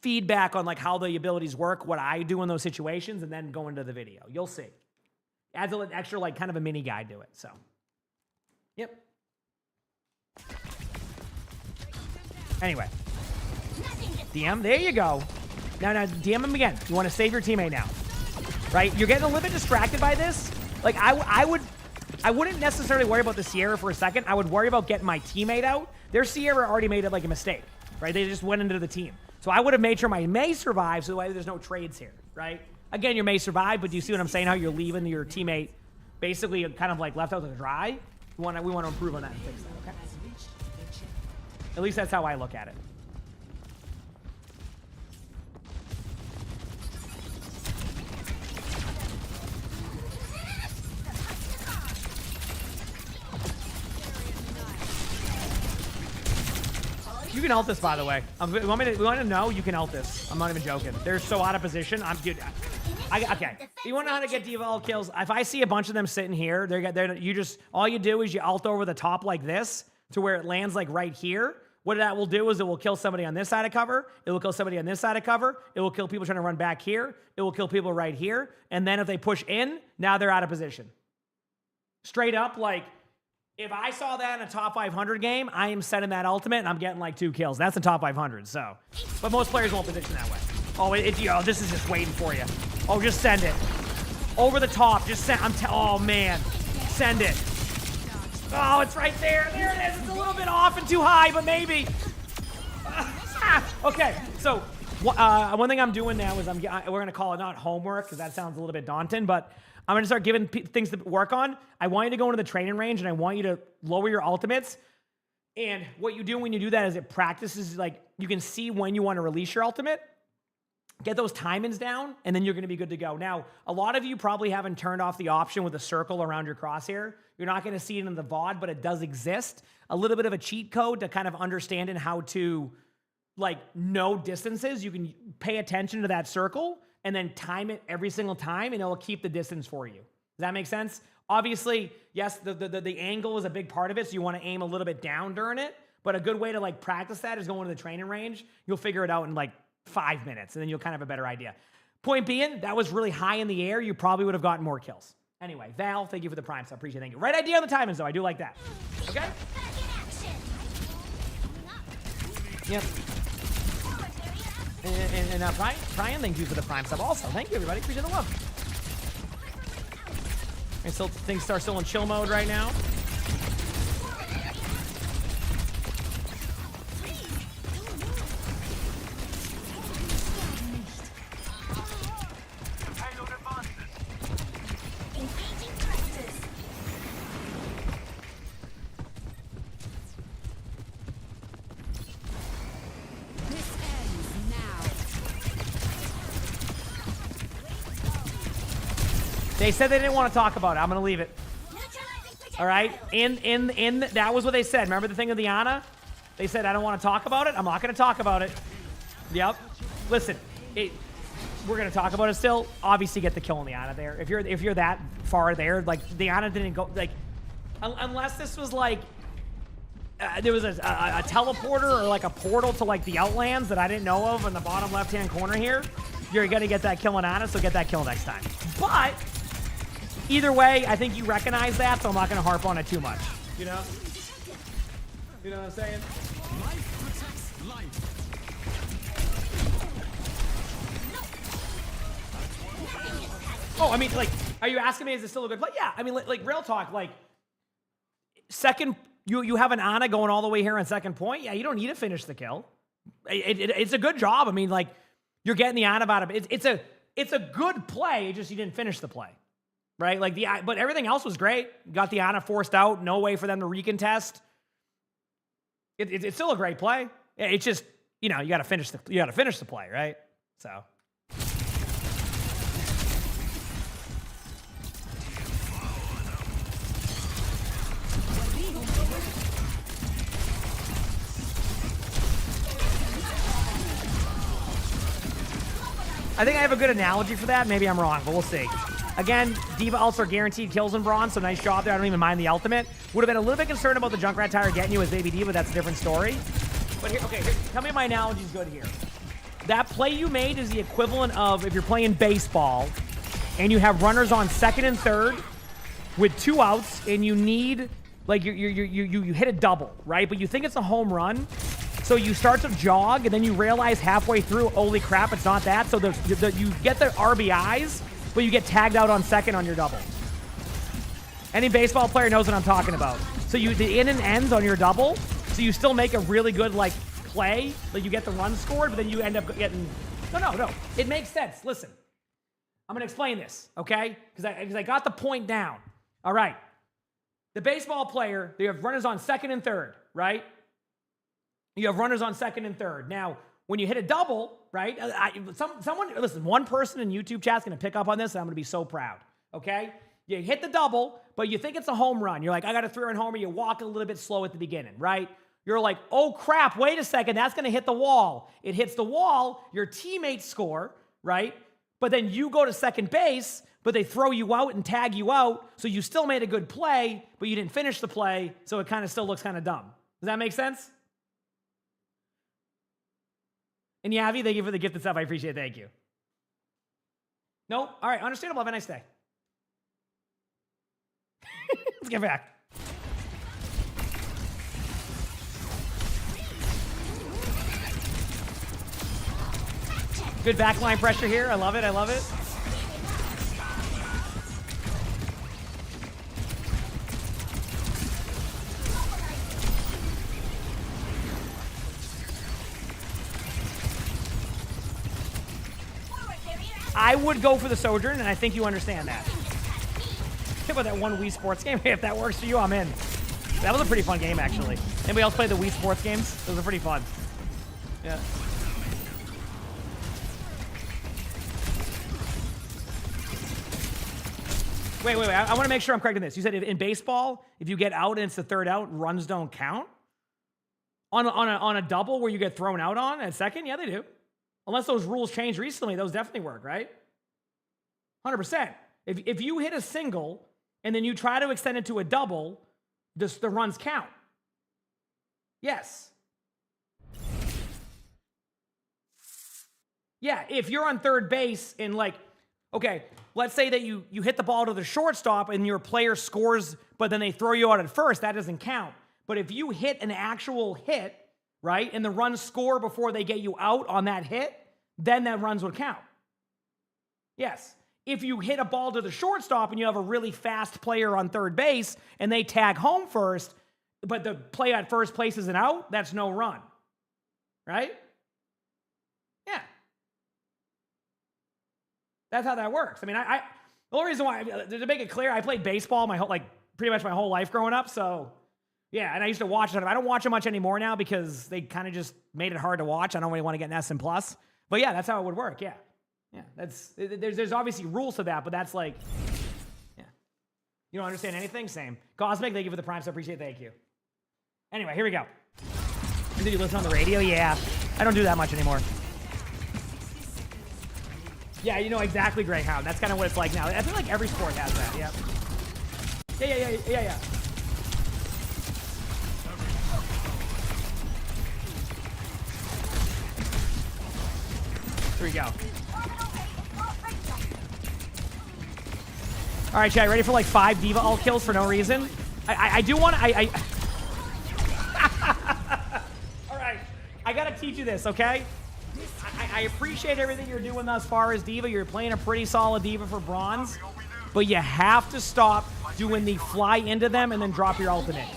feedback on like how the abilities work, what I do in those situations, and then go into the video. You'll see. Adds an extra like kind of a mini guide to it. So, yep. Anyway. DM, there you go. Now DM him again. You want to save your teammate now, right? You're getting a little bit distracted by this. Like I wouldn't necessarily worry about the Sierra for a second. I would worry about getting my teammate out. Their Sierra already made it like a mistake, right? They just went into the team. So I would have made sure my May survive so that way there's no trades here, right? Again, your May survive, but do you see what I'm saying? How you're leaving your teammate basically kind of like left out to dry? We want to improve on that and fix that, okay? At least that's how I look at it. You can ult this, by the way. You want to know? You can ult this. I'm not even joking. They're so out of position. Dude. Okay. You want to know how to get D.Va ult kills? If I see a bunch of them sitting here, all you do is you ult over the top like this to where it lands like right here. What that will do is it will kill somebody on this side of cover. It will kill somebody on this side of cover. It will kill people trying to run back here. It will kill people right here. And then if they push in, now they're out of position. Straight up, like, if I saw that in a top 500 game, I am setting that ultimate and I'm getting like 2 kills. That's a top 500, so. But most players won't position that way. Oh, this is just waiting for you. Oh, just send it. Over the top, just send, oh man. Send it. Oh, it's right there. There it is. It's a little bit off and too high, but maybe. Okay, so one thing I'm doing now is we're gonna call it not homework because that sounds a little bit daunting, but I'm going to start giving things to work on. I want you to go into the training range, and I want you to lower your ultimates. And what you do when you do that is it practices, like, you can see when you want to release your ultimate. Get those timings down, and then you're going to be good to go. Now, a lot of you probably haven't turned off the option with a circle around your crosshair. You're not going to see it in the VOD, but it does exist. A little bit of a cheat code to kind of understand how to, like, know distances. You can pay attention to that circle and then time it every single time, and it'll keep the distance for you. Does that make sense? Obviously, yes, the angle is a big part of it, so you want to aim a little bit down during it, but a good way to like practice that is go into the training range. You'll figure it out in like 5 minutes, and then you'll kind of have a better idea. Point being, that was really high in the air. You probably would have gotten more kills. Anyway, Val, thank you for the prime, so I appreciate it. Thank you. Right idea on the timings, though. I do like that. Okay? Yep. And Brian, thank you for the prime sub also. Thank you, everybody. Appreciate the love. And still, things start still in chill mode right now. They said they didn't want to talk about it. I'm going to leave it. All right? And that was what they said. Remember the thing with the Ana? They said, I don't want to talk about it. I'm not going to talk about it. Yep. Listen, we're going to talk about it still. Obviously, get the kill on the Ana there. If you're that far there, like, the Ana didn't go, like, unless this was, like, there was a teleporter or, like, a portal to, like, the Outlands that I didn't know of in the bottom left-hand corner here, you're going to get that kill on Ana, so get that kill next time. But either way, I think you recognize that, so I'm not going to harp on it too much. You know? You know what I'm saying? Life protects life. Oh, I mean, like, are you asking me, is it still a good play? Yeah, I mean, like real talk, like, second, you have an Ana going all the way here on second point. Yeah, you don't need to finish the kill. It's a good job. I mean, like, you're getting the Ana out of it. It's a good play, just you didn't finish the play. Right? Like but everything else was great. Got the Ana forced out. No way for them to recontest. It's still a great play. It's just, you know, you got to finish the play, right? So I think I have a good analogy for that. Maybe I'm wrong, but we'll see. Again, D.Va ults are guaranteed kills in bronze, so nice job there. I don't even mind the ultimate. Would have been a little bit concerned about the Junkrat Tire getting you as Baby D, but that's a different story. But here, okay, tell me if my analogy's good here. That play you made is the equivalent of if you're playing baseball and you have runners on second and third with 2 outs and you need, like, you hit a double, right? But you think it's a home run. So you start to jog, and then you realize halfway through, holy crap, it's not that. So you get the RBIs, but you get tagged out on second on your double. Any baseball player knows what I'm talking about. So the in and ends on your double, so you still make a really good, like, play. Like, you get the run scored, but then you end up getting... No. It makes sense. Listen. I'm going to explain this, okay? Because I got the point down. All right. The baseball player, they have runners on second and third, right? You have runners on second and third. Now, when you hit a double, right? Someone, listen, one person in YouTube chat's going to pick up on this, and I'm going to be so proud, okay? You hit the double, but you think it's a home run. You're like, I got a 3-run homer. You walk a little bit slow at the beginning, right? You're like, oh, crap, wait a second. That's going to hit the wall. It hits the wall. Your teammates score, right? But then you go to second base, but they throw you out and tag you out, so you still made a good play, but you didn't finish the play, so it kind of still looks kind of dumb. Does that make sense? And Yavi, thank you for the gift and stuff. I appreciate it. Thank you. No? All right, understandable. Have a nice day. Let's get back. Good backline pressure here. I love it. I love it. I would go for the Sojourn, and I think you understand that. Think about that one Wii Sports game. If that works for you, I'm in. That was a pretty fun game, actually. Anybody else play the Wii Sports games? Those were pretty fun. Yeah. Wait. I want to make sure I'm correct in this. You said in baseball, if you get out and it's the third out, runs don't count? On a double where you get thrown out on at second? Yeah, they do. Unless those rules changed recently, those definitely work, right? 100%. If you hit a single and then you try to extend it to a double, the runs count. Yes. Yeah, if you're on third base and like, okay, let's say that you hit the ball to the shortstop and your player scores, but then they throw you out at first, that doesn't count. But if you hit an actual hit, right, and the runs score before they get you out on that hit, then that runs would count. Yes. If you hit a ball to the shortstop and you have a really fast player on third base and they tag home first, but the play at first place is an out, that's no run. Right? Yeah. That's how that works. I mean, the only reason why, to make it clear, I played baseball pretty much my whole life growing up, so yeah, and I used to watch it. I don't watch it much anymore now because they kind of just made it hard to watch. I don't really want to get an S+. But yeah, that's how it would work, yeah. Yeah, there's obviously rules to that, but that's like, yeah. You don't understand anything? Same. Cosmic, thank you for the prime, so appreciate it, thank you. Anyway, here we go. And did you listen on the radio? Yeah, I don't do that much anymore. Yeah, you know exactly, Greyhound. That's kind of what it's like now. I feel like every sport has that, yeah. Yeah. Here we go. All right, chat, ready for like 5 D.Va ult kills for no reason? I do want to... All right, I got to teach you this, okay? I appreciate everything you're doing thus far as D.Va. You're playing a pretty solid D.Va for bronze, but you have to stop doing the fly into them and then drop your ultimate.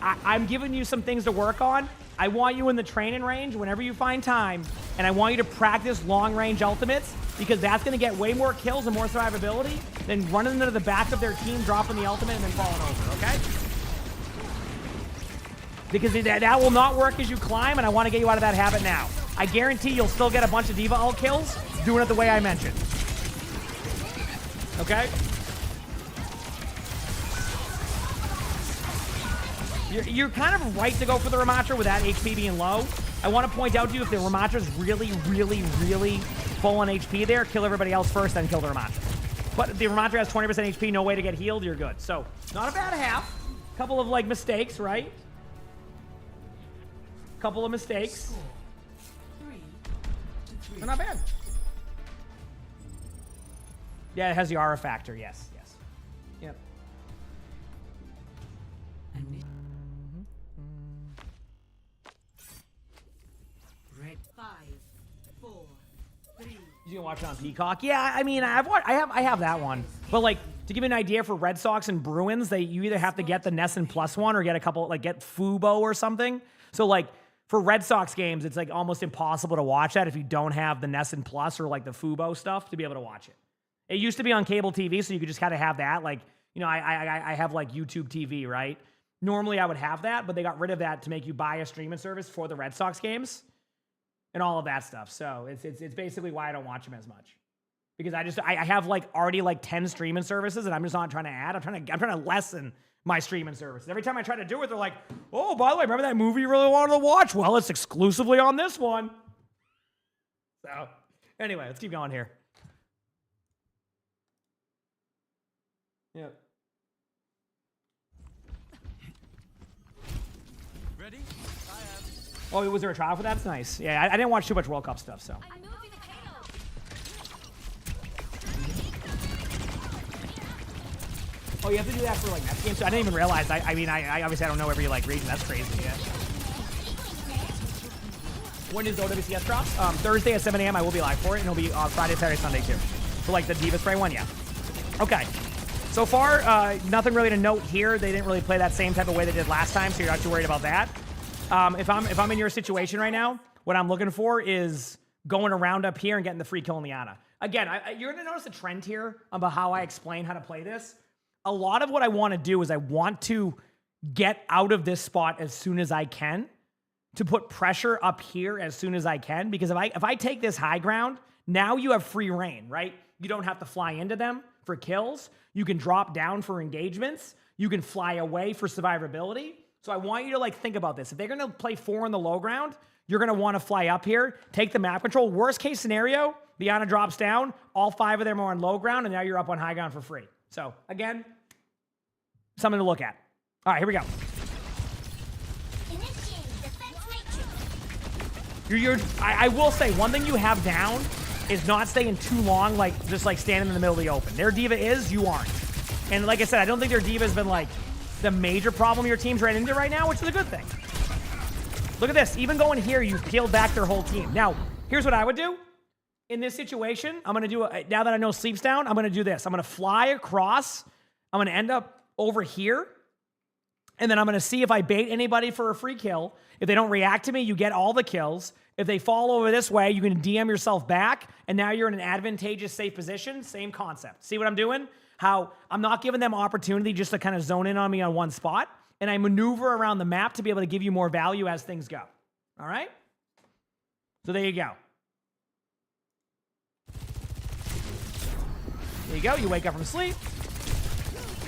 I'm giving you some things to work on. I want you in the training range whenever you find time, and I want you to practice long-range ultimates because that's going to get way more kills and more survivability than running into the back of their team, dropping the ultimate, and then falling over, okay? Because that will not work as you climb, and I want to get you out of that habit now. I guarantee you'll still get a bunch of D.Va ult kills doing it the way I mentioned. Okay? You're kind of right to go for the Ramatra with that HP being low. I want to point out to you if the Ramatra is really, really, really full on HP there, kill everybody else first, then kill the Ramattra. But the Ramattra has 20% HP, no way to get healed, you're good. So, not a bad half. Couple of, like, mistakes, right? Couple of mistakes. But not bad. Yeah, it has the aura factor, yes, yes. Yep. Red 5, 4, 3. You can watch it on Peacock. Yeah, I mean, I have that one. But like to give you an idea for Red Sox and Bruins, you either have to get the Nesson Plus one or get a couple, like get Fubo or something. So like for Red Sox games, it's like almost impossible to watch that if you don't have the Nesson Plus or like the Fubo stuff to be able to watch it. It used to be on cable TV, so you could just kind of have that. Like, you know, I have like YouTube TV, right? Normally I would have that, but they got rid of that to make you buy a streaming service for the Red Sox games and all of that stuff. So it's basically why I don't watch them as much. Because I have like already like 10 streaming services and I'm just not trying to add. I'm trying to lessen my streaming services. Every time I try to do it, they're like, oh, by the way, remember that movie you really wanted to watch? Well, it's exclusively on this one. So anyway, let's keep going here. Yep. Ready? I am. Oh, was there a trial for that? That's nice. Yeah, I didn't watch too much World Cup stuff, so. I'm moving the payload. Oh, you have to do that for like next game too? I didn't even realize. I mean, I obviously I don't know every like region. That's crazy. Yeah. When does OWCS drop? Thursday at 7 a.m. I will be live for it, and it'll be Friday, Saturday, Sunday too. So like the D.Va spray one, yeah. Okay. So far, nothing really to note here. They didn't really play that same type of way they did last time, so you're not too worried about that. If I'm in your situation right now, what I'm looking for is going around up here and getting the free kill on the Ana. Again, you're going to notice a trend here about how I explain how to play this. A lot of what I want to do is I want to get out of this spot as soon as I can to put pressure up here as soon as I can, because if I take this high ground, now you have free reign, right? You don't have to fly into them for kills. You can drop down for engagements. You can fly away for survivability. So I want you to like think about this. If they're going to play 4 on the low ground, you're going to want to fly up here, take the map control. Worst case scenario, the Ana drops down, all 5 of them are on low ground, and now you're up on high ground for free. So again, something to look at. All right, here we go. I will say, one thing you have down is not staying too long, like just like standing in the middle of the open. Their D.Va is, you aren't. And like I said, I don't think their D.Va has been like the major problem your team's ran into right now, which is a good thing. Look at this. Even going here, you've peeled back their whole team. Now, here's what I would do. In this situation, I'm going to do, now that I know Sleep's down, I'm going to do this. I'm going to fly across. I'm going to end up over here. And then I'm going to see if I bait anybody for a free kill. If they don't react to me, you get all the kills. If they fall over this way, you can DM yourself back, and now you're in an advantageous, safe position. Same concept. See what I'm doing? How I'm not giving them opportunity just to kind of zone in on me on one spot, and I maneuver around the map to be able to give you more value as things go. All right? So there you go. There you go. You wake up from sleep.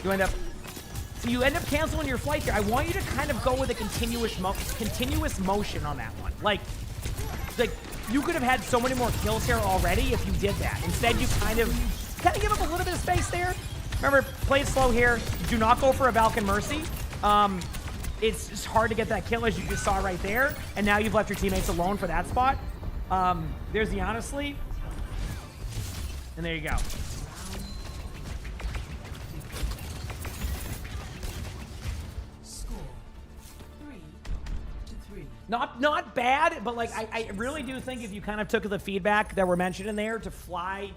You end up canceling your flight here. I want you to kind of go with a continuous motion on that one. Like you could have had so many more kills here already if you did that. Instead, you kind of give up a little bit of space there. Remember, play it slow here. Do not go for a Valken Mercy. It's just hard to get that kill, as you just saw right there. And now you've left your teammates alone for that spot. There's the Ana sleep. And there you go. Not bad, but like I really do think if you kind of took the feedback that were mentioned in there to fly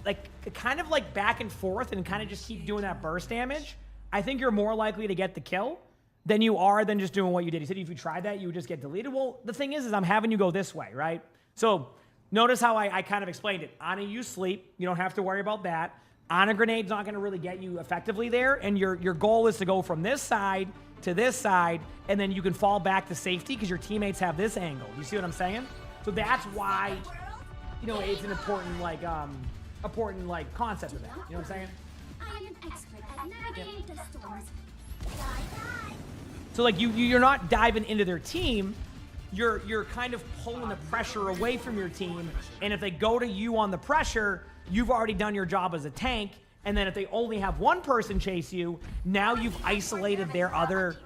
like kind of like back and forth and kind of just keep doing that burst damage, I think you're more likely to get the kill than you are than just doing what you did. He said if you tried that, you would just get deleted. Well, the thing is I'm having you go this way, right? So notice how I kind of explained it. Ana, you sleep. You don't have to worry about that. Ana grenade's not going to really get you effectively there, and your goal is to go from this side to this side, and then you can fall back to safety because your teammates have this angle. You see what I'm saying? So that's why, you know, it's an important concept of that. You know what I'm saying? I am an expert at navigating the storms. So like you're not diving into their team, you're kind of pulling the pressure away from your team. And if they go to you on the pressure, you've already done your job as a tank. And then if they only have one person chase you, now you've isolated their other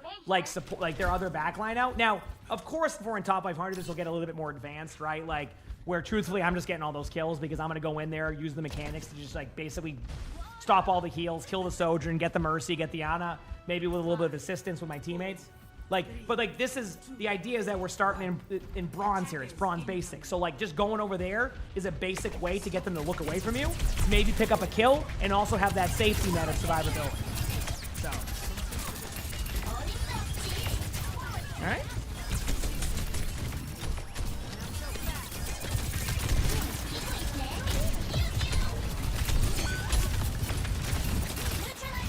support, like their other backline out. Now, of course, if we're in top 500, this will get a little bit more advanced, right? Like where truthfully, I'm just getting all those kills because I'm gonna go in there, use the mechanics to just like basically stop all the heals, kill the Sojourn, get the Mercy, get the Ana, maybe with a little bit of assistance with my teammates. But this is, the idea is that we're starting in bronze here. It's bronze basic. So like just going over there is a basic way to get them to look away from you, maybe pick up a kill, and also have that safety net of survivability. So. All right.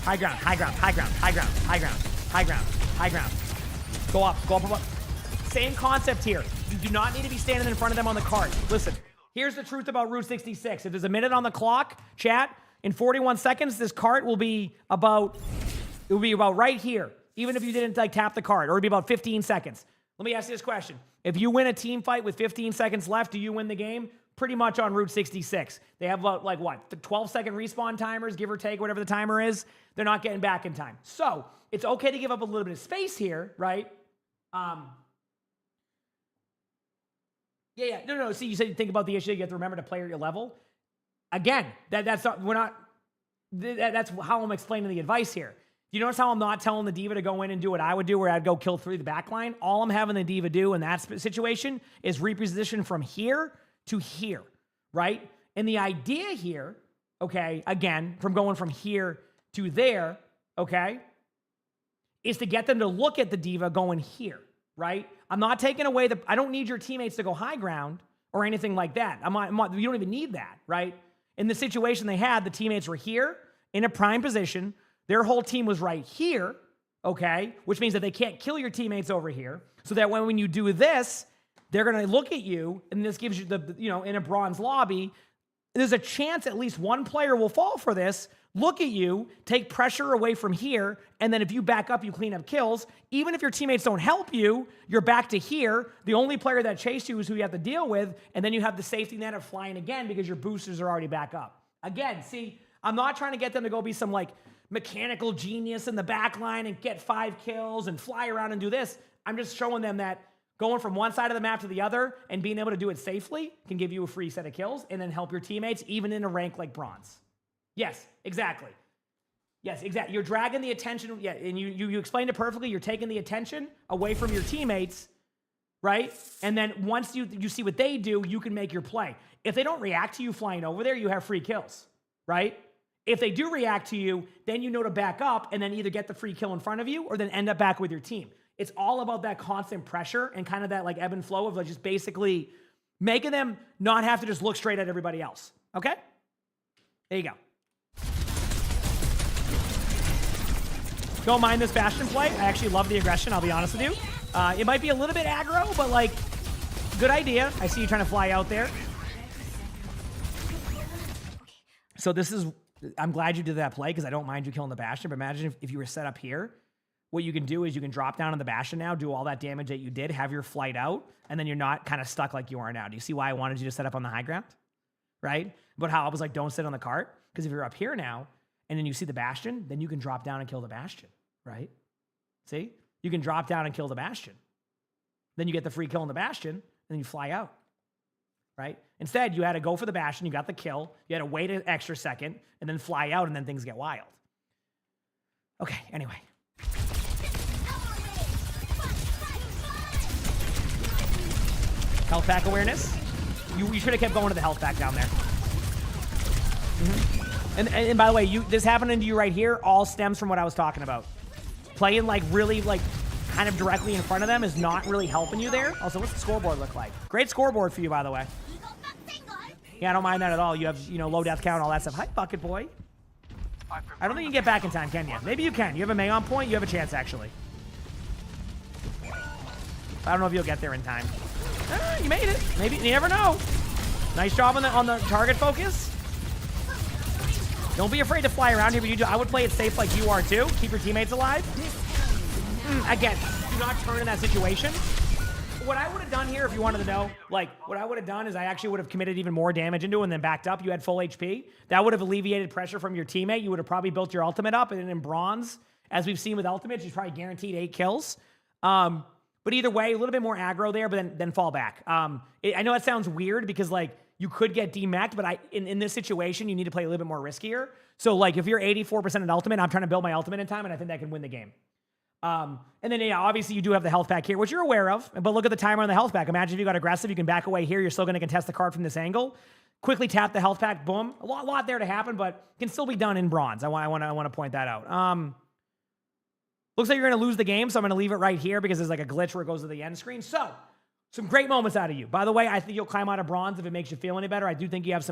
High ground, high ground, high ground, high ground, high ground, high ground, high ground. Go up, go up, go up. Same concept here. You do not need to be standing in front of them on the cart. Listen, here's the truth about Route 66. If there's a minute on the clock, chat, in 41 seconds, this cart will be about, right here. Even if you didn't like tap the cart, or it'll be about 15 seconds. Let me ask you this question. If you win a team fight with 15 seconds left, do you win the game? Pretty much on Route 66. They have about, like, what, the 12-second respawn timers, give or take, whatever the timer is. They're not getting back in time. So, it's okay to give up a little bit of space here, right? No. See, you said you think about the issue. You have to remember to play at your level. Again, that's how I'm explaining the advice here. You notice how I'm not telling the D.Va to go in and do what I would do, where I'd go kill through the backline? All I'm having the D.Va do in that situation is reposition from here to here, right? And the idea here, okay, again, from going from here to there, okay, is to get them to look at the D.Va going here, right? I'm not taking away I don't need your teammates to go high ground or anything like that. You don't even need that, right? In the situation they had, the teammates were here in a prime position. Their whole team was right here, okay? Which means that they can't kill your teammates over here. So that when you do this, they're going to look at you, and this gives you in a bronze lobby, there's a chance at least one player will fall for this, look at you, take pressure away from here, and then if you back up, you clean up kills. Even if your teammates don't help you, you're back to here. The only player that chased you is who you have to deal with, and then you have the safety net of flying again because your boosters are already back up. Again, see, I'm not trying to get them to go be some like mechanical genius in the back line and get 5 kills and fly around and do this. I'm just showing them that going from one side of the map to the other and being able to do it safely can give you a free set of kills and then help your teammates even in a rank like bronze. Yes, exactly. Yes, exactly. You're dragging the attention. Yeah, and you explained it perfectly. You're taking the attention away from your teammates, right? And then once you see what they do, you can make your play. If they don't react to you flying over there, you have free kills, right? If they do react to you, then you know to back up and then either get the free kill in front of you or then end up back with your team. It's all about that constant pressure and kind of that like ebb and flow of like just basically making them not have to just look straight at everybody else. Okay? There you go. Don't mind this Bastion play. I actually love the aggression, I'll be honest with you. It might be a little bit aggro, but like, good idea. I see you trying to fly out there. So this is, I'm glad you did that play because I don't mind you killing the Bastion, but imagine if you were set up here. What you can do is you can drop down on the Bastion now, do all that damage that you did, have your flight out, and then you're not kind of stuck like you are now. Do you see why I wanted you to set up on the high ground? Right? But how I was like, don't sit on the cart. Because if you're up here now, and then you see the Bastion, then you can drop down and kill the Bastion, right? See? You can drop down and kill the Bastion. Then you get the free kill on the Bastion, and then you fly out, right? Instead, you had to go for the Bastion, you got the kill, you had to wait an extra second, and then fly out, and then things get wild. Okay, anyway. Health pack awareness. You should have kept going to the health pack down there. And by the way, this happening to you right here all stems from what I was talking about. Playing like really like kind of directly in front of them is not really helping you there. Also, what's the scoreboard look like? Great scoreboard for you, by the way. Yeah, I don't mind that at all. You have, low death count, all that stuff. Hi, Bucket Boy. I don't think you can get back in time, can you? Maybe you can. You have a May on point. You have a chance, actually. I don't know if you'll get there in time. You made it. Maybe. You never know. Nice job on the target focus. Don't be afraid to fly around here, but I would play it safe like you are too. Keep your teammates alive. Again, do not turn in that situation. what I would have done here, if you wanted to know, like, what I would have done is I actually would have committed even more damage into it and then backed up. You had full HP. That would have alleviated pressure from your teammate. You would have probably built your ultimate up, and then in bronze, as we've seen with ultimates, he's probably guaranteed 8 kills. But either way, a little bit more aggro there, but then fall back. I know that sounds weird because, like, you could get demacked, but in this situation, you need to play a little bit more riskier. So, like, if you're 84% at ultimate, I'm trying to build my ultimate in time, and I think that can win the game. And then, yeah, obviously, you do have the health pack here, which you're aware of, but look at the timer on the health pack. Imagine if you got aggressive, you can back away here, you're still going to contest the card from this angle. Quickly tap the health pack, boom. A lot there to happen, but can still be done in bronze. I want to point that out. Looks like you're going to lose the game, so I'm going to leave it right here because there's like a glitch where it goes to the end screen. So, some great moments out of you. By the way, I think you'll climb out of bronze if it makes you feel any better. I do think you have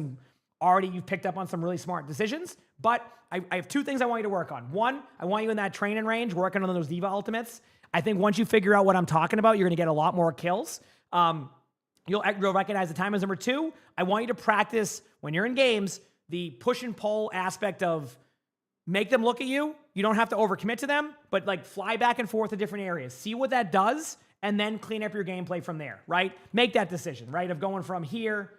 you've picked up on some really smart decisions, but I have 2 things I want you to work on. 1, I want you in that training range, working on those D.Va ultimates. I think once you figure out what I'm talking about, you're going to get a lot more kills. You'll recognize the time as number 2. I want you to practice, when you're in games, the push and pull aspect of make them look at you. You don't have to overcommit to them, but like fly back and forth to different areas. See what that does, and then clean up your gameplay from there, right? Make that decision, right? Of going from here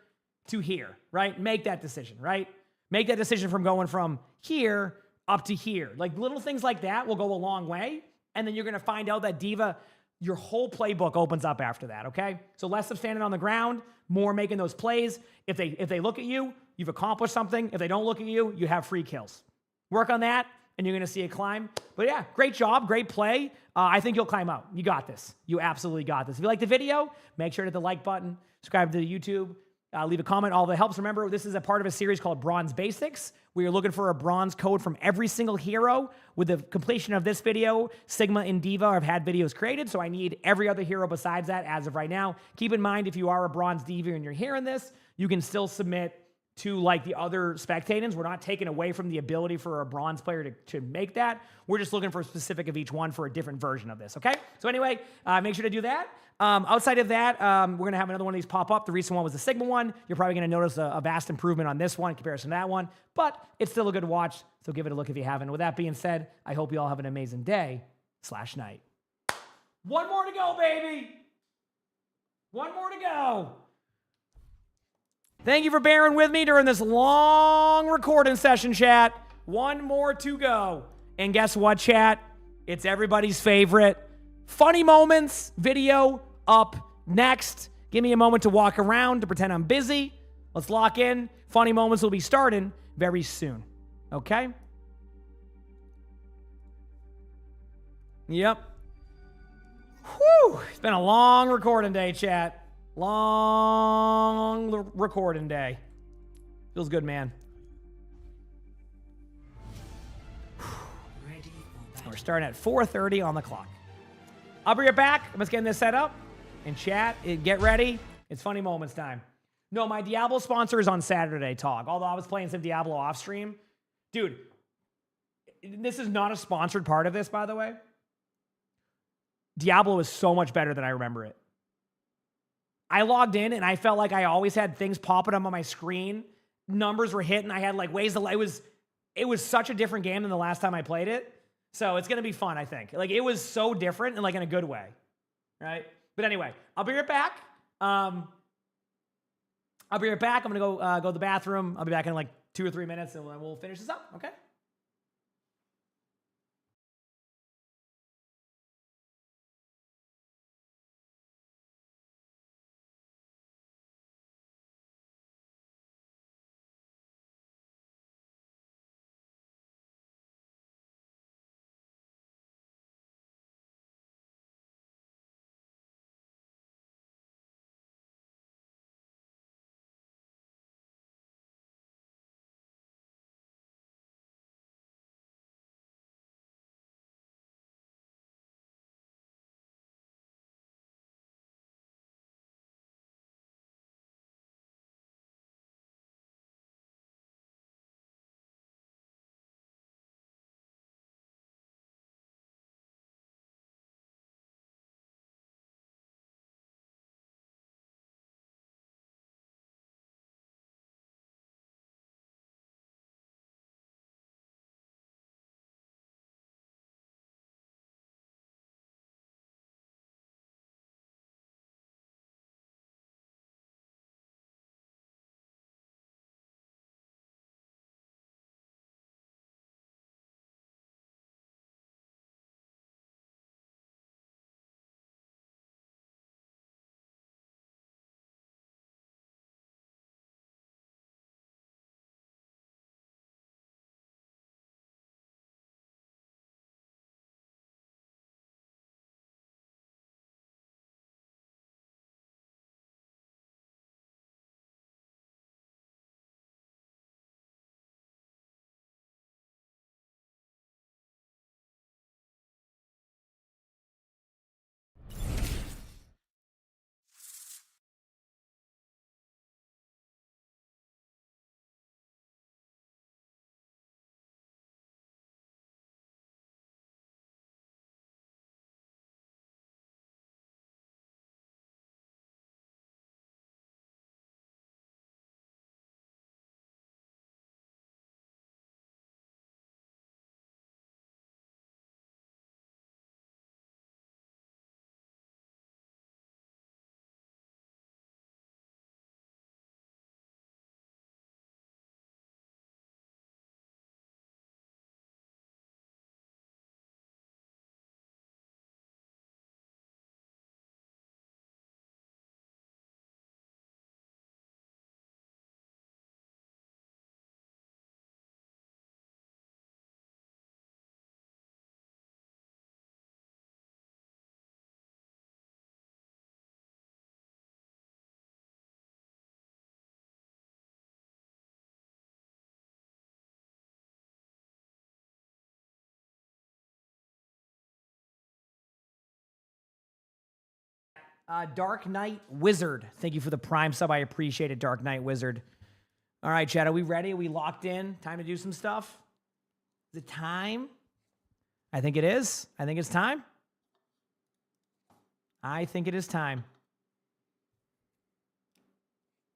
to here, right? Make that decision, right? Make that decision from going from here up to here. Like little things like that will go a long way. And then you're going to find out that D.Va, your whole playbook opens up after that, okay? So less of standing on the ground, more making those plays. If they look at you, you've accomplished something. If they don't look at you, you have free kills. Work on that, and you're going to see a climb. But yeah, great job, great play. I think you'll climb out. You got this. You absolutely got this. If you like the video, make sure to hit the like button, subscribe to the YouTube, leave a comment. All that helps. Remember, this is a part of a series called Bronze Basics. We are looking for a bronze code from every single hero. With the completion of this video, Sigma and D.Va have had videos created, so I need every other hero besides that as of right now. Keep in mind, if you are a bronze D.Va and you're hearing this, you can still submit to like the other spectators. We're not taking away from the ability for a bronze player to make that. We're just looking for a specific of each one for a different version of this, okay? So anyway, make sure to do that. Outside of that, we're going to have another one of these pop up. The recent one was the Sigma one. You're probably going to notice a vast improvement on this one in comparison to that one, but it's still a good watch, so give it a look if you haven't. With that being said, I hope you all have an amazing day/night. One more to go, baby! One more to go! Thank you for bearing with me during this long recording session, chat. One more to go. And guess what, chat? It's everybody's favorite funny moments video up next. Give me a moment to walk around to pretend I'm busy. Let's lock in. Funny moments will be starting very soon. Okay? Yep. Whew. It's been a long recording day, chat. Long recording day. Feels good, man. We're starting at 4:30 on the clock. I'll be right back. Let's get this set up and chat. Get ready. It's funny moments time. No, my Diablo sponsor is on Saturday, Tog. Although I was playing some Diablo off stream. Dude, this is not a sponsored part of this, by the way. Diablo is so much better than I remember it. I logged in and I felt like I always had things popping up on my screen. Numbers were hitting. I had like ways to, it was such a different game than the last time I played it. So it's going to be fun, I think. Like, it was so different and like in a good way. Right? But anyway, I'll be right back. I'm going to go to the bathroom. I'll be back in like 2 or 3 minutes and we'll finish this up. Okay? Dark Knight Wizard. Thank you for the Prime sub. I appreciate it, Dark Knight Wizard. All right, Chad, are we ready? Are we locked in? Time to do some stuff? Is it time? I think it is. I think it's time. I think it is time.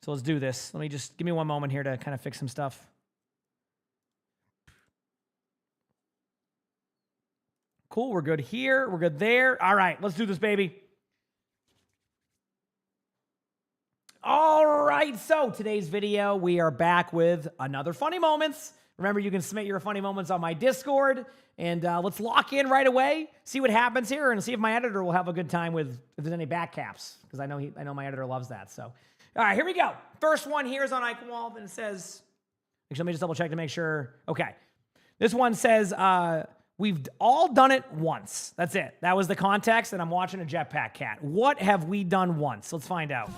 So let's do this. Let me just give me one moment here to kind of fix some stuff. Cool, we're good here. We're good there. All right, let's do this, baby. All right, so today's video, we are back with another Funny Moments. Remember, you can submit your funny moments on my Discord, and let's lock in right away, see what happens here, and see if my editor will have a good time with if there's any back caps, because I know my editor loves that. So, all right, here we go. First one here is on Eichenwald, and it says, actually, let me just double check to make sure. Okay, this one says, we've all done it once. That's it. That was the context, and I'm watching a jetpack cat. What have we done once? Let's find out.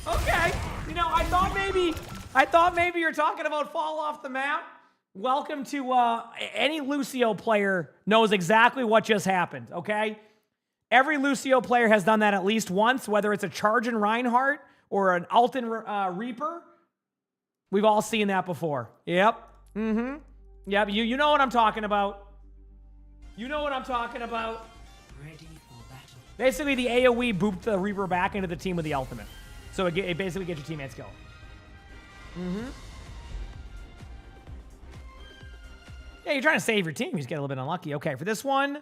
Okay, you know, I thought maybe you're talking about fall off the map. Welcome to any Lucio player knows exactly what just happened, okay? Every Lucio player has done that at least once, whether it's a Chargin Reinhardt or an Alton Reaper. We've all seen that before. Yep. Mm-hmm. Yep, you know what I'm talking about. You know what I'm talking about. Ready for battle. Basically, the AoE booped the Reaper back into the team with the ultimate. So it basically gets your teammates killed. Mm-hmm. Yeah, you're trying to save your team. You just get a little bit unlucky. Okay, for this one,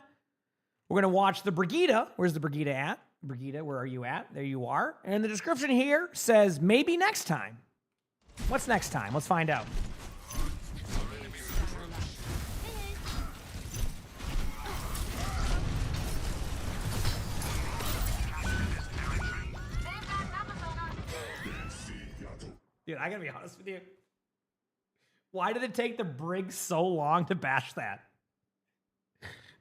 we're going to watch the Brigida. Where's the Brigida at? Brigida, where are you at? There you are. And the description here says, maybe next time. What's next time? Let's find out. Dude, I gotta be honest with you. Why did it take the Brig so long to bash that?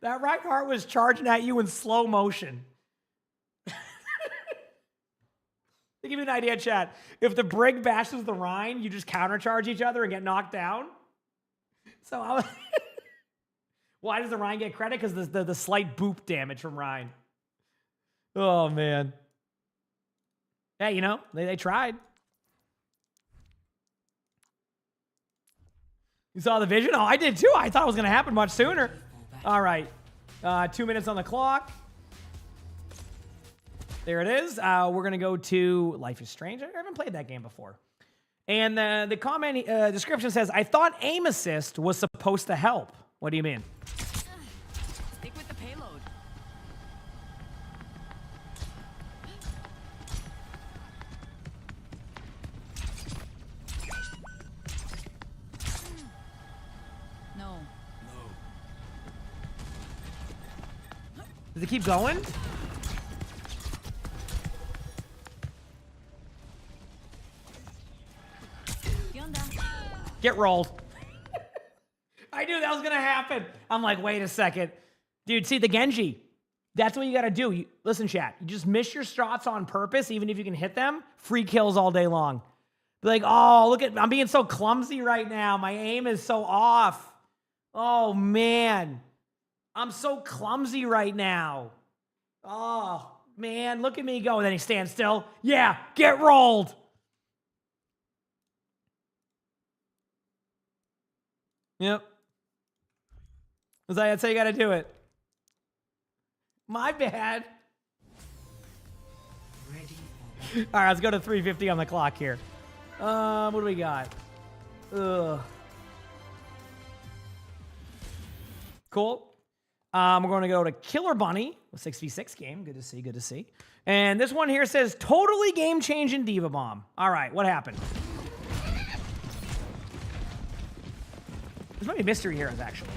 That Reinhardt was charging at you in slow motion. To give you an idea, chat, if the Brig bashes the Rhine, you just countercharge each other and get knocked down. So I was why does the Rhine get credit? Because the slight boop damage from Rhine. Oh, man. Hey, you know, they tried. You saw the vision? Oh, I did too. I thought it was going to happen much sooner. All right. 2 minutes on the clock. There it is. We're going to go to Life is Strange. I haven't played that game before. And the comment description says, I thought aim assist was supposed to help. What do you mean? Stick with the payload. No. Does it keep going? Get rolled. I knew that was going to happen. I'm like, wait a second. Dude, see, the Genji, that's what you got to do. Listen, chat, you just miss your shots on purpose, even if you can hit them. Free kills all day long. Be like, oh, look at, I'm being so clumsy right now. My aim is so off. Oh, man. I'm so clumsy right now. Oh, man, look at me go. And then he stands still. Yeah, get rolled. Yep. That's how you got to do it. My bad. All right, let's go to 350 on the clock here. What do we got? Ugh. Cool. We're going to go to Killer Bunny, a 6v6 game. Good to see, good to see. And this one here says, totally game-changing D.Va bomb. All right, what happened? There's many mystery heroes, actually.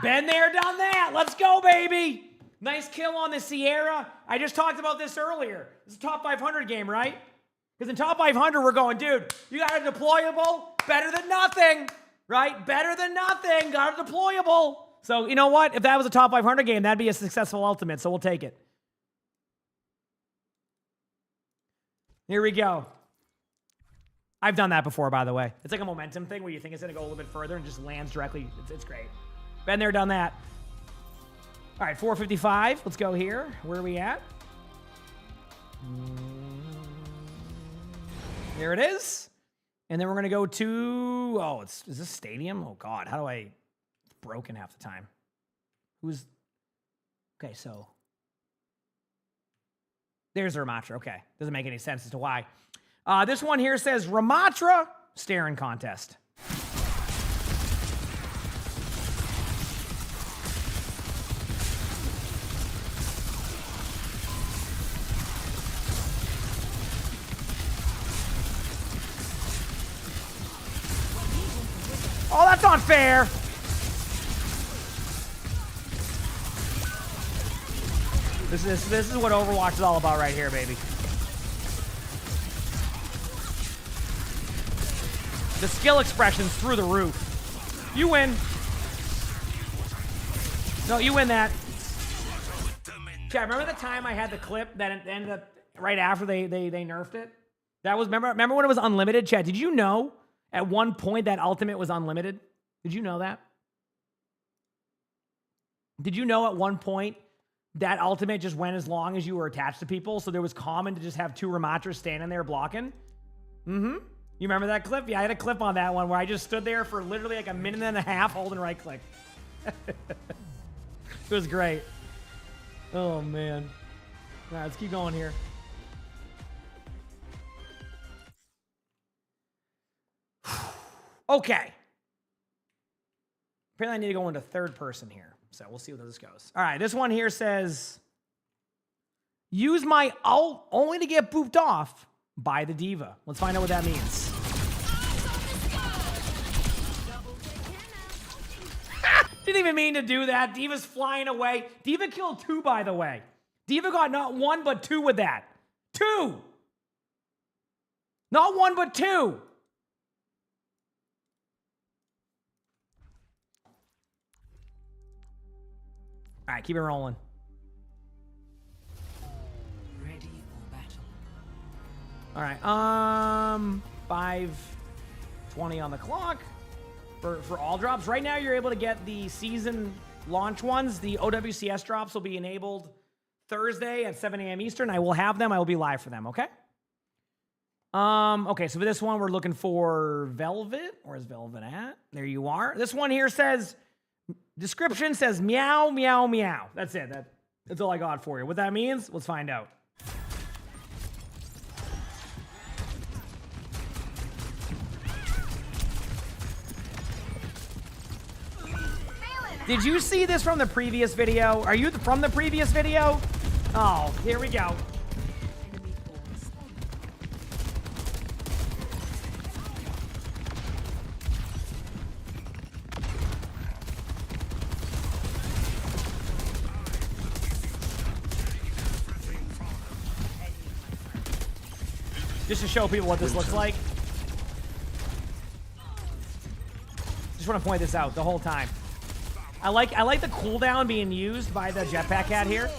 Been there, done that. Let's go, baby. Nice kill on the Sierra. I just talked about this earlier. It's a top 500 game, right? Because in top 500, we're going, dude, you got a deployable? Better than nothing, right? Better than nothing. Got a deployable. So, you know what? If that was a top 500 game, that'd be a successful ultimate, so we'll take it. Here we go. I've done that before, by the way. It's like a momentum thing where you think it's going to go a little bit further and just lands directly. It's great. Been there, done that. All right, 455. Let's go here. Where are we at? There it is. And then we're going to go to... Oh, is this stadium? Oh, God. How do I... It's broken half the time. Who's... Okay, so... There's Ramatra. Okay. Doesn't make any sense as to why. This one here says Ramatra staring contest. Oh, that's unfair. This is what Overwatch is all about right here, baby. The skill expressions through the roof. You win. No, you win that. Chat, remember the time I had the clip that ended up right after they nerfed it? That was remember when it was unlimited? Chat, did you know at one point that ultimate was unlimited? Did you know that? Did you know at one point that ultimate just went as long as you were attached to people? So there was common to just have two Ramatras standing there blocking? Mm-hmm. You remember that clip? Yeah, I had a clip on that one where I just stood there for literally like a minute and a half holding right click. It was great. Oh, man. All right, let's keep going here. Okay. Apparently I need to go into third person here. So we'll see where this goes. All right, this one here says, use my ult only to get booped off by the D.Va. Let's find out what that means. Didn't even mean to do that. D.Va's flying away. D.Va killed 2, by the way. D.Va got not 1, but 2 with that. 2! Not 1, but 2! All right, keep it rolling. Ready for battle. All right, 5:20 on the clock for all drops. Right now, you're able to get the season launch ones. The OWCS drops will be enabled Thursday at 7 a.m. Eastern. I will have them. I will be live for them, okay? Okay, so for this one, we're looking for Velvet. Where's Velvet at? There you are. This one here says... Description says meow, meow, meow. That's it. That's all I got for you. What that means, let's find out. Did you see this from the previous video? Are you from the previous video? Oh, here we go. Just to show people what this looks like. Just want to point this out the whole time. I like the cooldown being used by the jetpack cat here.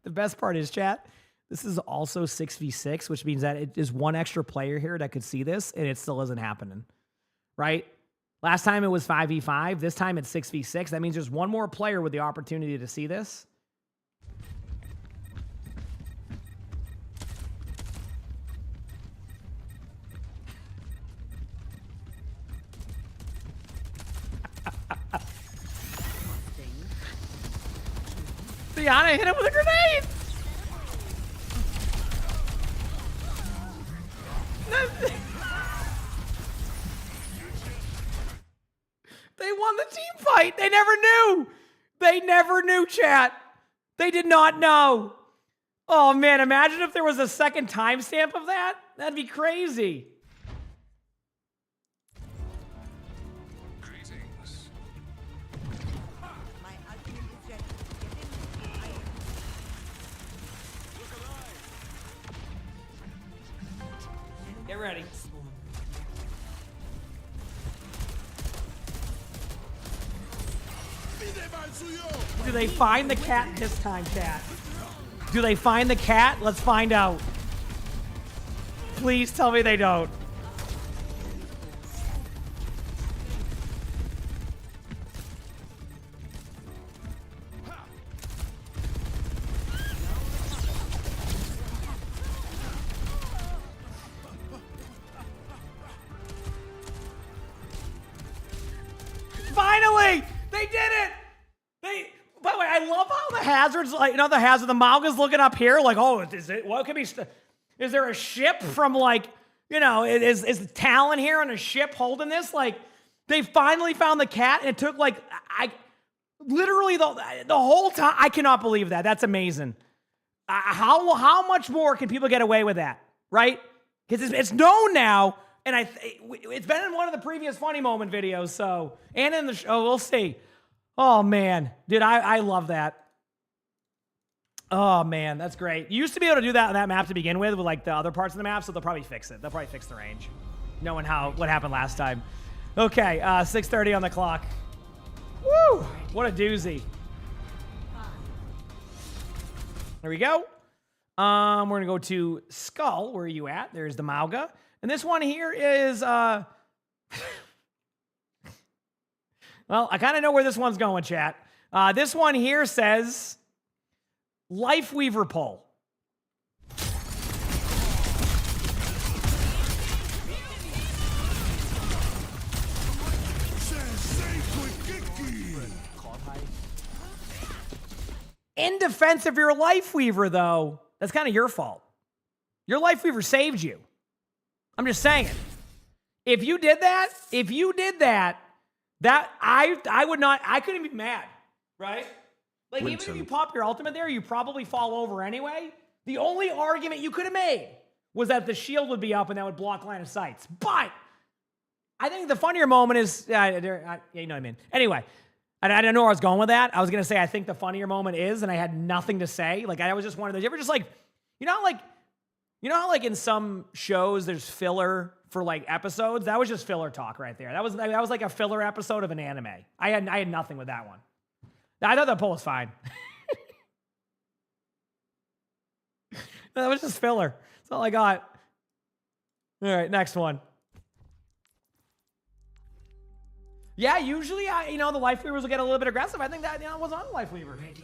The best part is, chat, this is also 6v6, which means that it is one extra player here that could see this, and it still isn't happening. Right? Last time it was 5v5. This time it's 6v6. That means there's one more player with the opportunity to see this. Diana hit him with a grenade! They won the team fight. They never knew. They never knew, chat. They did not know. Oh, man. Imagine if there was a second timestamp of that. That'd be crazy. Greetings. Get ready. Do they find the cat this time, chat? Do they find the cat? Let's find out. Please tell me they don't. Finally! They did it! By the way, I love how the hazards, like, you know, the hazard, the Maug is looking up here, like, oh, is it, what could be, is there a ship from, like, you know, is Talon here on a ship holding this? Like, they finally found the cat, and it took, like, literally the whole time. I cannot believe that. That's amazing. How much more can people get away with that, right? Because it's known now, and it's been in one of the previous Funny Moment videos, so, and in the show, we'll see. Oh, man. Dude, I love that. Oh, man, that's great. You used to be able to do that on that map to begin with like, the other parts of the map, so they'll probably fix it. They'll probably fix the range, knowing what happened last time. Okay, 6:30 on the clock. Woo! What a doozy. There we go. We're going to go to Skull. Where are you at? There's the Mauga. And this one here is... Well, I kind of know where this one's going, chat. This one here says, Lifeweaver pull. In defense of your Lifeweaver, though, that's kind of your fault. Your Lifeweaver saved you. I'm just saying. If you did that, that I would not, I couldn't be mad, right? Like, even if you pop your ultimate there, you probably fall over anyway. The only argument you could have made was that the shield would be up and that would block line of sights. But I think the funnier moment is, you know what I mean. Anyway, I don't know where I was going with that. I was going to say, I think the funnier moment is, and I had nothing to say. Like, I was just one of those, you ever just like, you know how like in some shows there's filler for like episodes? That was just filler talk right there. That was like a filler episode of an anime. I had nothing with that one. I thought that pull was fine. That was just filler. That's all I got. All right, next one. Yeah, usually the Lifeweavers will get a little bit aggressive. I think that was on the Lifeweaver. Ready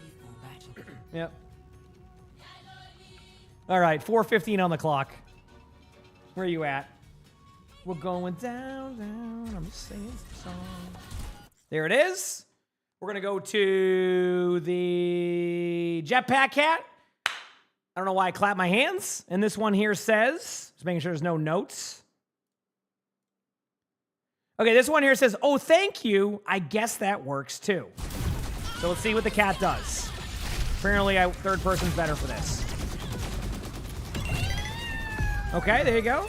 for battle. Yep. All right, 4:15 on the clock. Where are you at? We're going down, down. I'm just singing some song. There it is. We're going to go to the Jetpack Cat. I don't know why I clap my hands. And this one here says, just making sure there's no notes. Okay, this one here says, oh, thank you. I guess that works too. So let's see what the cat does. Apparently, third person's better for this. Okay, there you go.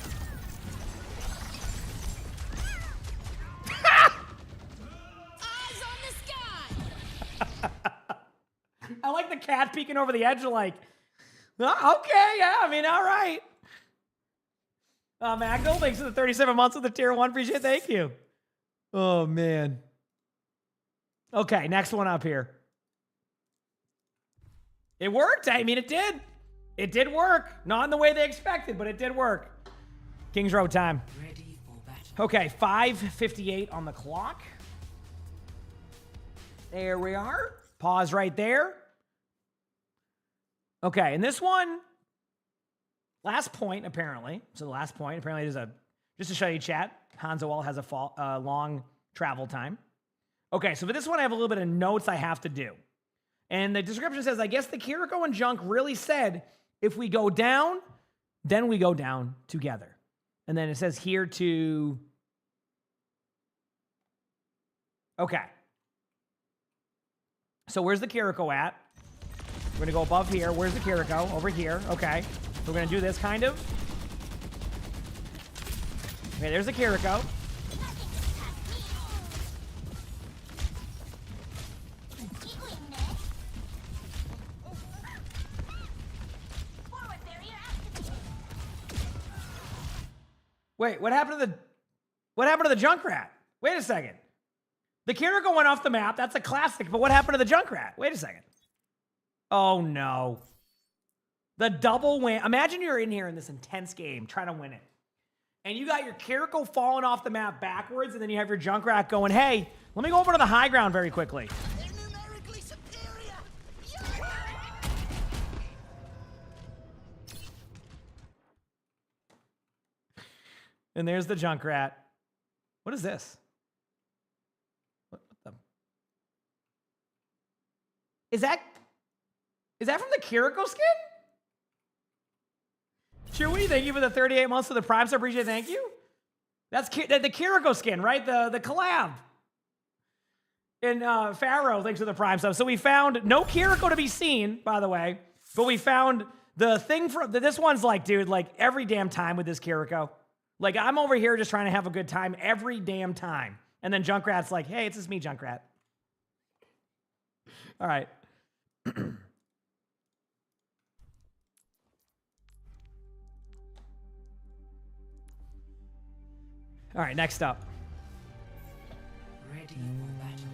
Eyes on the sky. I like the cat peeking over the edge, like, okay, yeah, I mean, all right. Magdal, thanks for the 37 months with the tier 1. Appreciate it. Thank you. Oh, man. Okay, next one up here. It worked. I mean, it did. It did work. Not in the way they expected, but it did work. Kings Row time. Ready for battle. Okay, 5:58 on the clock. There we are. Pause right there. Okay, and this one, last point, apparently. So the last point, apparently, just to show you, chat, Hanzo Wall has a long travel time. Okay, so for this one, I have a little bit of notes I have to do. And the description says, I guess the Kiriko and Junk really said, if we go down, then we go down together. And then it says here to... Okay. So where's the Kiriko at? We're going to go above here. Where's the Kiriko? Over here. Okay. We're going to do this kind of. Okay, there's the Kiriko. Wait, what happened to the Junkrat? Wait a second. The Kiriko went off the map. That's a classic. But what happened to the Junkrat? Wait a second. Oh, no. The double win. Imagine you're in here in this intense game trying to win it. And you got your Kiriko falling off the map backwards, and then you have your Junkrat going, hey, let me go over to the high ground very quickly. They're numerically superior. And there's the Junkrat. What is this? What the? Is that from the Kiriko skin? Chewy, thank you for the 38 months of the Prime sub. Appreciate it. Thank you. That's the Kiriko skin, right? The collab. And Pharaoh, thanks for the Prime sub. So we found no Kiriko to be seen, by the way, but we found the thing for this one's like, dude, like every damn time with this Kiriko. Like I'm over here just trying to have a good time every damn time. And then Junkrat's like, hey, it's just me, Junkrat. All right. All right, next up. Ready for battle.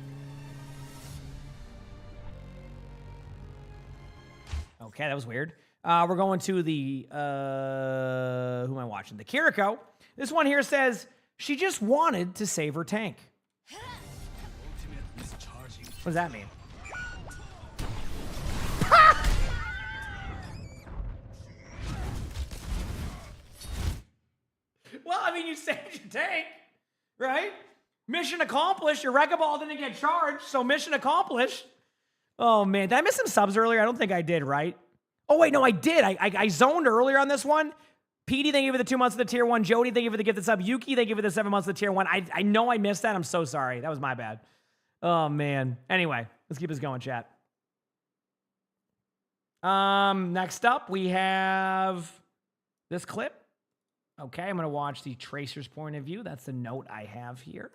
Okay, that was weird. We're going to the, who am I watching? The Kiriko. This one here says, she just wanted to save her tank. What does that mean? Well, I mean, you saved your tank, right? Mission accomplished. Your Wrecking Ball didn't get charged, so mission accomplished. Oh, man. Did I miss some subs earlier? I don't think I did, right? Oh, wait, no, I did. I zoned earlier on this one. Petey, thank you for the 2 months of the tier 1. Jody, thank you for the gifted sub. Yuki, thank you for the 7 months of the tier 1. I know I missed that. I'm so sorry. That was my bad. Oh, man. Anyway, let's keep this going, chat. Next up, we have this clip. Okay, I'm going to watch the Tracer's point of view. That's the note I have here.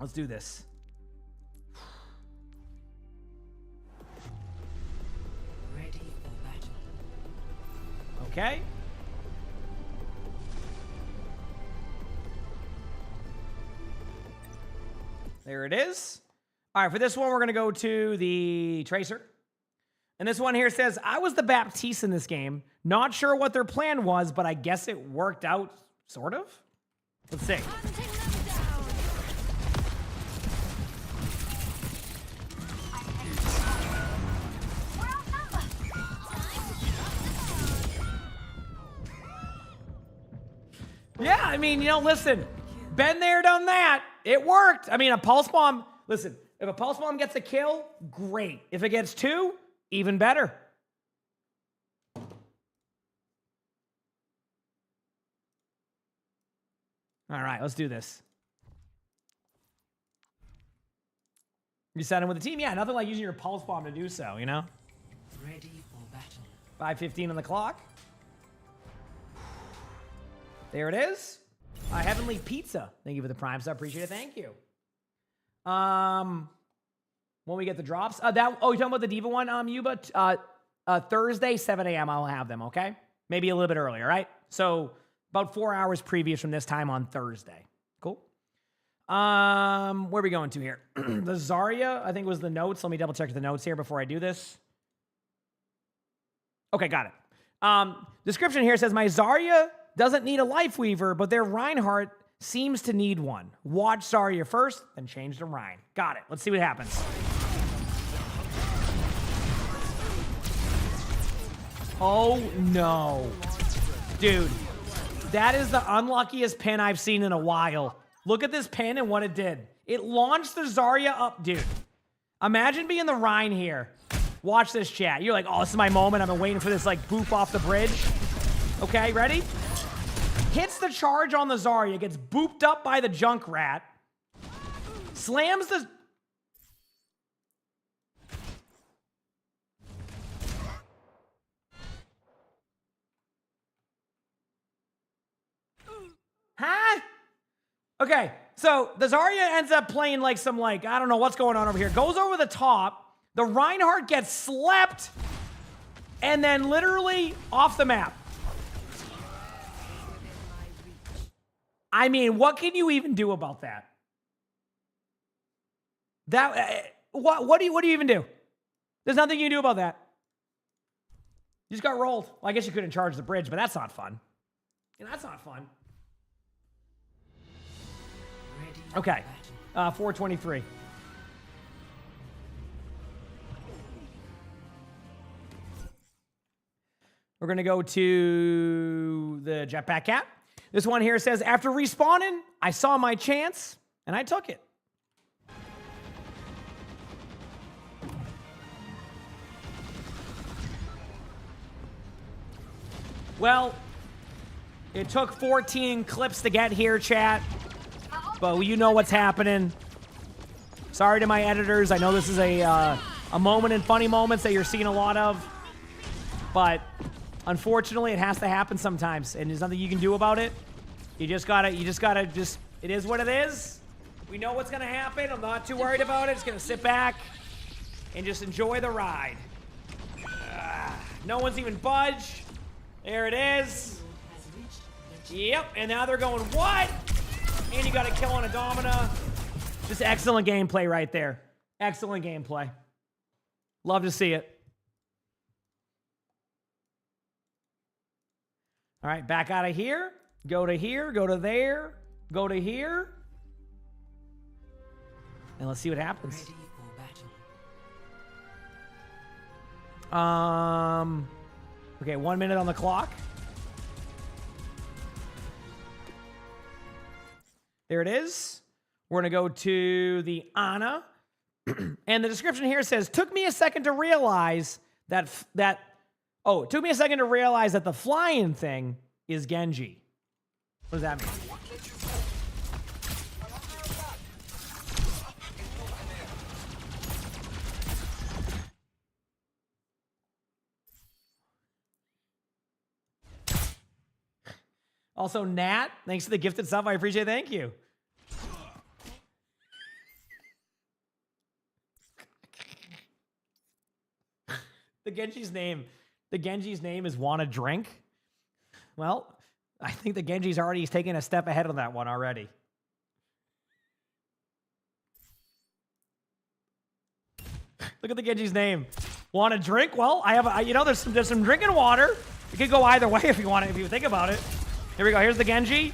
Let's do this. Ready for battle. Okay. There it is. All right, for this one, we're going to go to the Tracer. And this one here says, I was the Baptiste in this game. Not sure what their plan was, but I guess it worked out, sort of. Let's see. Yeah, I mean, you know, listen. Been there, done that. It worked. I mean, a Pulse Bomb, listen, if a Pulse Bomb gets a kill, great. If it gets 2, even better. All right, let's do this. You set him with the team? Yeah, nothing like using your Pulse Bomb to do so, you know? Ready for battle. 5:15 on the clock. There it is. Heavenly Pizza. Thank you for the Prime sub. Appreciate it. Thank you. When we get the drops. You're talking about the D.Va one, Yuba? Thursday, 7 a.m. I'll have them, okay? Maybe a little bit earlier, right? So about 4 hours previous from this time on Thursday. Cool. Where are we going to here? The Zarya, I think was the notes. Let me double check the notes here before I do this. Okay, got it. Description here says, my Zarya doesn't need a Life Weaver, but their Reinhardt seems to need one. Watch Zarya first, then change to Rein. Got it. Let's see what happens. Oh, no. Dude, that is the unluckiest pin I've seen in a while. Look at this pin and what it did. It launched the Zarya up, dude. Imagine being the Rein here. Watch this, chat. You're like, oh, this is my moment. I've been waiting for this, like, boop off the bridge. Okay, ready? Hits the charge on the Zarya, gets booped up by the Junkrat, slams the... Huh? Okay, so the Zarya ends up playing like some, like, I don't know what's going on over here. Goes over the top, the Reinhardt gets slept, and then literally off the map. I mean, what can you even do about that? What do you even do? There's nothing you can do about that. You just got rolled. Well, I guess you couldn't charge the bridge, but that's not fun. That's not fun. Okay, 423. We're going to go to the Jetpack Cat. This one here says, after respawning, I saw my chance, and I took it. Well, it took 14 clips to get here, chat, but you know what's happening. Sorry to my editors. I know this is a moment in funny moments that you're seeing a lot of, but unfortunately, it has to happen sometimes, and there's nothing you can do about it. You just gotta, it is what it is. We know what's gonna happen. I'm not too worried about it. Just gonna sit back and just enjoy the ride. No one's even budged. There it is. Yep, and now they're going, what? And you got a kill on a Domina. Just excellent gameplay right there. Excellent gameplay. Love to see it. All right, back out of here. Go to here, go to there, go to here. And let's see what happens. Ready for battle. Okay, 1 minute on the clock. There it is. We're gonna go to the Ana. And the description here says, took me a second to realize that it took me a second to realize that the flying thing is Genji. What does that mean? Also, Nat, thanks for the gifted sub. I appreciate it. Thank you. The Genji's name is Wanna Drink. Well, I think the Genji's already taken a step ahead on that one already. Look at the Genji's name. Wanna drink? Well, I have there's some drinking water. It could go either way if you want it, if you think about it. Here we go. Here's the Genji.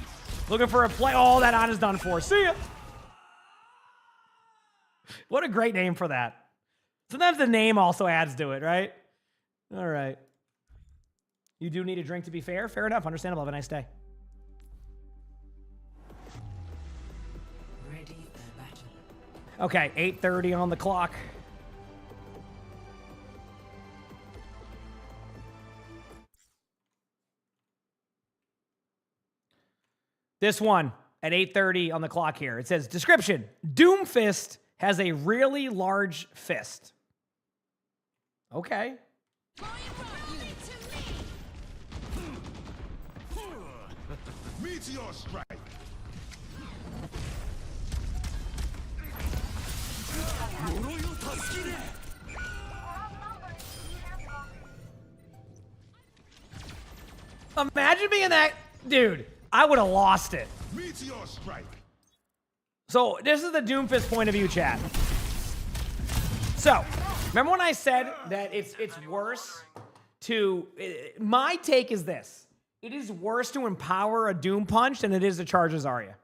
Looking for a play. Oh, that Ana's done for. See ya. What a great name for that. Sometimes the name also adds to it, right? All right. You do need a drink to be fair. Fair enough. Understandable. Have a nice day. Ready for battle. Okay, 8:30 on the clock. This one at 8:30 on the clock here. It says, description, Doomfist has a really large fist. Okay. Meteor strike. Imagine being that dude. I would have lost it. Meteor strike. So this is the Doomfist point of view, chat. So remember when I said that it's worse to... My take is this. It is worse to empower a Doom Punch than it is to charge a Zarya.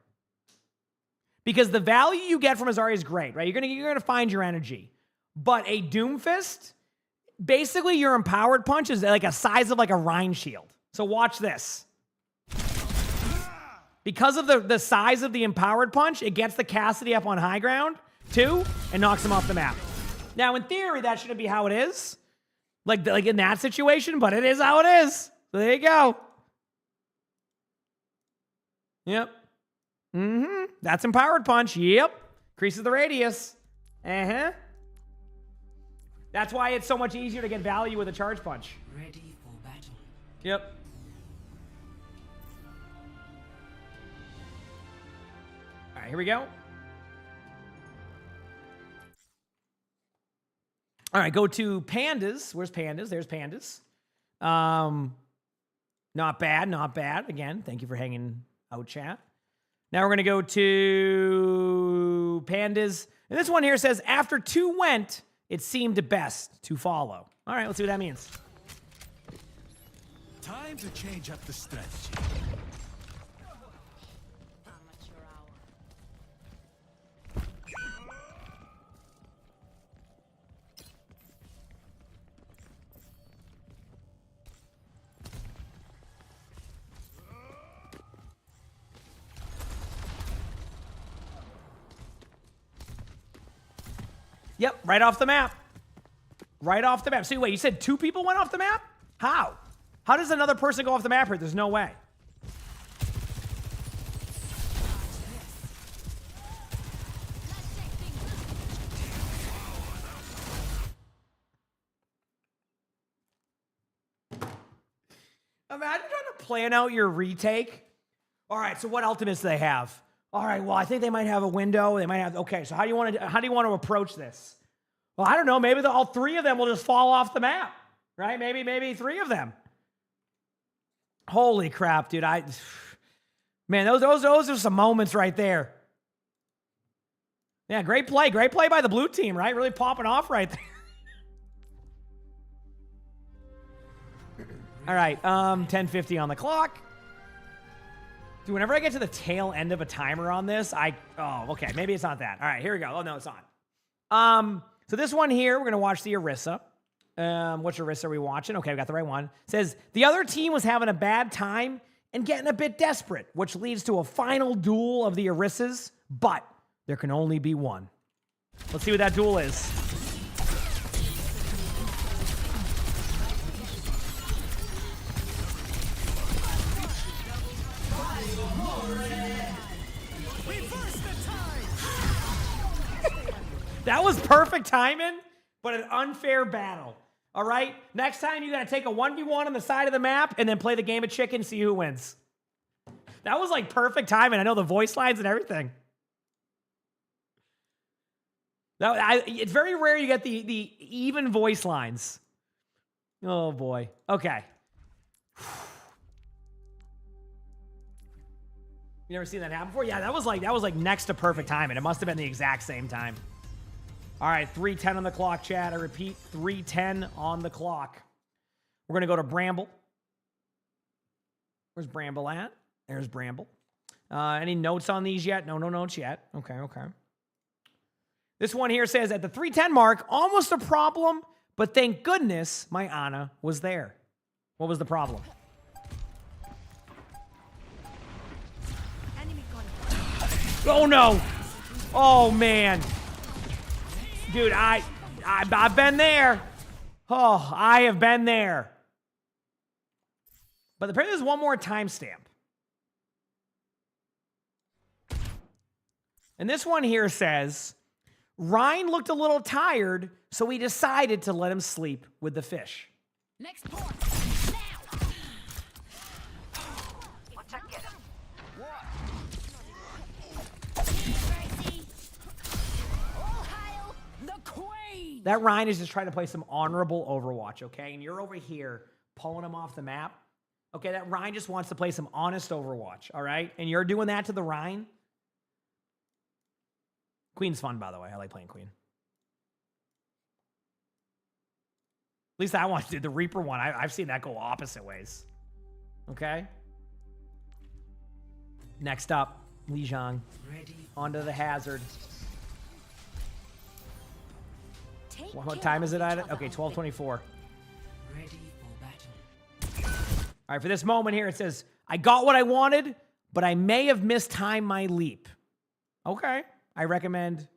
Because the value you get from a Zarya is great, right? You're gonna find your energy. But a Doomfist, basically your empowered punch is like a size of like a Rhine shield. So watch this. Because of the size of the empowered punch, it gets the Cassidy up on high ground, too, and knocks him off the map. Now, in theory, that shouldn't be how it is. Like in that situation, but it is how it is. So there you go. Yep. Mm-hmm. That's empowered punch. Yep. Increases the radius. Uh-huh. That's why it's so much easier to get value with a charge punch. Ready for battle. Yep. All right, here we go. All right, go to Pandas. Where's Pandas? There's Pandas. Not bad, not bad. Again, thank you for hanging out, chat. Now we're going to go to Pandas. And this one here says, after 2 went, it seemed best to follow. All right, let's see what that means. Time to change up the strategy. Amateur hour. Yep, right off the map. Right off the map. So wait, you said 2 people went off the map? How? How does another person go off the map here? There's no way. Imagine trying to plan out your retake. All right, so what ultimates do they have? All right, well, I think they might have a window. They might have. Okay, so how do you want to approach this? Well, I don't know. Maybe all 3 of them will just fall off the map, right? Maybe 3 of them. Holy crap, dude! Man, those are some moments right there. Yeah, great play by the blue team, right? Really popping off right there. All right, 10:50 on the clock. Dude, whenever I get to the tail end of a timer on this, okay, maybe it's not that. All right, here we go. Oh no, it's on. So this one here, we're gonna watch the Orisa. Which Orisa are we watching? Okay, we got the right one. It says the other team was having a bad time and getting a bit desperate, which leads to a final duel of the Orisas, but there can only be one. Let's see what that duel is. That was perfect timing, but an unfair battle. All right? Next time, you got to take a 1v1 on the side of the map and then play the game of chicken, see who wins. That was like perfect timing. I know the voice lines and everything. It's very rare you get the even voice lines. Oh, boy. Okay. You never seen that happen before? Yeah, that was like next to perfect timing. It must have been the exact same time. All right, 3:10 on the clock, chat. I repeat, 3:10 on the clock. We're going to go to Bramble. Where's Bramble at? There's Bramble. Any notes on these yet? No notes yet. Okay. This one here says, at the 3:10 mark, almost a problem, but thank goodness my Ana was there. What was the problem? Enemy contact. Oh, no. Oh, man. Dude, I've been there. Oh, I have been there. But apparently there's one more timestamp. And this one here says, Ryan looked a little tired, so we decided to let him sleep with the fish. Next point. Now. Attack him. Crazy. All hail the queen. That Ryan is just trying to play some honorable Overwatch, okay? And you're over here pulling him off the map. Okay, that Ryan just wants to play some honest Overwatch, all right? And you're doing that to the Ryan? Queen's fun, by the way. I like playing Queen. At least I want to do the Reaper one. I've seen that go opposite ways. Okay? Next up, Li Zhang. Onto the hazard. What time is it at? Okay, 12:24. Ready for battle. All right, for this moment here, it says, I got what I wanted, but I may have mistimed my leap. Okay. I recommend...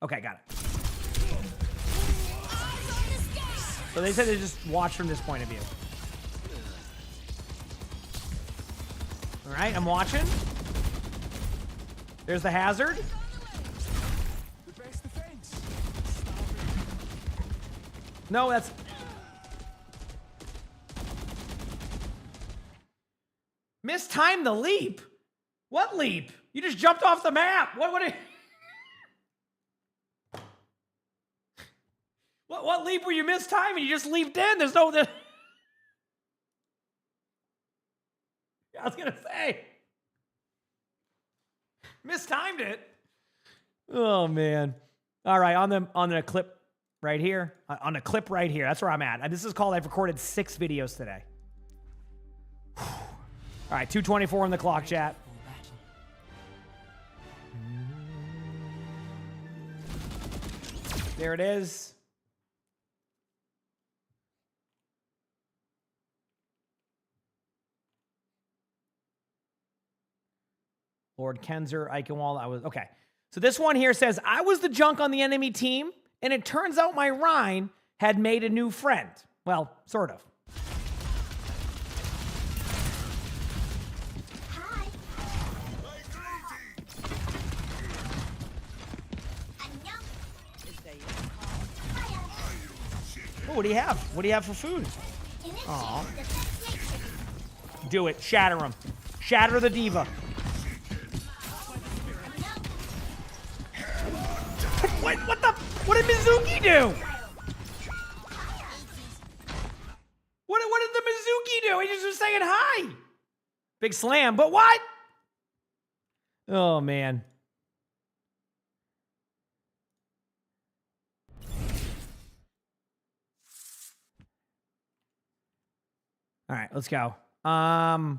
Okay, got it. So they said they just watch from this point of view. All right, I'm watching. There's the hazard. The best defense. No, that's... Mistimed the leap? What leap? You just jumped off the map. What leap were you mistiming? You just leaped in. There's no... I was going to say. Mistimed it. Oh man. All right, on the clip right here. On the clip right here. That's where I'm at. This is called I've recorded 6 videos today. All right, 2:24 on the clock, chat. There it is. Lord Kenzer, Eichenwald, I was okay. So this one here says, I was the junk on the enemy team, and it turns out my Rhine had made a new friend. Well, sort of. Hi. Oh, what do you have? What do you have for food? Aw. Do it. Shatter him. Shatter the D.Va. What did Mizuki do? What did the Mizuki do? He just was saying hi. Big slam, but what? Oh, man. All right, let's go. Keggy,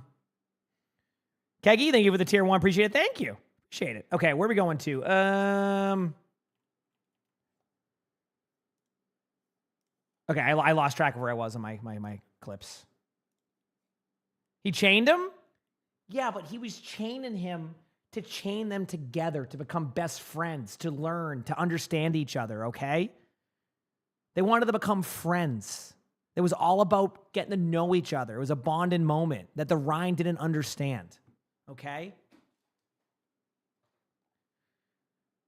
thank you for the tier 1. Appreciate it. Thank you. Appreciate it. Okay, where are we going to? Okay, I lost track of where I was on my clips. He chained him? Yeah, but he was chaining him to chain them together, to become best friends, to learn, to understand each other, okay? They wanted to become friends. It was all about getting to know each other. It was a bonding moment that the Rhine didn't understand, okay?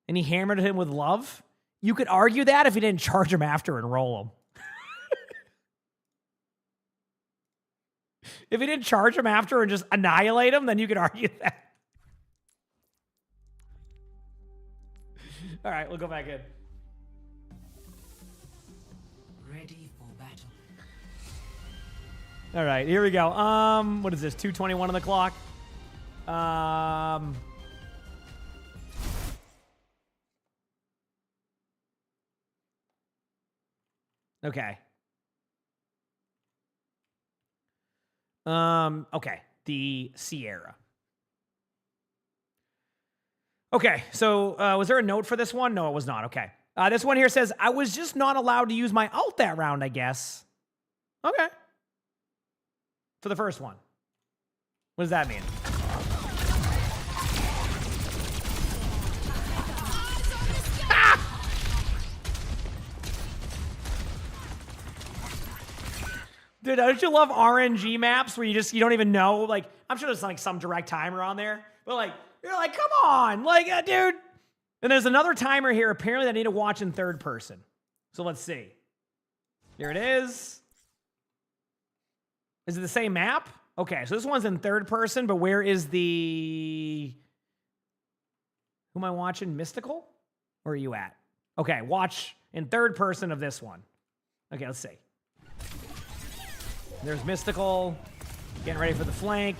And he hammered him with love? You could argue that if he didn't charge him after and roll him. If he didn't charge him after and just annihilate him, then you could argue that. All right, we'll go back in. Ready for battle. All right, here we go. What is this? 2:21 on the clock. Okay. Okay, the Sierra. Okay, so was there a note for this one? No, it was not. Okay. This one here says, I was just not allowed to use my ult that round, I guess. Okay. For the first one. What does that mean? Dude, don't you love RNG maps where you don't even know? Like, I'm sure there's like some direct timer on there, but like, you're like, come on, like, dude. And there's another timer here, apparently, that I need to watch in third person. So let's see. Here it is. Is it the same map? Okay, so this one's in third person, but where is the... Who am I watching? Mystical? Where are you at? Okay, watch in third person of this one. Okay, let's see. There's Mystical. Getting ready for the flank.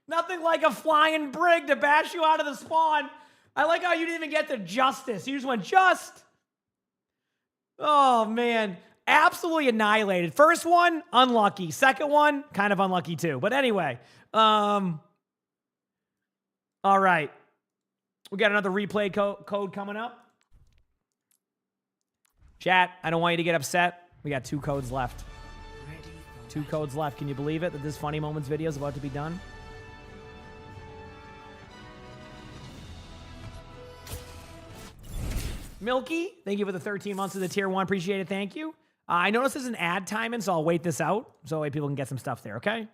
Nothing like a flying brig to bash you out of the spawn. I like how you didn't even get the justice. You just went just. Oh, man. Absolutely annihilated. First one, unlucky. Second one, kind of unlucky too. But anyway. All right. We got another replay code coming up. Chat, I don't want you to get upset. We got 2 codes left. 2 codes left. Can you believe it that this Funny Moments video is about to be done? Milky, thank you for the 13 months of the tier 1. Appreciate it. Thank you. I noticed there's an ad timing, so I'll wait this out so that way people can get some stuff there, okay?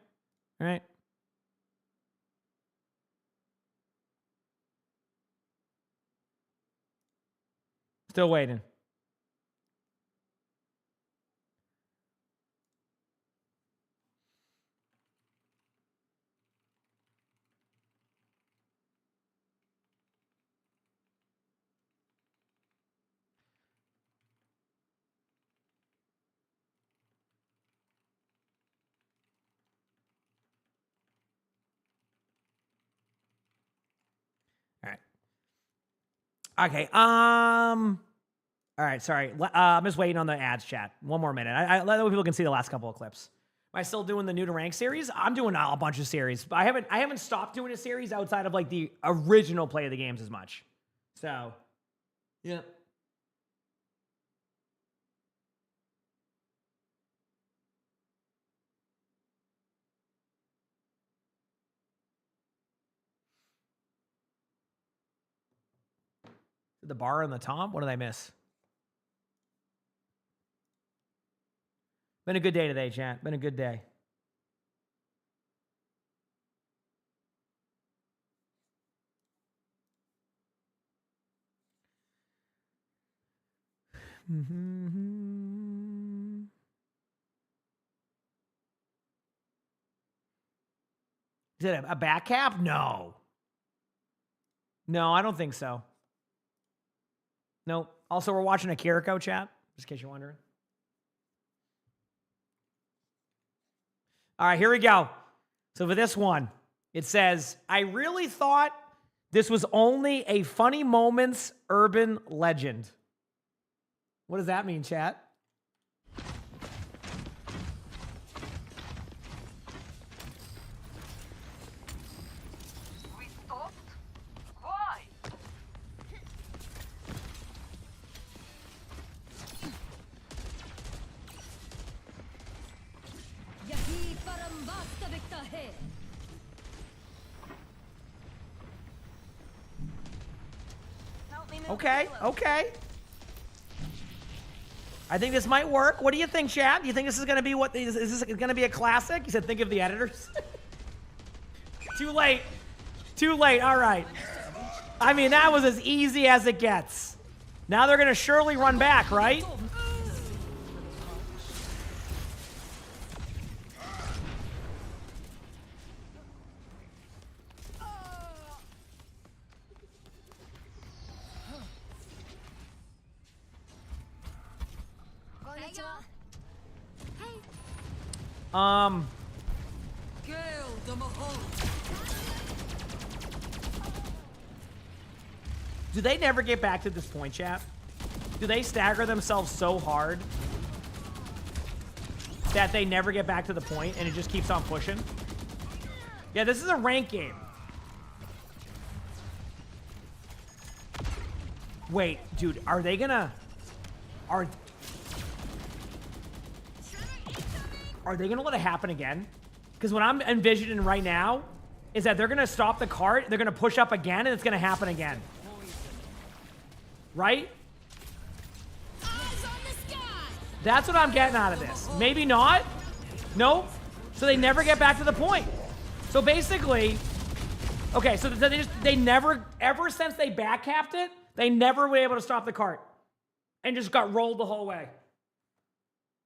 All right. Still waiting. Okay. All right. Sorry. I'm just waiting on the ads chat. One more minute. I let people can see the last couple of clips. Am I still doing the new to rank series? I'm doing a bunch of series. But I haven't stopped doing a series outside of like the original play of the games as much. So, yeah. The bar on the top? What did I miss? Been a good day today, chat. Been a good day. Is it a back cap? No. No, I don't think so. No. Also, we're watching a Kiriko chat, just in case you're wondering. All right, here we go. So for this one, it says, I really thought this was only a funny moments urban legend. What does that mean, chat? We stopped? Why? यही परम वास्तविकता है. Help me move Okay, the pillow. okay. I think this might work. What do you think, chat? Do you think this is going to be is this going to be a classic? You said think of the editors. Too late. Too late. All right. I mean, that was as easy as it gets. Now they're going to surely run back, right? Do they never get back to this point, chat? Do they stagger themselves so hard that they never get back to the point and it just keeps on pushing? Yeah, this is a rank game. Wait, dude, are they gonna... Are they gonna let it happen again? Because what I'm envisioning right now is that they're gonna stop the cart, they're gonna push up again, and it's gonna happen again. Right? That's what I'm getting out of this. Maybe not. Nope. So they never get back to the point. So basically, okay, so they never, ever since they backcapped it, they never were able to stop the cart and just got rolled the whole way.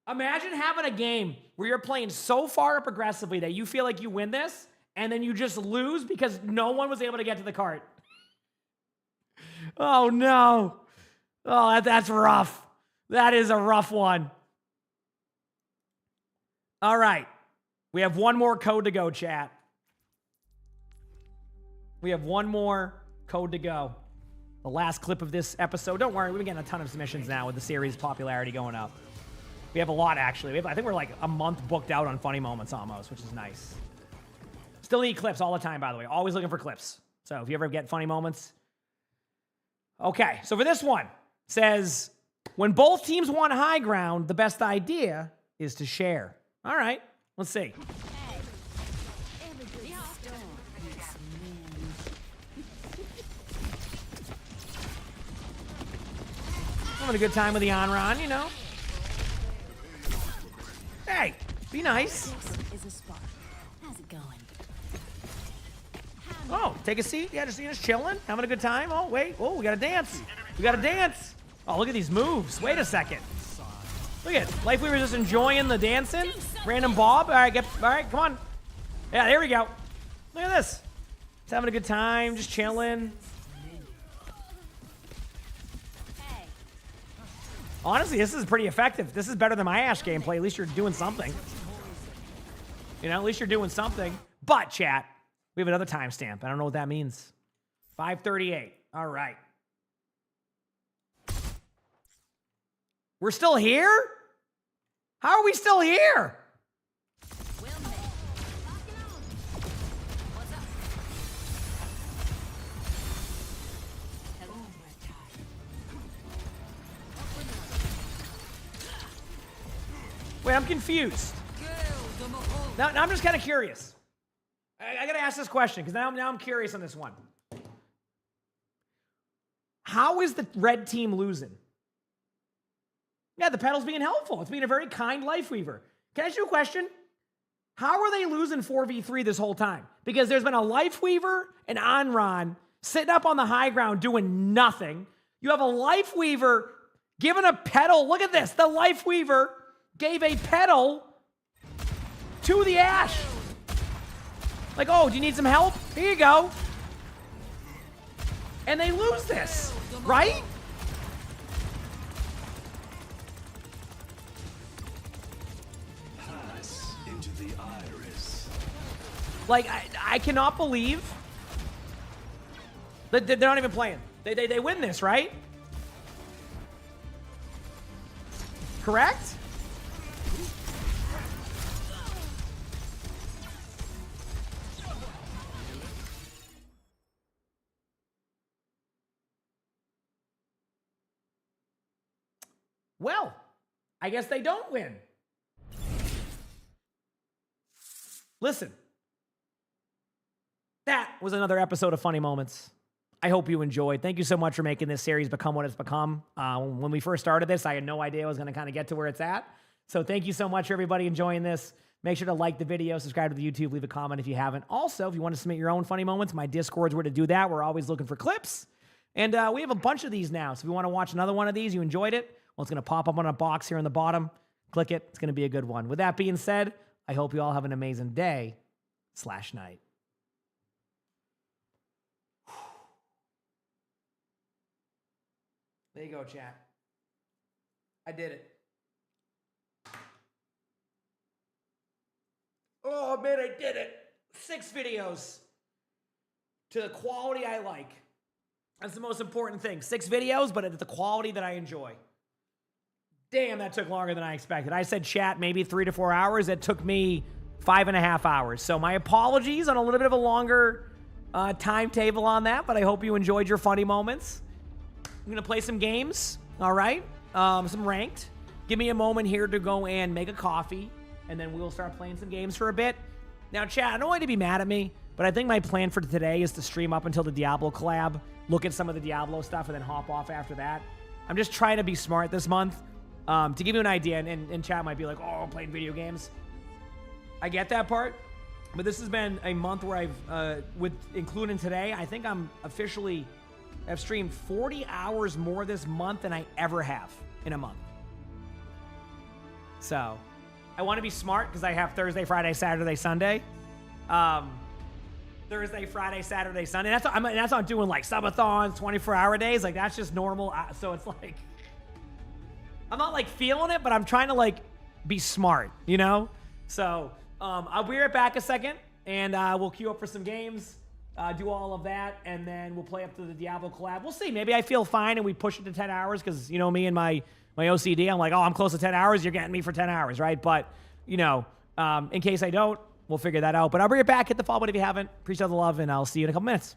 Imagine having a game where you're playing so far up aggressively that you feel like you win this, and then you just lose because no one was able to get to the cart. Oh, no. Oh, that's rough. That is a rough one. All right. We have one more code to go, chat. We have one more code to go. The last clip of this episode. Don't worry, we've been getting a ton of submissions now with the series popularity going up. We have a lot, actually. I think we're like a month booked out on funny moments almost, which is nice. Still need clips all the time, by the way. Always looking for clips. So if you ever get funny moments. Okay, so for this one, it says, when both teams want high ground, the best idea is to share. All right, let's see. Having a good time with the Onron, you know. Hey, be nice. How's it going? Oh, take a seat. Yeah, just chilling, having a good time. Oh, wait. Oh, we got to dance. We got to dance. Oh, look at these moves. Wait a second. Look at it. Like we were just enjoying the dancing. Random Bob. All right, come on. Yeah, there we go. Look at this. Just having a good time, just chilling. Honestly, this is pretty effective. This is better than my Ash gameplay. At least you're doing something. You know, at least you're doing something. But, chat, we have another timestamp. I don't know what that means. 5:38. All right. We're still here? How are we still here? Will make. What's up? Hello. Wait, I'm confused. Now I'm just kind of curious. I got to ask this question because now I'm curious on this one. How is the red team losing? Yeah, the pedal's being helpful. It's being a very kind Life Weaver. Can I ask you a question? How are they losing 4v3 this whole time? Because there's been a Life Weaver and Anran sitting up on the high ground doing nothing. You have a Life Weaver giving a pedal. Look at this. The Life Weaver gave a pedal to the Ashe. Like, oh, do you need some help? Here you go. And they lose this, right? Pass into the iris. Like, I cannot believe that they're not even playing. They win this, right? Correct? Well, I guess they don't win. Listen, that was another episode of Funny Moments. I hope you enjoyed. Thank you so much for making this series become what it's become. When we first started this, I had no idea I was going to kind of get to where it's at. So thank you so much for everybody enjoying this. Make sure to like the video, subscribe to the YouTube, leave a comment if you haven't. Also, if you want to submit your own funny moments, my Discord's where to do that. We're always looking for clips. And we have a bunch of these now. So if you want to watch another one of these, you enjoyed it, well, it's going to pop up on a box here on the bottom. Click it. It's going to be a good one. With that being said, I hope you all have an amazing day/night. There you go, chat. I did it. Oh, man, I did it. 6 videos to the quality I like. That's the most important thing. 6 videos, but at the quality that I enjoy. Damn, that took longer than I expected. I said chat maybe 3 to 4 hours. It took me 5.5 hours. So my apologies on a little bit of a longer timetable on that, but I hope you enjoyed your funny moments. I'm going to play some games, all right? Some ranked. Give me a moment here to go and make a coffee, and then we'll start playing some games for a bit. Now, chat, I don't want you to be mad at me, but I think my plan for today is to stream up until the Diablo collab, look at some of the Diablo stuff, and then hop off after that. I'm just trying to be smart this month. To give you an idea, and chat might be like, oh, I'm playing video games. I get that part, but this has been a month where I've, with including today, I think I've streamed 40 hours more this month than I ever have in a month. So, I want to be smart because I have Thursday, Friday, Saturday, Sunday. Thursday, Friday, Saturday, Sunday. That's not doing like subathons, 24-hour days. Like, that's just normal. So it's like, I'm not like feeling it, but I'm trying to like be smart, you know? So, I'll be right back a second and we'll queue up for some games. Do all of that, and then we'll play up to the Diablo collab. We'll see. Maybe I feel fine and we push it to 10 hours because, you know, me and my OCD, I'm like, oh, I'm close to 10 hours. You're getting me for 10 hours, right? But, you know, in case I don't, we'll figure that out. But I'll bring it back. Hit the follow button if you haven't. Appreciate the love, and I'll see you in a couple minutes.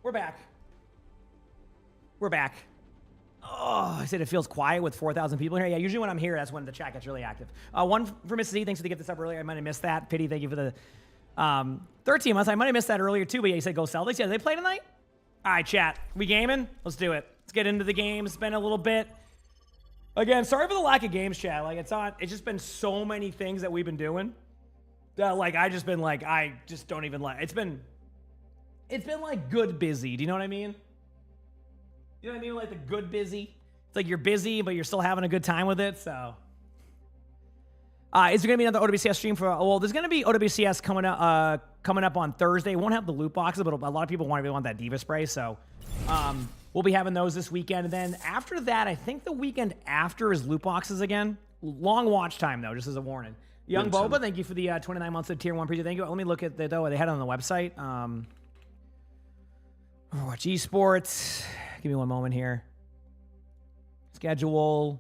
We're back. We're back. Oh, I said it feels quiet with 4,000 people here. Yeah, usually when I'm here, that's when the chat gets really active. One for Mrs. E. Thanks for the gift this up earlier. I might have missed that. Pity, thank you for the 13 months. I might have missed that earlier too, but yeah, you said go Celtics. Yeah, do they play tonight? All right, chat. We gaming? Let's do it. Let's get into the game. It's been a little bit. Again, sorry for the lack of games, chat. Like, it's just been so many things that we've been doing that, like, I just don't even like. It's been like good busy. Do you know what I mean? You know what I mean? Like the good busy. It's like you're busy, but you're still having a good time with it. So, is there gonna be another OWCS stream for? Well, there's gonna be OWCS coming up on Thursday. It won't have the loot boxes, but a lot of people want that D.Va spray. So, we'll be having those this weekend. And then after that, I think the weekend after is loot boxes again. Long watch time though, just as a warning. Young Boba, thank you for the 29 months of tier 1 preview. Thank you. Let me look at they had it on the website. Overwatch Esports. Give me one moment here. Schedule.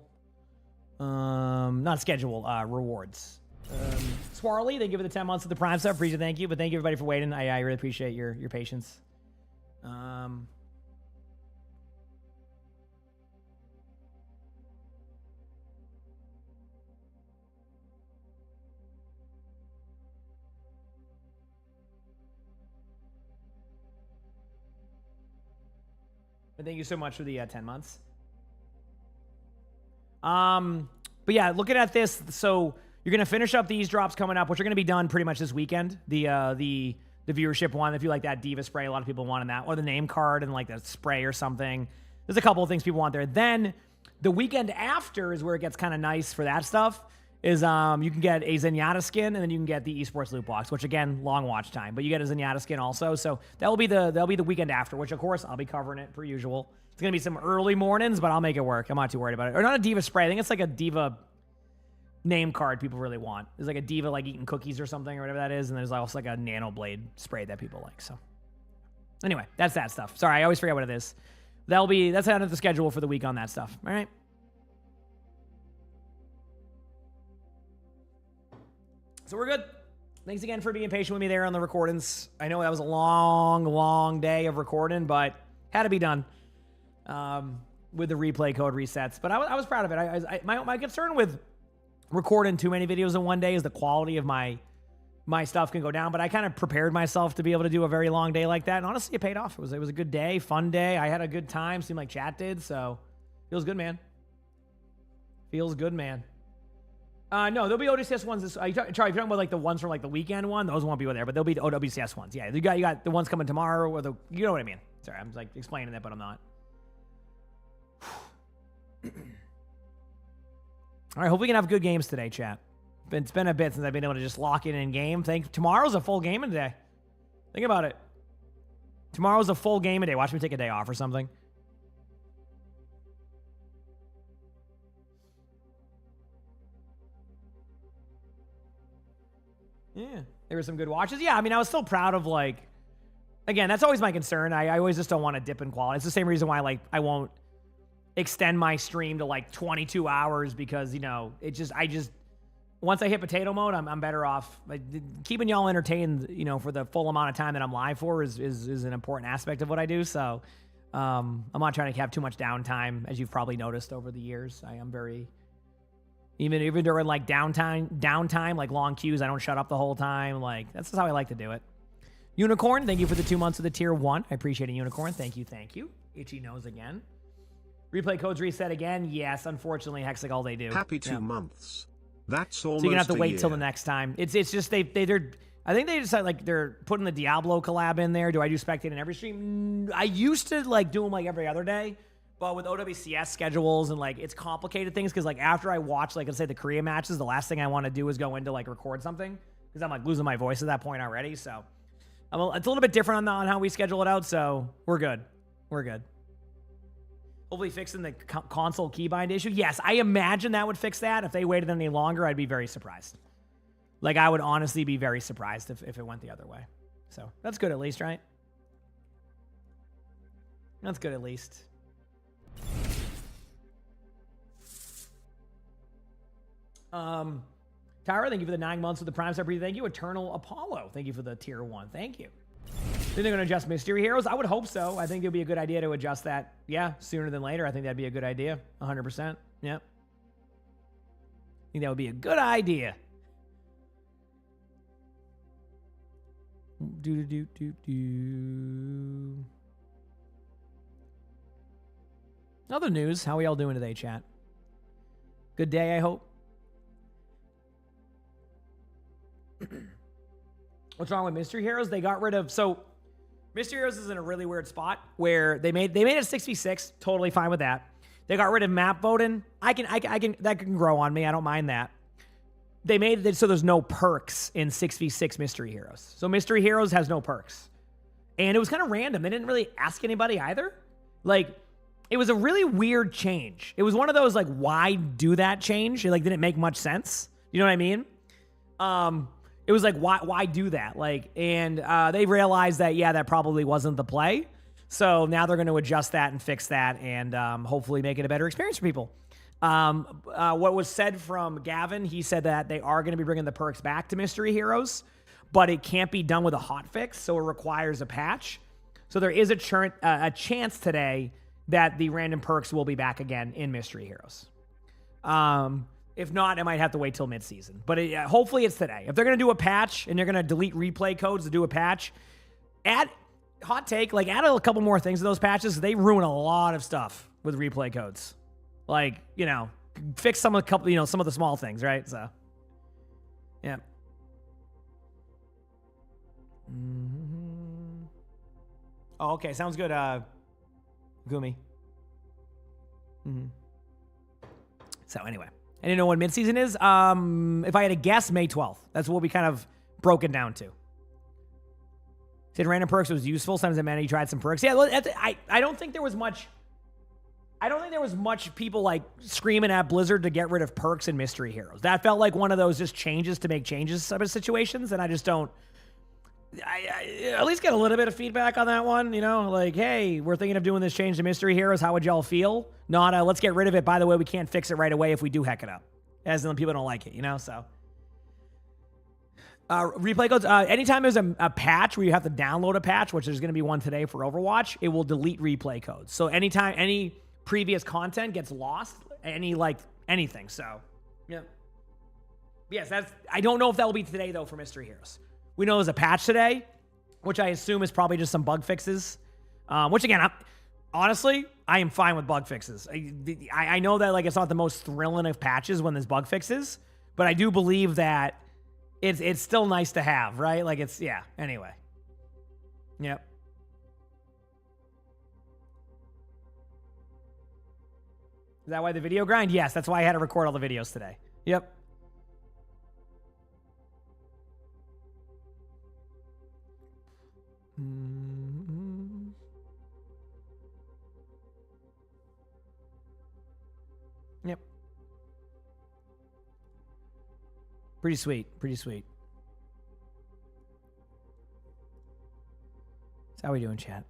Not schedule. Rewards. Swarley, thank you for the 10 months of the Prime sub. Appreciate, thank you. But thank you everybody for waiting. I really appreciate your patience. But thank you so much for the 10 months. But yeah, looking at this, so you're gonna finish up these drops coming up, which are gonna be done pretty much this weekend. The viewership one, if you like that D.Va spray, a lot of people want that, or the name card and like the spray or something. There's a couple of things people want there. Then the weekend after is where it gets kind of nice for that stuff. Is you can get a Zenyatta skin, and then you can get the esports loot box, which again, long watch time. But you get a Zenyatta skin also, so that'll be the weekend after, which of course I'll be covering it per usual. It's gonna be some early mornings, but I'll make it work. I'm not too worried about it. Or not a D.Va spray. I think it's like a D.Va name card people really want. There's like a D.Va like eating cookies or something or whatever that is, and there's also like a nano blade spray that people like. So anyway, that's that stuff. Sorry, I always forget what it is. That's out of the schedule for the week on that stuff. All right. So we're good. Thanks again for being patient with me there on the recordings. I know that was a long, long day of recording, but had to be done with the replay code resets. But I was proud of it. My concern with recording too many videos in one day is the quality of my stuff can go down. But I kind of prepared myself to be able to do a very long day like that. And honestly, it paid off. It was a good day, fun day. I had a good time. Seemed like chat did. So feels good, man. Feels good, man. No, there'll be OWCS ones. Charlie, if you're talking about like the ones from like the weekend one, those won't be there, but there'll be the OWCS ones. Yeah, you got the ones coming tomorrow, or you know what I mean. Sorry, I'm like explaining that, but I'm not. All right, hope we can have good games today, chat. It's been a bit since I've been able to just lock in game. Tomorrow's a full gaming day. Think about it. Tomorrow's a full gaming day. Watch me take a day off or something. Yeah, there were some good watches. Yeah, I mean, I was still proud of like, again, that's always my concern. I always just don't want to dip in quality. It's the same reason why like I won't extend my stream to like 22 hours because, you know, I just once I hit potato mode, I'm better off. Like, keeping y'all entertained, you know, for the full amount of time that I'm live for is an important aspect of what I do. So I'm not trying to have too much downtime, as you've probably noticed over the years. I am very... Even during like downtime, like long queues, I don't shut up the whole time. Like, that's just how I like to do it. Unicorn, thank you for the 2 months of the tier 1. I appreciate it, Unicorn. Thank you. Itchy nose again. Replay codes reset again. Yes, unfortunately, Hexagon they do. Happy 2 months. That's almost so you're gonna have to wait year. till the next time. It's just they're I think they decided like they're putting the Diablo collab in there. Do I do spectate in every stream? I used to like do them like every other day. But with OWCS schedules and like it's complicated things because like after I watch like let's say the Korea matches, the last thing I want to do is go into like record something because I'm like losing my voice at that point already. So it's a little bit different on how we schedule it out. So we're good. Hopefully fixing the console keybind issue. Yes, I imagine that would fix that. If they waited any longer, I'd be very surprised. Like I would honestly be very surprised if it went the other way. So that's good at least, right? That's good at least. Tyra, thank you for the 9 months of the Prime Star. Thank you. Eternal Apollo, thank you for the tier 1. Thank you. Think they're going to adjust Mystery Heroes? I would hope so. I think it would be a good idea to adjust that. Yeah, sooner than later. I think that'd be a good idea. 100%. Yep. I think that would be a good idea. Other news. How are y'all doing today, chat? Good day, I hope. What's wrong with Mystery Heroes? They got rid of... So, Mystery Heroes is in a really weird spot where they made it 6v6. Totally fine with that. They got rid of map voting. I can that can grow on me. I don't mind that. They made it so there's no perks in 6v6 Mystery Heroes. So Mystery Heroes has no perks. And it was kind of random. They didn't really ask anybody either. Like, it was a really weird change. It was one of those, like, why do that change? It, like, didn't make much sense. You know what I mean? It was like, why do that? Like, and they realized that, yeah, that probably wasn't the play. So now they're going to adjust that and fix that and hopefully make it a better experience for people. What was said from Gavin, he said that they are going to be bringing the perks back to Mystery Heroes, but it can't be done with a hotfix, so it requires a patch. So there is a chance today that the random perks will be back again in Mystery Heroes. If not, I might have to wait till mid-season. But hopefully it's today. If they're going to do a patch and they're going to delete replay codes to do a patch, add a couple more things to those patches. They ruin a lot of stuff with replay codes. Like, you know, fix some of the small things, right? So, yeah. Mm-hmm. Oh, okay. Sounds good, Gumi. Mm-hmm. So, anyway. I didn't know when midseason is. If I had to guess, May 12th. That's what we kind of broken down to. Said random perks was useful. Sometimes it meant you tried some perks. Yeah, I don't think there was much... I don't think there was much people like screaming at Blizzard to get rid of perks in Mystery Heroes. That felt like one of those just changes to make changes type of situations, and I just don't... I at least get a little bit of feedback on that one, you know? Like, hey, we're thinking of doing this change to Mystery Heroes. How would y'all feel? Not, let's get rid of it. By the way, we can't fix it right away if we do heck it up. As in, people don't like it, you know? So... replay codes. Anytime there's a patch where you have to download a patch, which there's going to be one today for Overwatch, it will delete replay codes. So anytime any previous content gets lost, anything. So, yeah. Yes, I don't know if that will be today, though, for Mystery Heroes. We know there's a patch today, which I assume is probably just some bug fixes. Which, again, honestly, I am fine with bug fixes. I know that, like, it's not the most thrilling of patches when there's bug fixes, but I do believe that it's still nice to have, right? Like, it's, yeah, anyway. Yep. Is that why the video grind? Yes, that's why I had to record all the videos today. Yep. Mm-hmm. Yep. Pretty sweet. Pretty sweet. So how we doing, chat?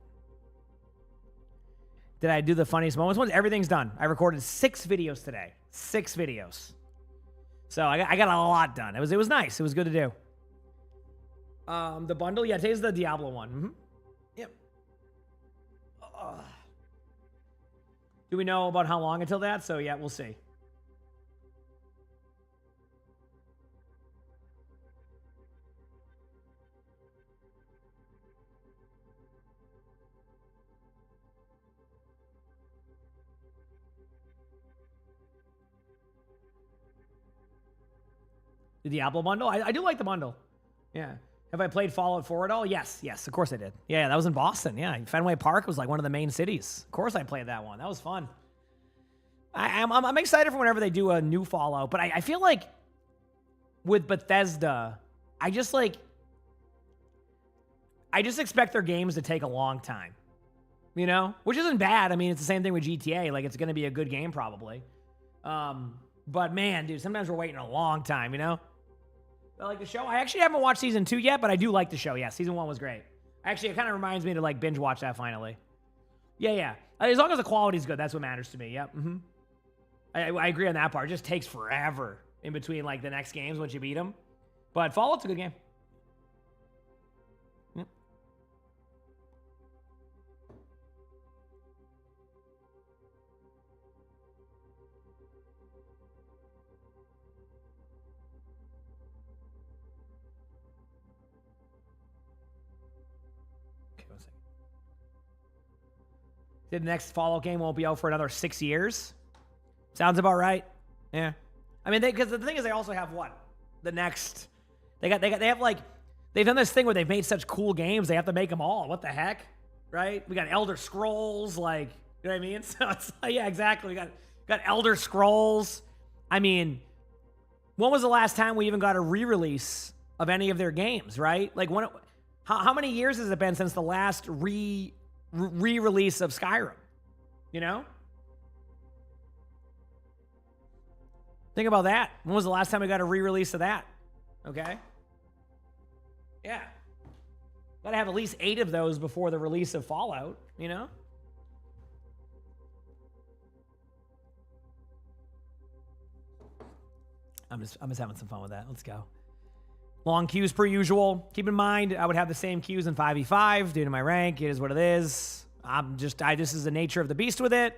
Did I do the funniest moments? Everything's done. I recorded 6 videos today. 6 videos. So I got a lot done. It was nice. It was good to do. The bundle? Yeah, today's the Diablo one. Mm-hmm. Yep. Do we know about how long until that? So yeah, we'll see. The Diablo bundle? I do like the bundle. Yeah. Have I played Fallout 4 at all? Yes, of course I did. Yeah, that was in Boston. Yeah, Fenway Park was like one of the main cities. Of course I played that one. That was fun. I'm excited for whenever they do a new Fallout, but I feel like with Bethesda, I just expect their games to take a long time. You know? Which isn't bad. I mean, it's the same thing with GTA. Like, it's going to be a good game probably. But man, dude, sometimes we're waiting a long time, you know? I like the show. I actually haven't watched season 2 yet, but I do like the show. Yeah, season 1 was great. Actually, it kind of reminds me to like binge watch that finally. Yeah. As long as the quality's good, that's what matters to me. Yep. Mm-hmm. I agree on that part. It just takes forever in between like the next games once you beat them. But Fallout's a good game. Yep. The next Fallout game won't be out for another 6 years. Sounds about right. Yeah. I mean, because the thing is, they also have what? The next. They have like. They've done this thing where they've made such cool games, they have to make them all. What the heck? Right? We got Elder Scrolls, like, you know what I mean? So it's like, yeah, exactly. We got Elder Scrolls. I mean, when was the last time we even got a re-release of any of their games, right? Like, how many years has it been since the last re-release of Skyrim? You know? Think about that. When was the last time we got a re-release of that? Okay? Yeah. Gotta have at least 8 of those before the release of Fallout, you know? I'm just having some fun with that. Let's go. Long queues per usual. Keep in mind, I would have the same queues in 5v5 due to my rank. It is what it is. This is the nature of the beast with it.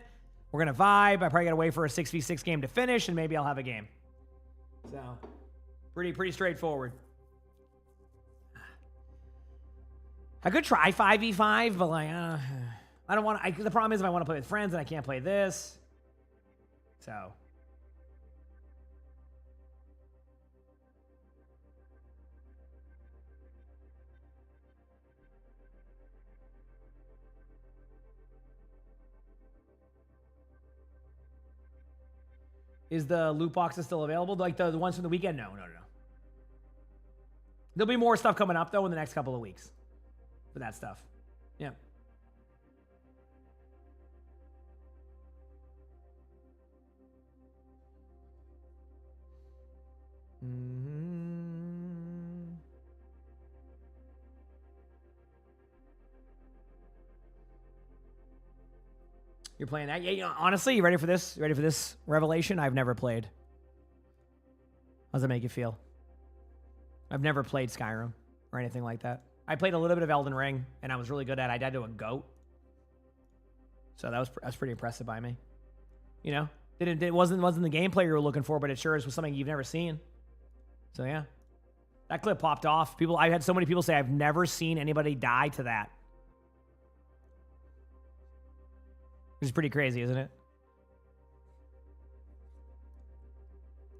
We're gonna vibe. I probably gotta wait for a 6v6 game to finish, and maybe I'll have a game. So, pretty straightforward. I could try 5v5, but like, I don't want to. The problem is if I want to play with friends and I can't play this. So. Is the loot boxes still available? Like the ones from the weekend? No. There'll be more stuff coming up, though, in the next couple of weeks. For that stuff. Yeah. You're playing that? Yeah, honestly, you ready for this? You ready for this revelation? I've never played. How does it make you feel? I've never played Skyrim or anything like that. I played a little bit of Elden Ring, and I was really good at it. I died to a goat. So that was pretty impressive by me. You know? It wasn't the gameplay you were looking for, but it sure was something you've never seen. So yeah. That clip popped off. I had so many people say I've never seen anybody die to that. Which is pretty crazy, isn't it?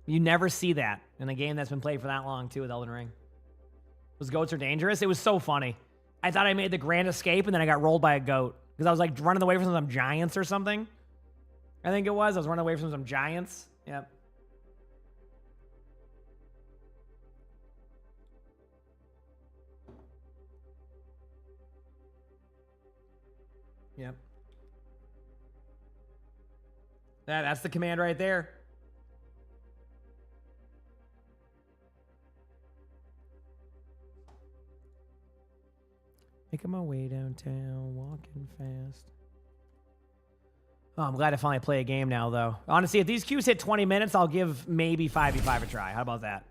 You never see that in a game that's been played for that long, too, with Elden Ring. Those goats are dangerous. It was so funny. I thought I made the grand escape, and then I got rolled by a goat. Because I was, like, running away from some giants or something. I think it was. I was running away from some giants. Yep. Yep. That's the command right there. Making my way downtown, walking fast. Oh, I'm glad I finally play a game now, though. Honestly, if these queues hit 20 minutes, I'll give maybe 5v5 a try. How about that?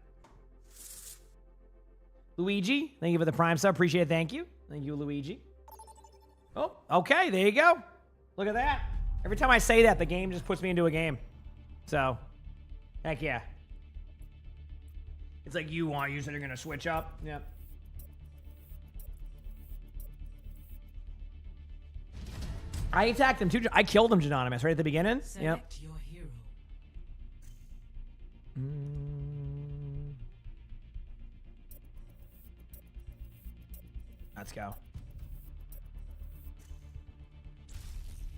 Luigi, thank you for the Prime sub. Appreciate it. Thank you. Thank you, Luigi. Oh, okay. There you go. Look at that. Every time I say that, the game just puts me into a game. So, heck yeah. It's like you said you're going to switch up. Yep. I attacked him too. I killed him, Genonymous, right at the beginning. Select your hero. Let's go.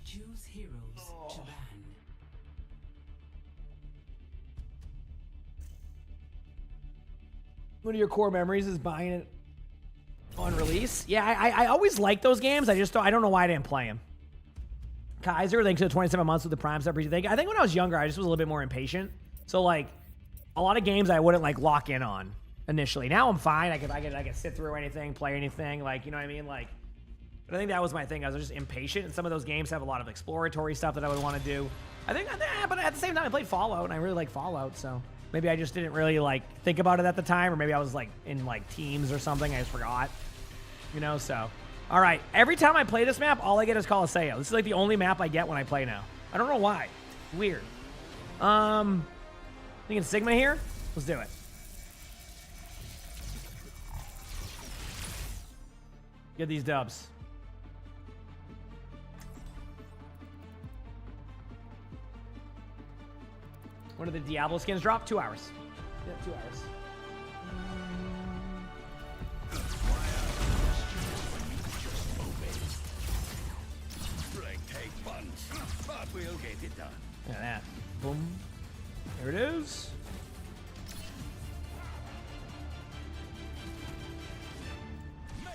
Choose heroes to ban. One of your core memories is buying it on release. Yeah, I always like those games. I don't know why I didn't play them. Kaiser, thanks to the 27 months with the Prime sub. I think when I was younger, I just was a little bit more impatient. So like, a lot of games I wouldn't like lock in on initially. Now I'm fine. I can sit through anything, play anything. Like, you know what I mean? Like, but I think that was my thing. I was just impatient, and some of those games have a lot of exploratory stuff that I would want to do. But at the same time, I played Fallout, and I really like Fallout. So maybe I just didn't really like think about it at the time, or maybe I was like in like teams or something. I just forgot. You know, so. All right, every time I play this map, all I get is Colosseo. This is like the only map I get when I play now. I don't know why. Weird. Thinking Sigma here? Let's do it. Get these dubs. When did the Diablo skins drop? 2 hours. Yeah, 2 hours. Take bunch, but we'll get it done. Look at that. Boom. There it is.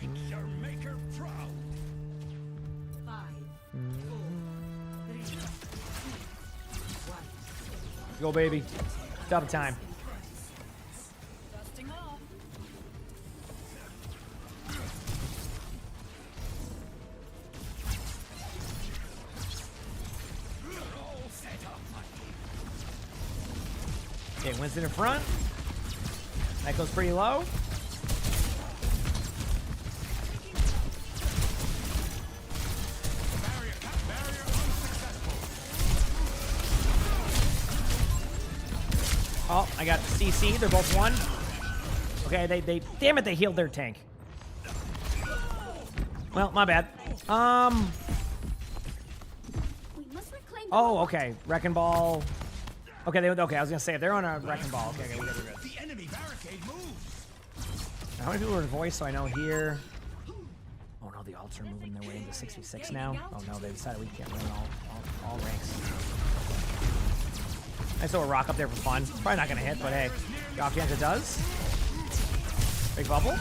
Make your maker proud. 5, 4, 3, 2, 1. Go, baby. Double time. Dusting off. Okay, Winston in front. That goes pretty low. Oh, I got CC. They're both one. Okay, they damn it, they healed their tank. Well, my bad. We must reclaim the Oh, okay. Wrecking ball. Okay, okay. I was gonna say if they're on a wrecking ball. Okay, we're good. We're good. The enemy barricade moves. Now, how many people are voiced? So I know here. Oh no, the alts are moving their way into 66 now. Oh no, they decided we can't win all ranks. I throw a rock up there for fun. It's probably not gonna hit, but hey, the off chance it does. Big bubble. All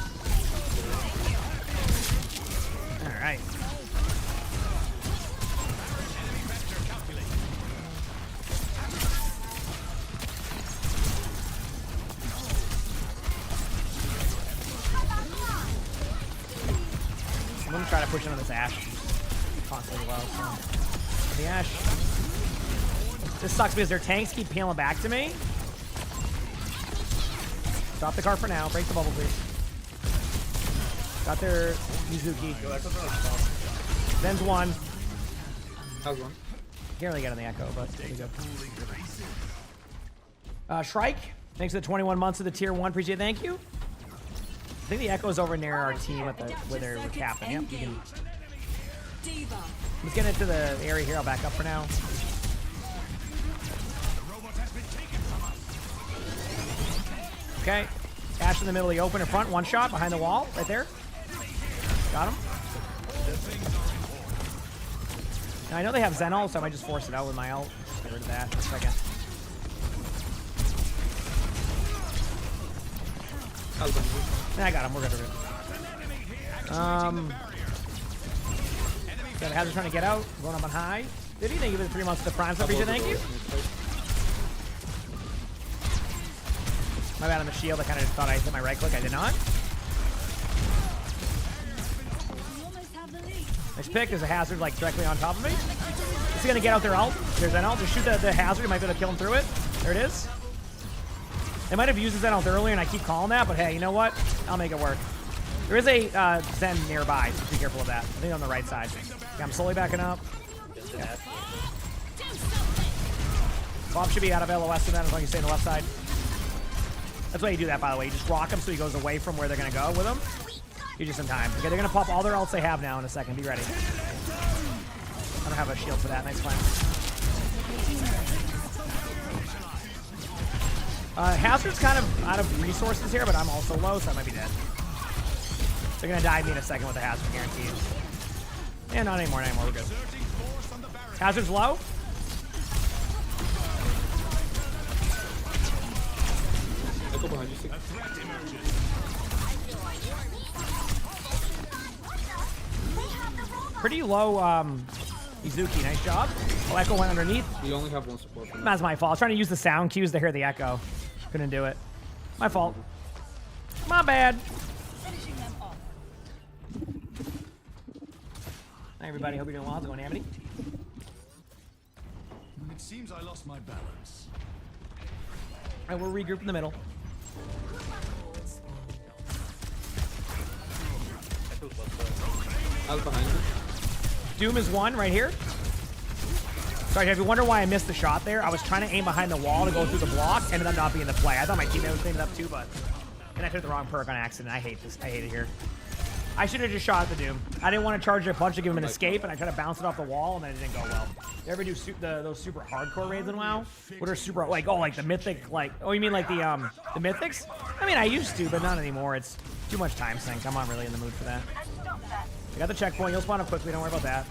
right. I'm gonna try to push into this Ashe. Constantly low. So. The Ashe. This sucks because their tanks keep peeling back to me. Stop the car for now. Break the bubble, please. Got their Mizuki. Zen's one. How's one? Can't really get on the echo, but there we go. Shrike, thanks for the 21 months of the tier 1. Appreciate it. Thank you. I think the echo's over near our team at the where they're capping. Yep, you can. D.Va. Let's get into the area here. I'll back up for now. Okay. Ashe in the middle of the open in front. One shot behind the wall. Right there. Got him. Now, I know they have Zen ult, so I might just force it out with my ult. Just get rid of that for a second. I got him. We're good. Got Hazard trying to get out. Going up on high. Did he? Thank you for the 3 months of the prime sub. Thank you. My bad on the shield. I kind of thought I hit my right click. I did not. Nice pick. There's a Hazard like directly on top of me. Is he gonna get out their ult? There's an ult. Just shoot the Hazard. You might be able to kill him through it. There it is. They might have used the Zen ult earlier, and I keep calling that. But hey, you know what? I'll make it work. There is a Zen nearby. So be careful of that. I think on the right side. Okay, I'm slowly backing up. Yeah. Bob should be out of LOS to that as long as you stay on the left side. That's why you do that, by the way. You just rock him so he goes away from where they're going to go with him. Give you some time. Okay, they're going to pop all their ults they have now in a second. Be ready. I don't have a shield for that. Nice plan. Hazard's kind of out of resources here, but I'm also low, so I might be dead. They're going to dive me in a second with the Hazard guaranteed. Yeah, not anymore. We're good. Hazard's low. I go behind you. Pretty low, Izuki. Nice job. Oh, Echo went underneath. You only have one support for me. That's my fault. I was trying to use the sound cues to hear the Echo. Couldn't do it. My fault. My bad. Finishing them off. Hi, everybody. Hope you're doing well. How's it going, Amity? It seems I lost my balance. All right, we'll regroup in the middle. I was behind you. Doom is one right here. Sorry, if you wonder why I missed the shot there, I was trying to aim behind the wall to go through the block, ended up not being the play. I thought my teammate was cleaning it up too, but and I took the wrong perk on accident. I hate this. I hate it here. I should have just shot at the Doom. I didn't want to charge a punch to give him an escape, and I tried to bounce it off the wall, and then it didn't go well. You ever do those super hardcore raids in WoW? What are super, like, oh, like the mythic, like, oh, you mean like the mythics? I mean, I used to, but not anymore. It's too much time sink. I'm not really in the mood for that. I got the checkpoint. You'll spawn up quickly. Don't worry about that.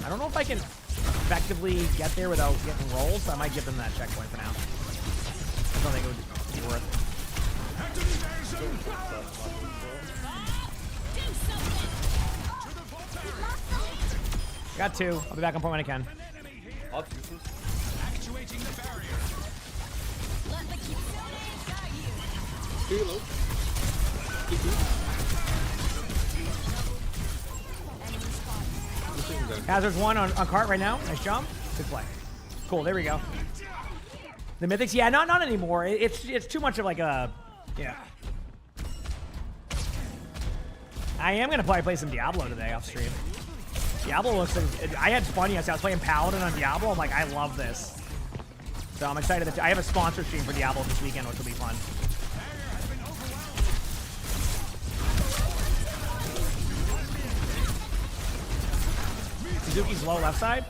I don't know if I can effectively get there without getting rolls, so I might give them that checkpoint for now. I don't think it would be worth it. Got 2. I'll be back on point when I can. Actuating the barrier. Hazard's 1 on cart right now. Nice jump. Good play. Cool. There we go. The mythics, yeah, not anymore. It's too much of like a, yeah. I am gonna probably play some Diablo today off stream. Diablo looks like, I had fun yesterday. I was playing Paladin on Diablo. I'm like, I love this. So I'm excited that I have a sponsor stream for Diablo this weekend, which will be fun. Suzuki's low left side.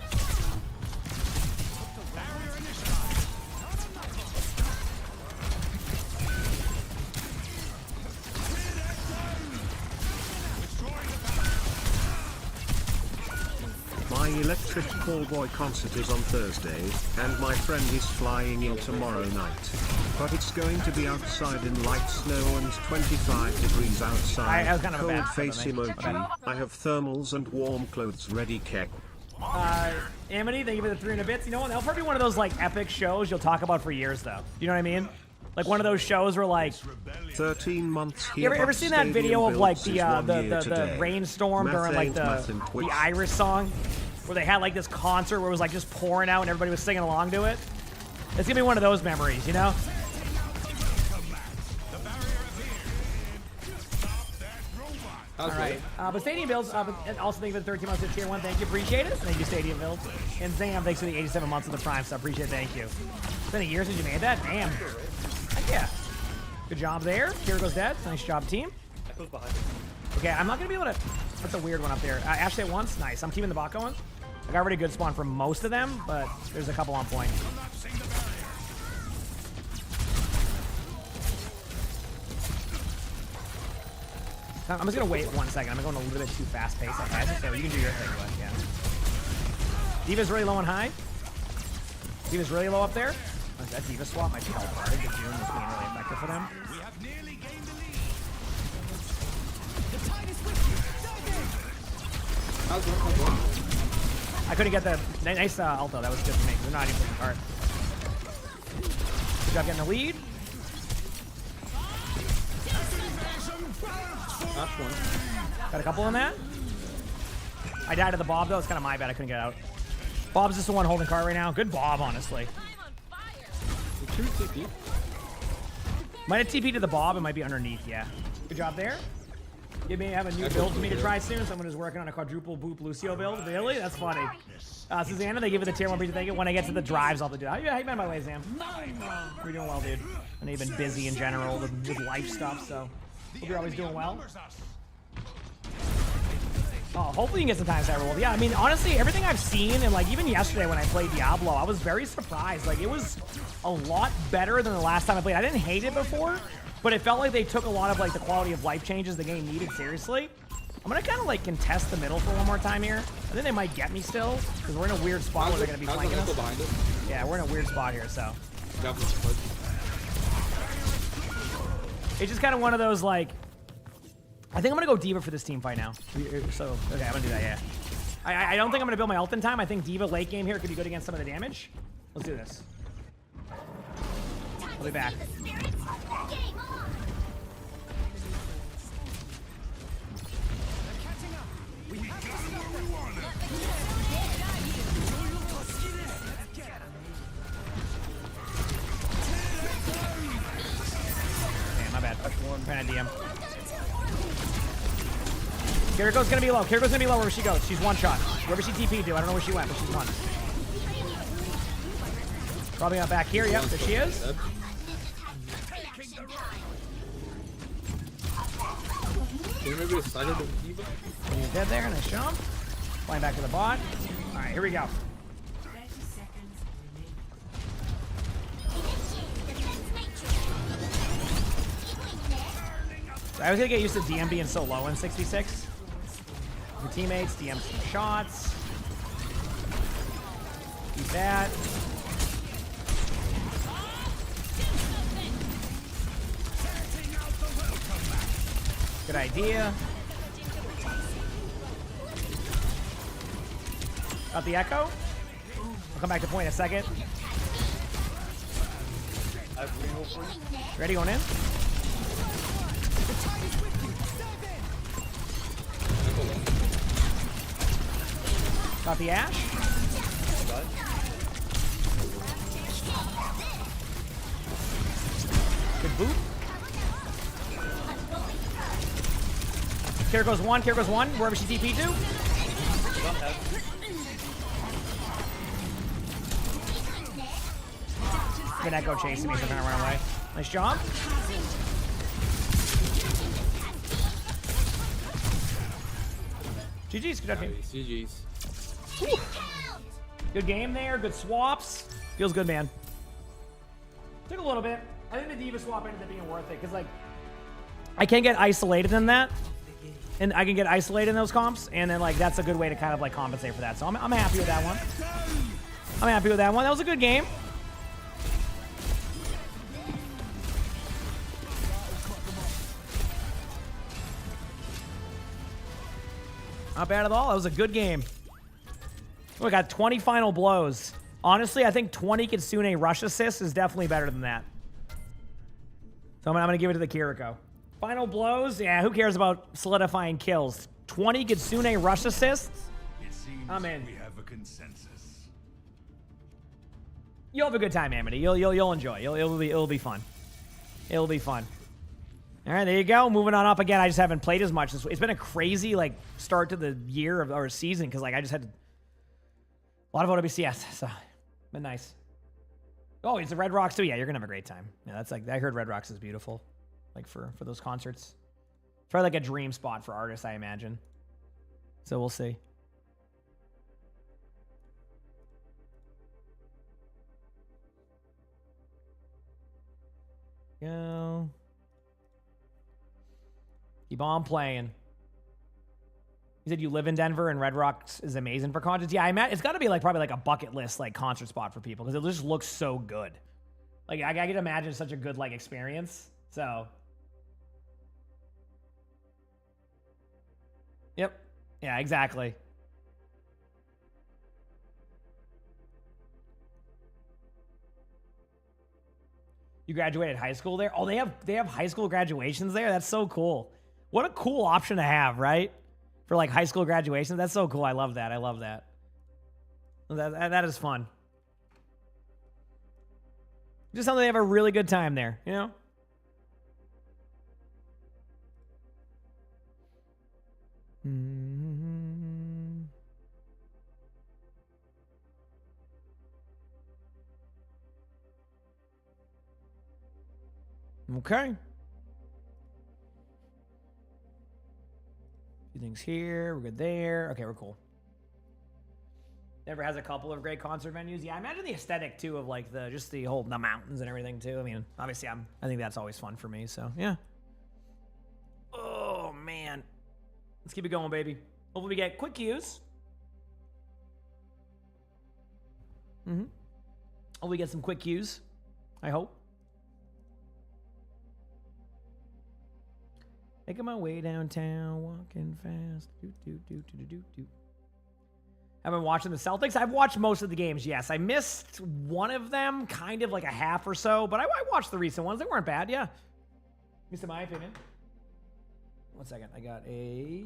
My electric callboy concert is on Thursday, and my friend is flying in tomorrow night. But it's going to be outside in light snow and 25 degrees outside. I was kind of a Cold bad face for me. emoji. I have thermals and warm clothes ready, Keck. Amity, thank you for the 300 bits. You know what? That'll probably be one of those like epic shows you'll talk about for years, though. You know what I mean? Like one of those shows where like 13 months you here. ever seen that video of like the rainstorm during like the Iris song, where they had like this concert where it was like just pouring out and everybody was singing along to it? It's gonna be one of those memories, you know? All right, but Stadium Builds, and also thank you for the 13 months of Tier 1. Thank you, appreciate it. Thank you, Stadium Builds. And Zam, thanks for the 87 months of the Prime stuff. Appreciate it, thank you. It's been a year since you made that. Damn. Heck yeah. Good job there. Kiriko's dead. Nice job, team. Okay, I'm not gonna be able to. That's a weird one up there. Ashley at once. Nice. I'm keeping the Baka one. I got a really good spawn for most of them, but there's a couple on point. I'm just gonna wait 1 second. I'm going a little bit too fast paced, I guess. So you can do your thing, but yeah. D.Va's really low on high. D.Va's really low up there. Oh, that D.Va swap might be helpful. I think the June is being really effective for them. We have nearly gained the lead. I couldn't get the nice Alto. That was good for me. They're not even pushing cart. Good job getting the lead. Got a couple in that. I died to the Bob though. It's kind of my bad. I couldn't get out. Bob's just the one holding cart right now. Good Bob, honestly. Might have TP to the Bob. It might be underneath. Yeah. Good job there. You may have a new build for me to try soon. Someone is working on a quadruple boop Lucio build. Really? That's funny. Susanna, they give it the tier 1 breach. Thank you. When I get to the drives, I'll have to do that. How you been, by the way, Sam? You're doing well, dude. I know you've been busy in general with life stuff, so hope you're always doing well. Oh, hopefully you can get some time to roll. Yeah, I mean, honestly, everything I've seen, and like even yesterday when I played Diablo, I was very surprised. Like it was a lot better than the last time I played. I didn't hate it before, but it felt like they took a lot of like the quality of life changes the game needed seriously. I'm gonna kind of like contest the middle for one more time here. I think they might get me still because we're in a weird spot where they're gonna be flanking us. Yeah, we're in a weird spot here, so. It's just kind of one of those like. I think I'm gonna go D.Va for this team fight now. So okay, I'm gonna do that. Yeah. I don't think I'm gonna build my ult in time. I think D.Va late game here could be good against some of the damage. Let's do this. I'll be back. Damn, my bad. Trying to DM. Kiriko's gonna be low. Kiriko's gonna be low wherever she goes. She's one shot. Wherever she TP'd to. I don't know where she went, but she's one. Probably not back here. Yep, there she is. Can you maybe decide the D.Va? He's dead there. Nice jump. Flying back to the bot. All right, here we go. 30 seconds remaining. So I was gonna get used to DM being so low in 66. For teammates, DM some shots. Keep that. Good idea. Got the echo. I'll come back to point in a second. Ready, going in? Got the Ash. Good boot. Here goes one, wherever she TP to. Good echo chasing me, so I'm gonna run away. Nice job. GG's, good job, team. GG's. Good game there, good swaps. Feels good, man. Took a little bit. I think the D.Va swap ended up being worth it, because, like, I can get isolated in that. And I can get isolated in those comps, and then, like, that's a good way to kind of, like, compensate for that. So I'm happy with that one. I'm happy with that one. That was a good game. Not bad at all. That was a good game. We got 20 final blows. Honestly, I think 20 Kitsune rush assists is definitely better than that. So I'm going to give it to the Kiriko. Final blows? Yeah, who cares about solidifying kills? 20 Kitsune rush assists? It seems I'm in. we have a consensus. You'll have a good time, Amity. You'll enjoy. It'll be fun. It'll be fun. All right, there you go. Moving on up again. I just haven't played as much. It's been a crazy like start to the year or season because like I just had a lot of OWCS, so been nice. Oh, it's the Red Rocks too. Yeah, you're gonna have a great time. Yeah, that's like I heard Red Rocks is beautiful, like for those concerts. It's probably like a dream spot for artists, I imagine. So we'll see. Go. Keep on playing. You said you live in Denver and Red Rocks is amazing for concerts. Yeah, it's got to be like probably like a bucket list like concert spot for people because it just looks so good. Like I can imagine such a good like experience. So, yep, yeah, exactly. You graduated high school there? Oh, they have high school graduations there. That's so cool. What a cool option to have, right? For like high school graduations. That's so cool. I love that. I love that. That is fun. Just something they have a really good time there, you know? Okay. Few things here. We're good there. Okay, we're cool. Denver has a couple of great concert venues. Yeah, I imagine the aesthetic too of like the whole mountains and everything too. I mean, obviously I think that's always fun for me. So yeah. Oh man, let's keep it going, baby. Hopefully we get quick queues. Hopefully we get some quick queues. I hope. Making my way downtown, walking fast. I've been watching the Celtics. I've watched most of the games, yes. I missed one of them, kind of like a half or so, but I watched the recent ones. They weren't bad, yeah. At least in my opinion. 1 second. I got a...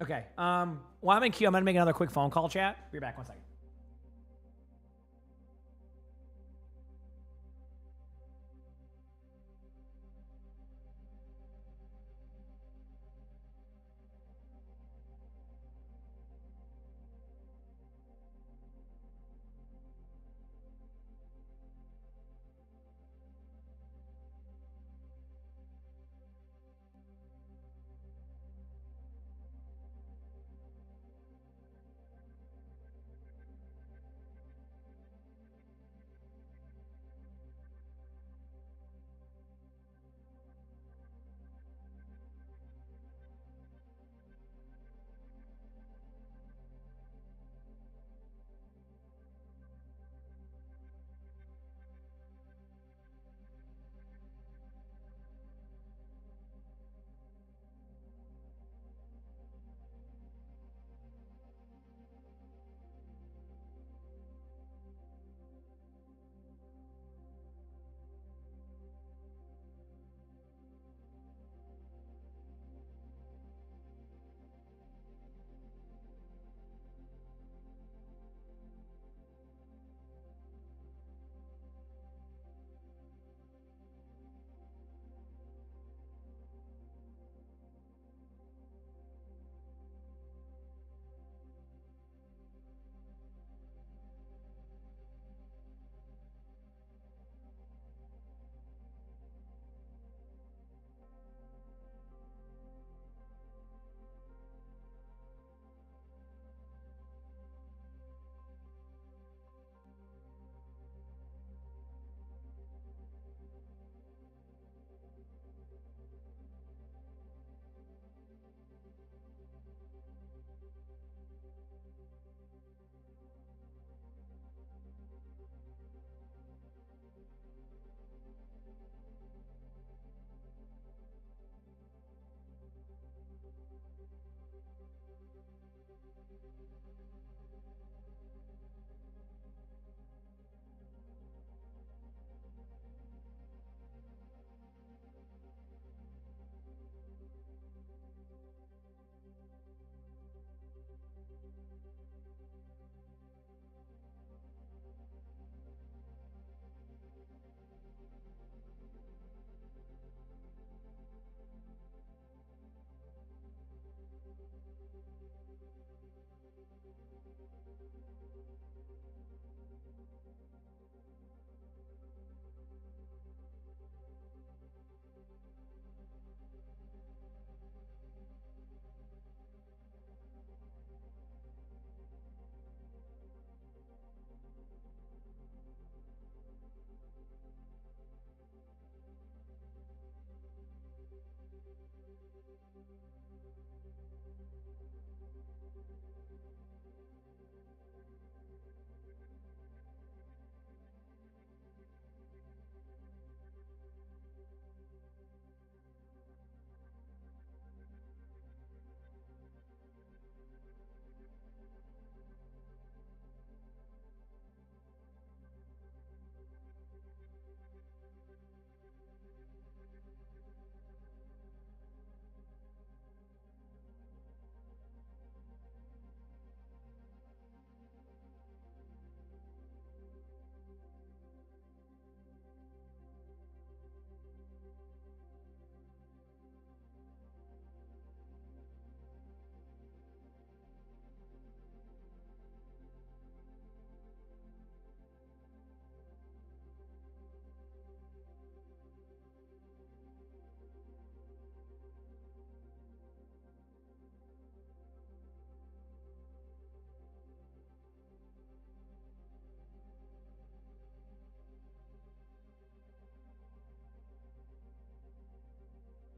Okay. While I'm in queue, I'm going to make another quick phone call chat. Be back 1 second.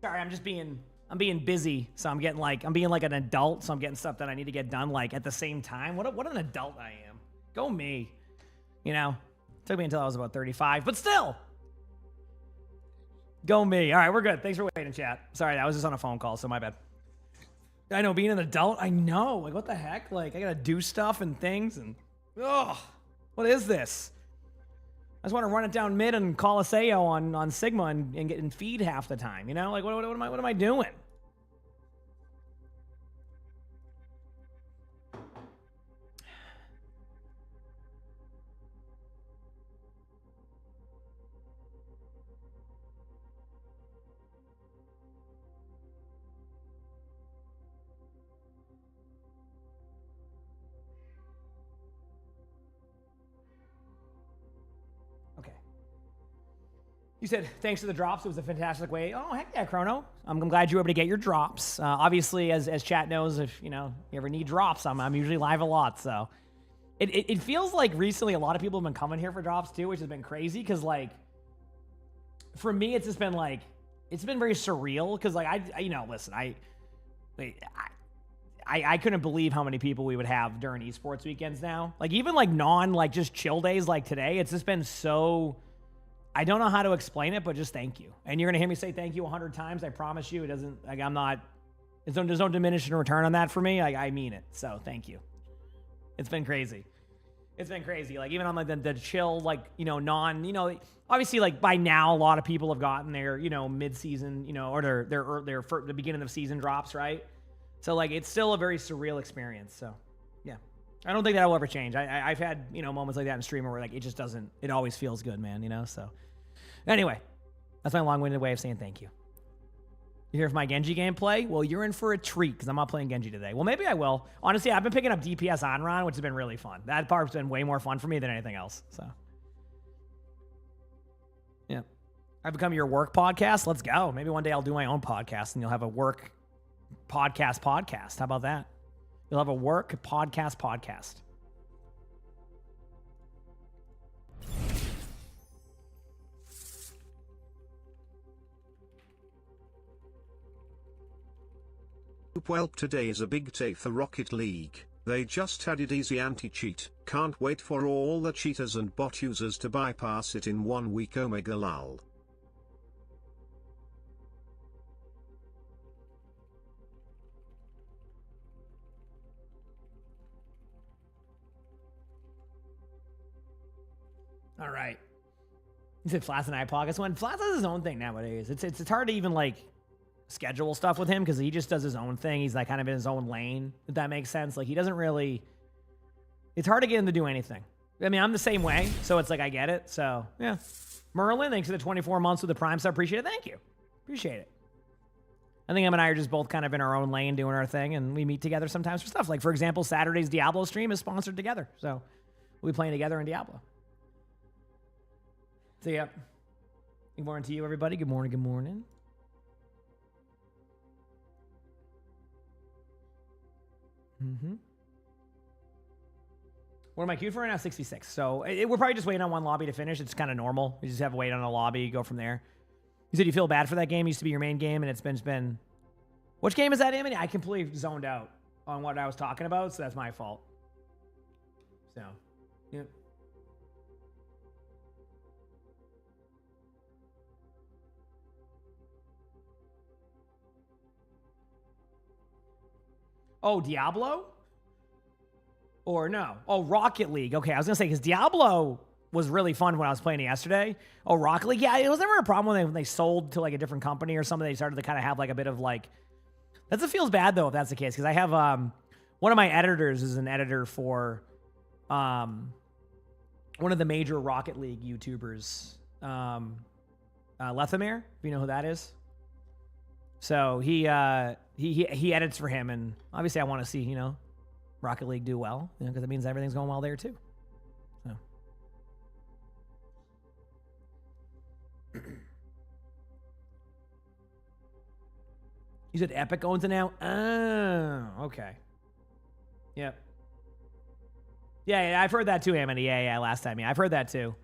Sorry, I'm being busy, so I'm being like an adult, so I'm getting stuff that I need to get done like at the same time. What an adult I am. Go me. You know, took me until I was about 35, but still. Go me. All right, we're good. Thanks for waiting, chat. Sorry, I was just on a phone call, so my bad. I know, being an adult, I know. Like, what the heck? Like, I gotta do stuff and things, and what is this? I just want to run it down mid and Coliseum on Sigma and get in feed half the time, you know? Like, what am I doing? Okay. You said thanks for the drops. It was a fantastic way. Oh, heck yeah, Chrono. I'm glad you were able to get your drops. Obviously, as chat knows, if you ever need drops, I'm usually live a lot. So it feels like recently a lot of people have been coming here for drops too, which has been crazy. Because like for me, it's just been like it's been very surreal. Because like listen, I couldn't believe how many people we would have during esports weekends now. Like even like just chill days like today. It's just been so. I don't know how to explain it, but just thank you. And you're going to hear me say thank you 100 times. I promise you. It doesn't, like, there's no diminishing return on that for me. I mean it. So thank you. It's been crazy. It's been crazy. Like, even on like the chill, like, obviously, like by now, a lot of people have gotten their, mid-season, or their the beginning of season drops, right? So like, it's still a very surreal experience. So yeah. I don't think that'll ever change. I've had, moments like that in streamer where like, it just doesn't, it always feels good, man, so. Anyway, that's my long-winded way of saying thank you. You hear for my Genji gameplay? Well, you're in for a treat because I'm not playing Genji today. Well, maybe I will. Honestly, I've been picking up DPS on Ron, which has been really fun. That part's been way more fun for me than anything else, so. Yeah. I've become your work podcast. Let's go. Maybe one day I'll do my own podcast and you'll have a work podcast. How about that? You'll have a work podcast. Well, today is a big day for Rocket League. They just added easy anti-cheat. Can't wait for all the cheaters and bot users to bypass it in 1 week. Omega lol. All right. You said Flats and I podcast one. Flats does his own thing nowadays. It's hard to even like schedule stuff with him because he just does his own thing. He's like kind of in his own lane, if that makes sense. Like he doesn't really. It's hard to get him to do anything. I mean, I'm the same way, so it's like I get it. So yeah, Merlin, thanks for the 24 months with the Prime sub. Appreciate it. Thank you. Appreciate it. I think him and I are just both kind of in our own lane doing our thing, and we meet together sometimes for stuff. Like for example, Saturday's Diablo stream is sponsored together, so we'll be playing together in Diablo. So, yeah. Good morning to you, everybody. Good morning. Good morning. What am I queued for right now? 66. So we're probably just waiting on one lobby to finish. It's kind of normal. You just have to wait on a lobby, go from there. You said you feel bad for that game. It used to be your main game, and it's been... Which game is that, Amity? I completely zoned out on what I was talking about, so that's my fault. So, yeah. Oh, Diablo? Or no? Oh, Rocket League. Okay, I was going to say, because Diablo was really fun when I was playing it yesterday. Oh, Rocket League? Yeah, it was never a problem when they sold to like a different company or something. They started to kind of have like a bit of like... That feels bad, though, if that's the case, because I have... one of my editors is an editor for one of the major Rocket League YouTubers, Lethamere, if you know who that is. So he edits for him, and obviously I want to see, you know, Rocket League do well, you know, because it means everything's going well there too. So. You said Epic owns it now? Oh, okay. Yep. Yeah, I've heard that too, Amity. Yeah, last time. Yeah, I've heard that too.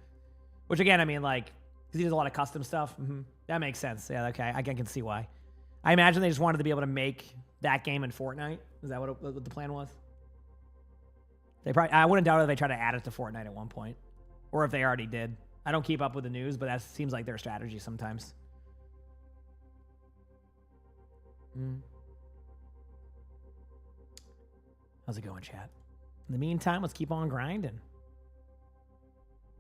Which again, I mean, like, because he does a lot of custom stuff. That makes sense. Yeah, okay. I can see why. I imagine they just wanted to be able to make that game in Fortnite. Is that what the plan was? I wouldn't doubt if they tried to add it to Fortnite at one point. Or if they already did. I don't keep up with the news, but that seems like their strategy sometimes. How's it going, chat? In the meantime, let's keep on grinding.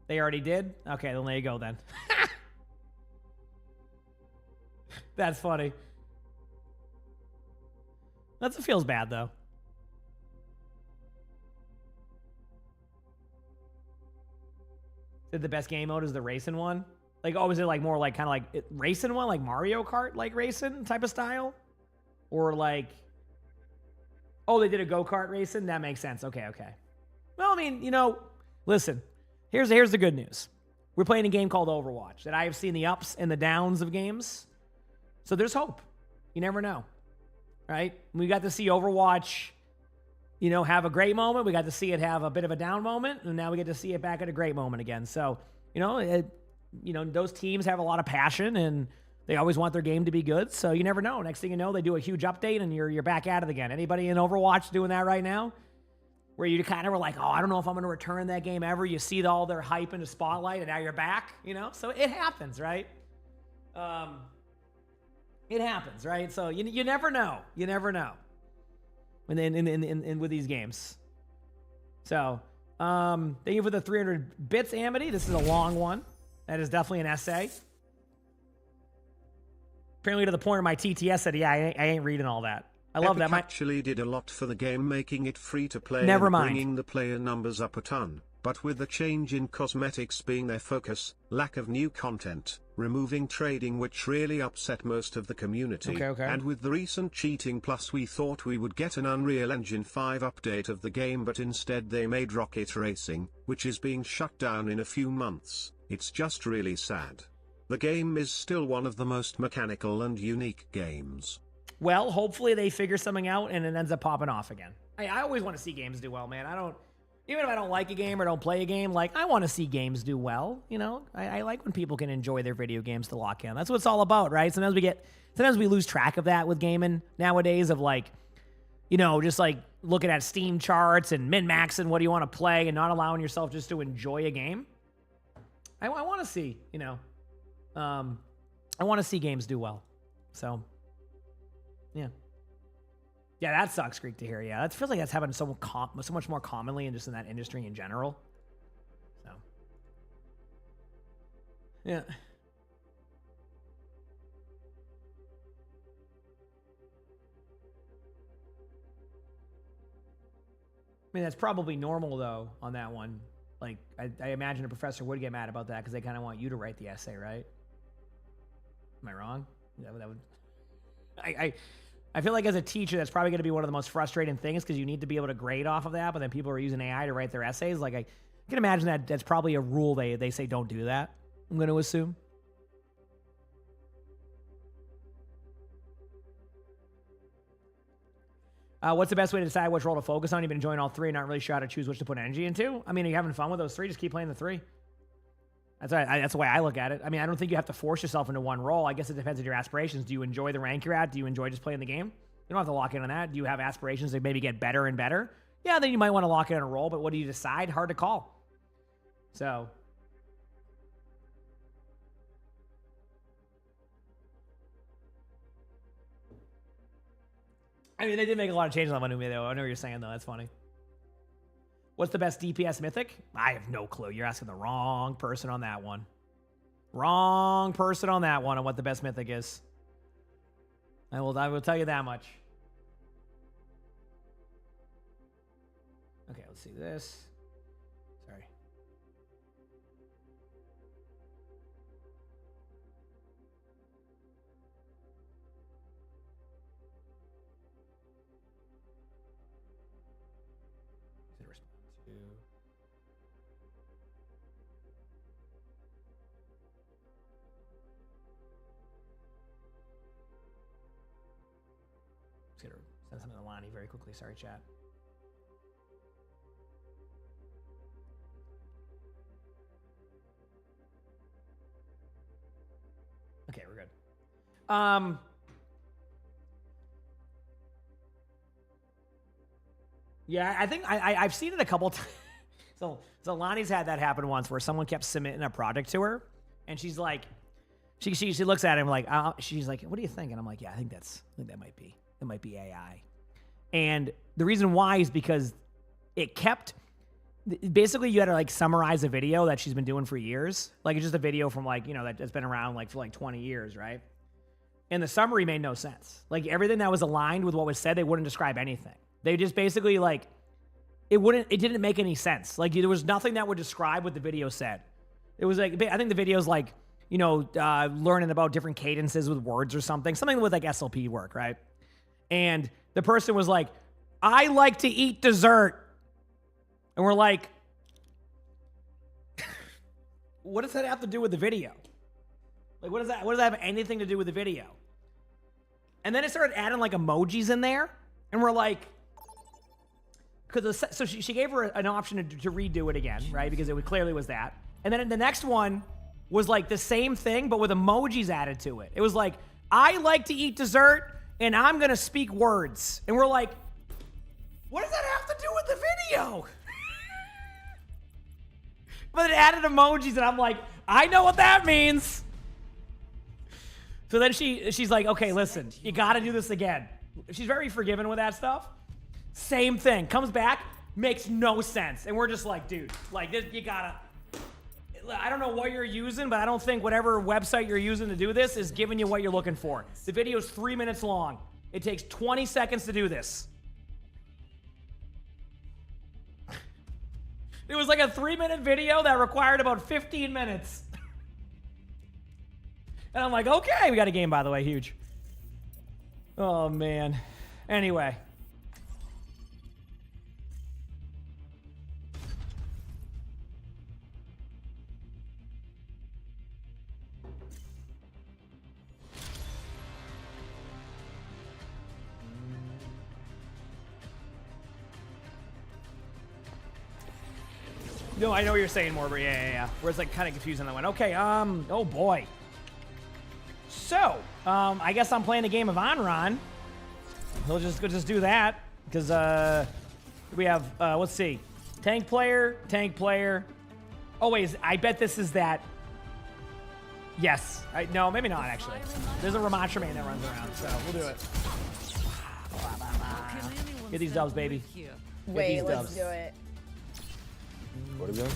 They already did? Okay, then there you go then. That's funny. It feels bad, though. The best game mode is the racing one? Like, oh, is it like more like kind of like racing one? Like Mario Kart, like racing type of style? Or like... Oh, they did a go-kart racing? That makes sense. Okay. Well, I mean, you know, listen. Here's the good news. We're playing a game called Overwatch that I have seen the ups and the downs of games. So there's hope. You never know. Right? We got to see Overwatch, you know, have a great moment. We got to see it have a bit of a down moment. And now we get to see it back at a great moment again. So, you know, those teams have a lot of passion and they always want their game to be good, so you never know. Next thing you know, they do a huge update, and you're back at it again. Anybody in Overwatch doing that right now? Where you kind of were like, oh, I don't know if I'm going to return that game ever. You see all their hype in the spotlight, and now you're back, you know? So it happens, right? It happens, right? So you never know. You never know. In with these games. So, thank you for the 300 bits, Amity. This is a long one. That is definitely an essay. Apparently to the point where my TTS said, yeah, I ain't reading all that. I love Epic that. Actually did a lot for the game, making it free to play Never and mind. bringing the player numbers up a ton. But with the change in cosmetics being their focus, lack of new content, removing trading which really upset most of the community, okay. and with the recent cheating, plus we thought we would get an Unreal Engine 5 update of the game, but instead they made Rocket Racing, which is being shut down in a few months. It's just really sad. The game is still one of the most mechanical and unique games. Well, hopefully they figure something out and it ends up popping off again. I always want to see games do well, man. Even if I don't like a game or don't play a game, like, I want to see games do well, you know? I like when people can enjoy their video games to lock in. That's what it's all about, right? Sometimes we lose track of that with gaming nowadays, of like, you know, just like looking at Steam charts and min-maxing what do you want to play and not allowing yourself just to enjoy a game. I want to see, you know, I want to see games do well. So, yeah. Yeah, that sucks, Greek, to hear. Yeah, that feels like that's happening so much more commonly and just in that industry in general. So, yeah. I mean, that's probably normal, though, on that one. Like, I imagine a professor would get mad about that because they kind of want you to write the essay, right? Am I wrong? That would. I feel like as a teacher, that's probably going to be one of the most frustrating things because you need to be able to grade off of that, but then people are using AI to write their essays. Like, I can imagine that that's probably a rule they say don't do that. I'm going to assume. What's the best way to decide which role to focus on? You've been enjoying all three, not really sure how to choose which to put energy into. I mean, are you having fun with those three? Just keep playing the three. That's the way I look at it. I mean, I don't think you have to force yourself into one role. I guess it depends on your aspirations. Do you enjoy the rank you're at? Do you enjoy just playing the game? You don't have to lock in on that. Do you have aspirations to maybe get better and better? Yeah, then you might want to lock in a role, but what do you decide? Hard to call. So... I mean, they did make a lot of changes on Manumi, though. I know what you're saying, though. That's funny. What's the best DPS mythic? I have no clue. You're asking the wrong person on that one. Wrong person on that one on what the best mythic is. I will tell you that much. Okay, let's see this. Sorry. Just gonna send something to Lonnie very quickly. Sorry, chat. Okay, we're good. Yeah, I think I've seen it a couple times. So Lonnie's had that happen once where someone kept submitting a project to her, and she's like, she looks at him like, she's like, what do you think? And I'm like, yeah, I think that might be AI. And the reason why is because it kept, basically you had to like summarize a video that she's been doing for years. Like it's just a video from like, you know, that's been around like for like 20 years, right? And the summary made no sense. Like everything that was aligned with what was said, they wouldn't describe anything. They just basically like, it didn't make any sense. Like there was nothing that would describe what the video said. It was like, I think the video's like, you know, learning about different cadences with words or something with like SLP work, right? And the person was like, I like to eat dessert. And we're like, what does that have to do with the video? Like, what does that have anything to do with the video? And then it started adding like emojis in there. And we're like, so she gave her an option to redo it again, right? Because it clearly was that. And then the next one was like the same thing, but with emojis added to it. It was like, I like to eat dessert and I'm going to speak words. And we're like, what does that have to do with the video? But it added emojis and I'm like, I know what that means. So then she's like, okay, listen, you got to do this again. She's very forgiving with that stuff. Same thing. Comes back, makes no sense. And we're just like, dude, like this, you gotta, I don't know what you're using, but I don't think whatever website you're using to do this is giving you what you're looking for. The video's 3 minutes long. It takes 20 seconds to do this. It was like a 3-minute video that required about 15 minutes. And I'm like, okay, we got a game, by the way, huge. Oh, man. Anyway. No, I know what you're saying, Morber. Yeah. Where it's like kind of confusing. I went, okay, oh boy. So, I guess I'm playing a game of Onron. We'll just do that because we have let's see, tank player. Oh wait, I bet this is that. Yes, no, maybe not actually. There's a Ramattra main that runs around, so we'll do it. Get these dubs, baby. Wait, let's do it. What is that?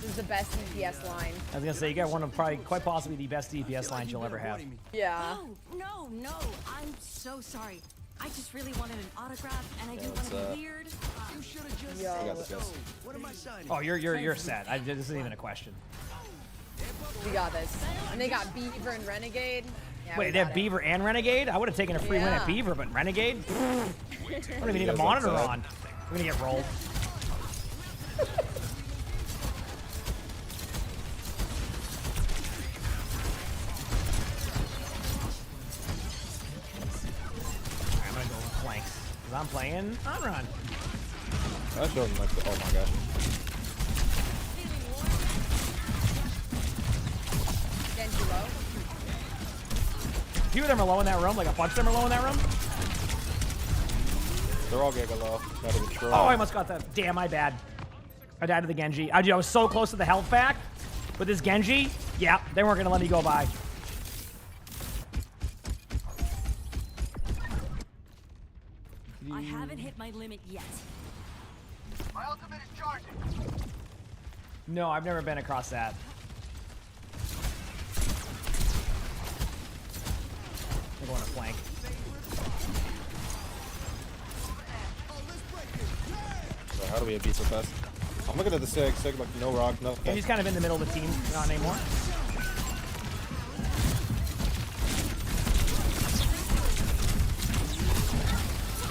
This is the best DPS line. I was gonna say, you got one of probably quite possibly the best DPS lines you'll ever have. Yeah. Oh, no. I'm so sorry. I just really wanted an autograph, and I didn't want to be weird. You should have just Yo. I got this, guys. What am I signing? Oh, you're set. This isn't even a question. We got this. And they got Beaver and Renegade. Yeah, Wait, they have Beaver and Renegade? I would have taken a free win at Beaver, but Renegade? I don't even need a monitor on. We're gonna get rolled. I'm playing Onron. I showed him like, oh my gosh. Genji low. A few of them are low in that room. Like a bunch of them are low in that room. They're all Giga low. Not even true. Oh, I almost got that. Damn, my bad. I died to the Genji. I was so close to the health back. With this Genji, yeah, they weren't going to let me go by. I haven't hit my limit yet. My ultimate is charging. No, I've never been across that. I'm going to flank. So how do we beat so fast? I'm looking at the Sig, like no rock, nothing. Yeah, he's kind of in the middle of the team, not anymore.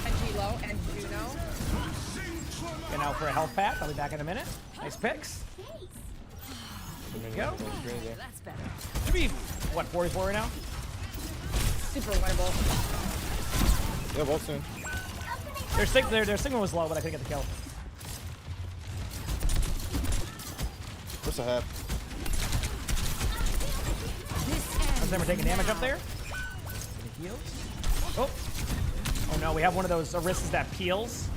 Genji low and Juno. Getting out for a health pack. I'll be back in a minute. Nice picks. There we go. That's better. Should be, what, 44 right now? Super winnable. Yeah, both soon. Their signal was low, but I couldn't get the kill. What's a hat? Some of them are taking damage up there. Heals. Oh. Oh no, we have one of those Aristas that peels.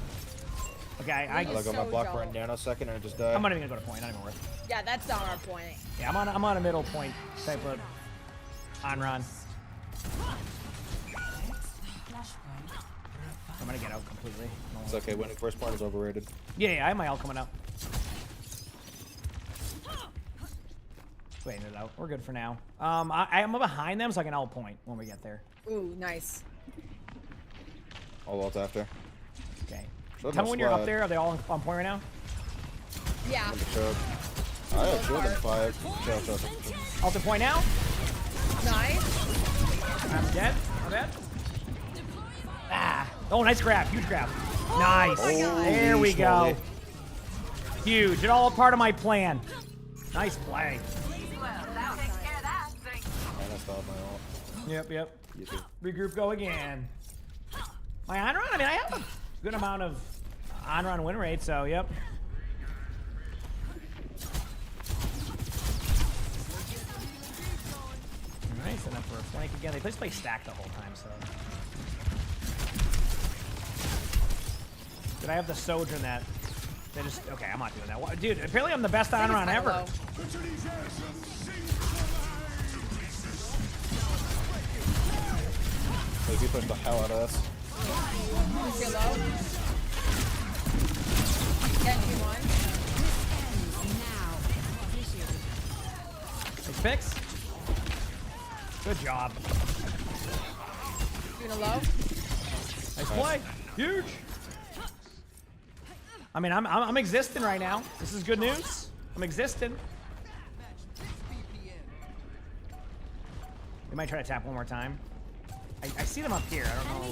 Okay, I got my block for a nanosecond and it just died. I'm not even gonna go to point, not even worth it. Yeah, that's not our point. Yeah, I'm on a middle point type of on-run. I'm gonna get out completely. It's okay, winning first point is overrated. Yeah, I have my ult coming up. Waiting it out. We're good for now. I'm behind them, so I can ult point when we get there. Ooh, nice. All ult after. Okay. Showed Tell my me when you're up squad. there. Are they all on point right now? Yeah. I have 2 of them 5. Chill. Ult at point now. Nice. I'm dead. I'm dead. Ah. Oh, nice grab. Huge grab. Nice. God. There we go. Slowly. Huge. It all part of my plan. Nice play. That takes care of that. Thanks. And I stopped my ult. Yep. You too. Regroup, go again. My on-run? I mean, I have a good amount of on-run win rate, so yep. Alright, set up for a flank again. They just play stack the whole time, so. Did I have the Sojourn that they just okay, I'm not doing that. What, dude, apparently I'm the best on-run ever. Low. Like, he pushed the hell out of us. Lucio low. Genji one. Nice picks. Good job. Juno low. Nice play. Huge. I mean, I'm existing right now. This is good news. I'm existing. They might try to tap one more time. I see them up here. I don't know.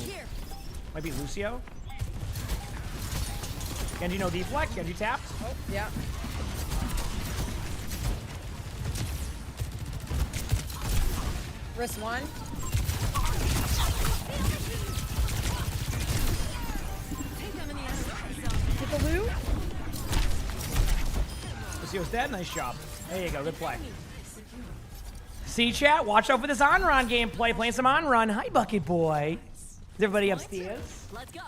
Might be Lucio. Genji no deflect. Genji tapped. Oh, yeah. Wrist one. Peekaboo. Lucio's dead. Nice job. There you go. Good play. See, chat. Watch out for this on-run gameplay. Playing some on-run. Hi, Bucket Boy. Is everybody upstairs? Let's go.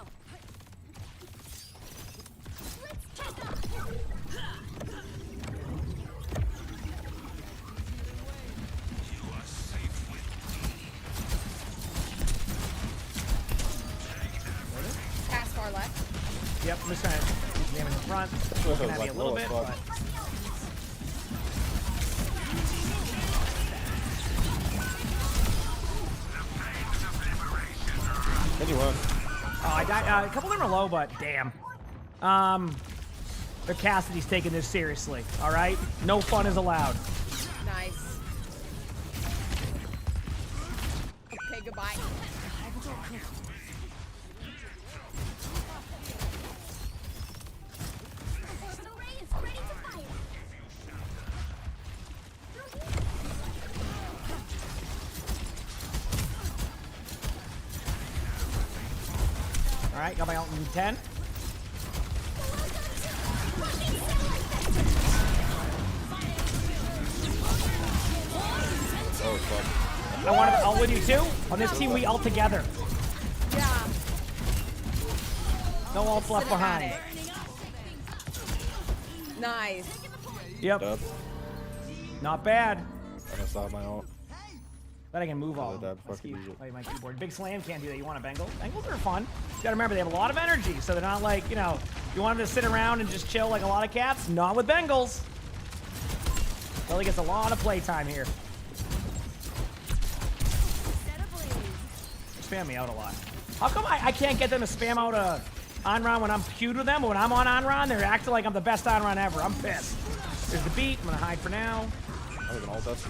Pass far left. Yep. I'm just trying to keep the game in the front. Looking at me a little bit, but. Anyone? Oh, I died. A couple of them are low, but damn. Their Cassidy's taking this seriously. All right, no fun is allowed. Nice. Okay, goodbye. All right, got my ult in 10. Oh, fuck. I want to ult with you too. On this team, we ult together. Yeah. No ults left behind. Nice. Yep. Dub. Not bad. I messed up my ult. But I can move all. Dub, Let's fucking keep use it. play my keyboard. Big Slam can't do that. You want a Bengal? Bengals are fun. You gotta remember, they have a lot of energy, so they're not like, you know, you want them to sit around and just chill like a lot of cats? Not with Bengals. Kelly gets a lot of playtime here. Spam me out a lot. How come I can't get them to spam out a on-run when I'm queued with them, but when I'm on on-run, they're acting like I'm the best on-run ever. I'm pissed. There's the beat. I'm gonna hide for now. I have an ult us.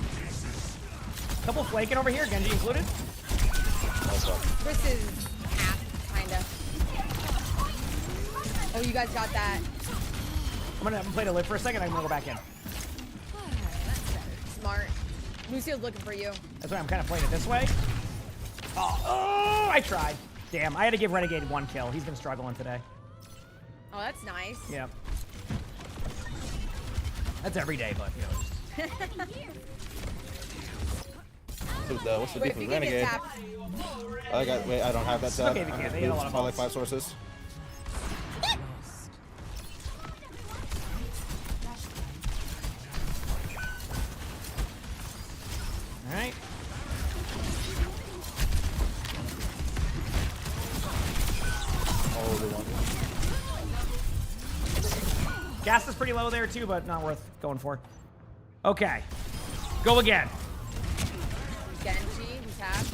Couple flaking over here, Genji included. This is half, kinda. Oh, you guys got that. I'm gonna play the lid for a second. I'm gonna go back in. Smart. Lucio's looking for you. That's why I'm kind of playing it this way. Oh, I tried. Damn, I had to give Renegade 1 kill. He's been struggling today. Oh, that's nice. Yeah. That's every day, but you know. So, what's the Wait, difference if with you can get Renegade? tapped. Wait, I don't have that tab. Okay, we can. They get a lot of I like ults. 5 sources. All right. Oh, they want Gas is pretty low there too, but not worth going for. Okay. Go again. Genji, he's half.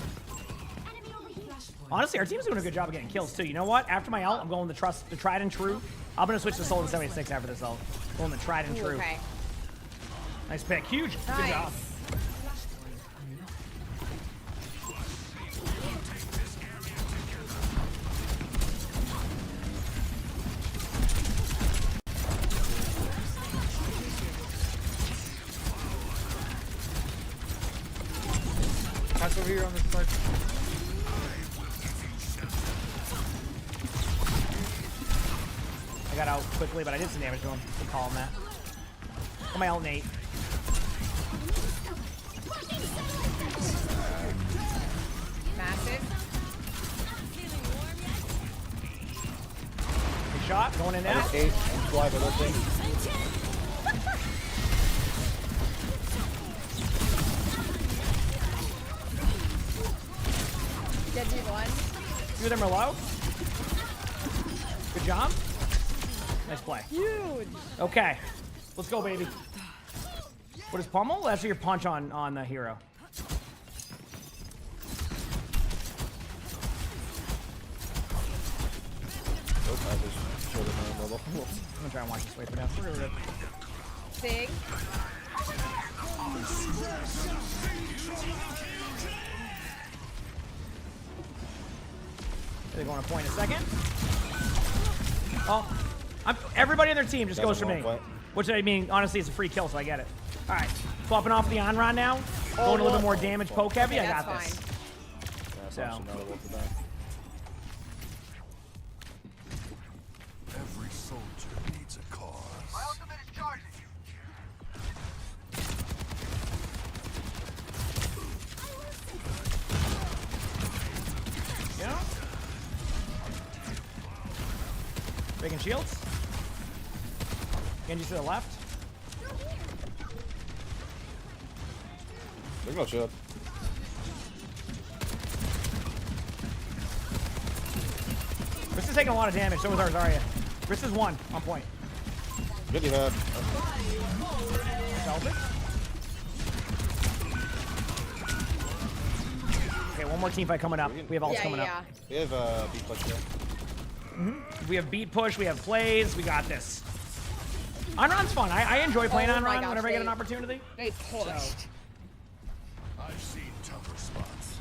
Honestly, our team's doing a good job of getting kills too. You know what? After my ult, I'm going the tried and true. I'm gonna switch to Soul to 76 after this ult. Going the tried and Ooh, true. okay. Nice pick. Huge. Good Nice. job. Pass over here on this side. I got out quickly, but I did some damage to him. Good call on that. Got my ult in 8. Massive. Good shot. Going in I now. just ate and fly by that thing. Genji 1. 2 of them are low. Good job. Nice play. Huge. Okay. Let's go, baby. What is pummel? That's your punch on the hero. Oh, I just showed it my level. I'm gonna try and watch this way for now. We're good. Sig. They're going to point in a second. Oh, everybody on their team just goes for me. Which I mean, honestly, it's a free kill, so I get it. All right, swapping off the on-run now. Going a little bit more damage, poke heavy. Okay, I got that's this. Yeah, So. Every soldier needs a cause. My ultimate is charging. Yeah. Breaking shields. Genji to the left. There's no shield. Chris is taking a lot of damage. So is ours, Zarya. Chris is 1 on point. Good you had. Salvage. Okay, one more team fight coming up. We have ults coming up. We have beat push here. We have beat push. We have plays. We got this. On-run's fun. I enjoy playing on-run whenever I get an opportunity. They pushed. I've seen tougher spots.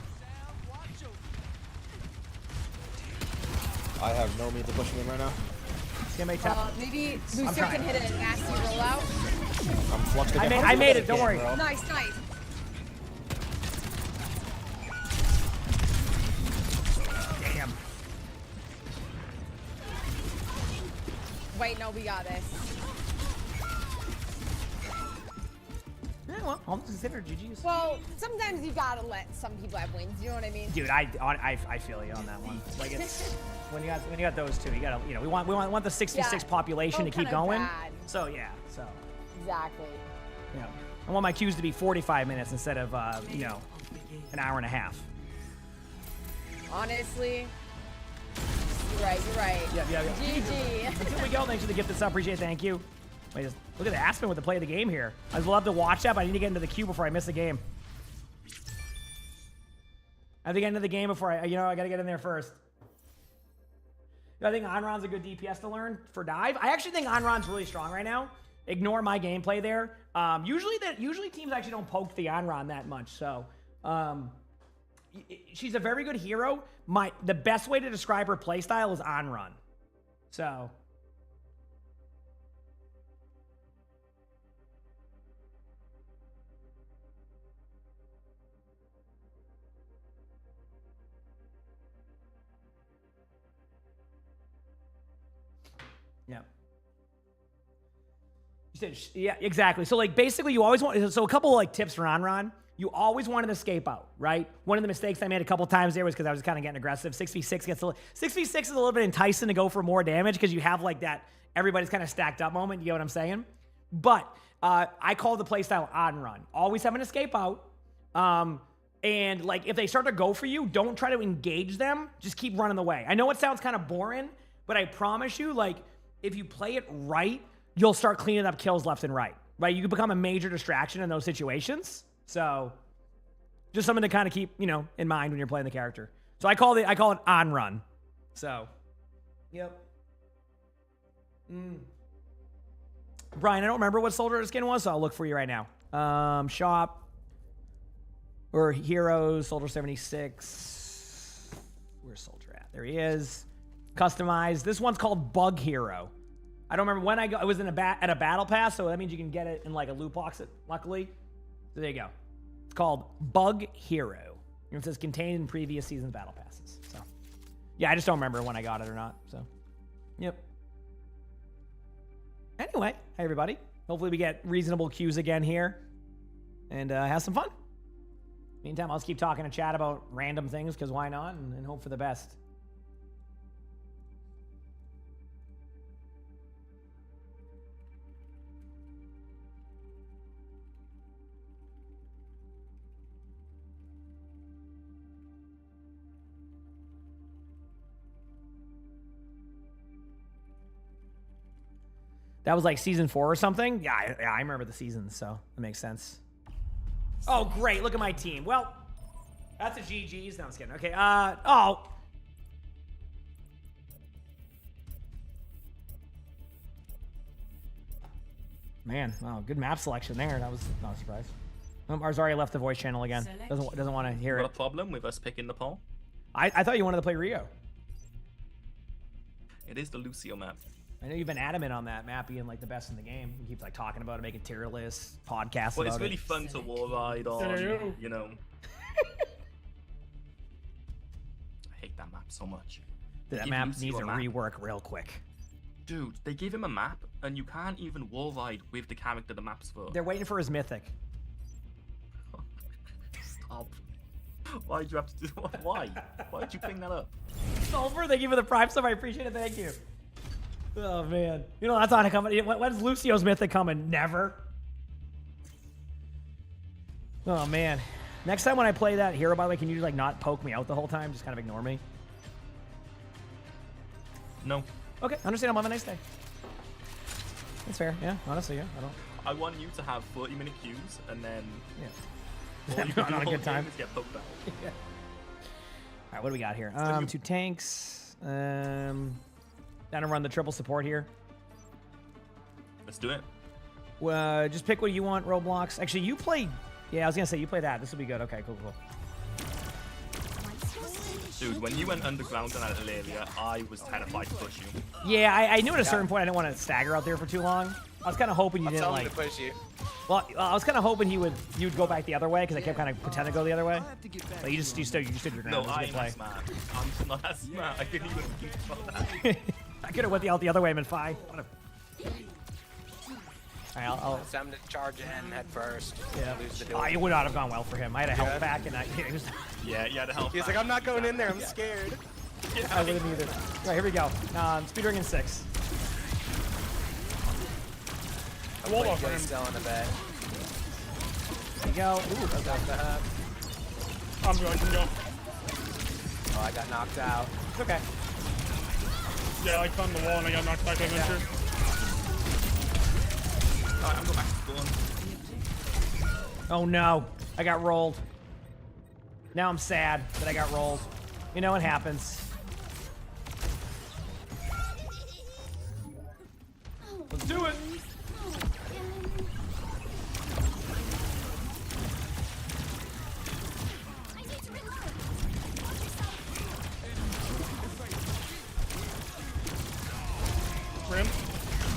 I have no means of pushing him right now. CMA tap. Maybe Lucio can hit a nasty rollout. I'm fluxed again. I made it. Don't worry. Bro. Nice, nice. Damn. Wait, no, we got this. Yeah, well, all considered GG's. Well, sometimes you gotta let some people have wins. You know what I mean? Dude, I feel you on that one. Like it's when you got those two, you gotta we want the 66 population to keep going. Bad. So yeah, so Exactly. yeah, I want my queues to be 45 minutes instead of an hour and a half. Honestly, you're right. You're right. Yeah. GG. Until we go, thanks for the gift. Up, appreciate it. Thank you. Wait, look at the Aspen with the play of the game here. I'd love to watch that, but I need to get into the queue before I miss the game. I have to get into the game before I gotta get in there first. I think Onron's a good DPS to learn for dive. I actually think Onron's really strong right now. Ignore my gameplay there. Usually teams actually don't poke the Onron that much. So she's a very good hero. The best way to describe her playstyle is Onron. So. Yeah. You said, yeah, exactly. So like basically you always want, so a couple of like tips for Onron. You always want to escape out, right? One of the mistakes I made a couple times there was because I was kind of getting aggressive. 6v6 is a little bit enticing to go for more damage because you have like that everybody's kind of stacked up moment. You get what I'm saying? But I call the playstyle Onrun. Always have an escape out. And like if they start to go for you, don't try to engage them. Just keep running the way. I know it sounds kind of boring, but I promise you, like, if you play it right, you'll start cleaning up kills left and right. Right? You can become a major distraction in those situations. So, just something to kind of keep, in mind when you're playing the character. So I call it on run. So, yep. Brian, I don't remember what soldier skin was, so I'll look for you right now. Shop or heroes, soldier 76. Where's soldier at? There he is. Customized. This one's called Bug Hero. I don't remember when it was at a battle pass, so that means you can get it in like a loot box. Luckily, so there you go. It's called Bug Hero. It says contained in previous season's battle passes. So yeah, I just don't remember when I got it or not. So yep. Anyway, hey everybody. Hopefully we get reasonable queues again here, and have some fun. Meantime, I'll just keep talking to chat about random things because why not, and hope for the best. That was like season 4 or something? Yeah, I remember the seasons, so that makes sense. Oh, great. Look at my team. Well, that's a GG's. No, I'm just kidding. Okay, oh. Man, wow, good map selection there. That was not a surprise. Arzari left the voice channel again. Doesn't want to hear it. Got a problem with us picking the poll? I thought you wanted to play Rio. It is the Lucio map. I know you've been adamant on that map being like the best in the game. You keep like talking about it, making tier lists, podcasts. Well, it's really fun to wall ride on, I hate that map so much. That map needs a rework real quick. Dude, they gave him a map, and you can't even wall ride with the character the map's for. They're waiting for his mythic. Stop. Why'd you have to do that? Why? Why'd you bring that up? Sulfur, thank you for the prime stuff. I appreciate it. Thank you. Oh, man. That's not coming. When's Lucio's mythic coming? Never. Oh, man. Next time when I play that hero, by the way, can you just, like, not poke me out the whole time? Just kind of ignore me? No. Okay, understandable. Have a nice day. That's fair. Yeah, honestly, yeah. I want you to have 40-minute queues, and then... Yeah. all you can Not do a good time. is get poked out. Yeah. All right, what do we got here? 2 tanks. Down to run the triple support here. Let's do it. Well, just pick what you want, Roblox. Actually, you play... Yeah, I was going to say, you play that. This will be good. Okay, cool. Dude, when you went underground on that area, I was terrified to push you. Yeah, I knew at a certain point I didn't want to stagger out there for too long. I was kind of hoping you didn't like... to push you. Well, I was kind of hoping you'd go back the other way because I kept kind of pretending to go the other way. But you stood your ground. No, I'm not smart. I'm not that smart. I didn't even think about that. I could have went the other way, been fine. What a... Alright, I'll It's time to charge in head first. Yeah. Lose the duel. It would not have gone well for him. I had a health back, and Yeah, you had a health. He's like, I'm not going in there. I'm scared. I wouldn't either. All right, here we go. Speedrunning in 6. Blake still in the bed. There you go. Ooh, Goes off the hook. I'm going to go. Oh, I got knocked out. It's okay. Yeah, I climbed the wall and I got knocked back in there. Alright, I'm going back to spawn. Oh no, I got rolled. Now I'm sad that I got rolled. You know what happens. Let's do it. Rim.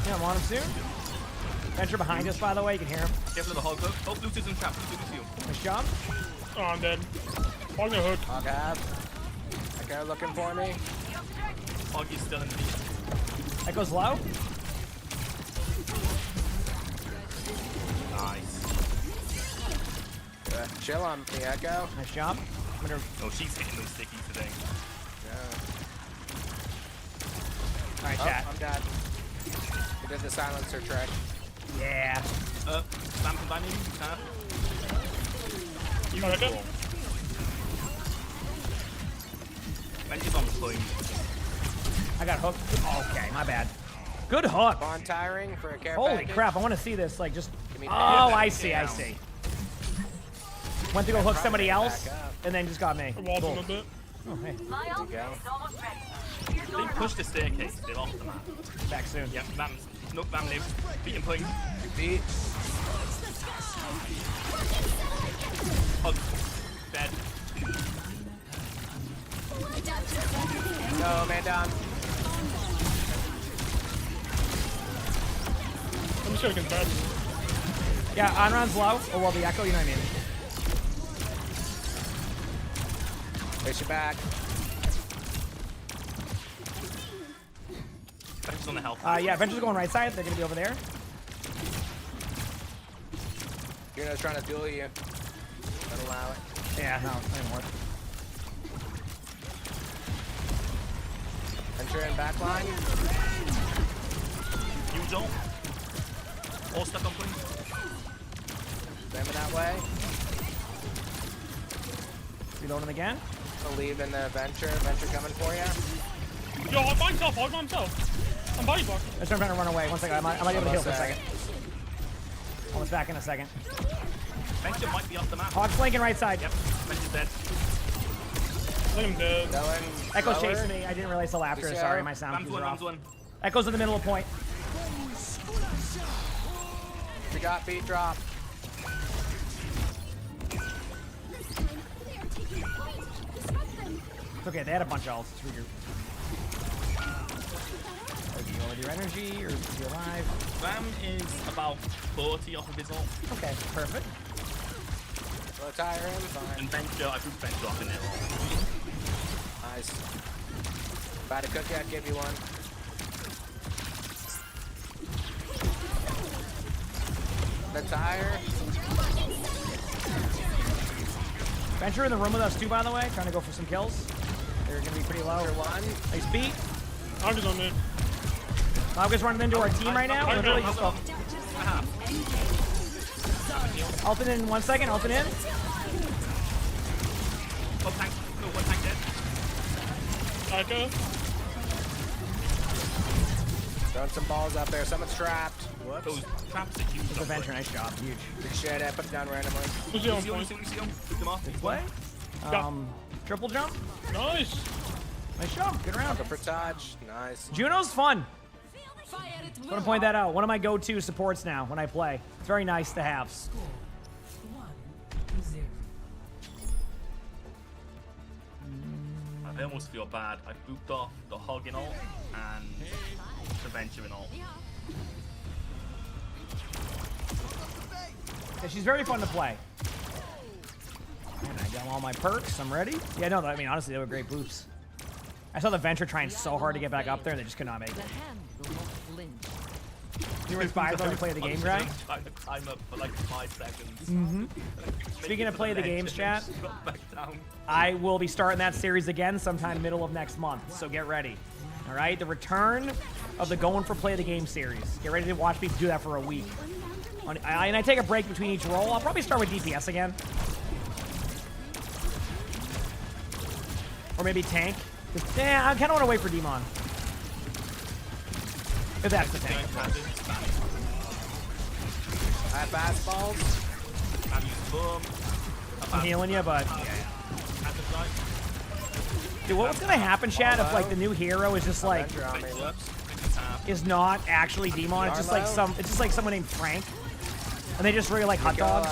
Yeah, I'm on him soon. Venture behind us, by the way. You can hear him. Careful of the hog hook. Oh, Bluetooth's in trap. Bluetooth's you. Nice job. Oh, I'm dead. Hog the hook. Hog have. That guy looking for me. Hog is still in the lead. That goes low. Nice. Chill on the Echo. Nice job. I'm gonna... Oh, she's hitting those stickies today. Yeah. All right, chat. I'm dead. We did the silencer trick. Yeah. Spam can buy me. You got it? Benji's on point. I got hooked. Okay, my bad. Good hook. Bond tiring for a care Holy package. crap, I want to see this. Like, just... Give me Oh, that. I see, I see. Went to go hook somebody Back else, up. and then just got me. Walled him a bit. Oh, hey. My ult go. is almost ready. They pushed the staircase. They're off the map. Back soon. Yep, Bam's. Nope, Bam lives. Beating point. Beat. Hug. Dead. No, man down. I'm just gonna get bad. Yeah, Onron's low. Oh, well, the Echo, you know what I mean. Face your back. Benji's on the health. Yeah, Venture's going right side. They're going to be over there. Juno's trying to duel you. Don't allow it. Yeah, no, not anymore. Venture in back line. You don't. All stuck on point. Spamming that way. Reloading again. I'll leave in the Venture. Venture coming for you. Yo, I'm by himself. Hog by himself. I'm body blocked. I'm trying to run away. 1 second. I might be able to heal for a Almost second. Almost back in a second. Benji might be off the map. Hog's flanking right side. Yep, Benji's dead. I think I'm dead. Going. Echo's lower. chasing me. I didn't realize till after. Just Sorry, go. my sound Bam's cues one, are Bam's off. one. Echo's in the middle of point. We got beat drop. It's okay, they had a bunch of ults. It's regroup. Are you lower your energy, or is he alive? Bam is about 40 off of his ult. Okay, perfect. We'll tire him. Fine. And Benjo, I put Benjo off in there. Nice. If I had a cookie, I'd give you one. The tire. Venture in the room with us too, by the way, trying to go for some kills. They're gonna be pretty low. One. Nice beat. I'm just on mid. Mogga's running into our team right now. Literally just go. Ulting in 1 second, ulting in. Oh, tank. No, one tank dead. Echo. Throwing some balls up there. Someone's trapped. Those Whoops. traps are huge. The Venture, nice job, huge. Appreciate it. Put it down randomly. Who's the on You point? see him? Put them off. Good play. Triple jump. Nice. Nice job. Good round. Looking for touch. Nice. Juno's fun. I want to point that out. One of my go-to supports now when I play. It's very nice to have. I almost feel bad. I booped off the Hog in ult and the Venture in ult. Yeah, she's very fun to play. And I got all my perks. I'm ready. Yeah, no, I mean, honestly, they were great boops. I saw the Venture trying so hard to get back up there, and they just could not make it. The hand will not flinch. You were inspired when you play the game, right? Trying to climb up for like 5 seconds. Mm-hmm. Speaking of play the games, chat, Back down. I will be starting that series again sometime middle of next month, so get ready. All right, the return of the Going for Play the Game series. Get ready to watch me do that for a week. And I take a break between each role. I'll probably start with DPS again. Or maybe tank. Yeah, I kind of want to wait for Demon. If that's the tank. I have fastballs. I'm healing you, but dude, what's gonna happen, Chad, if like the new hero is just like is not actually Demon? It's just like someone named Frank, and they just really like hot dogs.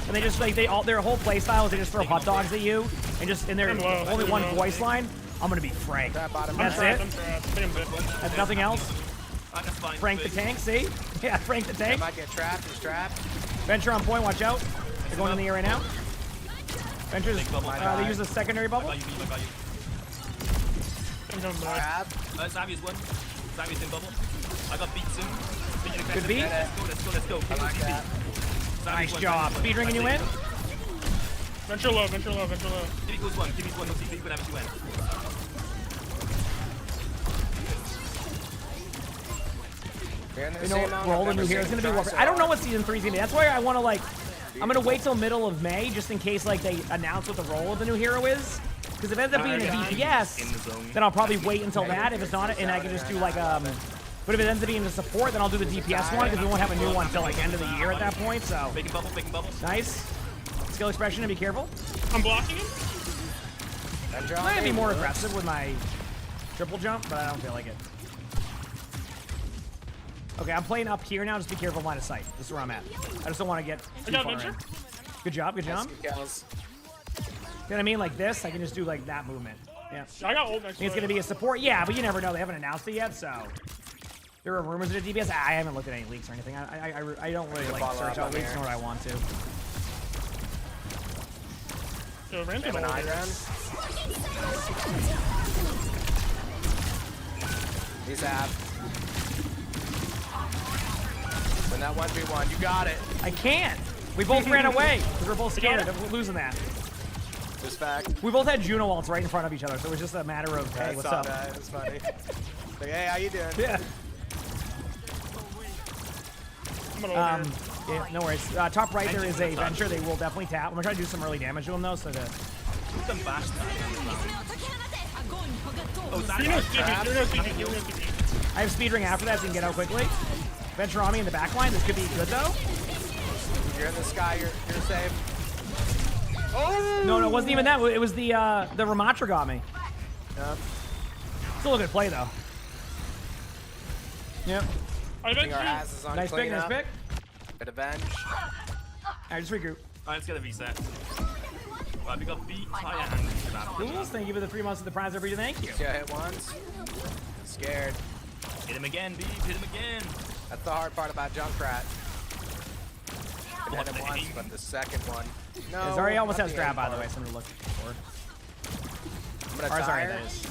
And they just like their whole playstyle is they just throw hot dogs at you, and just in their only one voice line. I'm gonna be Frank. That's it. That's nothing else. Frank the tank, see? Yeah, Frank the tank. I might get trapped. He's trapped. Venture on point, watch out. They're going in the air right now. Venture's, they use a secondary bubble. Xavier's one. Xavier's in bubble. I got beat soon. Good beat. Let's go. I like that. Nice job. Speed ringing you in. Venture low. Give me one. Give me one. Let's see if you can have it win. You know what role the new hero is going to be? I don't know what season 3 is going to be. That's why I want to like, I'm going to wait till middle of May just in case like they announce what the role of the new hero is. Because if it ends up being a DPS, then I'll probably wait until that. If it's not, and I can just do like but if it ends up being a support, then I'll do the DPS one because we won't have a new one until like end of the year at that point. So Making bubble. Nice. Skill expression and be careful. I'm blocking him. I'm going to be more aggressive with my triple jump, but I don't feel like it. Okay, I'm playing up here now. Just be careful of line of sight. This is where I'm at. I just don't want to get too far in. Good job. You know what I mean? Like this, I can just do like that movement. Yeah. I got ult next. I think it's going to be a support. Yeah, but you never know. They haven't announced it yet, so. There are rumors of a DPS. I haven't looked at any leaks or anything. I don't really like search out leaks nor what I want to. So Rand's an eye run. He's out. Win that 1v1. You got it. I can't. We both ran away because we're both scared of losing that. Respect. We both had Juno ults right in front of each other, so it was just a matter of, hey, what's up? That. It was funny. Like, hey, how you doing? Yeah. Yeah, no worries. Top right, there is a Venture. They will definitely tap. I'm going to try to do some early damage to them, though, so to... I have speed ring after that, so you can get out quickly. Venture on me in the back line. This could be good, though. You're in the sky. You're safe. Oh! No, it wasn't even that. It was the Ramatra got me. Yep. Still a good play, though. Yep. Nice pick, nice pick. Good avenge. Alright, just regroup. Alright, let's get a reset. Right, we got beat, fire, and Cool, thank you for the 3 months of the prize every day. Thank you. Yeah, hit once. Scared. Hit him again, Beep. Hit him again. That's the hard part about Junkrat. Hit him once, but the second one. No. Zarya almost has grab, by the way, something to look for. I'm gonna tire. That is.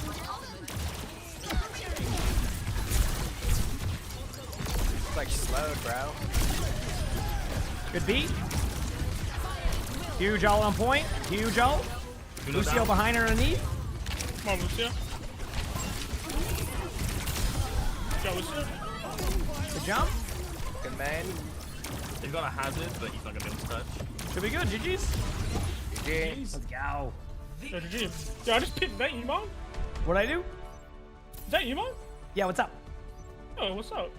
It's like slowed, bro. Good beat. Huge ult on point. Huge ult. Lucio behind her underneath. Come on, Lucio. Go, Lucio. Good jump. Good main. He's got a hazard, but he's not going to be able to touch. Should be good. GG's. GG's. Let's go. Yeah, GG's. Yeah, I just picked. Is that emongg? What'd I do? Is that emongg? Yeah, what's up? Oh, what's up?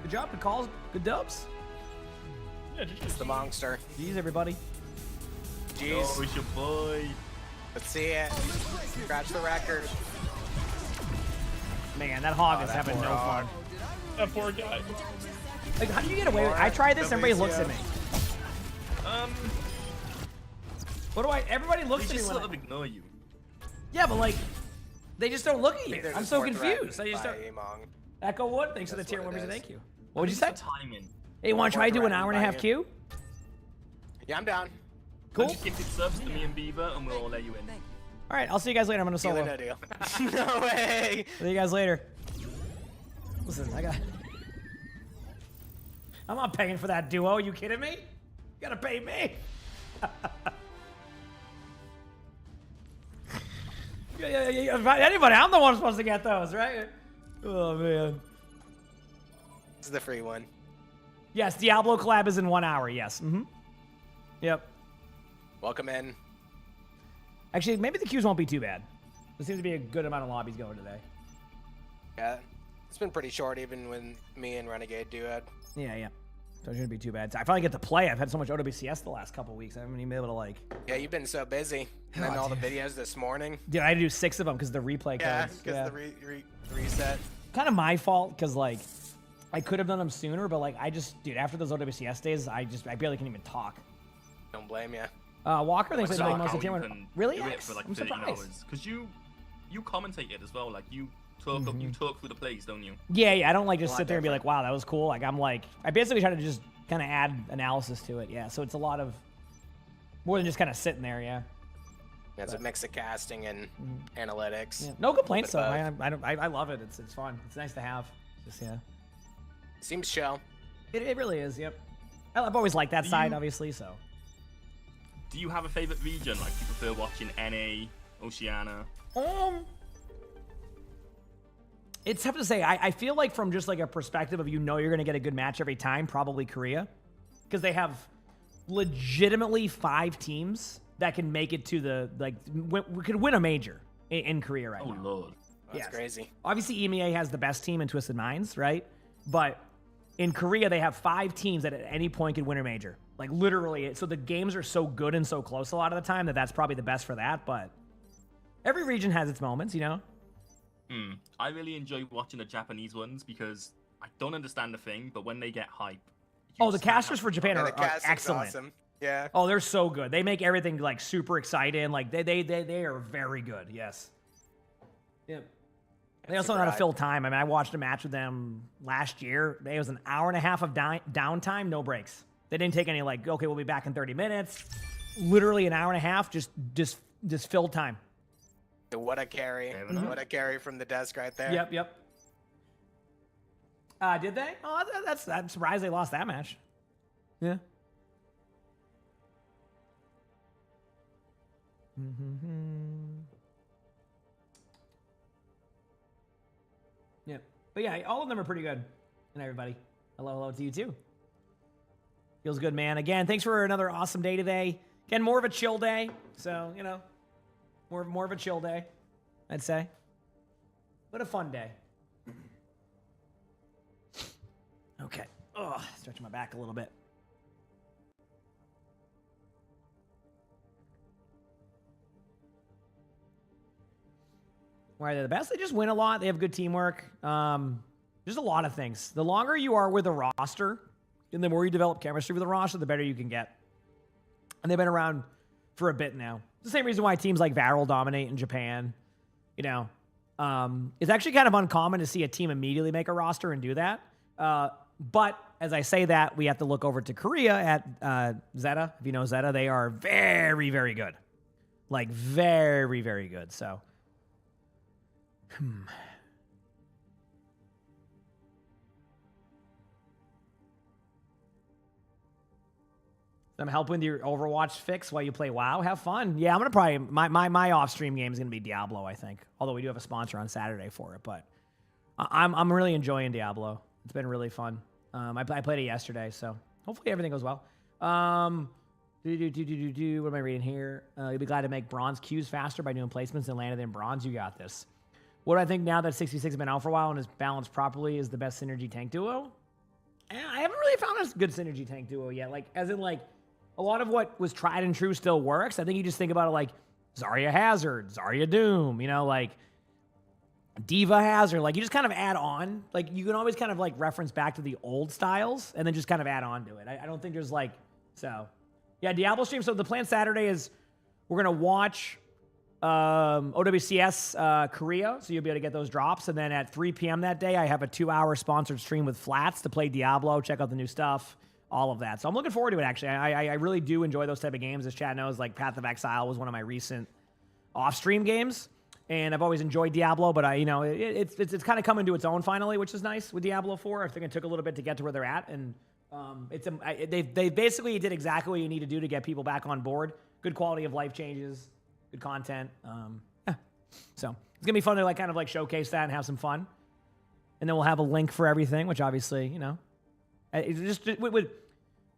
Good job. Good calls. Good dubs. Yeah, GG's. It's the monster. GG's, everybody. Jeez. Oh, it's your boy. Let's see it. Scratch the record. Man, that hog is having no fun. That poor guy. Like, how do you get away with it? I try this, everybody looks at me. What do I... Everybody looks at me when I ignore you. Yeah, but like... They just don't look at you. I'm so confused. I just don't... Emongg. Echo Wood, thanks for the tier 1 reason. Thank you. What would you say? Timing. Hey, want to try to do an hour and a half queue? Yeah, I'm down. Cool. Send gifted subs to me and D.Va, and we'll all let you in. All right, I'll see you guys later. I'm gonna Deal solo. or no deal. No way. See you guys later. Listen, I'm not paying for that duo. You kidding me? You gotta pay me. Anybody, I'm the one supposed to get those, right? Oh man. This is the free one. Yes, Diablo collab is in 1 hour. Yes. Yep. Welcome in. Actually, maybe the queues won't be too bad. There seems to be a good amount of lobbies going today. Yeah, it's been pretty short even when me and Renegade duet. Yeah. So it shouldn't be too bad. I finally get to play. I've had so much OWCS the last couple weeks. I haven't even been able to like. Yeah, you've been so busy. And then all the videos this morning. Dude, I had to do 6 of them because the replay codes. Yeah, because the reset. Kind of my fault because like I could have done them sooner, but like I just, dude, after those OWCS days, I barely can even talk. Don't blame you. Walker thinks they're doing most of the time. time. Really? For like I'm 13 surprised. hours. Because you commentate it as well. Like you talk through the plays, don't you? Yeah. I don't like just sit there and be like, wow, that was cool. Like I basically try to just kind of add analysis to it. Yeah. So it's a lot of more than just kind of sitting there. Yeah. Yeah, it's a mix of casting and analytics. Yeah. No complaints though. I love it. It's fun. It's nice to have. Just Seems chill. It really is. Yep. I've always liked that side, obviously. So. Do you have a favorite region? Like, do you prefer watching NA, Oceania? It's tough to say. I feel like from just like a perspective of you're going to get a good match every time, probably Korea. Because they have legitimately 5 teams that can make it to the, like, we could win a major in Korea right now. Oh, Lord. That's crazy. Obviously, EMEA has the best team in Twisted Minds, right? But in Korea, they have 5 teams that at any point could win a major. Like, literally. So the games are so good and so close a lot of the time that's probably the best for that. But every region has its moments, you know? I really enjoy watching the Japanese ones because I don't understand the thing, but when they get hype... The casters for Japan are excellent. Awesome. Yeah. Oh, they're so good. They make everything, like, super exciting. Like, they are very good, yes. Yep. They also know how to fill time. I mean, I watched a match with them last year. It was an hour and a half of downtime, no breaks. They didn't take any, like, okay, we'll be back in 30 minutes. Literally an hour and a half, just filled time. What a carry. What a carry from the desk right there. Yep. Did they? Oh, I'm surprised they lost that match. Yeah. Yeah. But yeah, all of them are pretty good. And everybody, hello to you too. Feels good, man. Again, thanks for another awesome day today. Again, more of a chill day. So, you know, more of a chill day, I'd say. But a fun day. Okay. Stretching my back a little bit. Why are they the best? They just win a lot. They have good teamwork. There's a lot of things. The longer you are with a roster, and the more you develop chemistry with the roster, the better you can get. And they've been around for a bit now. It's the same reason why teams like Varel dominate in Japan. You know, it's actually kind of uncommon to see a team immediately make a roster and do that. But as I say that, we have to look over to Korea at Zeta. If you know Zeta, they are very, very good. Like, very, very good. So, I'm helping with your Overwatch fix while you play WoW. Have fun. Yeah, I'm gonna probably my off-stream game is gonna be Diablo, I think. Although we do have a sponsor on Saturday for it, but I'm really enjoying Diablo. It's been really fun. I played it yesterday, so hopefully everything goes well. What am I reading here? You'll be glad to make bronze queues faster by doing placements and landed in bronze. You got this. What do I think now that 66 has been out for a while and is balanced properly is the best synergy tank duo? I haven't really found a good synergy tank duo yet. Like, as in, like, a lot of what was tried and true still works. I think you just think about it like Zarya Hazard, Zarya Doom, you know, like D.Va Hazard. Like, you just kind of add on. Like, you can always kind of, like, reference back to the old styles and then just kind of add on to it. I don't think there's, like, so. Yeah, Diablo stream. So the plan Saturday is we're going to watch OWCS Korea, so you'll be able to get those drops. And then at 3 p.m. that day, I have a 2-hour sponsored stream with Flats to play Diablo, check out the new stuff. all of that. So I'm looking forward to it, actually. I really do enjoy those type of games. As Chad knows, like Path of Exile was one of my recent off-stream games, and I've always enjoyed Diablo, but it's kind of coming to its own finally, which is nice with Diablo 4. I think it took a little bit to get to where they're at, and they basically did exactly what you need to do to get people back on board. Good quality of life changes, good content. Yeah. So it's gonna be fun to like kind of like showcase that and have some fun, and then we'll have a link for everything, which obviously it's just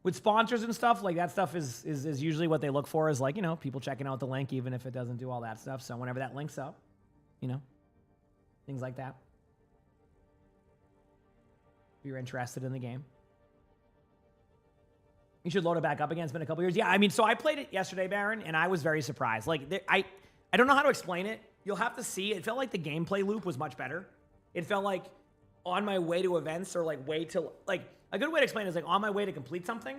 with sponsors and stuff, like that stuff is usually what they look for is like, people checking out the link, even if it doesn't do all that stuff. So whenever that link's up, things like that. If you're interested in the game, you should load it back up again. It's been a couple years. Yeah, I mean, so I played it yesterday, Baron, and I was very surprised. Like, I don't know how to explain it. You'll have to see. It felt like the gameplay loop was much better. It felt like on my way to events or like way to, like, a good way to explain it is like on my way to complete something,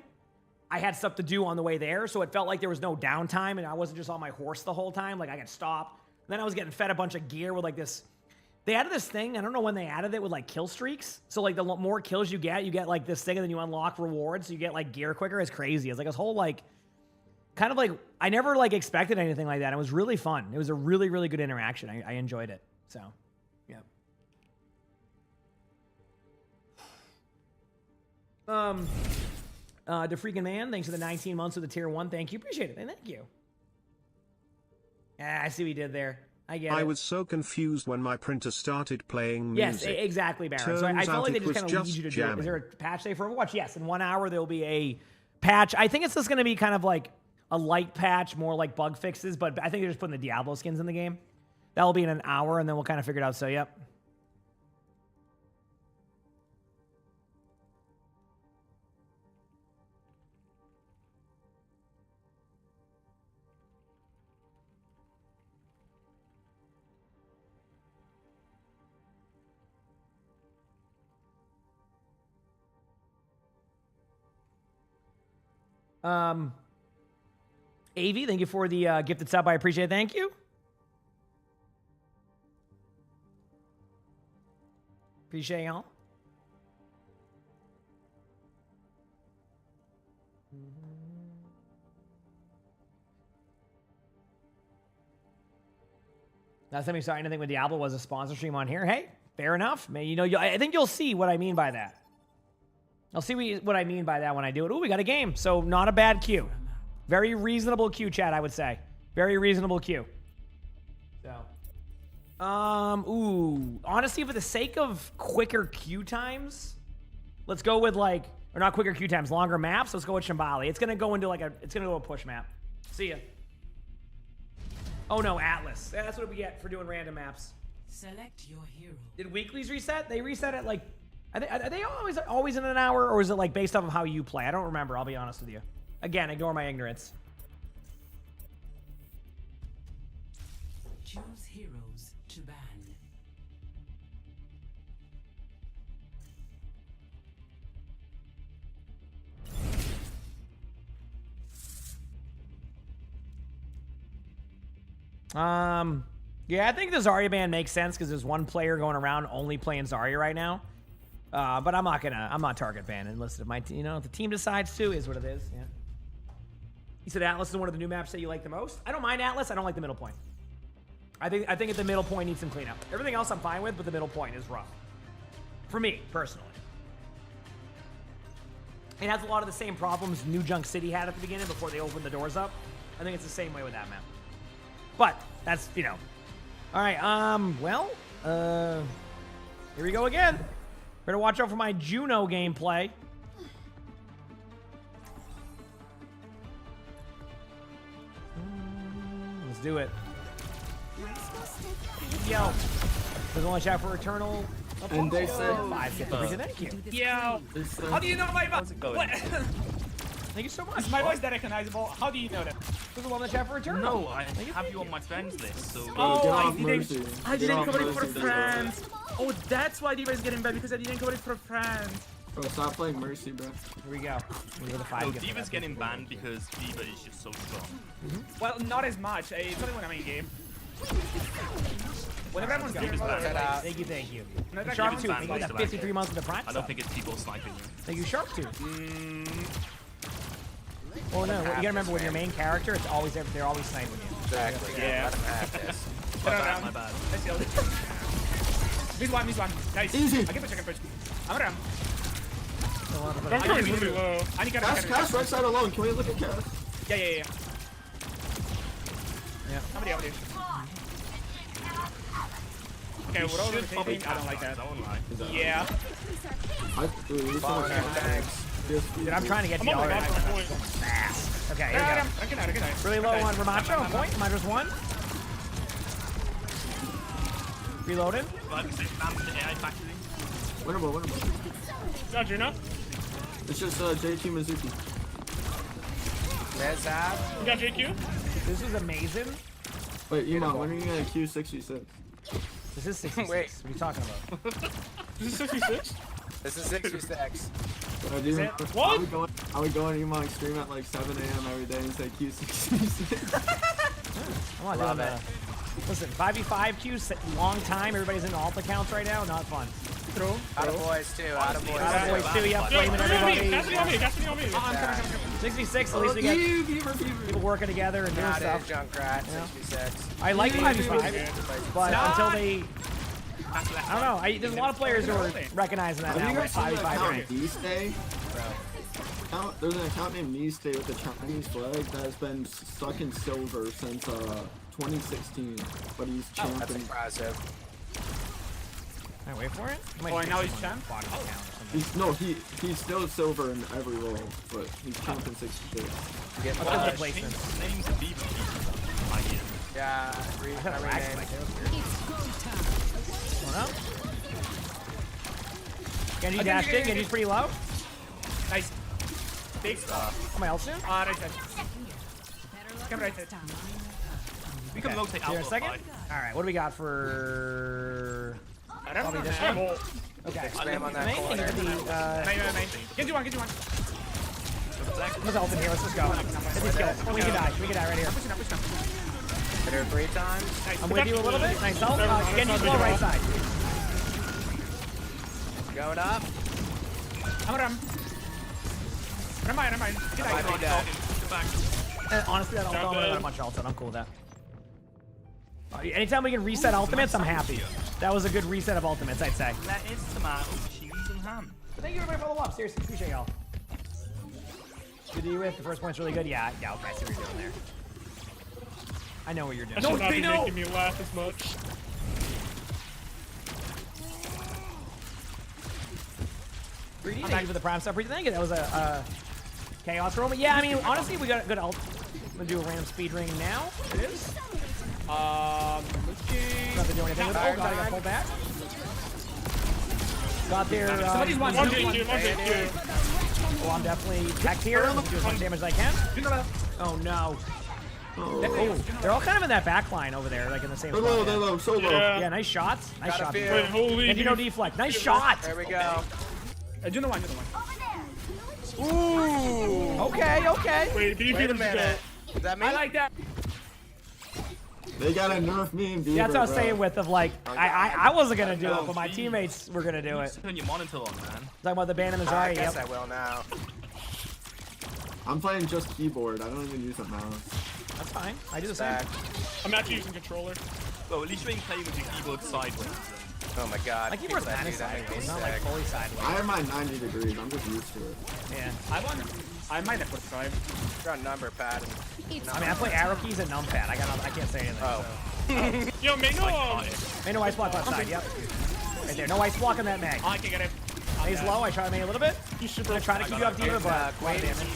I had stuff to do on the way there. So it felt like there was no downtime and I wasn't just on my horse the whole time. Like I could stop. And then I was getting fed a bunch of gear with like this. They added this thing. I don't know when they added it with like kill streaks. So like the more kills you get like this thing and then you unlock rewards. So you get like gear quicker. It's crazy. It's like this whole like, kind of like, I never like expected anything like that. It was really fun. It was a really, really good interaction. I enjoyed it. So, yeah. The freaking man, thanks for the 19 months of the tier 1. Thank you. Appreciate it. And thank you. I see what you did there. I get it. I was so confused when my printer started playing music. Yes, exactly, Baron. So I felt like they just kind of lead you to do it. Is there a patch day for Overwatch? Yes, in 1 hour there will be a patch. I think it's just going to be kind of like a light patch, more like bug fixes, but I think they're just putting the Diablo skins in the game. That will be in an hour, and then we'll kind of figure it out. So, yep. Avi, thank you for the gifted sub. I appreciate it. Thank you. Appreciate y'all. Last time you saw anything with Diablo was a sponsor stream on here. Hey, fair enough. I think you'll see what I mean by that. I'll see what I mean by that when I do it. Ooh, we got a game. So not a bad queue. Very reasonable queue, chat, I would say. Very reasonable queue. So, ooh, honestly, for the sake of quicker queue times, let's go with like, or not quicker queue times, longer maps. Let's go with Shambali. It's gonna go into like it's gonna go a push map. See ya. Oh no, Atlas. That's what we get for doing random maps. Select your hero. Did weeklies reset? They reset it like, are they always in an hour, or is it like based off of how you play? I don't remember. I'll be honest with you. Again, ignore my ignorance. Choose heroes to ban. Yeah, I think the Zarya ban makes sense because there's one player going around only playing Zarya right now. But I'm not target banning unless if if the team decides to, is what it is. Yeah. You said Atlas is one of the new maps that you like the most. I don't mind Atlas. I don't like the middle point. I think the middle point needs some cleanup. Everything else I'm fine with, but the middle point is rough. For me, personally. It has a lot of the same problems New Junk City had at the beginning before they opened the doors up. I think it's the same way with that map. But that's, All right, here we go again. Better watch out for my Juno gameplay. Let's do it. Yo. There's only chat for Eternal. And they said 550. Thank you. Yo. How do you know my voice? Thank you so much. Is my voice that recognizable? How do you know that? There's a one in the chat for Eternal. No, I have you on my friends list, so... Oh, I didn't cover it for friends. Oh, that's why D.Va is getting bad, because I didn't cover it for friends. Bro, stop playing Mercy, bro. Here we go. No, D.Va's getting banned because D.Va is just so strong. Well, not as much. It's only when I'm in game. Whenever everyone's Keep getting his back. Cut out. Thank you, thank you. Whenever Sharp everyone's too. getting Thank you. That 53 months of the prime. I don't think it's people sniping you. Thank you, Sharp too. Well, no, you gotta remember when your main character, it's always they're always sniping you. Exactly. Yeah. Let him have this. My bad. Nice yell. He's one. Nice. Easy. I get the chicken push. I'm around. Cast, right side alone. Can we look at Cast? Yeah. Yeah. Somebody over here. Okay, we're all rotating. I don't like that. Yeah. Dude, I'm trying to get to y'all right now. Fast. Okay, here we go. I get Really low on Ramacho. On point. Ramacho's one. Reloading. Winnable. Got you, no? It's just JT Mizuki. Res half. You got JQ? This is amazing. Wait, Emongg, when are you gonna Q66? This is 66. Wait. What are you talking about? This is 66? This is 66. What? Are we going Emongg stream at like 7 a.m. every day and say Q66? Come on, Love dude. it. Listen, 5v5 queues, long time. Everybody's in alt accounts right now. Not fun. True. Out of boys too. Out of boys. Out of boys too. Yeah, blaming everybody. Cast me on me. I'm coming. 66. At least we get people working together and doing Nah, stuff. dude, Junkrat. 66. I like 5v5, but until they, I don't know. There's a lot of players who are recognizing that now. Have you guys seen the 5v5 account rank. D-Stay? There's an account named D.Stay with the Chinese flag that has been stuck in silver since 2016, but he's champion. That's impressive. Can I wait for it? Now he's champ? He's still silver in every role, but he's champion 66. Get What's the placement? Name's D.Va. Yeah, Genji dashed in. Genji's pretty low. Nice. Big Am I else soon? Right side. Come right side. We can rotate Here out in a second. All right, what do we got for? I don't know. This one? Okay. Spam on that Main corner. thing is the, Get you one. Let's ult in here. Let's just go. Hit these kills. We can die right here. Hit her 3 times. I'm with you a little bit. Nice ult. Genji's low right side. Going up. I'm around. Never mind. Get Might be dead. Honestly, I don't know that much ult. I'm cool with that. Anytime we can reset ultimates, I'm happy. That was a good reset of ultimates, I'd say. Lettuce, tomato, cheese, and ham. But thank you everybody for the love. Seriously, appreciate y'all. Good to you with. The first point's really good. Yeah, okay, I see what you're doing there. I know what you're doing. That should not be making me laugh as much. Thank you for the prime stuff. Thank you. That was a chaos roll. But yeah, I mean, honestly, we got a good ult. I'm gonna do a random speed ring now. It is. Not to do anything with it. Oh, gotta get pulled back. Got their. Somebody's one. Well, I'm definitely back here. I'm gonna do as much damage as I can. Oh no. Oh, they're all kind of in that back line over there, like in the same spot. They're low, so low. Yeah, nice shots. Nice Got a shot. fear. And you know deflect. Nice shot. There we go. Do the one. Ooh. Okay. Wait a minute. Is that me? I like that. They gotta nerf me and D.Va. Yeah, that's what I was saying with of like, I wasn't gonna do it, but my teammates were gonna do it. Turn your monitor on, man. Talking about the ban in the I Zarya. guess I will now. I'm playing just keyboard. I don't even use a mouse. That's fine. I do the same. I'm actually using controller. Well, at least you ain't playing with your keyboard sideways. Oh my god. My keyboard's kind of sideways, not like fully sideways. I have mine 90 degrees. I'm just used to it. Yeah. I might have put 5. You're on number pad. I mean, I play arrow keys and numpad. I can't say anything. Oh. So. Yo, Mango. No ice block on side. Yep. Right there. No ice block on that mag. I can get it. He's low. I try to make a little bit. I'm trying to keep you up, D.Va, but a lot of damage.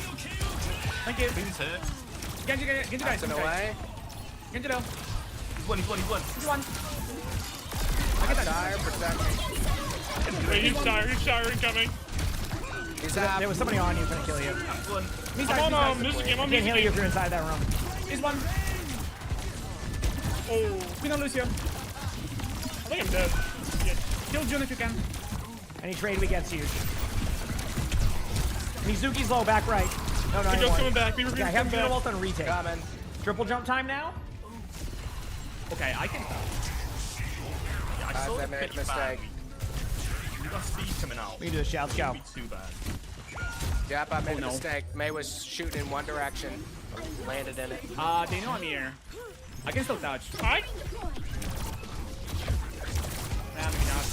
Thank you. Things hurt. Genji guys. In a way. Genji down. He's one. He's one. I get dire, protect me. Wait, he's dire incoming. There was somebody on you trying to kill you. I'm on music game. I can't heal you if you're inside that room. He's one. Oh, we don't lose you. I think I'm dead. Yeah. Kill Jun if you can. Any trade we get's huge. Mizuki's low, back right. No, We're just coming back. Yeah, I have Juno ult on retake. Coming. Triple jump time now? Okay, I can. sort I of made a pitch mistake. bad. You got speed coming out. We can do a shout Shouldn't scout. be too bad. Yep, I made a no. mistake. May was shooting in one direction. Landed in it. They know I'm here. I can still dodge. Alright. Maybe not.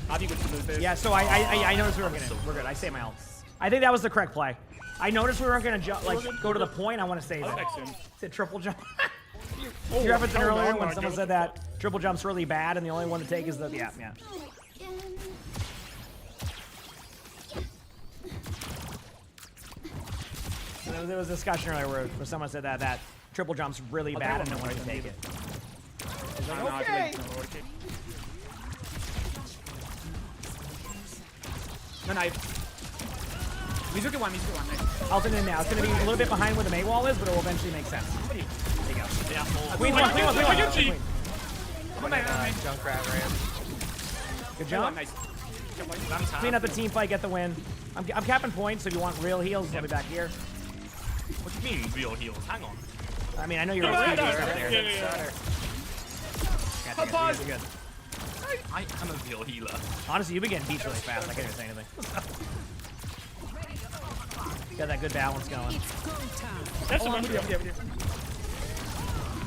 How do you get to lose this? Yeah, so I noticed we weren't gonna. We're good. I saved my ult. I think that was the correct play. I noticed we weren't gonna go to the point. I want to save it. It's a triple jump. You referenced it earlier when someone said that triple jump's really bad and the only one to take is the yeah. So there was a discussion earlier where someone said that triple jump's really bad and no one can take it. I was like, okay. No knife. He's looking one. Ultimate in now. It's going to be a little bit behind where the May wall is, but it will eventually make sense. There you go. Yeah, Queen one. Junkrat ram. Good job. Nice. Clean up the team fight, get the win. I'm capping points, so if you want real heals, I'll be back here. What do you mean, real heals? Hang on. I mean, I know you're a speed up there. Yeah. You're good. I am a real healer. Honestly, you've been getting beats really fast. I can't even say anything. Got that good balance going. That's the one.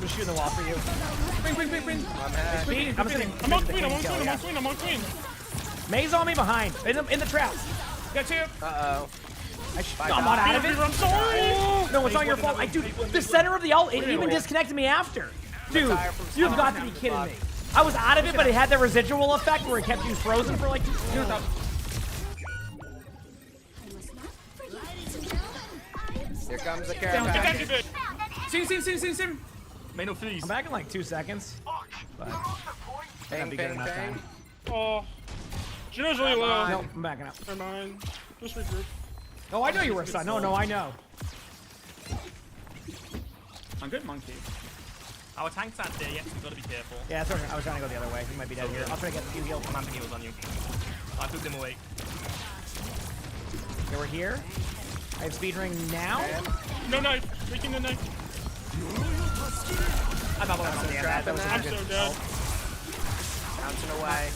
Just shooting the wall for you. Bring. I'm on queen. May's on me behind. In the traps. Got you. Uh-oh. I'm not out of it. I'm sorry. No, it's not your fault. Dude, the center of the ult, it even disconnected me after. Dude, you've got to be kidding me. I was out of it, but it had the residual effect where it kept you frozen for like 2 seconds. Here comes the caravan. Sim. May no freeze. I'm back in like 2 seconds. But that'd be good enough time. Oh. Juno's really low. Nope, I'm backing up. Never mind. Just regroup. Oh, I know you were stunned. No, I know. I'm good, monkey. Our tank's out there, yes, we've got to be careful. Yeah, that's right. I was trying to go the other way. He might be dead here. I'll try to get a few heals. I'm heals on you. I took them away. Okay, we're here. I have speed ring now. No knife. Making the knife. I'm not I'm so dead. Bouncing away.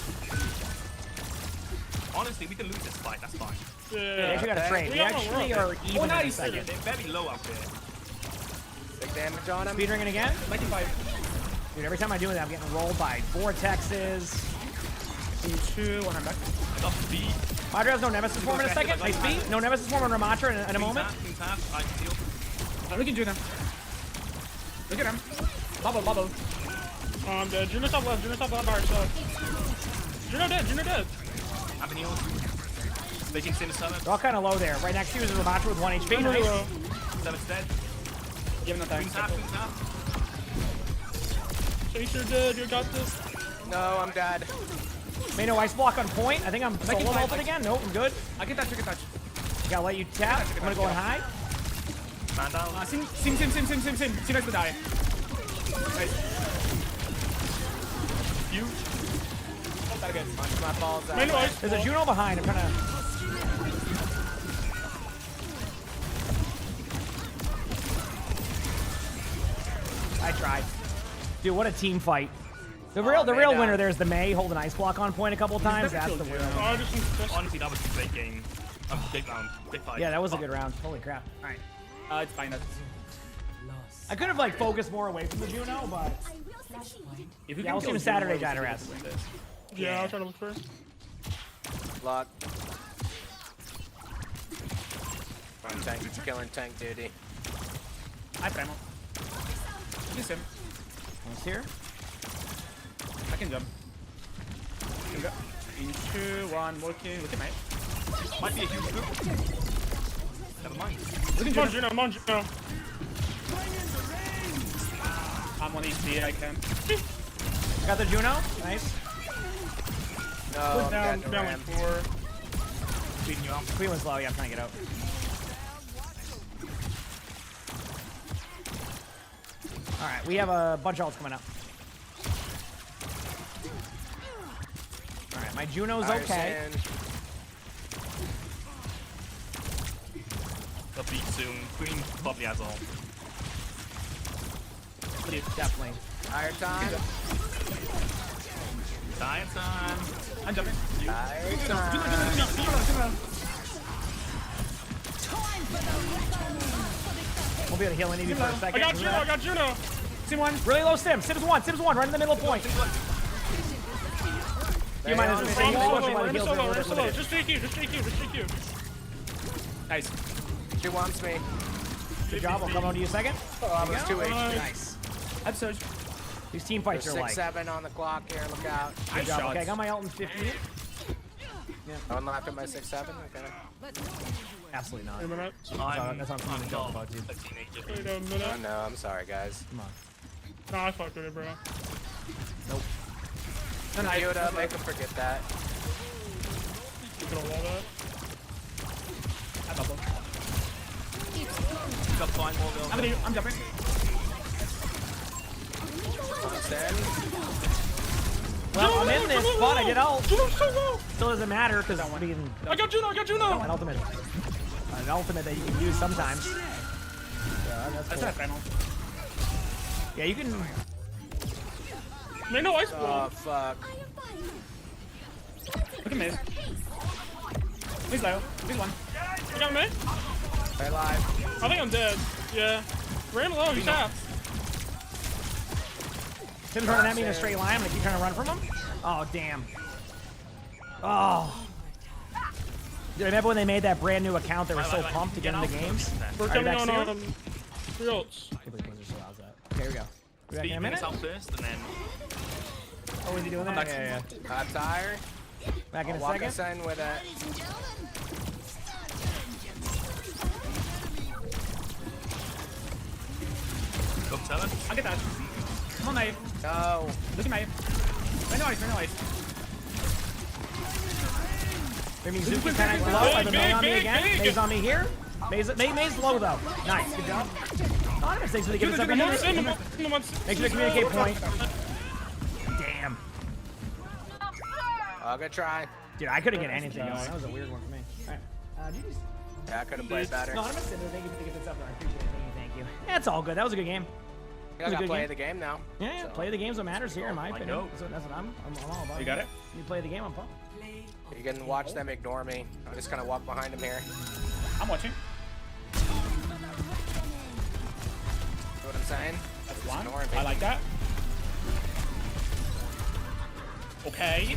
Honestly, we can lose this fight, that's fine. Yeah, they actually got a trade. They actually are even in a second. They're very low out there. Big damage on him. Speed ringing again? 95. Dude, every time I do that, I'm getting rolled by vortexes. 2, 1, I'm back. I got speed. Madra has no Nemesis form in a second. Nice speed. No Nemesis form on Ramatra in a moment. We can do them. Look at him. Bubble. I'm dead. Juno's top left by herself. Juno dead. I'm in heals. Making Sim 7. They're all kind of low there. Right next to you is a Ramatra with 1 HP. Really low. 7's dead. Give him the Queen's half. Chaser dead. You got this. No, I'm dead. May no ice block on point. I think I'm solo ulted again. Nope, I'm good. I can touch. Gotta let you tap. I'm gonna go in high. Man down. Sim. Sim has to die. Nice. Huge. Gotta get my balls out. There's a Juno behind. I'm trying to. I tried. Dude, what a team fight. The real winner there is the May holding ice block on point a couple times. That's the winner. Honestly, that was a great game. Big round. Big fight. Yeah, that was a good round. Holy crap. All right. It's fine. I could have focused more away from the Juno, but yeah, we'll see him Saturday, Gynoress. Yeah, I'll try to look for it. Lock. Tank, killing tank duty. I primo. Use him. Almost here. I can jump. Into 1, working. Look at mate. Might be a huge group. Never mind. I'm on Juno. I'm on HP, I can. Got the Juno. Nice. No, I'm down dead to ram. 4. Beating you off. Queen was low. Yeah, I'm trying to get out. All right, we have a bunch of ults coming up. All right, my Juno's okay. They'll beat soon. Queen probably has all. Definitely. Higher time. Time. I'm jumping. Won't be able to heal any of you for a second. I got Juno. Sim one. Really low Sim. Sim's one, right in the middle of point. You might as well solo. Just take you. Nice. She wants me. Good job. I'll come on to you a second. Oh, I was 2 HP. Nice. Episode. These team fights are like 6-7 on the clock here. Look out. Good job. Okay, I got my ult in 15. Yeah. One left at my 6-7. Okay. Absolutely not. That's what I'm talking about, dude. Wait a minute. Oh no, I'm sorry, guys. Come on. No, I fucked with it, bro. Nope. No, you would make him forget that. You can wall that. I'm jumping. Well, I'm in this spot. I get ult. Still doesn't matter because I got Juno. Oh, an ultimate. An ultimate that you can use sometimes. Yeah, that's cool. Not final. Yeah, you can. Man, no ice ball. Oh fuck. Look at me. He's low. He's one. You got me? They're alive. I think I'm dead. Yeah. Ran low. He's half. Tim's running at me in a straight line. I'm gonna keep trying to run from him. Oh damn. Oh. Dude, remember when they made that brand new account? They were so pumped to get into games. We're coming on Fields. Okay, here we go. We got a minute. First, and then. Oh, is he doing that? Yeah. I'm tired. Back in a walk second. us in with it. Go tell him. I'll get that. Come on, knife. Go. Look at knife. Right no ice. I mean, Zuki kind of low. I've been laying on me again. May's on me here. May's low though. Nice, good job. Oh, thanks for the give us up. Make sure to communicate point. Damn. I'll go try. Dude, I couldn't get anything going. That was a weird one for me. Alright. Yeah, I could have played better. No, I'm gonna sit there. Thank you for the gift this up. I appreciate it. Thank you. Yeah, it's all good. That was a good game. I gotta play the game now. Yeah, so. Play the game's what matters here, in my opinion. That's what I'm all about. You got it? You play the game, I'm pumped. You can watch them ignore me. I'm just gonna walk behind them here. I'm watching. See what I'm saying? That's one. I like that. Okay.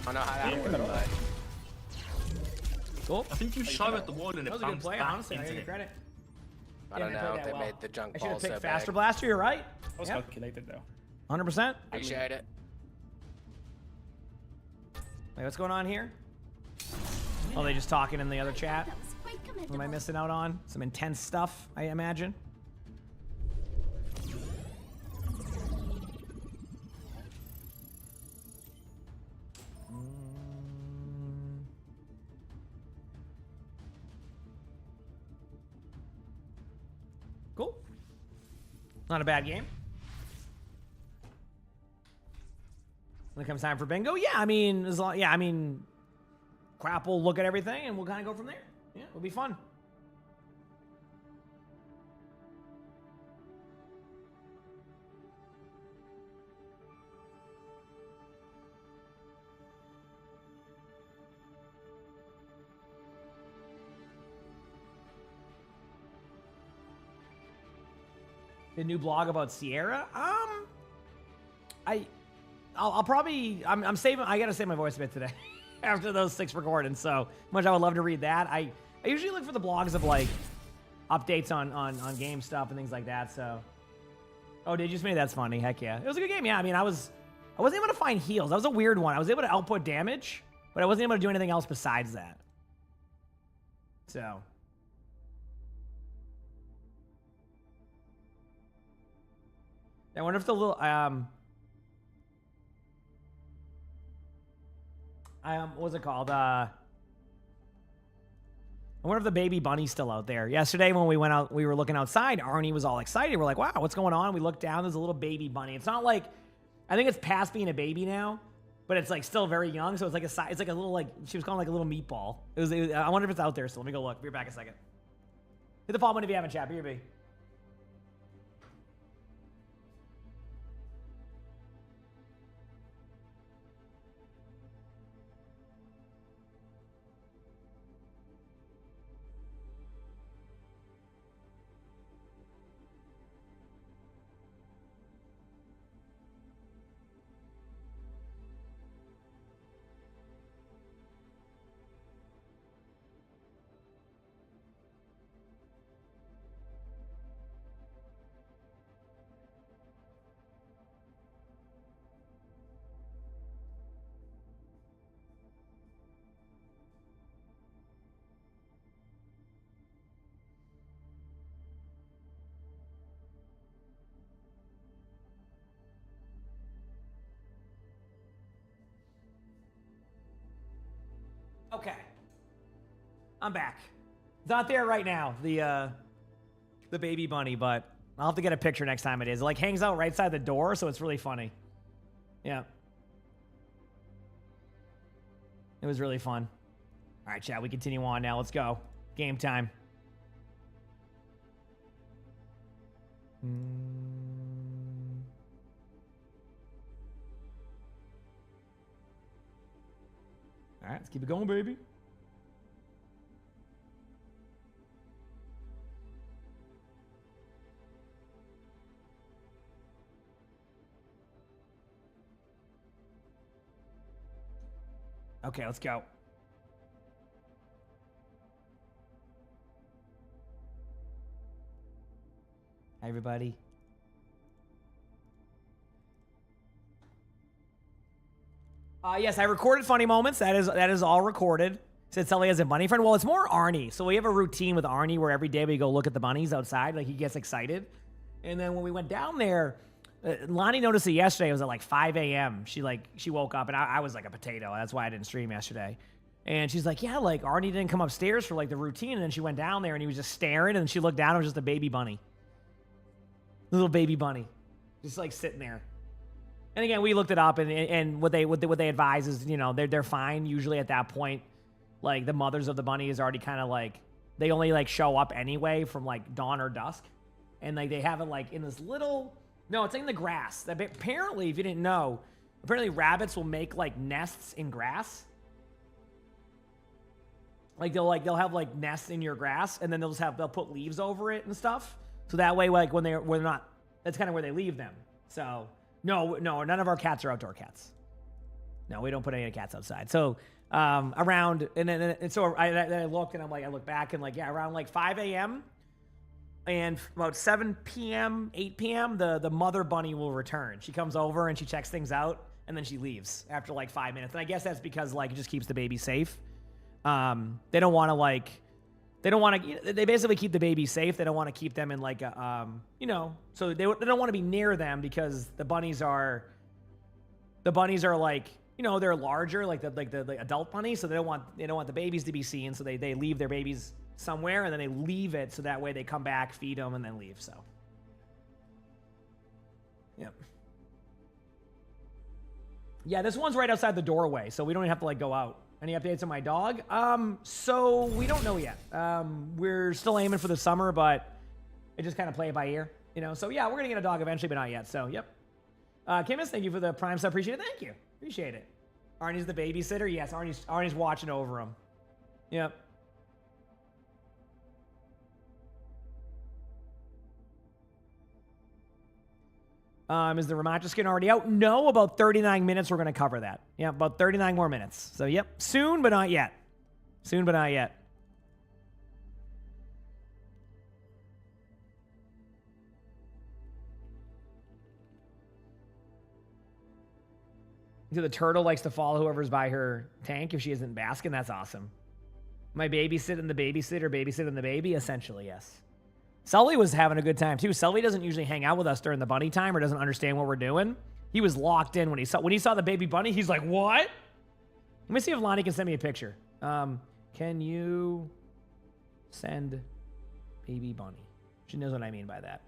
I don't know how that works, but... Cool. I think you shot at the wall and it bounced back. That was a good play, honestly. I give you credit. I don't know if they made the junk I ball should have so picked big. Faster Blaster, you're right. That was calculated though. 100%. Appreciate it. Wait, what's going on here? Oh, they just talking in the other chat? What am I missing out on? Some intense stuff, I imagine. Cool. Not a bad game. When it comes time for bingo, yeah, I mean, Crap will look at everything and we'll kind of go from there. Yeah, it'll be fun. The new blog about Sierra? I'll probably, I'm saving, I gotta save my voice a bit today after those 6 recordings, so much I would love to read that. I usually look for the blogs of like updates on game stuff and things like that, so. Oh, did you say that's funny? Heck yeah. It was a good game, yeah. I mean, I wasn't able to find heals. That was a weird one. I was able to output damage, but I wasn't able to do anything else besides that. So. I wonder if the little, what was it called? I wonder if the baby bunny's still out there. Yesterday when we went out, we were looking outside, Arnie was all excited. We're like, wow, what's going on? We looked down, there's a little baby bunny. It's not like, I think it's past being a baby now, but it's like still very young. So it's like it's like a little, like, she was calling like a little meatball. I wonder if it's out there still. Let me go look. Be back a second. Hit the follow button if you haven't, chat. B. I'm back. It's not there right now, the baby bunny, but I'll have to get a picture next time it is. It like hangs out right side the door, so it's really funny. Yeah. It was really fun. All right, chat, we continue on now. Let's go. Game time. All right, let's keep it going, baby. Okay, let's go. Hi, everybody. Yes, I recorded funny moments. That is all recorded. Said Sully has a bunny friend. Well, it's more Arnie. So we have a routine with Arnie where every day we go look at the bunnies outside. Like, he gets excited. And then when we went down there, Lonnie noticed it yesterday. It was at like 5 a.m. She woke up, and I was like a potato. That's why I didn't stream yesterday. And she's like, yeah, like Arnie didn't come upstairs for like the routine. And then she went down there, and he was just staring. And then she looked down, and it was just a baby bunny. Little baby bunny. Just like sitting there. And again, we looked it up, and what they advise is, you know, they're fine usually at that point. Like, the mothers of the bunny is already kind of like, they only like show up anyway from like dawn or dusk. And like they have it like in this little, no, it's in the grass. Apparently, if you didn't know, apparently rabbits will make like nests in grass. Like they'll have like nests in your grass, and then they'll put leaves over it and stuff. So that way, like when they're not, that's kind of where they leave them. So no, none of our cats are outdoor cats. No, we don't put any cats outside. So around, and so I looked, and I look back, and like, yeah, around like 5 a.m. and about 7 p.m., 8 p.m., the mother bunny will return. She comes over and she checks things out, and then she leaves after like 5 minutes. And I guess that's because like it just keeps the baby safe. They don't want to they basically keep the baby safe. They don't want to keep them in like a, so they don't want to be near them because the bunnies are like, they're larger, like the adult bunnies. So they don't want the babies to be seen. So they leave their babies somewhere, and then they leave it so that way they come back, feed them, and then leave. So, yep. Yeah, this one's right outside the doorway, so we don't even have to like go out. Any updates on my dog? So we don't know yet. We're still aiming for the summer, but it just kind of play it by ear, So yeah, we're gonna get a dog eventually, but not yet. So yep. Kimmis, thank you for the Prime sub. Appreciate it. Thank you. Appreciate it. Arnie's the babysitter. Yes, Arnie's watching over him. Yep. Is the Ramacha skin already out? No, about 39 minutes. We're going to cover that. Yeah, about 39 more minutes. So, yep, soon, but not yet. Soon, but not yet. So the turtle likes to follow whoever's by her tank if she isn't basking. That's awesome. My babysit and the babysitter, babysit and the baby? Essentially, yes. Sully was having a good time too. Sully doesn't usually hang out with us during the bunny time or doesn't understand what we're doing. He was locked in when he saw the baby bunny. He's like, what? Let me see if Lonnie can send me a picture. Can you send baby bunny? She knows what I mean by that.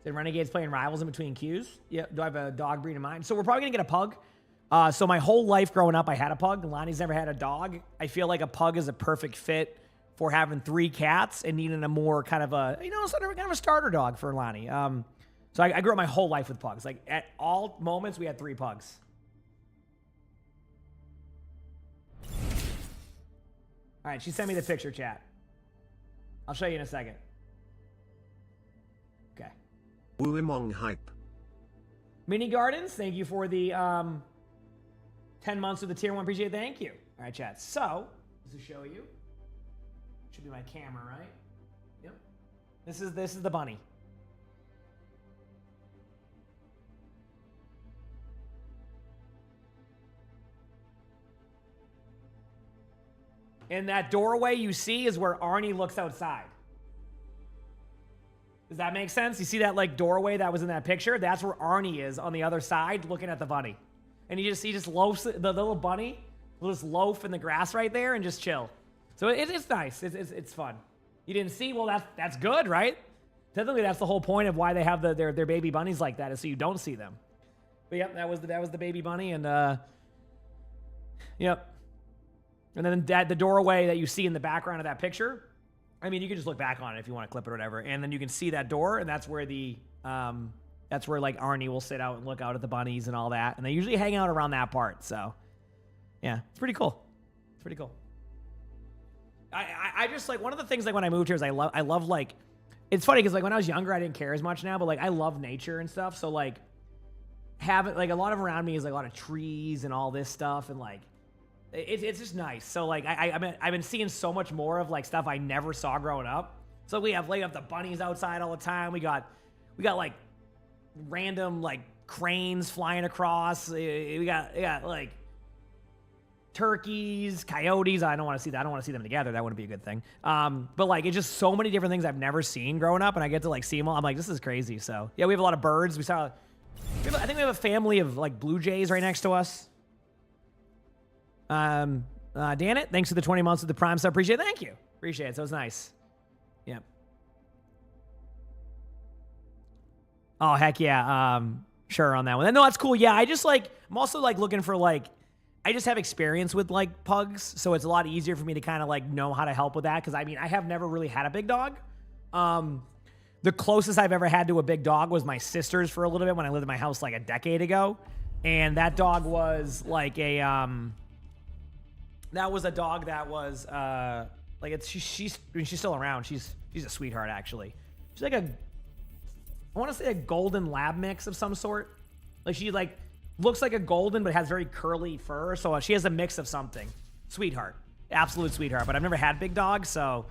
Said Renegade's playing rivals in between queues. Yeah, do I have a dog breed in mind? So we're probably gonna get a pug. So my whole life growing up, I had a pug. Lonnie's never had a dog. I feel like a pug is a perfect fit for having 3 cats and needing a more kind of a, sort of kind of a starter dog for Lonnie. So I grew up my whole life with pugs. Like at all moments, we had 3 pugs. All right, she sent me the picture, chat. I'll show you in a second. Okay. Woo emongg hype. Mini Gardens, thank you for the 10 months of the tier 1. Appreciate it. Thank you. All right, chat. So, just to show you, should be my camera, right? Yep. This is the bunny. And that doorway you see is where Arnie looks outside. Does that make sense? You see that like doorway that was in that picture? That's where Arnie is on the other side looking at the bunny. And he just loafs, the little bunny will just loaf in the grass right there and just chill. So it's nice. It's fun. You didn't see? Well, that's good, right? Technically, that's the whole point of why they have their baby bunnies like that, is so you don't see them. But yep, that was the baby bunny, and yep. And then the doorway that you see in the background of that picture, I mean, you can just look back on it if you want to clip it or whatever, and then you can see that door, and that's where that's where like Arnie will sit out and look out at the bunnies and all that, and they usually hang out around that part. So yeah, it's pretty cool. It's pretty cool. I just like, one of the things like when I moved here is I love like, it's funny because like when I was younger I didn't care as much now, but like I love nature and stuff. So like having like a lot of around me is like a lot of trees and all this stuff, and like it's just nice. So like I've been seeing so much more of like stuff I never saw growing up. So we have the bunnies outside all the time. We got like random like cranes flying across. We got like turkeys, coyotes. I don't want to see that. I don't want to see them together. That wouldn't be a good thing. But like, it's just so many different things I've never seen growing up, and I get to like see them all. I'm like, this is crazy. So yeah, we have a lot of birds. I think we have a family of like blue jays right next to us. Dan it, thanks for the 20 months of the Prime sub. Appreciate it. Thank you. Appreciate it. So it's nice. Yep. Oh heck yeah. Sure on that one. No, that's cool. Yeah, I'm also like looking for like, I just have experience with like pugs, so it's a lot easier for me to kind of like know how to help with that, because I mean I have never really had a big dog. The closest I've ever had to a big dog was my sister's for a little bit when I lived in my house like a decade ago, and that dog was like a that was a dog that was like she's still around. She's a sweetheart actually. She's like I want to say a golden lab mix of some sort. Like she like looks like a golden, but has very curly fur. So she has a mix of something. Sweetheart. Absolute sweetheart. But I've never had big dogs, so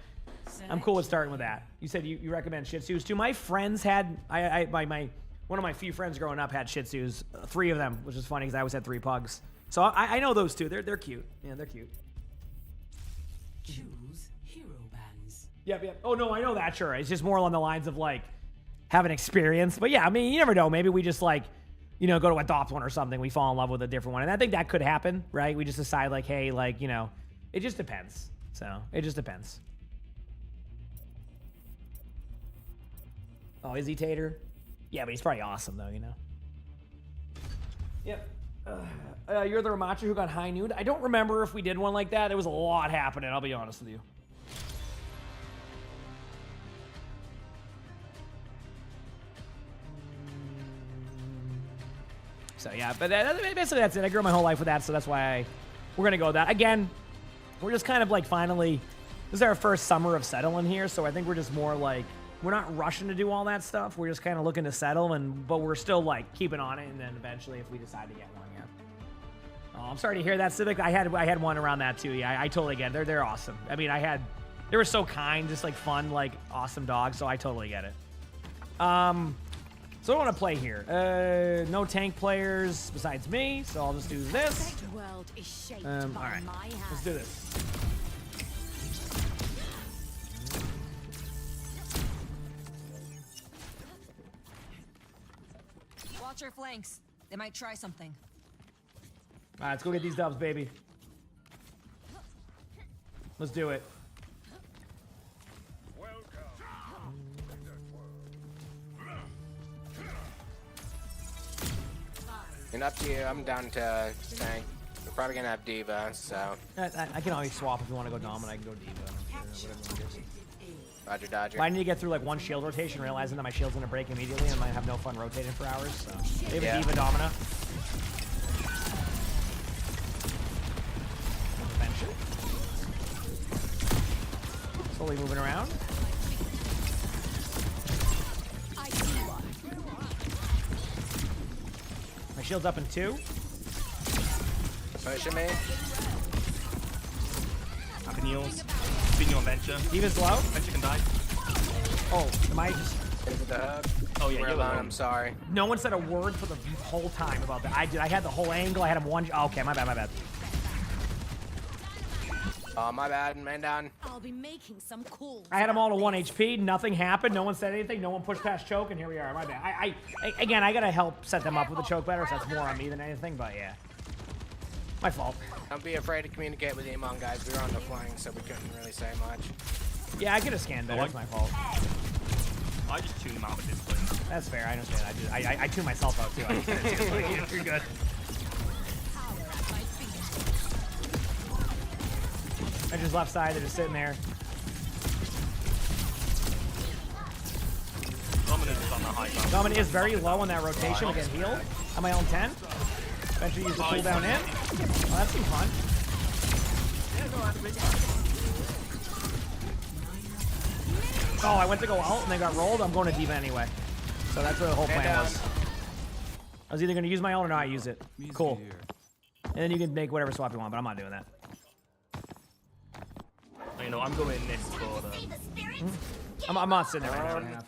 I'm cool with starting with that. You said you recommend Shih Tzus too. My friends had, one of my few friends growing up had Shih Tzus. 3 of them, which is funny because I always had 3 pugs. So I know those two. They're cute. Yeah, they're cute. Choose hero bands. Yep. Oh, no, I know that, sure. It's just more along the lines of like, have an experience. But yeah, I mean, you never know. Maybe we just like, go to adopt one or something. We fall in love with a different one. And I think that could happen, right? We just decide like, hey, like, it just depends. So it just depends. Oh, is he Tater? Yeah, but he's probably awesome though, Yep. You're the Ramacha who got high noon. I don't remember if we did one like that. There was a lot happening, I'll be honest with you. So yeah, but basically that's it. I grew up my whole life with that, so that's why we're gonna go with that. Again, we're just kind of like finally, this is our first summer of settling here, so I think we're just more like, we're not rushing to do all that stuff. We're just kind of looking to settle, but we're still like keeping on it, and then eventually if we decide to get one, yeah. Oh, I'm sorry to hear that, Civic. I had one around that too. Yeah, I totally get it. They're awesome. I mean, they were so kind, just like fun, like awesome dogs, so I totally get it. So I want to play here. No tank players besides me, so I'll just do this. All right, let's do this. Watch your flanks. They might try something. All right, let's go get these dubs, baby. Let's do it. And up to you. I'm down to tank. We're probably gonna have D.Va, so. I can always swap if you want to go Dominant. I can go D.Va. Whatever. Roger, Dodger. But I need to get through like one shield rotation, realizing that my shield's gonna break immediately, and I might have no fun rotating for hours. So they have a D.Va Domina. Slowly moving around. My shield's up in 2. Pushing me. Up in heals. Being your Venture. D.Va's low. Venture can die. Oh, am I just... Oh yeah, you're alone. I'm sorry. No one said a word for the whole time about that. I did. I had the whole angle. I had him one... Oh, okay, my bad. Oh, my bad. Man down. I'll be making some cool. I had them all to 1 HP. Nothing happened. No one said anything. No one pushed past choke, and here we are. My bad. Again, I gotta help set them up with the choke better, so that's more on me than anything. But yeah, my fault. Don't be afraid to communicate with emongg, guys. We were on the flank, so we couldn't really say much. Yeah, I could have scanned better. It's my fault. I just tune him out with this point. That's fair. I understand. I tune myself out too. I just you're good. I just left side. They're just sitting there. Dominant is on the high ground. Dominant is very low on that rotation. We get healed. I'm my own 10. Eventually use the cooldown in. Oh, that seems fun. Oh, I went to go out and they got rolled. I'm going to D.Va anyway. So that's what the whole plan was. I was either going to use my own or not use it. Cool. And then you can make whatever swap you want, but I'm not doing that. You know, I'm going this for the... I'm not sitting there right now. You're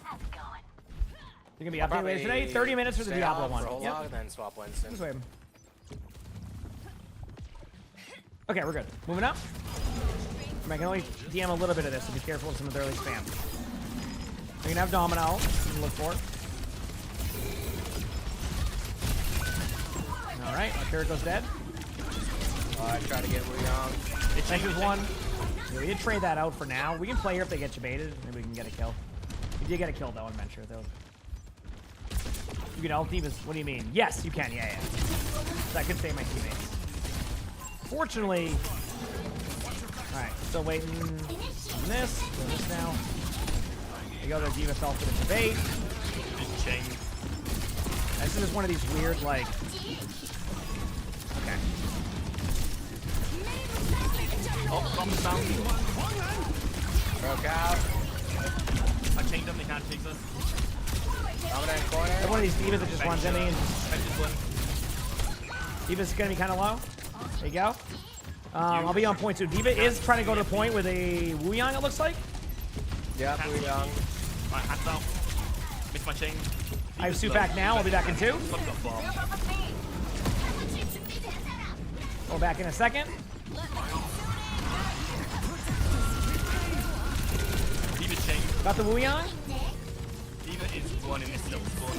going to be up here later today? 30 minutes for the Diablo one. Yep. And then swap Winston. Just wait. Okay, we're good. Moving up. I can only DM a little bit of this, so be careful with some of the early spam. You're going to have Domino. You can look for. All right, Kiriko's dead. I try to get Wuyong. Thank one. Yeah, we did trade that out for now. We can play here if they get you baited. Maybe we can get a kill. We did get a kill, though, I'm not sure, though. You can ult D.Vas. What do you mean? Yes, you can. Yeah. So I could save my teammates. Fortunately... Alright, still waiting on this. Doing this now. There you go, the D.Va fell for the debate. Just chain. This is just one of these weird, like... Okay. Oh, comes down. Broke out. I chained them, they can't chase us. Dominant corner. One of these D.Vas that just runs in me and D.Va's gonna be kind of low. There you go. I'll be on point too. D.Va is trying to go to the point with a Wuyong, it looks like. Yeah, Wuyong. My hands out. Missed my chain. I have Sue back now. I'll be back in 2. Go back in a second. D.Va chain. Got the Wuyong. D.Va is one in this little spawn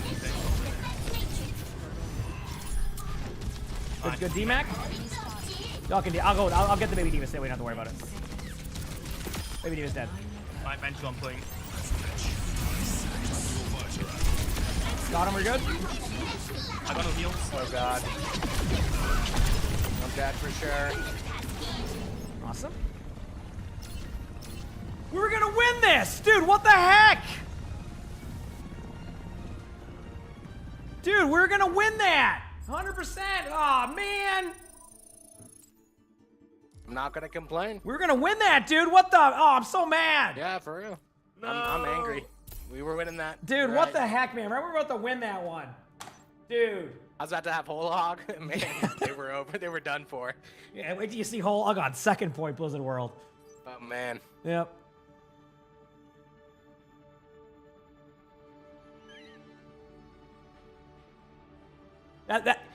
thing. Good D-Mac. I'll get the baby D.Va. Stay away, not to worry about it. Baby D.Va's dead. I mentioned I'm playing. Got him, we're good. I got no heals. Oh god. I'm dead for sure. Awesome. We're gonna win this! Dude, what the heck? Dude, we're gonna win that! 100%! Aw, man! I'm not gonna complain. We're gonna win that, dude! What the? Oh, I'm so mad! Yeah, for real. No. I'm angry. We were winning that. Dude, You're what right. the heck, man? Remember we were about to win that one. Dude. I was about to have whole hog. Man, they were over. They were done for. Yeah, wait till you see whole hog on second point Blizzard World. Oh, man. Yep.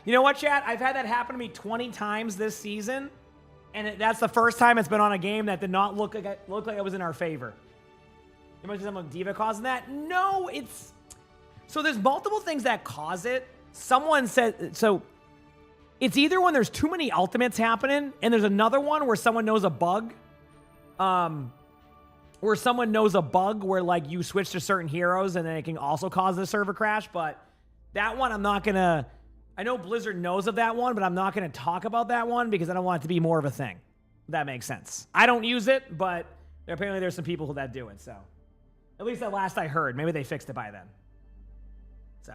You know what, chat? I've had that happen to me 20 times this season, and that's the first time it's been on a game that did not look like it was in our favor. You might say something like D.Va causing that? No, it's... So there's multiple things that cause it. Someone said... So it's either when there's too many ultimates happening, and there's another one where someone knows a bug. Where someone knows a bug where, like, you switch to certain heroes, and then it can also cause the server crash, but that one I'm not gonna... I know Blizzard knows of that one, but I'm not going to talk about that one because I don't want it to be more of a thing. If that makes sense. I don't use it, but apparently there's some people that do it, so. At least at last I heard. Maybe they fixed it by then. So.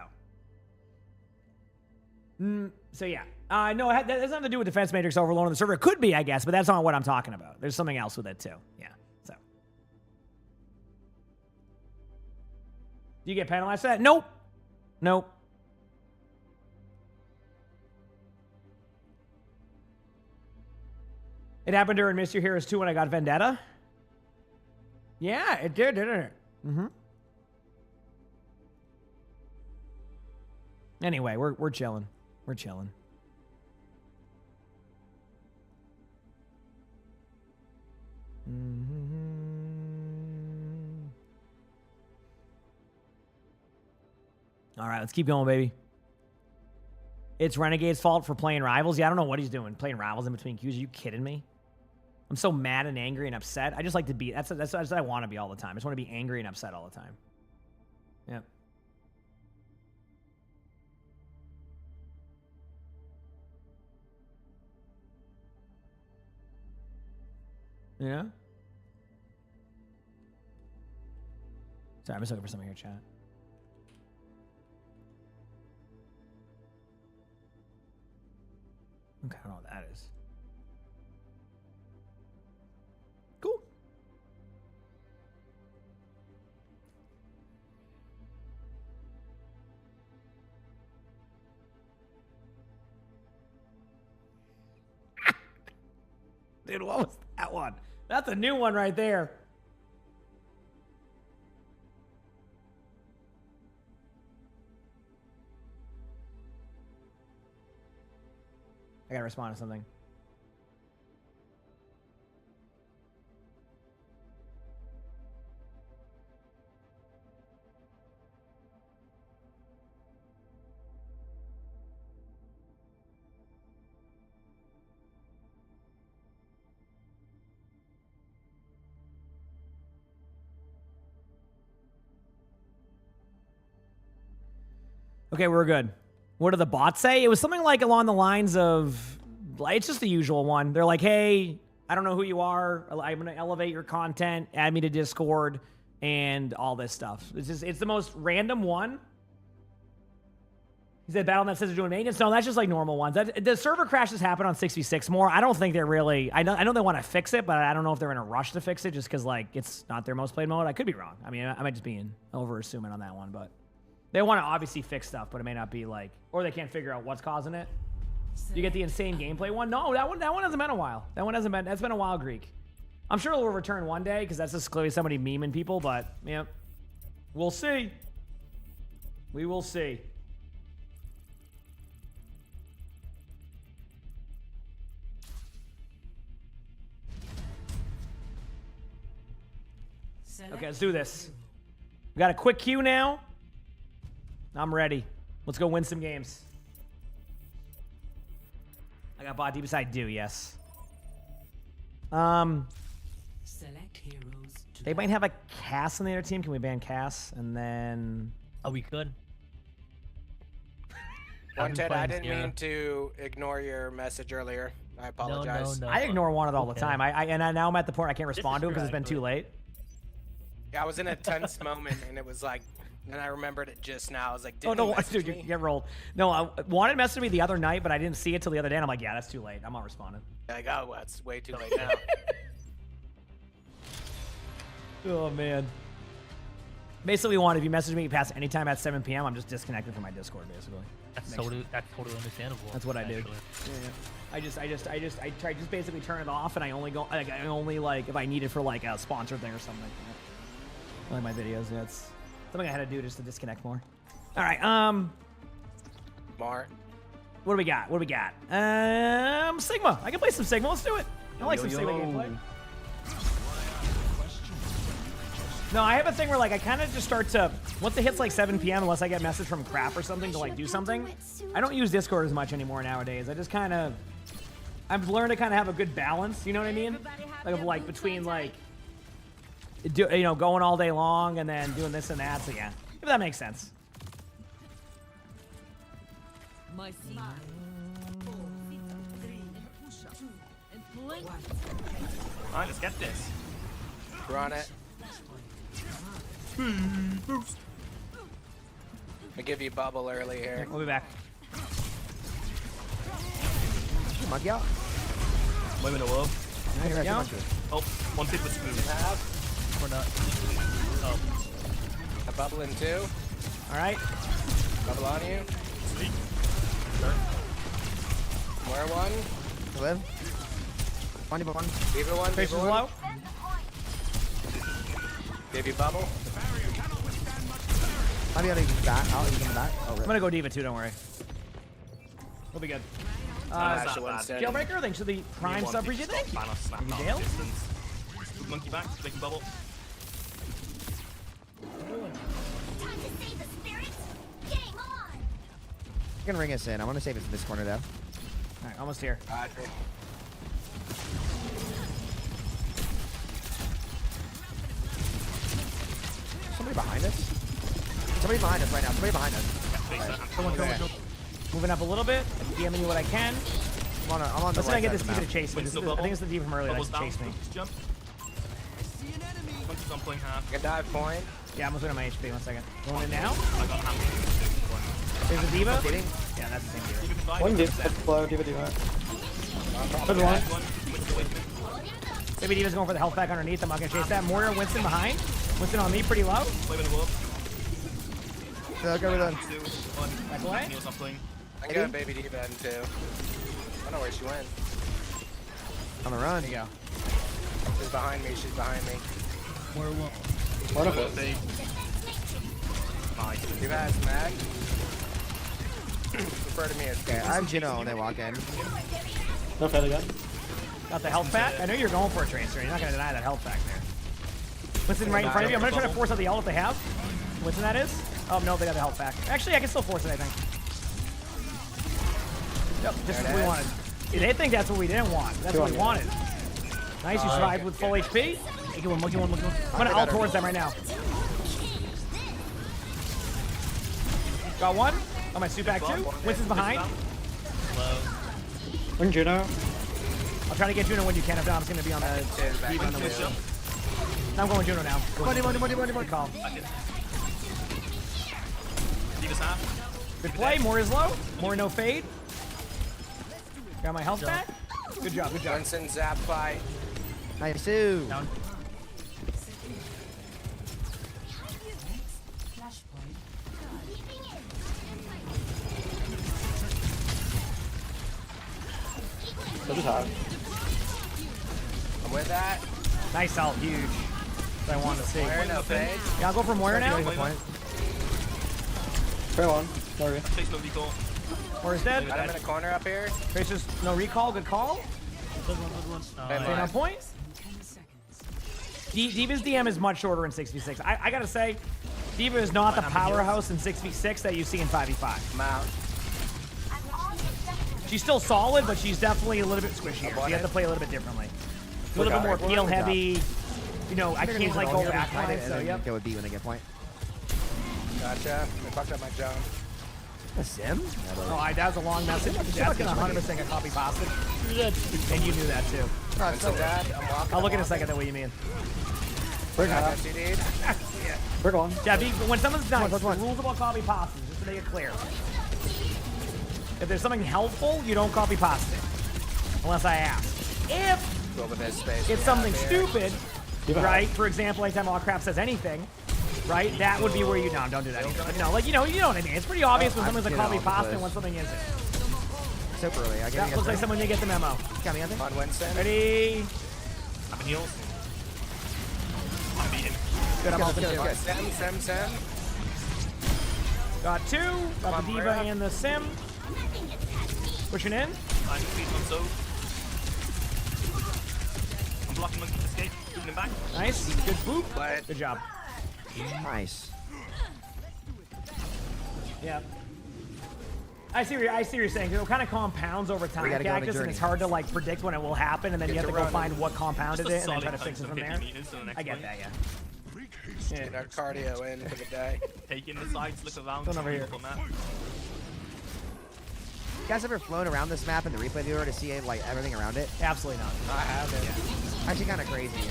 So yeah. No, that has nothing to do with Defense Matrix overload on the server. It could be, I guess, but that's not what I'm talking about. There's something else with it, too. Yeah, so. Do you get penalized for that? Nope. Nope. It happened during Miss Your Heroes 2 when I got Vendetta. Yeah, it did, didn't it? Mm-hmm. Anyway, we're chilling. We're chilling. All right, let's keep going, baby. It's Renegade's fault for playing Rivals. Yeah, I don't know what he's doing. Playing Rivals in between queues. Are you kidding me? I'm so mad and angry and upset. I just like to be. That's what I want to be all the time. I just want to be angry and upset all the time. Yep. Yeah. Sorry, I'm just looking for something here, chat. Okay, I don't know what that is. Cool. Dude, what was that one? That's a new one right there. I gotta respond to something. Okay, we're good. What did the bots say? It was something like along the lines of, it's just the usual one. They're like, hey, I don't know who you are. I'm going to elevate your content, add me to Discord, and all this stuff. It's the most random one. He said Battle.net says they're doing maintenance. No, that's just like normal ones. The server crashes happen on 6v6 more. I don't think they're really, I know they want to fix it, but I don't know if they're in a rush to fix it just because like it's not their most played mode. I could be wrong. I mean, I might just be over assuming on that one, but they want to obviously fix stuff, but it may not be like, or they can't figure out what's causing it. You get the insane gameplay one? No, that one hasn't been a while. That's been a while, Greek. I'm sure it will return one day because that's just clearly somebody memeing people, but yeah, we'll see. We will see. Okay, let's do this. We got a quick queue now. I'm ready. Let's go win some games. I got bot deep beside do, yes. Select heroes. They might have a Cass on the other team. Can we ban Cass? And then... Oh, we could. One Ted, I didn't mean to ignore your message earlier. I apologize. No. I ignore one all the time. Now I'm at the point I can't respond to it because it's been too late. Yeah, I was in a tense moment, and it was like, and I remembered it just now. I was like, oh, no, dude, you get rolled. No, Wanted messaged me the other night, but I didn't see it till the other day, and I'm like, yeah, that's too late. I'm not responding. Like, oh, well, it's way too late now. Oh, man. Basically, Wanted, if you message me past any time at 7 p.m., I'm just disconnected from my Discord, basically. That's totally understandable. That's what I do. Yeah. I just basically turn it off, and I only go, like, if I need it for, like, a sponsored thing or something like that. Like my videos, yeah, it's something I had to do just to disconnect more. All right, Smart. What do we got? Sigma. I can play some Sigma. Let's do it. I like some Sigma gameplay. No, I have a thing where like I kind of just start to, once it hits like 7 p.m. unless I get a message from crap or something to like do something. I don't use Discord as much anymore nowadays. I just kind of, I've learned to kind of have a good balance. You know what I mean? Like between like, going all day long and then doing this and that. So yeah, if that makes sense. My seat. Alright, let's get this. We're on it. I give you bubble early here. We'll be back. Monkey out. Wait a minute, Will. Oh, one tip was smooth. Or not. Oh. A bubble in two. All right. Bubble on you. Sweet. Where one? Live. One. D.Va one. Tracer's low. Baby bubble. I'm gonna use that. I'll use that. Oh, I'm gonna go D.Va too. Don't worry. We'll be good. Jailbreaker, thanks for the Prime sub region. Thank you. Thank you, Dale. Monkey back, making bubble. You can ring us in. I want to save it to this corner though. Alright, almost here. Somebody behind us? Somebody behind us right now. Somebody behind us. Someone go. Moving up a little bit. I'm DMing you what I can. I'm on the Let's right not get side this of the D.Va map. to chase me. I think it's the D.Va from earlier that likes to chase me. Jump. Monkey's on point half. I can dive point. Yeah, I'm looking at my HP. 1 second. Going in now. I got hammer. There's a D.Va. Yeah, that's the same D.Va. One D.Va flow, D.Va. Good one. Maybe D.Va's going for the health back underneath. I'm not going to chase that. Moira, Winston behind. Winston on me, pretty low. Play with the wolf. Go with 2, 1. Back away. Neil's not playing. I got baby D.Va in too. I don't know where she went. On the run. There you go. She's behind me. She's behind me. One of us. Nice. D.Va has mag. Refer to me as Okay, I'm Gino when they walk in. No failure yet. Got the health back. I know you're going for a tracer. You're not going to deny that health back there. Winston right in front of you. I'm going to try to force out the ult if they have. Winston, that is. Oh, no, they got the health back. Actually, I can still force it, I think. Yep, just what we wanted. Yeah, they think that's what we didn't want. That's what we wanted. Nice, you survived with full HP. Monkey one. I'm going to ult towards them right now. Got one. Oh, my suit back too. Winston's behind. One Juno. I'll try to get Juno when you can. If not, I'm just going to be on the D.Va on the wheel. I'm going Juno now. Money. Call. D.Va's half. Good play. More is low. More no fade. Got my health back. Good job. Winston zap fight. Nice too. Down. So just hard. I'm with that. Nice ult. Huge. That's what I wanted to see. Moira, no fade. Yeah, I'll go for Moira now. Fair one. Sorry. Takes no recall. Moira's dead. Got him in a corner up here. Tracer's no recall. Good call. Good one. Staying on point. D.Va's DM is much shorter in 6v6. I gotta say, D.Va is not the powerhouse in 6v6 that you see in 5v5. I'm out. She's still solid, but she's definitely a little bit squishier. So you have to play a little bit differently. A little bit more peel heavy. You know, I can't like go back line, so yep. Go with B when they get point. Gotcha. I fucked up my jump. A sim? Oh, that was a long message. That's gonna 100% get copy pasted. And you knew that too. Winston dead. I'm walking. I'll look in a second at what you mean. We're Got half. that CD. We're going. Yeah, when someone's nice, the rules about copy passes, just to make it clear. If there's something helpful, you don't copy paste it. Unless I ask. If Go over this space. it's we something have here. stupid, right? For example, anytime all crap says anything, right? That would be where you don't do that either. But no, like you know what I mean. It's pretty obvious when someone's a copy paste and when something isn't. Super early. That looks like someone didn't get the memo. Got me on there. On Winston. Ready? I'm in heals. I'm beating. Good, I'm open too. Sim. Got two. Got the D.Va and the Sim. Pushing in. I'm beating on so. I'm blocking monkey escape. Moving him back. Nice. Good boop. Good job. Nice. Yeah. I see what you're saying. It kind of compounds over time, Cactus, and it's hard to like predict when it will happen, and then you have to go find what compounded it and then try to fix it from there. I get that, yeah. Get our cardio in for the day. Taking the sides, look around. Going over here. You guys ever flown around this map in the replay viewer to see like everything around it? Absolutely not. I haven't. Yeah. Actually, kind of crazy.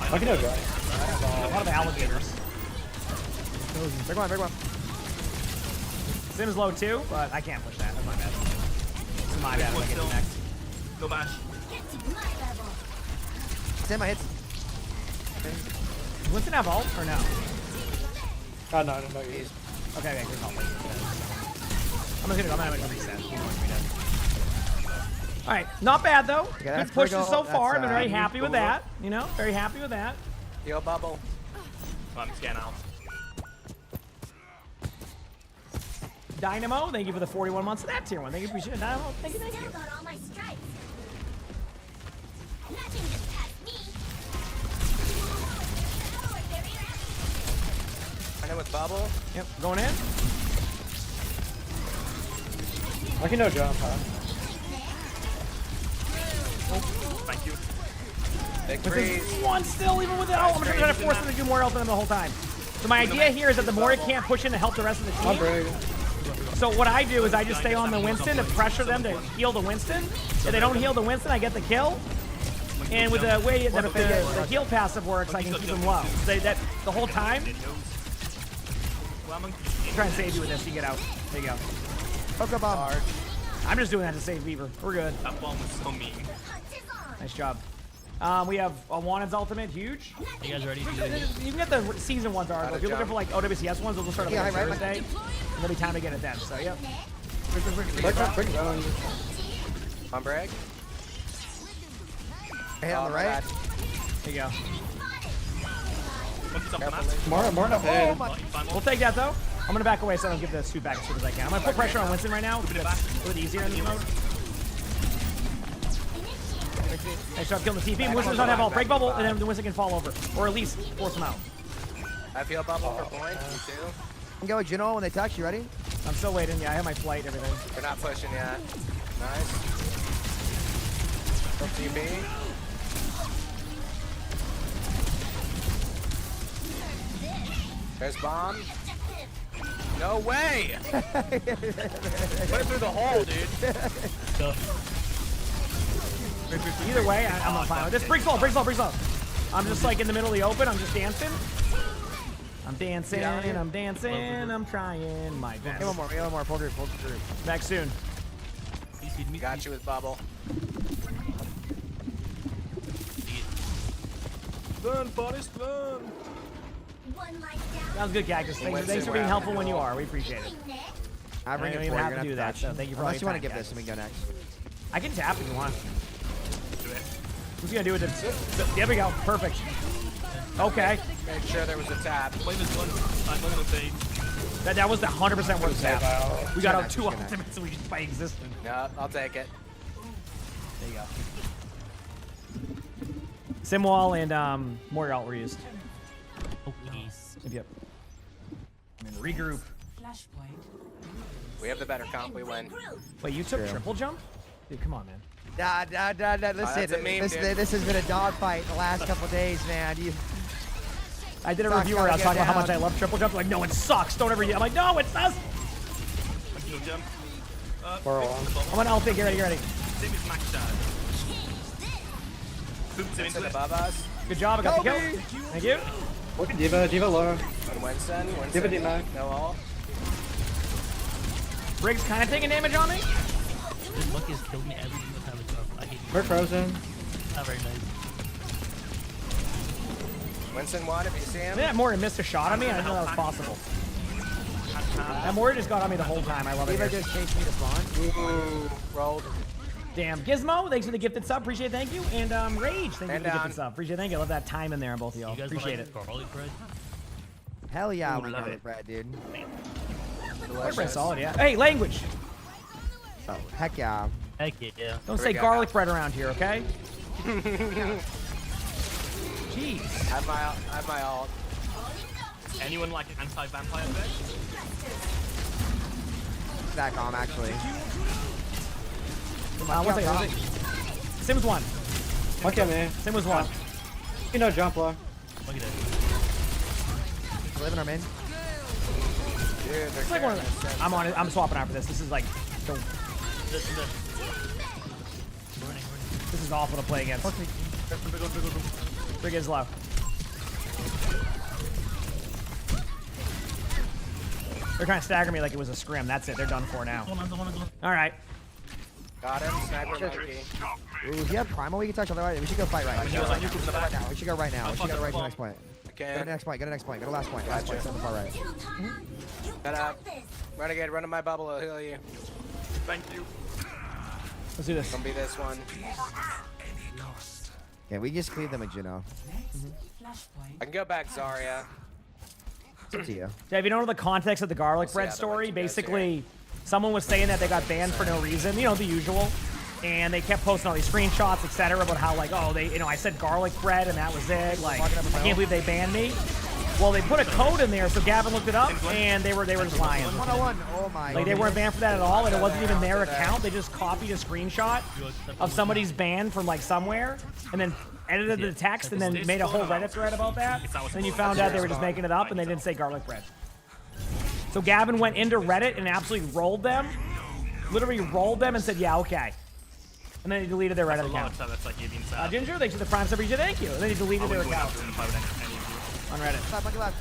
I can do it. A lot of alligators. Big one. Sim's low too, but I can't push that. That's my bad. It's my bad if I get it next. No bash. Sim, I hit. Does Winston have ult or no? No, you. Okay, good call. I'm gonna reset. Alright, not bad though. Okay, good pushes so far. I've been very that's, happy with that. You know, very happy with that. Yo, bubble. I'm scanning out. Dynamo, thank you for the 41 months of that tier one. Thank you, appreciate it. Dynamo, thank you. Going in with bubble. Yep, going in. I can no jump, huh? Thank you. Big With freeze. this one still, even with it. Oh, I'm trying to force him to do more health than him the whole time. So my idea here is that the more it can't push in to help the rest of the team. So what I do is I just stay on the Winston to pressure them to heal the Winston. If they don't heal the Winston, I get the kill. And with the way that the heal passive works, I can keep them low. So that the whole time. I'm trying to save you with this. You get out. There you go. Hook up bomb. I'm just doing that to save Beaver. We're good. That bomb was so mean. Nice job. We have a Wanted's ultimate, huge. You guys ready? You can get the season ones already. If you're looking for like OWCS ones, they'll start up on Thursday. And there'll be time to get it then. So yep. On break. Hey, on the right. There you go. More enough head. We'll take that though. I'm gonna back away so I don't give the suit back as soon as I can. I'm gonna put pressure on Winston right now. It's a little easier in this mode. Nice job killing the TP. Winston does not have all break bubble, and then the Winston can fall over, or at least force him out. I feel bubble for points. Me too. I'm going Juno when they touch. You ready? I'm still waiting. Yeah, I have my flight, everything. We're not pushing yet. Nice. From TP. There's bomb. No way! Put it through the hole, dude. Either way, I'm not fine with this. Break slow, break slow, break slow. I'm just like in the middle of the open. I'm just dancing. I'm dancing, I'm dancing, I'm trying my best. Get one more, get one more. Pull through, pull through. Back soon. Got you with bubble. Burn, Forrest, burn. Sounds good, Cactus. Thanks for being helpful when you are. We appreciate it. I don't even have to do that, so thank you for all Unless you your want to time, give this, let me go next. I can tap if you want. Who's gonna do it? There we go. Perfect. Okay. Made sure there was a tap. That was the 100% worth tap. We got out 2 ultimates and we just by existing. No, I'll take it. There you go. Simwall and Moira ult were used. Yep. And then regroup. We have the better comp. We win. Wait, you took triple jump? Dude, come on, man. Listen, this has been a dogfight the last couple days, man. I did a review where I was talking about how much I love triple jump. Like, no, it sucks. Don't ever use it. I'm like, no, it does. I'm gonna ult. Get ready, get ready. Good job. I got the kill. Thank you. Look at D.Va low. Winston. D.Va D-Mac. No all. Briggs kind of taking damage on me. This Lucky has killed me every single time it's up. I hate you. We're frozen. Not very nice. Winston one if you see him. That Moira missed a shot on me. I didn't know that was possible. That Moira just got on me the whole time. I love it. D.Va just chased me to spawn. Ooh, rolled. Damn. Gizmo, thanks for the gifted sub. Appreciate it. Thank you. And Rage, thank you for the gifted sub. Appreciate it. Thank you. I love that time in there on both of y'all. Appreciate it. Garlic bread? Hell yeah, I want garlic bread, dude. Garlic bread's solid, yeah. Hey, language. Oh, heck yeah. Heck yeah. Don't say garlic bread around here, okay? Jeez. I have my ult. Anyone like an anti-vampire bitch? Back on, actually. One second. Sims one. Okay, man. Sim was one. You know, jump low. Look at that. Living our main. Dude, It's like one of the, I'm on it. I'm swapping out for this. This is like, this is awful to play against. Brig is low. They're trying to stagger me like it was a scrim. That's it. They're done for now. All right. Got him. Sniper monkey. Ooh, if you have primal, we can touch on the right. We should go fight right. We should go right now. We should go right now. We should go right to the next point. Go to the next point. Go to the next point. Go to the last point. Last point. On the far right. Get up. Renegade, run to my bubble. I'll heal you. Thank you. Let's do this. Gonna be this one. Yeah, we just cleared them with Juno. I can go back Zarya. It's up to you. Yeah, if you don't know the context of the garlic bread story, basically, someone was saying that they got banned for no reason. You know, the usual. And they kept posting all these screenshots, etc., about how, like, oh, they, I said garlic bread and that was it. Like, I can't believe they banned me. Well, they put a code in there, so Gavin looked it up, and they were just lying. 101. Oh my. Like they weren't banned for that at all, and it wasn't even their account. They just copied a screenshot of somebody's ban from like somewhere, and then edited the text, and then made a whole Reddit thread about that. Then you found out they were just making it up, and they didn't say garlic bread. So Gavin went into Reddit and absolutely rolled them, literally rolled them, and said, "Yeah, okay." And then he deleted their Reddit account. Ginger, thanks for the prime sub. Thank you. And then he deleted their account on Reddit.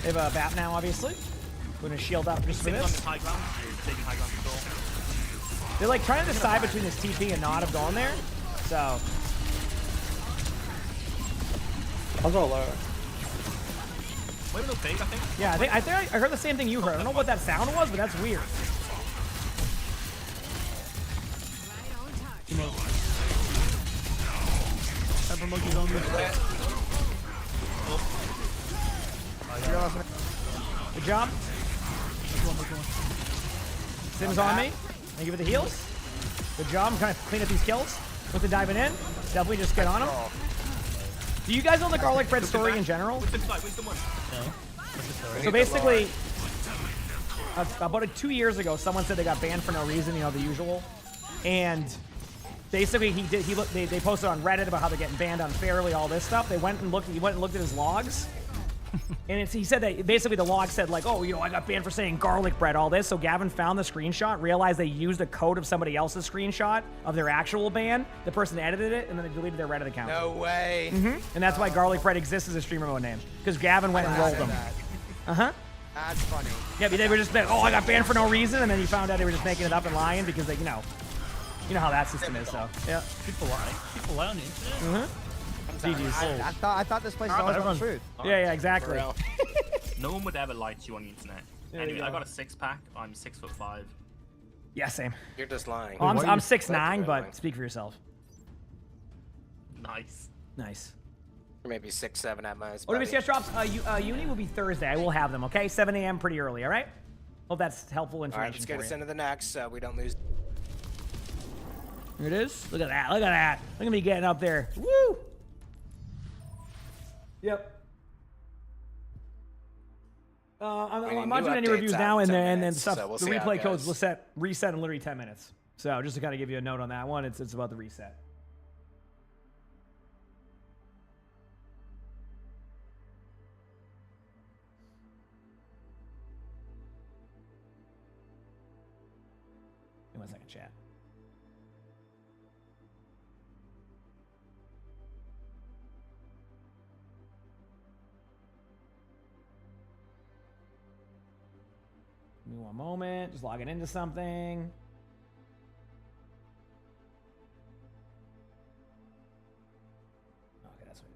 They have a BAP now, obviously. Putting a shield up just for this. They're like trying to decide between this TP and not of going there. So. I'll go low. Wait, no fake, I think. Yeah, I think I heard the same thing you heard. I don't know what that sound was, but that's weird. Monkey's on this. Good job. Sim's on me. Thank you for the heals. Good job. I'm trying to clean up these kills. With the diving in. Definitely just get on him. Do you guys know the garlic bread story in general? So basically, about 2 years ago, someone said they got banned for no reason, you know, the usual. And basically, they posted on Reddit about how they're getting banned unfairly, all this stuff. He went and looked at his logs. And he said that basically the log said like, oh, you know, I got banned for saying garlic bread, all this. So Gavin found the screenshot, realized they used a code of somebody else's screenshot of their actual ban. The person edited it, and then they deleted their Reddit account. No way. And that's why garlic bread exists as a streamer mode name, because Gavin went and rolled them. That's funny. Yeah, but they were just like, oh, I got banned for no reason, and then you found out they were just making it up and lying because they, you know how that system is. So yeah, People lie on the internet. GG's. I thought this place was always on the truth. Yeah, exactly. No one would ever lie to you on the internet. There Anyway, you go. I got a 6-pack. I'm 6'5". Yeah, same. You're just lying. Oh, I'm 6'9", but speak for yourself. Nice. Or maybe 6'7" at most. OWCS drops. Uni will be Thursday. I will have them. Okay, 7 a.m. pretty early. All right. Hope that's helpful information. All right, let's get us into the next so we don't lose. Here it is. Look at that. Look at that. Look at me getting up there. Woo! Yep. I'm not doing any reviews now, and then stuff. So we'll the replay codes will reset in literally 10 minutes. So just to kind of give you a note on that one, it's about the reset. Give me 1 second, chat. Give me 1 moment. Just logging into something. Okay, that's right.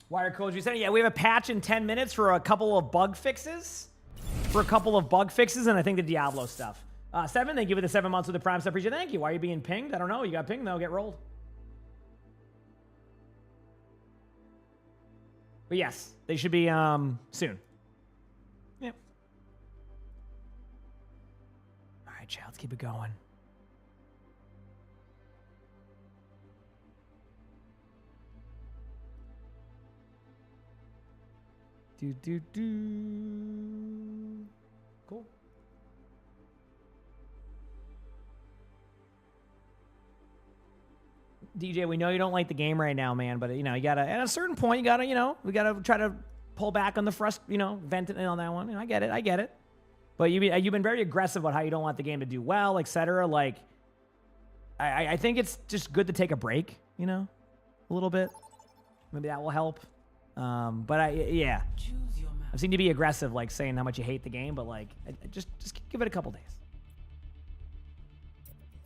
Wire codes resetting. Yeah, we have a patch in 10 minutes for a couple of bug fixes. And I think the Diablo stuff. 7, thank you for the 7 months with the Prime sub. Appreciate it. Thank you. Why are you being pinged? I don't know. You got pinged, though. Get rolled. But yes, they should be soon. Yep. All right, chat, let's keep it going. Cool. DJ, we know you don't like the game right now, man, but you know, you gotta, at a certain point, you gotta, you know, we gotta try to pull back on the vent it on that one. You know, I get it. But you've been very aggressive about how you don't want the game to do well, etc. Like, I think it's just good to take a break, you know, a little bit. Maybe that will help. But yeah, I've seen you be aggressive, like saying how much you hate the game, but like, just give it a couple days.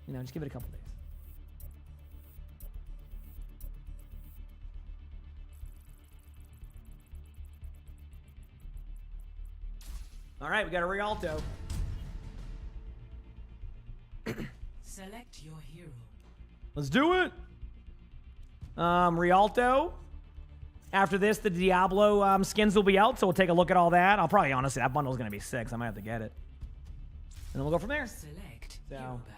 You know, just give it a couple days. All right, we got a Rialto. Select your hero. Let's do it. Rialto. After this, the Diablo skins will be out, so we'll take a look at all that. I'll probably, honestly, that bundle's going to be 6. I might have to get it. And then we'll go from there. Select So. hero bands.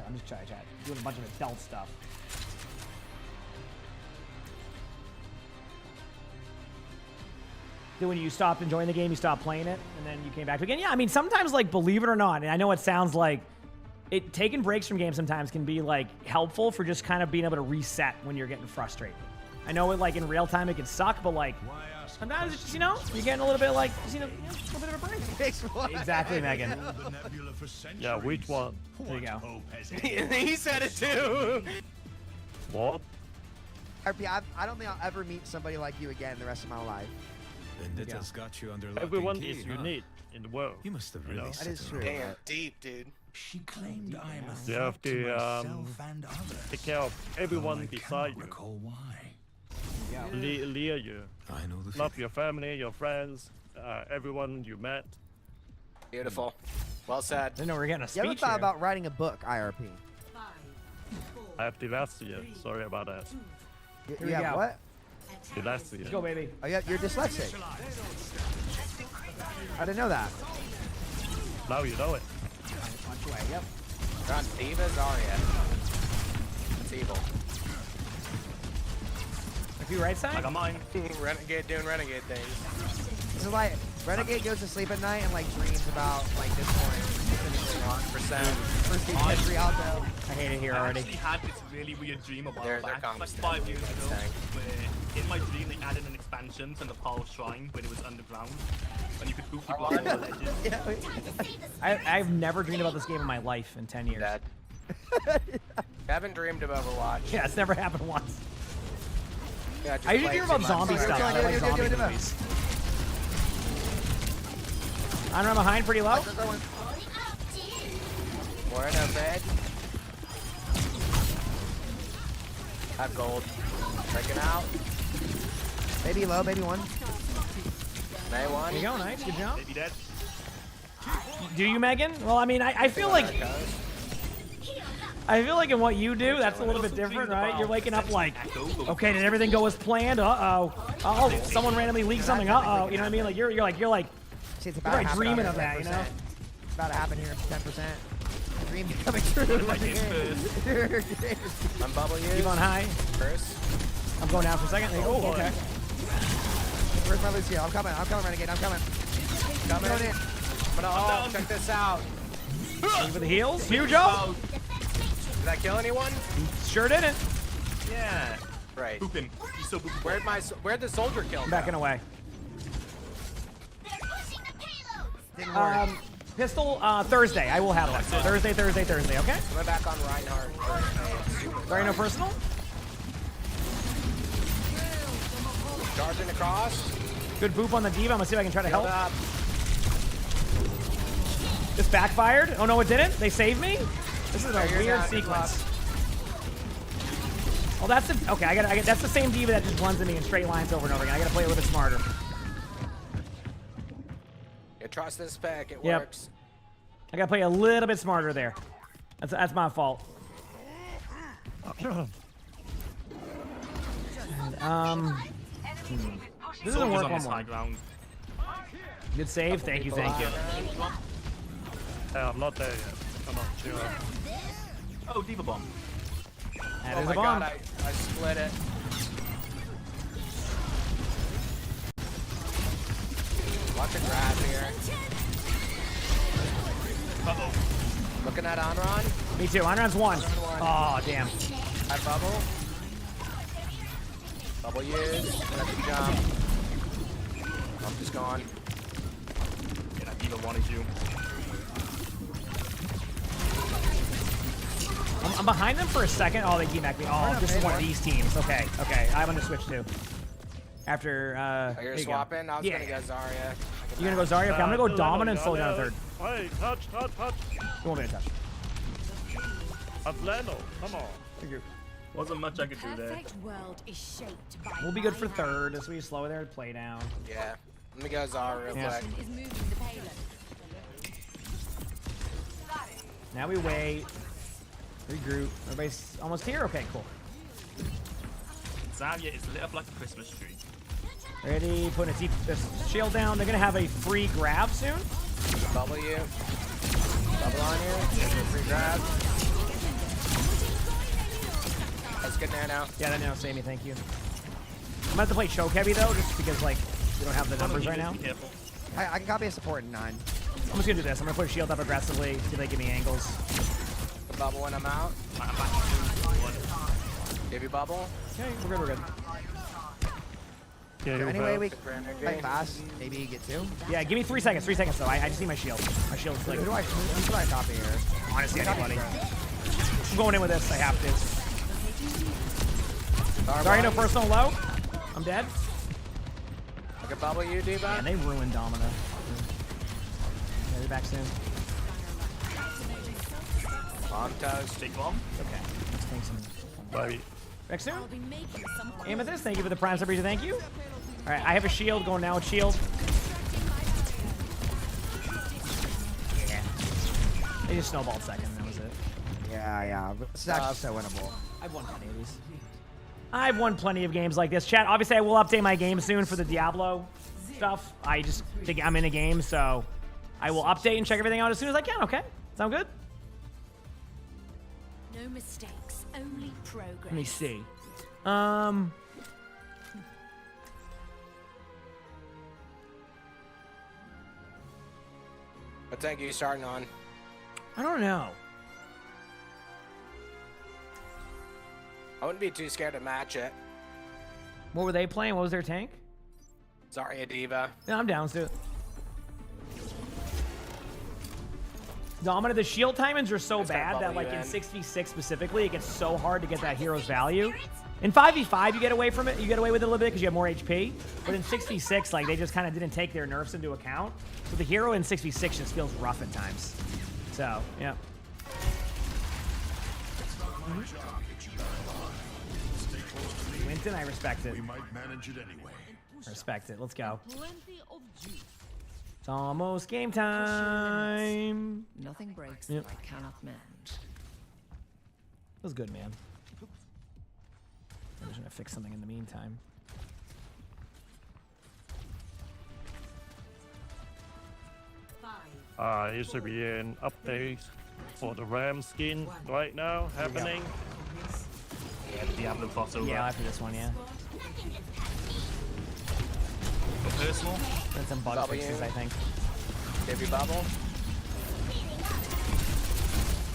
I'm just doing a bunch of adult stuff. Then when you stopped enjoying the game, you stopped playing it, and then you came back to it again. Yeah, I mean, sometimes, like, believe it or not, and I know it sounds like taking breaks from games sometimes can be, like, helpful for just kind of being able to reset when you're getting frustrated. I know it, like, in real time it can suck, but, like, sometimes it's just, you know, you're getting a little bit, like, just, you know, a little bit of a break. Exactly, Megan. Yeah, which one? There you go. He said it too. What? RP, I don't think I'll ever meet somebody like you again the rest of my life. Vendita's got you under lock Everyone and key, is huh? unique in the world. You must have really That is true. Damn, deep, dude. She claimed I am a You threat have to to myself and others. take care of everyone beside you. Recall why. Lear you. I know the Love your family, your friends, everyone you met. Beautiful. Well said. I know we're getting a You ever speech thought here. about writing a book, IRP? I have dyslexia. Sorry about that. You we have go. what? Dyslexia. Let's go, baby. Oh, yeah, you're dyslexic. I didn't know that. Now you know it. Punch away, yep. We're on D.Va Zarya. It's evil. If you right side? I got mine. Renegade doing renegade things. This is why Renegade goes to sleep at night and like dreams about like this morning. 100%. First game catch Rialto. I hate it here I already. actually had this really weird dream about They're back, calm like staying. 5 years ago, where in my dream they added an expansion to the Power Shrine when it was underground, and you could boot people off the ledges. I've never dreamed about this game in my life in 10 years. Dead. Haven't dreamed of Overwatch. Yeah, it's never happened once. Yeah, just I usually play hear it about too zombie much. stuff. I like zombie movies. I'm behind pretty low. We're in a bed. Have gold. Breaking out. Maybe low, maybe one. May one. There you go, nice, good job. Maybe dead. Do you, Megan? Well, I mean, I feel like in what you do, that's a little bit different, right? You're waking up like, okay, did everything go as planned? Uh-oh, someone randomly leaked something. Uh-oh, you know what I mean? Like you're like See, it's you're like dreaming of that, you know? It's about to happen here. 10%. Dream coming true. I'm bubble you. Keep on high. First. I'm going down for a second. Oh, okay. Where's my Lucio? I'm coming, Renegade. I'm coming. Coming in. Oh, check this out. Ready for the heals. Huge up. Did I kill anyone? Sure didn't. Yeah. Right. Booping. He's so booping. Where'd the soldier kill? I'm backing away. Didn't work. Pistol, Thursday. I will have that. Thursday, okay? I'm back on Reinhardt. Very no personal. Charging across. Good boop on the D.Va. I'm gonna see if I can try to help. Up. This backfired. Oh no, it didn't. They saved me. This is a There weird you're sequence. Oh, that's the okay. I got. That's the same D.Va that just runs at me in straight lines over and over again. I gotta play a little bit smarter. You trust this spec. It Yep. works. I gotta play a little bit smarter there. That's my fault. This doesn't work one more. Good save. Thank you. Thank you. I'm not there yet. Come on, chill out. Oh, D.Va bomb. That Oh is my a bomb. god, I split it. Watch it grab here. Uh-oh. Looking at Anron. Me too. Onron's one. Oh, damn. I bubble. Double use. Let the jump. Jump is gone. Yeah, that D.Va wanted you. I'm behind them for a second. Oh, they team-back me. Oh, this is one of these teams. Okay, okay. I'm gonna switch too. After, Oh, you're swapping? I was gonna go Zarya. You're gonna go Zarya? Okay, I'm gonna go Dominant and slow down a third. Hey, touch. You want me to touch? Atlano, come on. Thank you. Wasn't much I could do there. World is shaped by We'll be good for third as we slow their play down. Yeah. Let me go Zarya real quick. is moving the payload. Now we wait. Regroup. Everybody's almost here? Okay, cool. Zarya is lit up like a Christmas tree. Ready? Putting a deep shield down. They're gonna have a free grab soon. W. Double on you. Free grab. That's good nano. Yeah, that nano saved me, thank you. I'm gonna have to play choke heavy though, just because like we don't have the numbers right now. I can copy a support in 9. I'm just gonna do this. I'm gonna put shield up aggressively, see if they give me angles. The bubble when I'm out. Give you bubble. Okay, we're good, we're good. Yeah, anyway, we can fight fast. Maybe get 2. Yeah, give me 3 seconds. 3 seconds though. I just need my shield. My shield's like. Who do I copy here? Honestly, anybody. I'm going in with this. I have to. Sorry, no personal low. I'm dead. I can bubble you, D.Va. Man, they ruined Domina. Yeah, they're back soon. Bomb toast. Take bomb. Okay. Let's take some. Bye. Back soon. Amethyst, thank you for the prime celebration. Thank you. All right, I have a shield going now with shield. Yeah. They just snowballed second, and that was it. Yeah. This is actually so winnable. I've won plenty of these. I've won plenty of games like this. Chat, obviously I will update my game soon for the Diablo stuff. I just think I'm in a game, so I will update and check everything out as soon as I can, okay? Sound good? No mistakes, only progress. Let me see. What tank are you starting on? I don't know. I wouldn't be too scared to match it. What were they playing? What was their tank? Zarya D.Va. Yeah, I'm down. Let's do it. Domina, the shield timings are so bad that, like, in 6v6 specifically, it gets so hard to get that hero's value. In 5v5, you get away from it. You get away with it a little bit because you have more HP. But in 6v6, like, they just kind of didn't take their nerfs into account. So the hero in 6v6 just feels rough at times. So, yeah. Winton, I respect it. We might manage it anyway. Respect it. Let's go. It's almost game time. Nothing breaks Yep. that I cannot mend. That was good, man. I'm just gonna fix something in the meantime. It should be an update for the Ram skin right now happening. Yeah, the Diablo crossover. Yeah, after this one, yeah. For personal. And some bug fixes, I think. Give you bubble.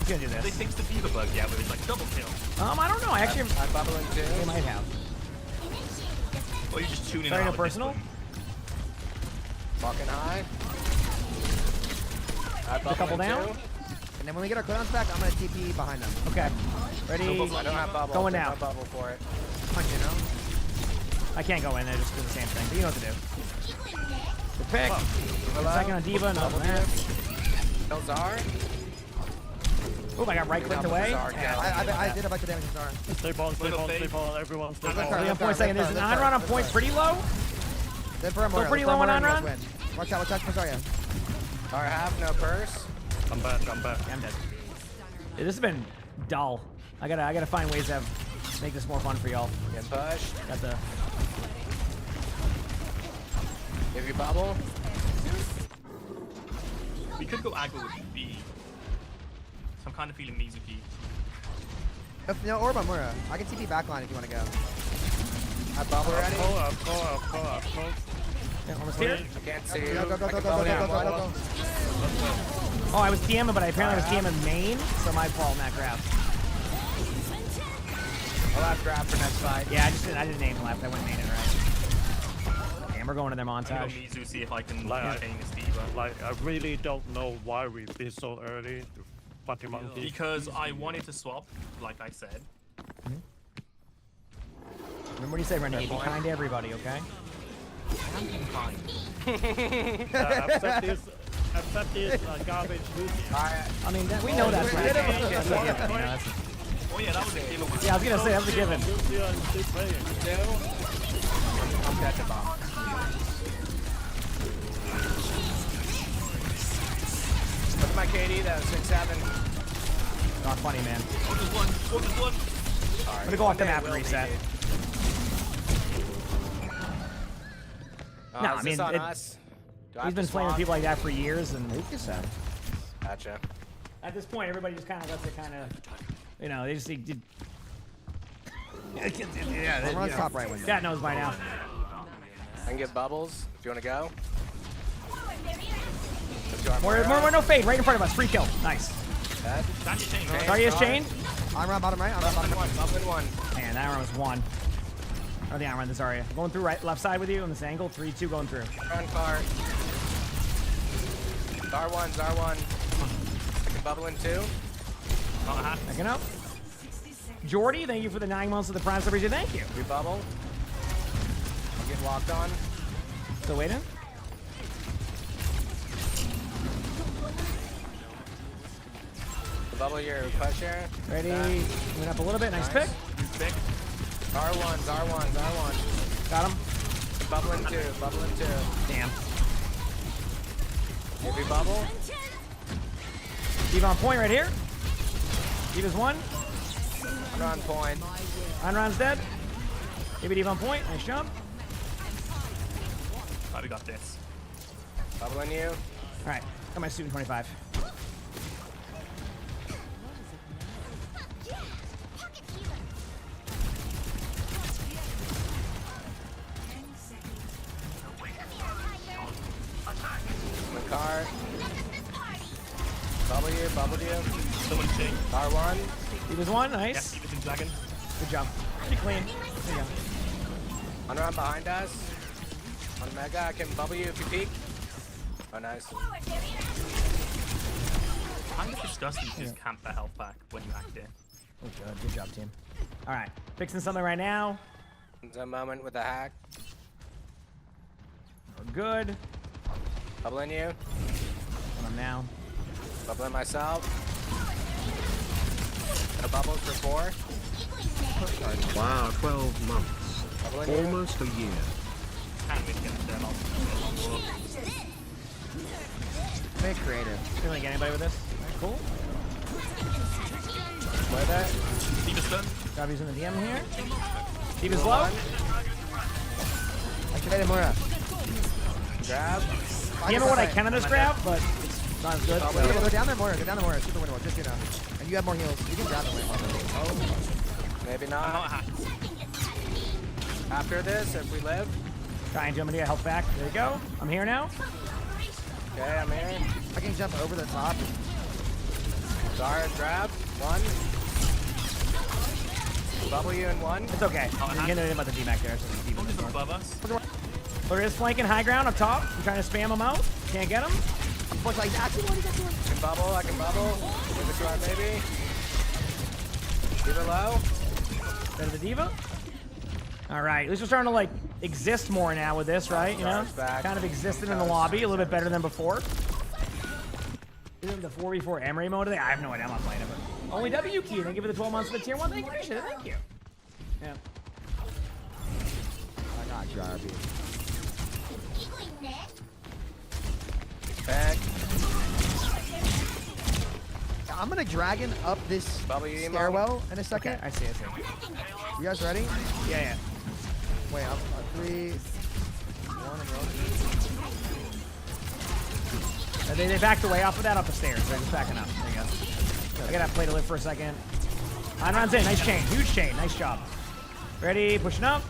You gonna do They this? fixed the D.Va bug, yeah, where it's like double kill. I don't know. I actually. I'm bubbling too. They might have. Or you just tune in. Sorry, no out personal. Walking high. A couple down. And then when we get our cooldowns back, I'm gonna TP behind them. Okay. Ready? I don't have bubble. Going Take now. my bubble for it. Punch it out. I can't go in there just do the same thing, but you know what to do. Good pick. Second on D.Va, no that. No Zar. Oh, I got right clicked away. I did a bunch of damage to Zara. Stay on, everyone stay on. Really on point second. Is an on-run on point pretty low? Then for a Still pretty low on on-run? Watch out for Zarya. Zara have no purse. I'm back. Yeah, I'm dead. Yeah, this has been dull. I gotta find ways to make this more fun for y'all. Get pushed. Got the. Give you bubble. We could go aggro with B. So I'm kind of feeling Mizuki. No, or Bamura. I can TP backline if you want to go. I bubble ready. I'll call. Yeah, almost here. I can't see you. Go. Oh, I was TMing, but I apparently was TMing main, so my fault in that grab. I'll have grab for next fight. Yeah, I didn't aim left. I went main and right. Damn, we're going to their I'm gonna montage. go Mizu, see if I can Like, chain this D.Va. Like, I really don't know why we did so early. Fucking monkey. Because I wanted to swap, like I said. Remember what you said, Renee. Be kind to everybody, okay? I'm being fine. Accept this garbage. Alright. I mean, we know that's right. Oh yeah, that was a given. Yeah, I was gonna say that was a given. I'm catching bomb. Look at my KD though, 6-7. Not funny, man. Focus one. I'm gonna go off the map and reset. No, I mean, he's been playing with people like that for years, and Gotcha. At this point, everybody just kind of lets it kind of, you know, they just think. Yeah, I'm on top right window. God knows by now. I can get bubbles if you want to go. More, no fade, right in front of us. Free kill. Nice. Zarya's chained. I'm around bottom right. I'm around bottom right. Bubbling one. Man, that one was one. Oh, yeah, I'm around the Zarya. Going through right, left side with you on this angle. 3-2 going through. Run car. R1. I can bubble in two. Backing up. Jordy, thank you for the 9 months of the Prime celebration. Thank you. We bubble. I'm getting locked on. Still waiting. Bubble your push here. Ready. Went up a little bit. Nice pick. Pick. R1. Got him. Bubbling two. Damn. Maybe bubble. D.Va on point right here. D.Va's one. I'm on point. Enron's dead. Maybe D.Va on point. Nice jump. Oh, we got this. Bubbling you. All right. Got my suit in 25. Car. Bubble you. Someone chain. R1. He was one, nice. Yes, he was in dragon. Good job. Pretty clean. There you go. On around behind us. On Mega, I can bubble you if you peek. Oh, nice. Kind of disgusting to just camp the health back when you act it. Oh, good. Good job, team. All right. Fixing something right now. There's a moment with a hack. We're good. Bubbling you. On him now. Bubbling myself. Got a bubble for 4. Wow, 12 months. Bubbling you. Almost a year. Very creative. Can we get anybody with this? Cool. Play that. D.Va's done. Gabby's in the DM here. D.Va's low. Activated Moira. Grab. You know what I can on this grab, but it's not as good. Go down there, Moira. Go down the Moira. Shoot the window. Just, you know. And you have more heals. You can grab the window. Oh. Maybe not. After this, if we live. Try and jump into health back. There you go. I'm here now. Okay, I'm here. I can jump over the top. Zara, grab. 1. Bubble you in 1. It's okay. I'm getting about the D-Mac there. So Focus above us. There is flanking high ground up top. I'm trying to spam him out. Can't get him. Push like that. I can bubble. Give it to our baby. D.Va low. Go to the D.Va. All right. At least we're starting to like exist more now with this, right? You know, kind of existed in the lobby a little bit better than before. Isn't the 4v4 Emery mode today? I have no idea. I'm not playing it, but only W key. Thank you for the 12 months of the tier 1. Thank you. Appreciate it. Thank you. Yeah. I got you, RB. Back. I'm gonna dragon up this stairwell in a second. Okay, I see. You guys ready? Yeah. Wait, I'm 3, 1, I'm rolling. They backed away off of that up the stairs. They're just backing up. There you go. I gotta play to live for a second. Enron's in. Nice chain. Huge chain. Nice job. Ready? Pushing up.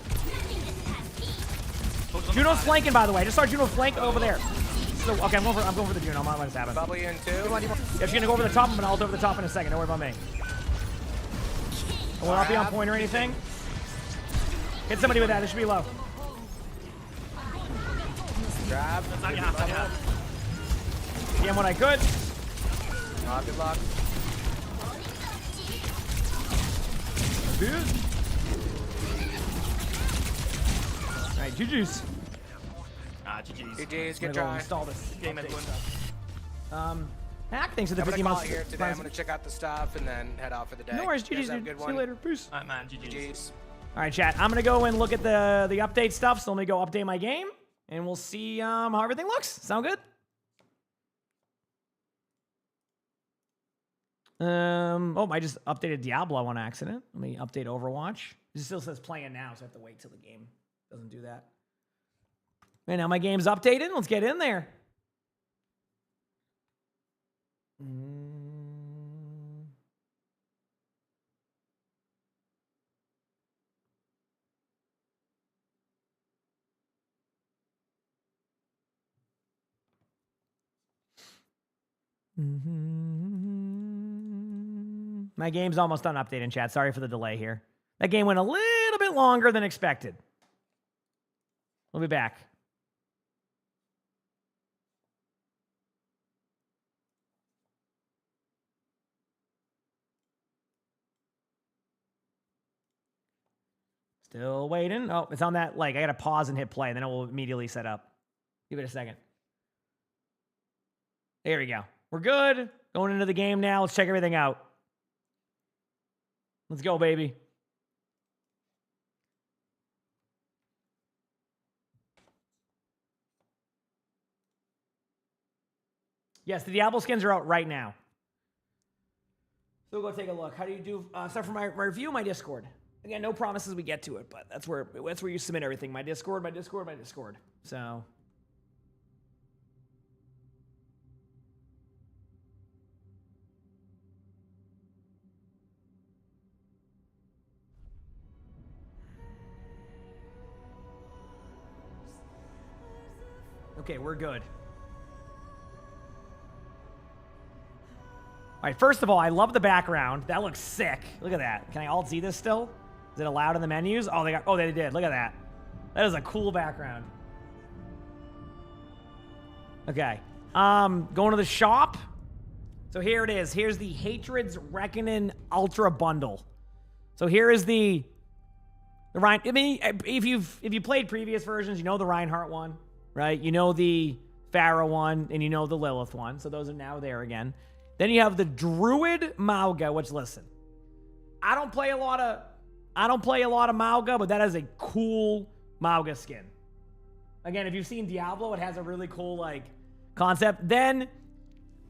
Juno's flanking, by the way. I just saw Juno flank over there. So, okay, I'm going for the Juno. I'm not letting this happen. Bubble you in 2. If you're gonna go over the top, I'm gonna ult over the top in a second. Don't worry about me. Will it not be on point or anything? Hit somebody with that. This should be low. Grab. DM what I could. Good luck. Alright, GG's. GG's. GG's, good Go try. install this Game everyone. Hack, thanks for the I'm 50 gonna call months. it here today. I'm gonna check out the stuff and then head off for the day. No worries, You guys GG's, have a dude. good See one. you later. Peace. Alright, man. GG's. Alright, chat. I'm gonna go and look at the update stuff, so let me go update my game, and we'll see how everything looks. Sound good? Oh, I just updated Diablo on accident. Let me update Overwatch. It still says playing now, so I have to wait till the game doesn't do that. And now my game's updated. Let's get in there. My game's almost done updating, chat. Sorry for the delay here. That game went a little bit longer than expected. We'll be back. Still waiting. Oh, it's on that, like, I gotta pause and hit play, and then it will immediately set up. Give it a second. There we go. We're good. Going into the game now. Let's check everything out. Let's go, baby. Yes, the Diablo skins are out right now. So we'll go take a look. How do you do stuff for my review? My Discord. Again, no promises we get to it, but that's where you submit everything. My Discord, my Discord, my Discord. So. Okay, we're good. All right, first of all, I love the background. That looks sick. Look at that. Can I alt-Z this still? Is it allowed in the menus? Oh, they did. Look at that. That is a cool background. Okay. Going to the shop. So here it is. Here's the Hatred's Reckoning Ultra Bundle. So here is the Ryan. I mean, if you played previous versions, you know the Reinhardt one, right? You know the Pharah one, and you know the Lilith one. So those are now there again. Then you have the Druid Mauga, which, listen, I don't play a lot of Mauga, but that is a cool Mauga skin. Again, if you've seen Diablo, it has a really cool, like, concept. Then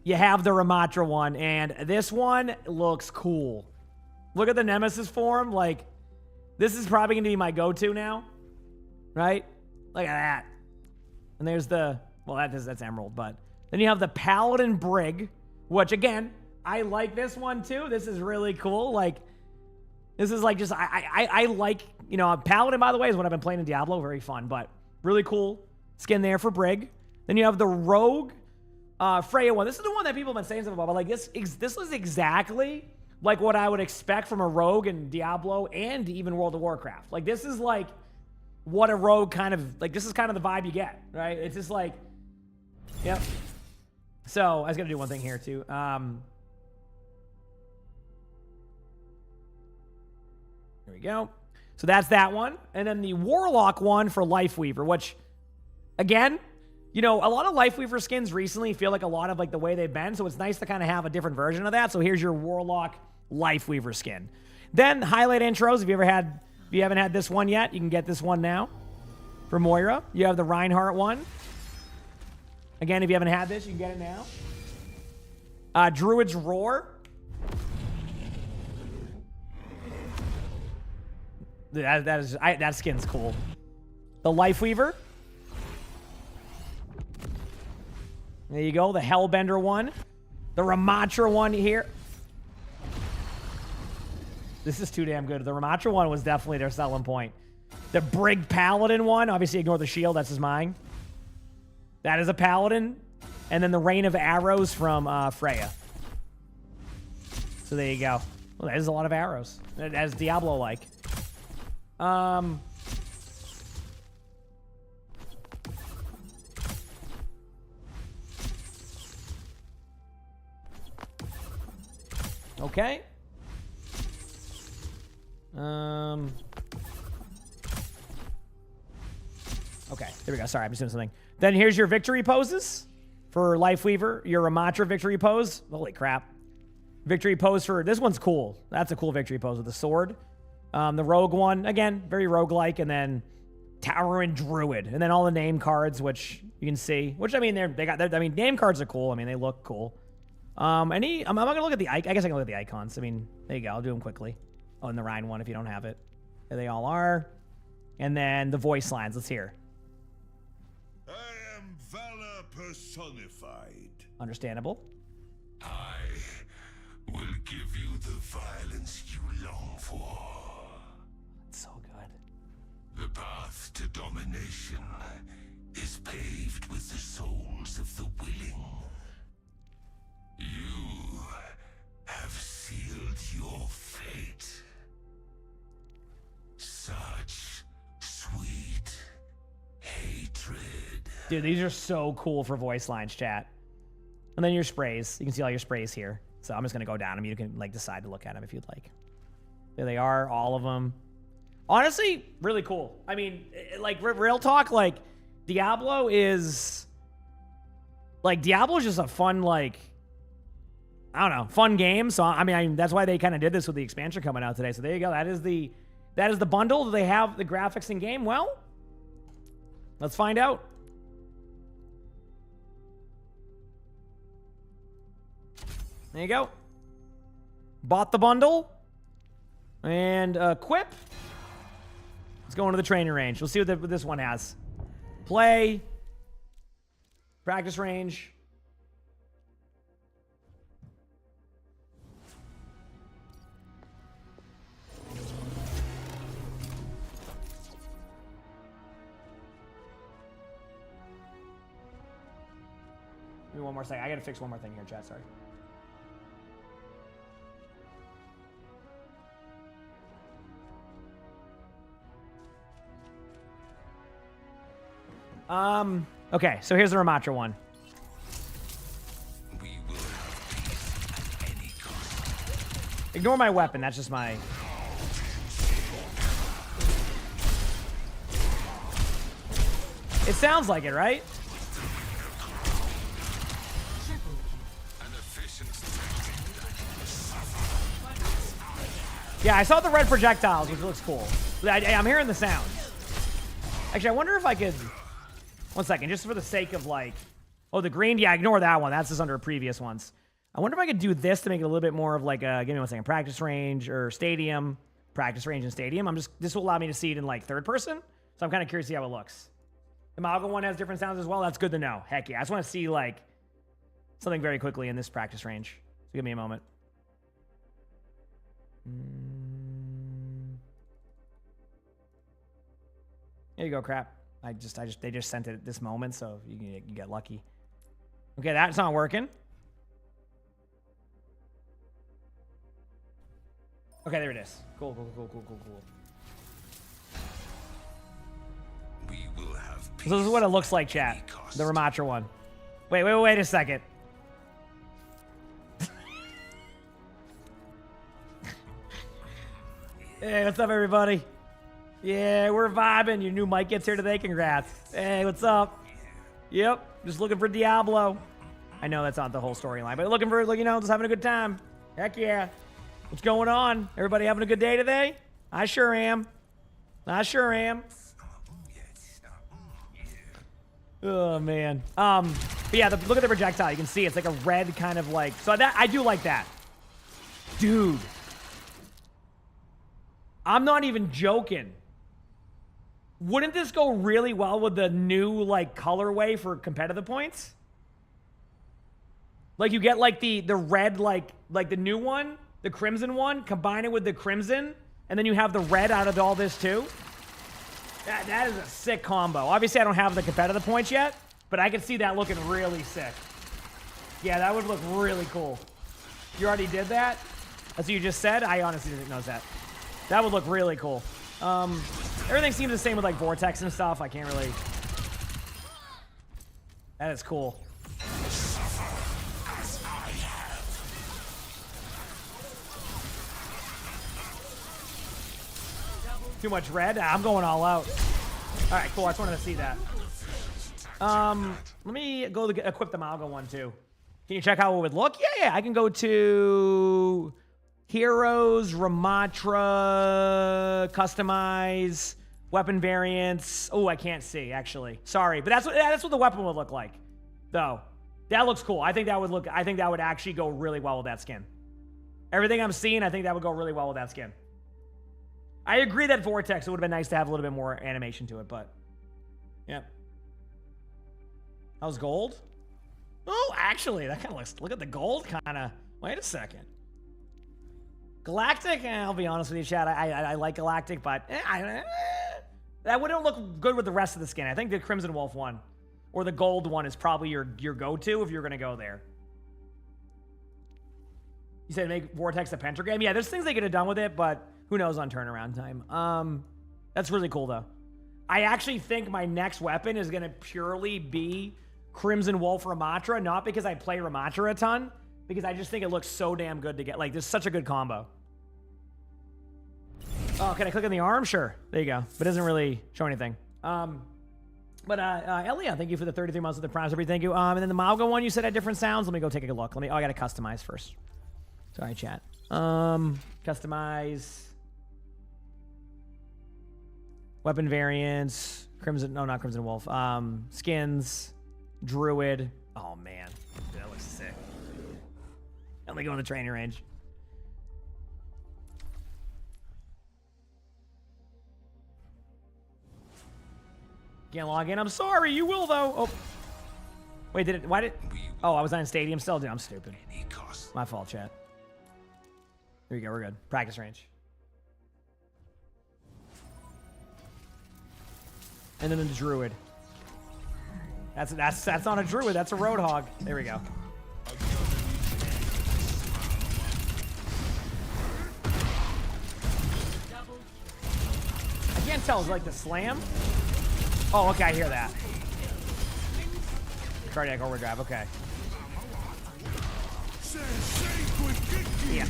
you have the Ramatra one, and this one looks cool. Look at the Nemesis form. Like, this is probably going to be my go-to now, right? Look at that. And there's the, well, that's Emerald, but then you have the Paladin Brig, which, again, I like this one too. This is really cool. Like, this is like just, I like, you know, Paladin, by the way, is what I've been playing in Diablo. Very fun, but really cool skin there for Brig. Then you have the Rogue Freya one. This is the one that people have been saying something about, but like this is exactly like what I would expect from a Rogue in Diablo and even World of Warcraft. Like, this is like what a Rogue kind of, like, this is kind of the vibe you get, right? It's just like, yep. So, I was going to do one thing here, too. Here we go. So, that's that one. And then the Warlock one for Lifeweaver, which, again, you know, a lot of Lifeweaver skins recently feel like a lot of, like, the way they've been. So, it's nice to kind of have a different version of that. So, here's your Warlock Lifeweaver skin. Then, highlight intros. If you haven't had this one yet, you can get this one now. For Moira, you have the Reinhardt one. Again, if you haven't had this, you can get it now. Druid's Roar. That skin's cool. The Lifeweaver. There you go. The Hellbender one. The Ramatra one here. This is too damn good. The Ramatra one was definitely their selling point. The Brig Paladin one. Obviously, ignore the shield. That's his mine. That is a Paladin. And then the Rain of Arrows from Freya. So there you go. Well, that is a lot of arrows. As Diablo-like. Okay. Okay, there we go. Sorry, I'm just doing something. Then here's your victory poses for Lifeweaver. Your Ramatra victory pose. Holy crap. Victory pose for... This one's cool. That's a cool victory pose with the sword. The rogue one, again, very roguelike. And then Tower and Druid. And then all the name cards, which you can see. Which, I mean, name cards are cool. I mean, they look cool. I'm not going to look at the... I guess I can look at the icons. I mean, there you go. I'll do them quickly. Oh, and the Rhine one if you don't have it. There they all are. And then the voice lines. Let's hear. I am valor personified. Understandable. I will give you the violence you long for. It's so good. The path to domination is paved with the souls of the willing. You have sealed your fate. Such sweet hatred. Dude, these are so cool for voice lines, chat. And then your sprays. You can see all your sprays here. So I'm just going to go down them. You can like decide to look at them if you'd like. There they are, all of them. Honestly, really cool. I mean, like real talk, like Diablo is just a fun, like, I don't know, fun game. So I mean, that's why they kind of did this with the expansion coming out today. So there you go. That is the bundle. Do they have the graphics in game? Well, let's find out. There you go. Bought the bundle. And equip. Let's go into the training range. We'll see what this one has. Play. Practice range. Give me one more second. I gotta fix one more thing here, chat. Sorry. Okay, so here's the Ramatra one. We will have peace at any cost. Ignore my weapon, that's just my... It sounds like it, right? Yeah, I saw the red projectiles, which looks cool. I'm hearing the sounds. Actually, I wonder if I could... One second, just for the sake of like... Oh, the green? Yeah, ignore that one. That's just under previous ones. I wonder if I could do this to make it a little bit more of like a... Give me one second. Practice range or stadium. Practice range and stadium. This will allow me to see it in like third person. So I'm kind of curious to see how it looks. The Malga one has different sounds as well. That's good to know. Heck yeah. I just want to see like something very quickly in this practice range. So give me a moment. There you go, crap. They just sent it at this moment, so you can get lucky. Okay, that's not working. Okay, there it is. Cool. We will have peace. So this is what it looks like, chat. The Ramatra one. Wait a second. Hey, what's up, everybody? Yeah, we're vibing. Your new mic gets here today. Congrats. Hey, what's up? Yep, just looking for Diablo. I know that's not the whole storyline, but looking for, just having a good time. Heck yeah. What's going on? Everybody having a good day today? I sure am. Oh, man. But yeah, look at the projectile. You can see it's like a red kind of like... So that I do like that. Dude. I'm not even joking. Wouldn't this go really well with the new, like, colorway for competitive points? Like, you get, like, the red, like the new one, the crimson one, combine it with the crimson, and then you have the red out of all this, too. That is a sick combo. Obviously, I don't have the competitive points yet, but I can see that looking really sick. Yeah, that would look really cool. You already did that? That's what you just said? I honestly didn't know that. That would look really cool. Everything seems the same with like Vortex and stuff. I can't really... That is cool. Too much red? I'm going all out. All right, cool. I just wanted to see that. Let me go to equip the Malgo one too. Can you check how it would look? Yeah. I can go to Heroes, Ramatra, Customize, Weapon Variants. Oh, I can't see actually. Sorry, but that's what the weapon would look like, though. That looks cool. I think that would actually go really well with that skin. Everything I'm seeing, I think that would go really well with that skin. I agree that Vortex, it would have been nice to have a little bit more animation to it, but yeah. How's gold? Oh, actually, that kind of looks, look at the gold kind of, wait a second. Galactic, I'll be honest with you, Chad, I like Galactic, but that wouldn't look good with the rest of the skin. I think the Crimson Wolf one, or the gold one is probably your go-to if you're going to go there. You said make Vortex a pentagram? Yeah, there's things they could have done with it, but who knows on turnaround time. That's really cool, though. I actually think my next weapon is going to purely be Crimson Wolf Ramatra, not because I play Ramatra a ton, because I just think it looks so damn good to get. Like, this is such a good combo. Oh, can I click on the arm? Sure. There you go. But it doesn't really show anything. Elia, thank you for the 33 months of the Prime. Thank you. And then the Malgo one you said had different sounds. Let me go take a look. I got to customize first. Sorry, chat. Customize. Weapon variants. Crimson. No, not Crimson Wolf. Skins. Druid. Oh, man. That looks sick. Let me go in the training range. Can't log in. I'm sorry. You will, though. Oh. Wait, did it? Why did... Oh, I was on Stadium still? Dude, I'm stupid. My fault, chat. There you go. We're good. Practice range. And then the Druid. That's not a Druid. That's a Roadhog. There we go. I can't tell. Is it like the slam? Oh, okay. I hear that. Cardiac overdrive. Okay. Yeah.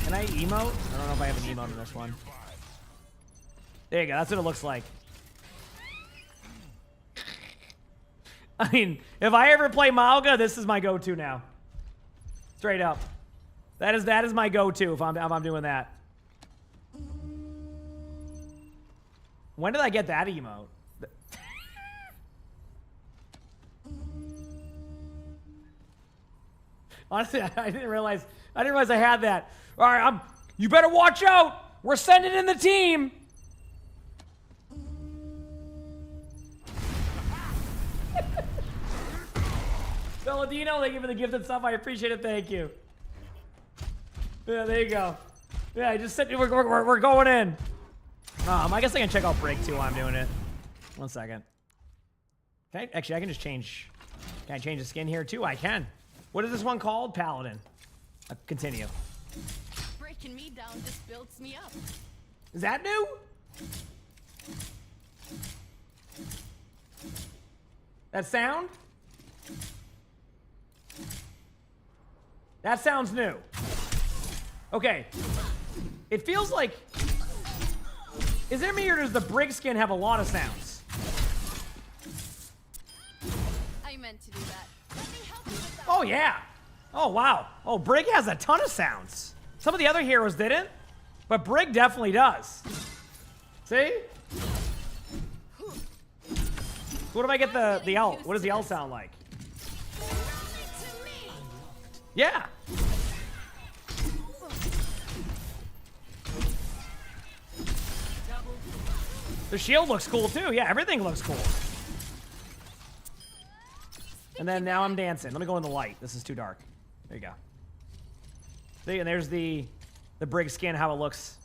Can I emote? I don't know if I have an emote in this one. There you go. That's what it looks like. I mean, if I ever play Malga, this is my go-to now. Straight up. That is my go-to if I'm doing that. When did I get that emote? Honestly, I didn't realize I had that. All right, you better watch out. We're sending in the team. Belladino, thank you for the gifted stuff. I appreciate it. Thank you. Yeah, there you go. Yeah, just sit. We're going in. I guess I can check out Break too while I'm doing it. 1 second. Actually, I can just change. Can I change the skin here too? I can. What is this one called? Paladin. Continue. Breaking me down just builds me up. Is that new? That sound? That sounds new. Okay. It feels like... Is it me or does the Brig skin have a lot of sounds? I meant to do that. Let me help you with that. Oh, yeah. Oh, wow. Oh, Brig has a ton of sounds. Some of the other heroes didn't, but Brig definitely does. See? What if I get the ult? What does the ult sound like? Yeah. The shield looks cool too. Yeah, everything looks cool. And then now I'm dancing. Let me go in the light. This is too dark. There you go. See, and there's the Brig skin, how it looks.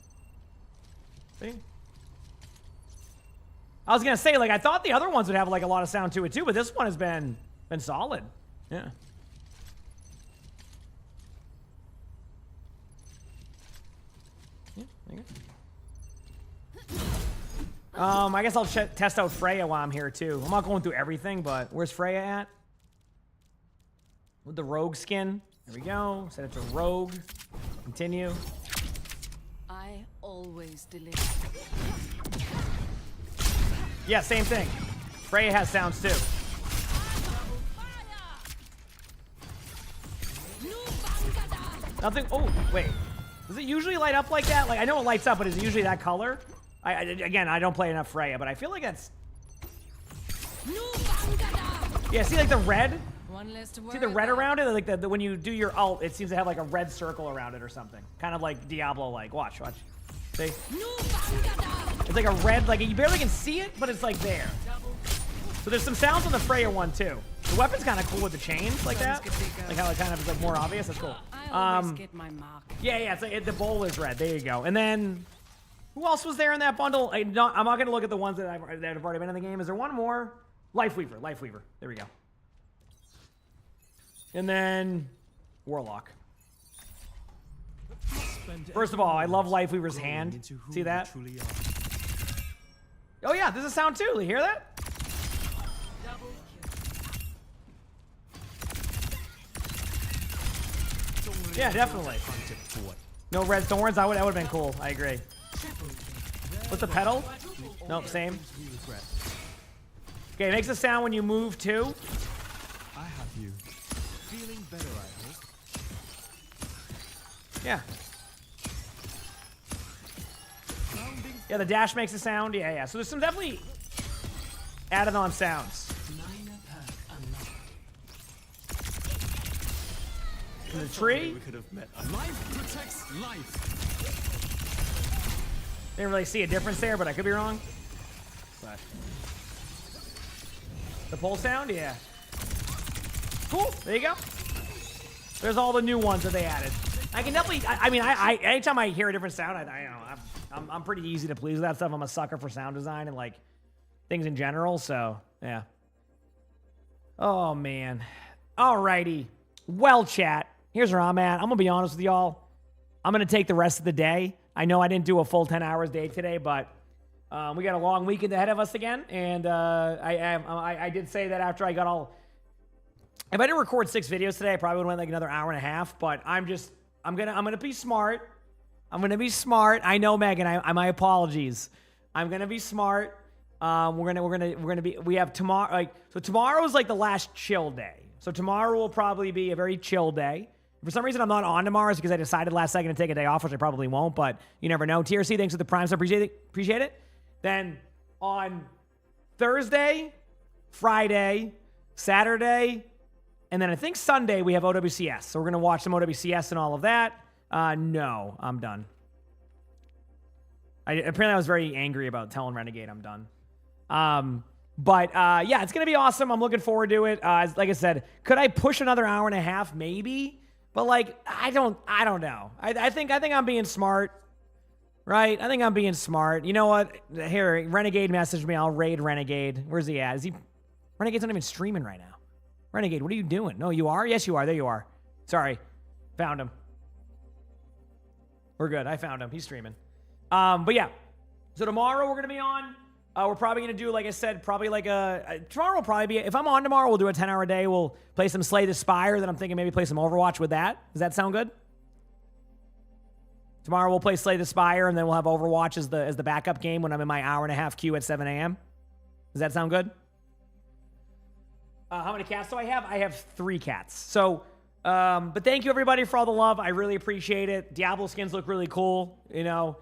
See? I was gonna say, like, I thought the other ones would have like a lot of sound to it too, but this one has been solid. Yeah. there you go. I guess I'll test out Freya while I'm here too. I'm not going through everything, but where's Freya at? With the rogue skin. There we go. Set it to rogue. Continue. I always deliver. Yeah, same thing. Freya has sounds too. Nothing. Oh, wait. Does it usually light up like that? Like, I know it lights up, but is it usually that color? Again, I don't play enough Freya, but I feel like that's... Yeah, see like the red? See the red around it? Like when you do your ult, it seems to have like a red circle around it or something. Kind of like Diablo-like. Watch. See? It's like a red, like you barely can see it, but it's like there. So there's some sounds on the Freya one too. The weapon's kind of cool with the chains like that. Like how it kind of is like more obvious. That's cool. Yeah, it's like the bowl is red. There you go. And then who else was there in that bundle? I'm not going to look at the ones that have already been in the game. Is there one more? Lifeweaver. There we go. And then Warlock. First of all, I love Lifeweaver's hand. See that? Oh yeah, there's a sound too. You hear that? Yeah, definitely. No red thorns. That would have been cool. I agree. What's the pedal? Nope, same. Okay, it makes a sound when you move too. I have you. Feeling better, I hope. Yeah. Yeah, the dash makes a sound. Yeah. So there's some definitely added on sounds. In the tree. We could have met. Life protects life. Didn't really see a difference there, but I could be wrong. But the pole sound, yeah. Cool. There you go. There's all the new ones that they added. I can definitely. I mean, anytime I hear a different sound, I'm pretty easy to please with that stuff. I'm a sucker for sound design and like things in general. So yeah. Oh man. Alrighty. Well, chat. Here's where I'm at. I'm gonna be honest with y'all. I'm gonna take the rest of the day. I know I didn't do a full 10 hours day today, but we got a long weekend ahead of us again. And I did say that after I got all. If I didn't record 6 videos today, I probably would have went like another hour and a half. But I'm gonna be smart. I'm gonna be smart. I know, Megan. My apologies. I'm gonna be smart. We have tomorrow. So tomorrow is like the last chill day. So tomorrow will probably be a very chill day. For some reason, I'm not on tomorrow. It's because I decided last second to take a day off, which I probably won't. But you never know. TRC, thanks for the prime. So appreciate it. Then on Thursday, Friday, Saturday, and then I think Sunday we have OWCS. So we're gonna watch some OWCS and all of that. No, I'm done. Apparently I was very angry about telling Renegade I'm done. Yeah, it's gonna be awesome. I'm looking forward to it. Like I said, could I push another hour and a half? Maybe, but like I don't know. I think I'm being smart, right? I think I'm being smart. You know what? Here, Renegade messaged me. I'll raid Renegade. Where's he at? Renegade's not even streaming right now. Renegade, what are you doing? No, you are? Yes, you are. There you are. Sorry, found him. We're good. I found him. He's streaming. But yeah, so tomorrow we're gonna be on. We're probably going to do, like I said, probably like tomorrow will probably be, if I'm on tomorrow, we'll do a 10-hour day. We'll play some Slay the Spire. Then I'm thinking maybe play some Overwatch with that. Does that sound good? Tomorrow we'll play Slay the Spire, and then we'll have Overwatch as the backup game when I'm in my hour and a half queue at 7 a.m. Does that sound good? How many cats do I have? I have 3 cats. So, but thank you everybody for all the love. I really appreciate it. Diablo skins look really cool, you know.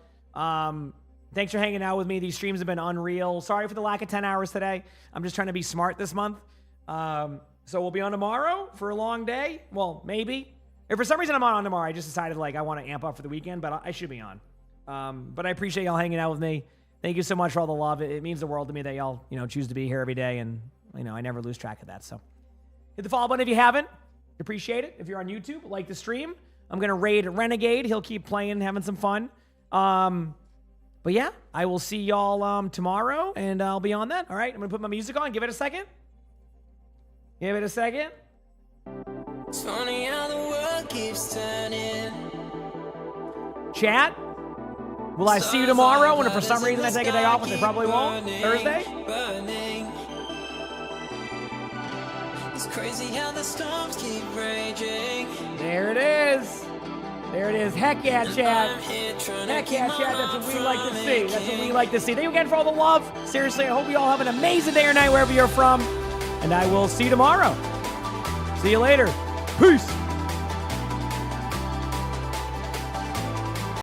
Thanks for hanging out with me. These streams have been unreal. Sorry for the lack of 10 hours today. I'm just trying to be smart this month. So we'll be on tomorrow for a long day. Well, maybe. If for some reason I'm not on tomorrow, I just decided like I want to amp up for the weekend, but I should be on. But I appreciate y'all hanging out with me. Thank you so much for all the love. It means the world to me that y'all, choose to be here every day, and I never lose track of that. So hit the follow button if you haven't. Appreciate it. If you're on YouTube, like the stream. I'm gonna raid Renegade. He'll keep playing, having some fun. But yeah, I will see y'all tomorrow, and I'll be on that. All right, I'm going to put my music on. Give it a second. Give it a second. It's funny how the world keeps turning. Chat, Will I see you tomorrow? And if for some reason I take a day off, which I probably won't, Thursday? It's crazy how the storms keep raging. There it is. There it is. Heck yeah, Chad. Heck yeah, Chad. That's what we like to see. That's what we like to see. Thank you again for all the love. Seriously, I hope you all have an amazing day or night wherever you're from. And I will see you tomorrow. See you later. Peace.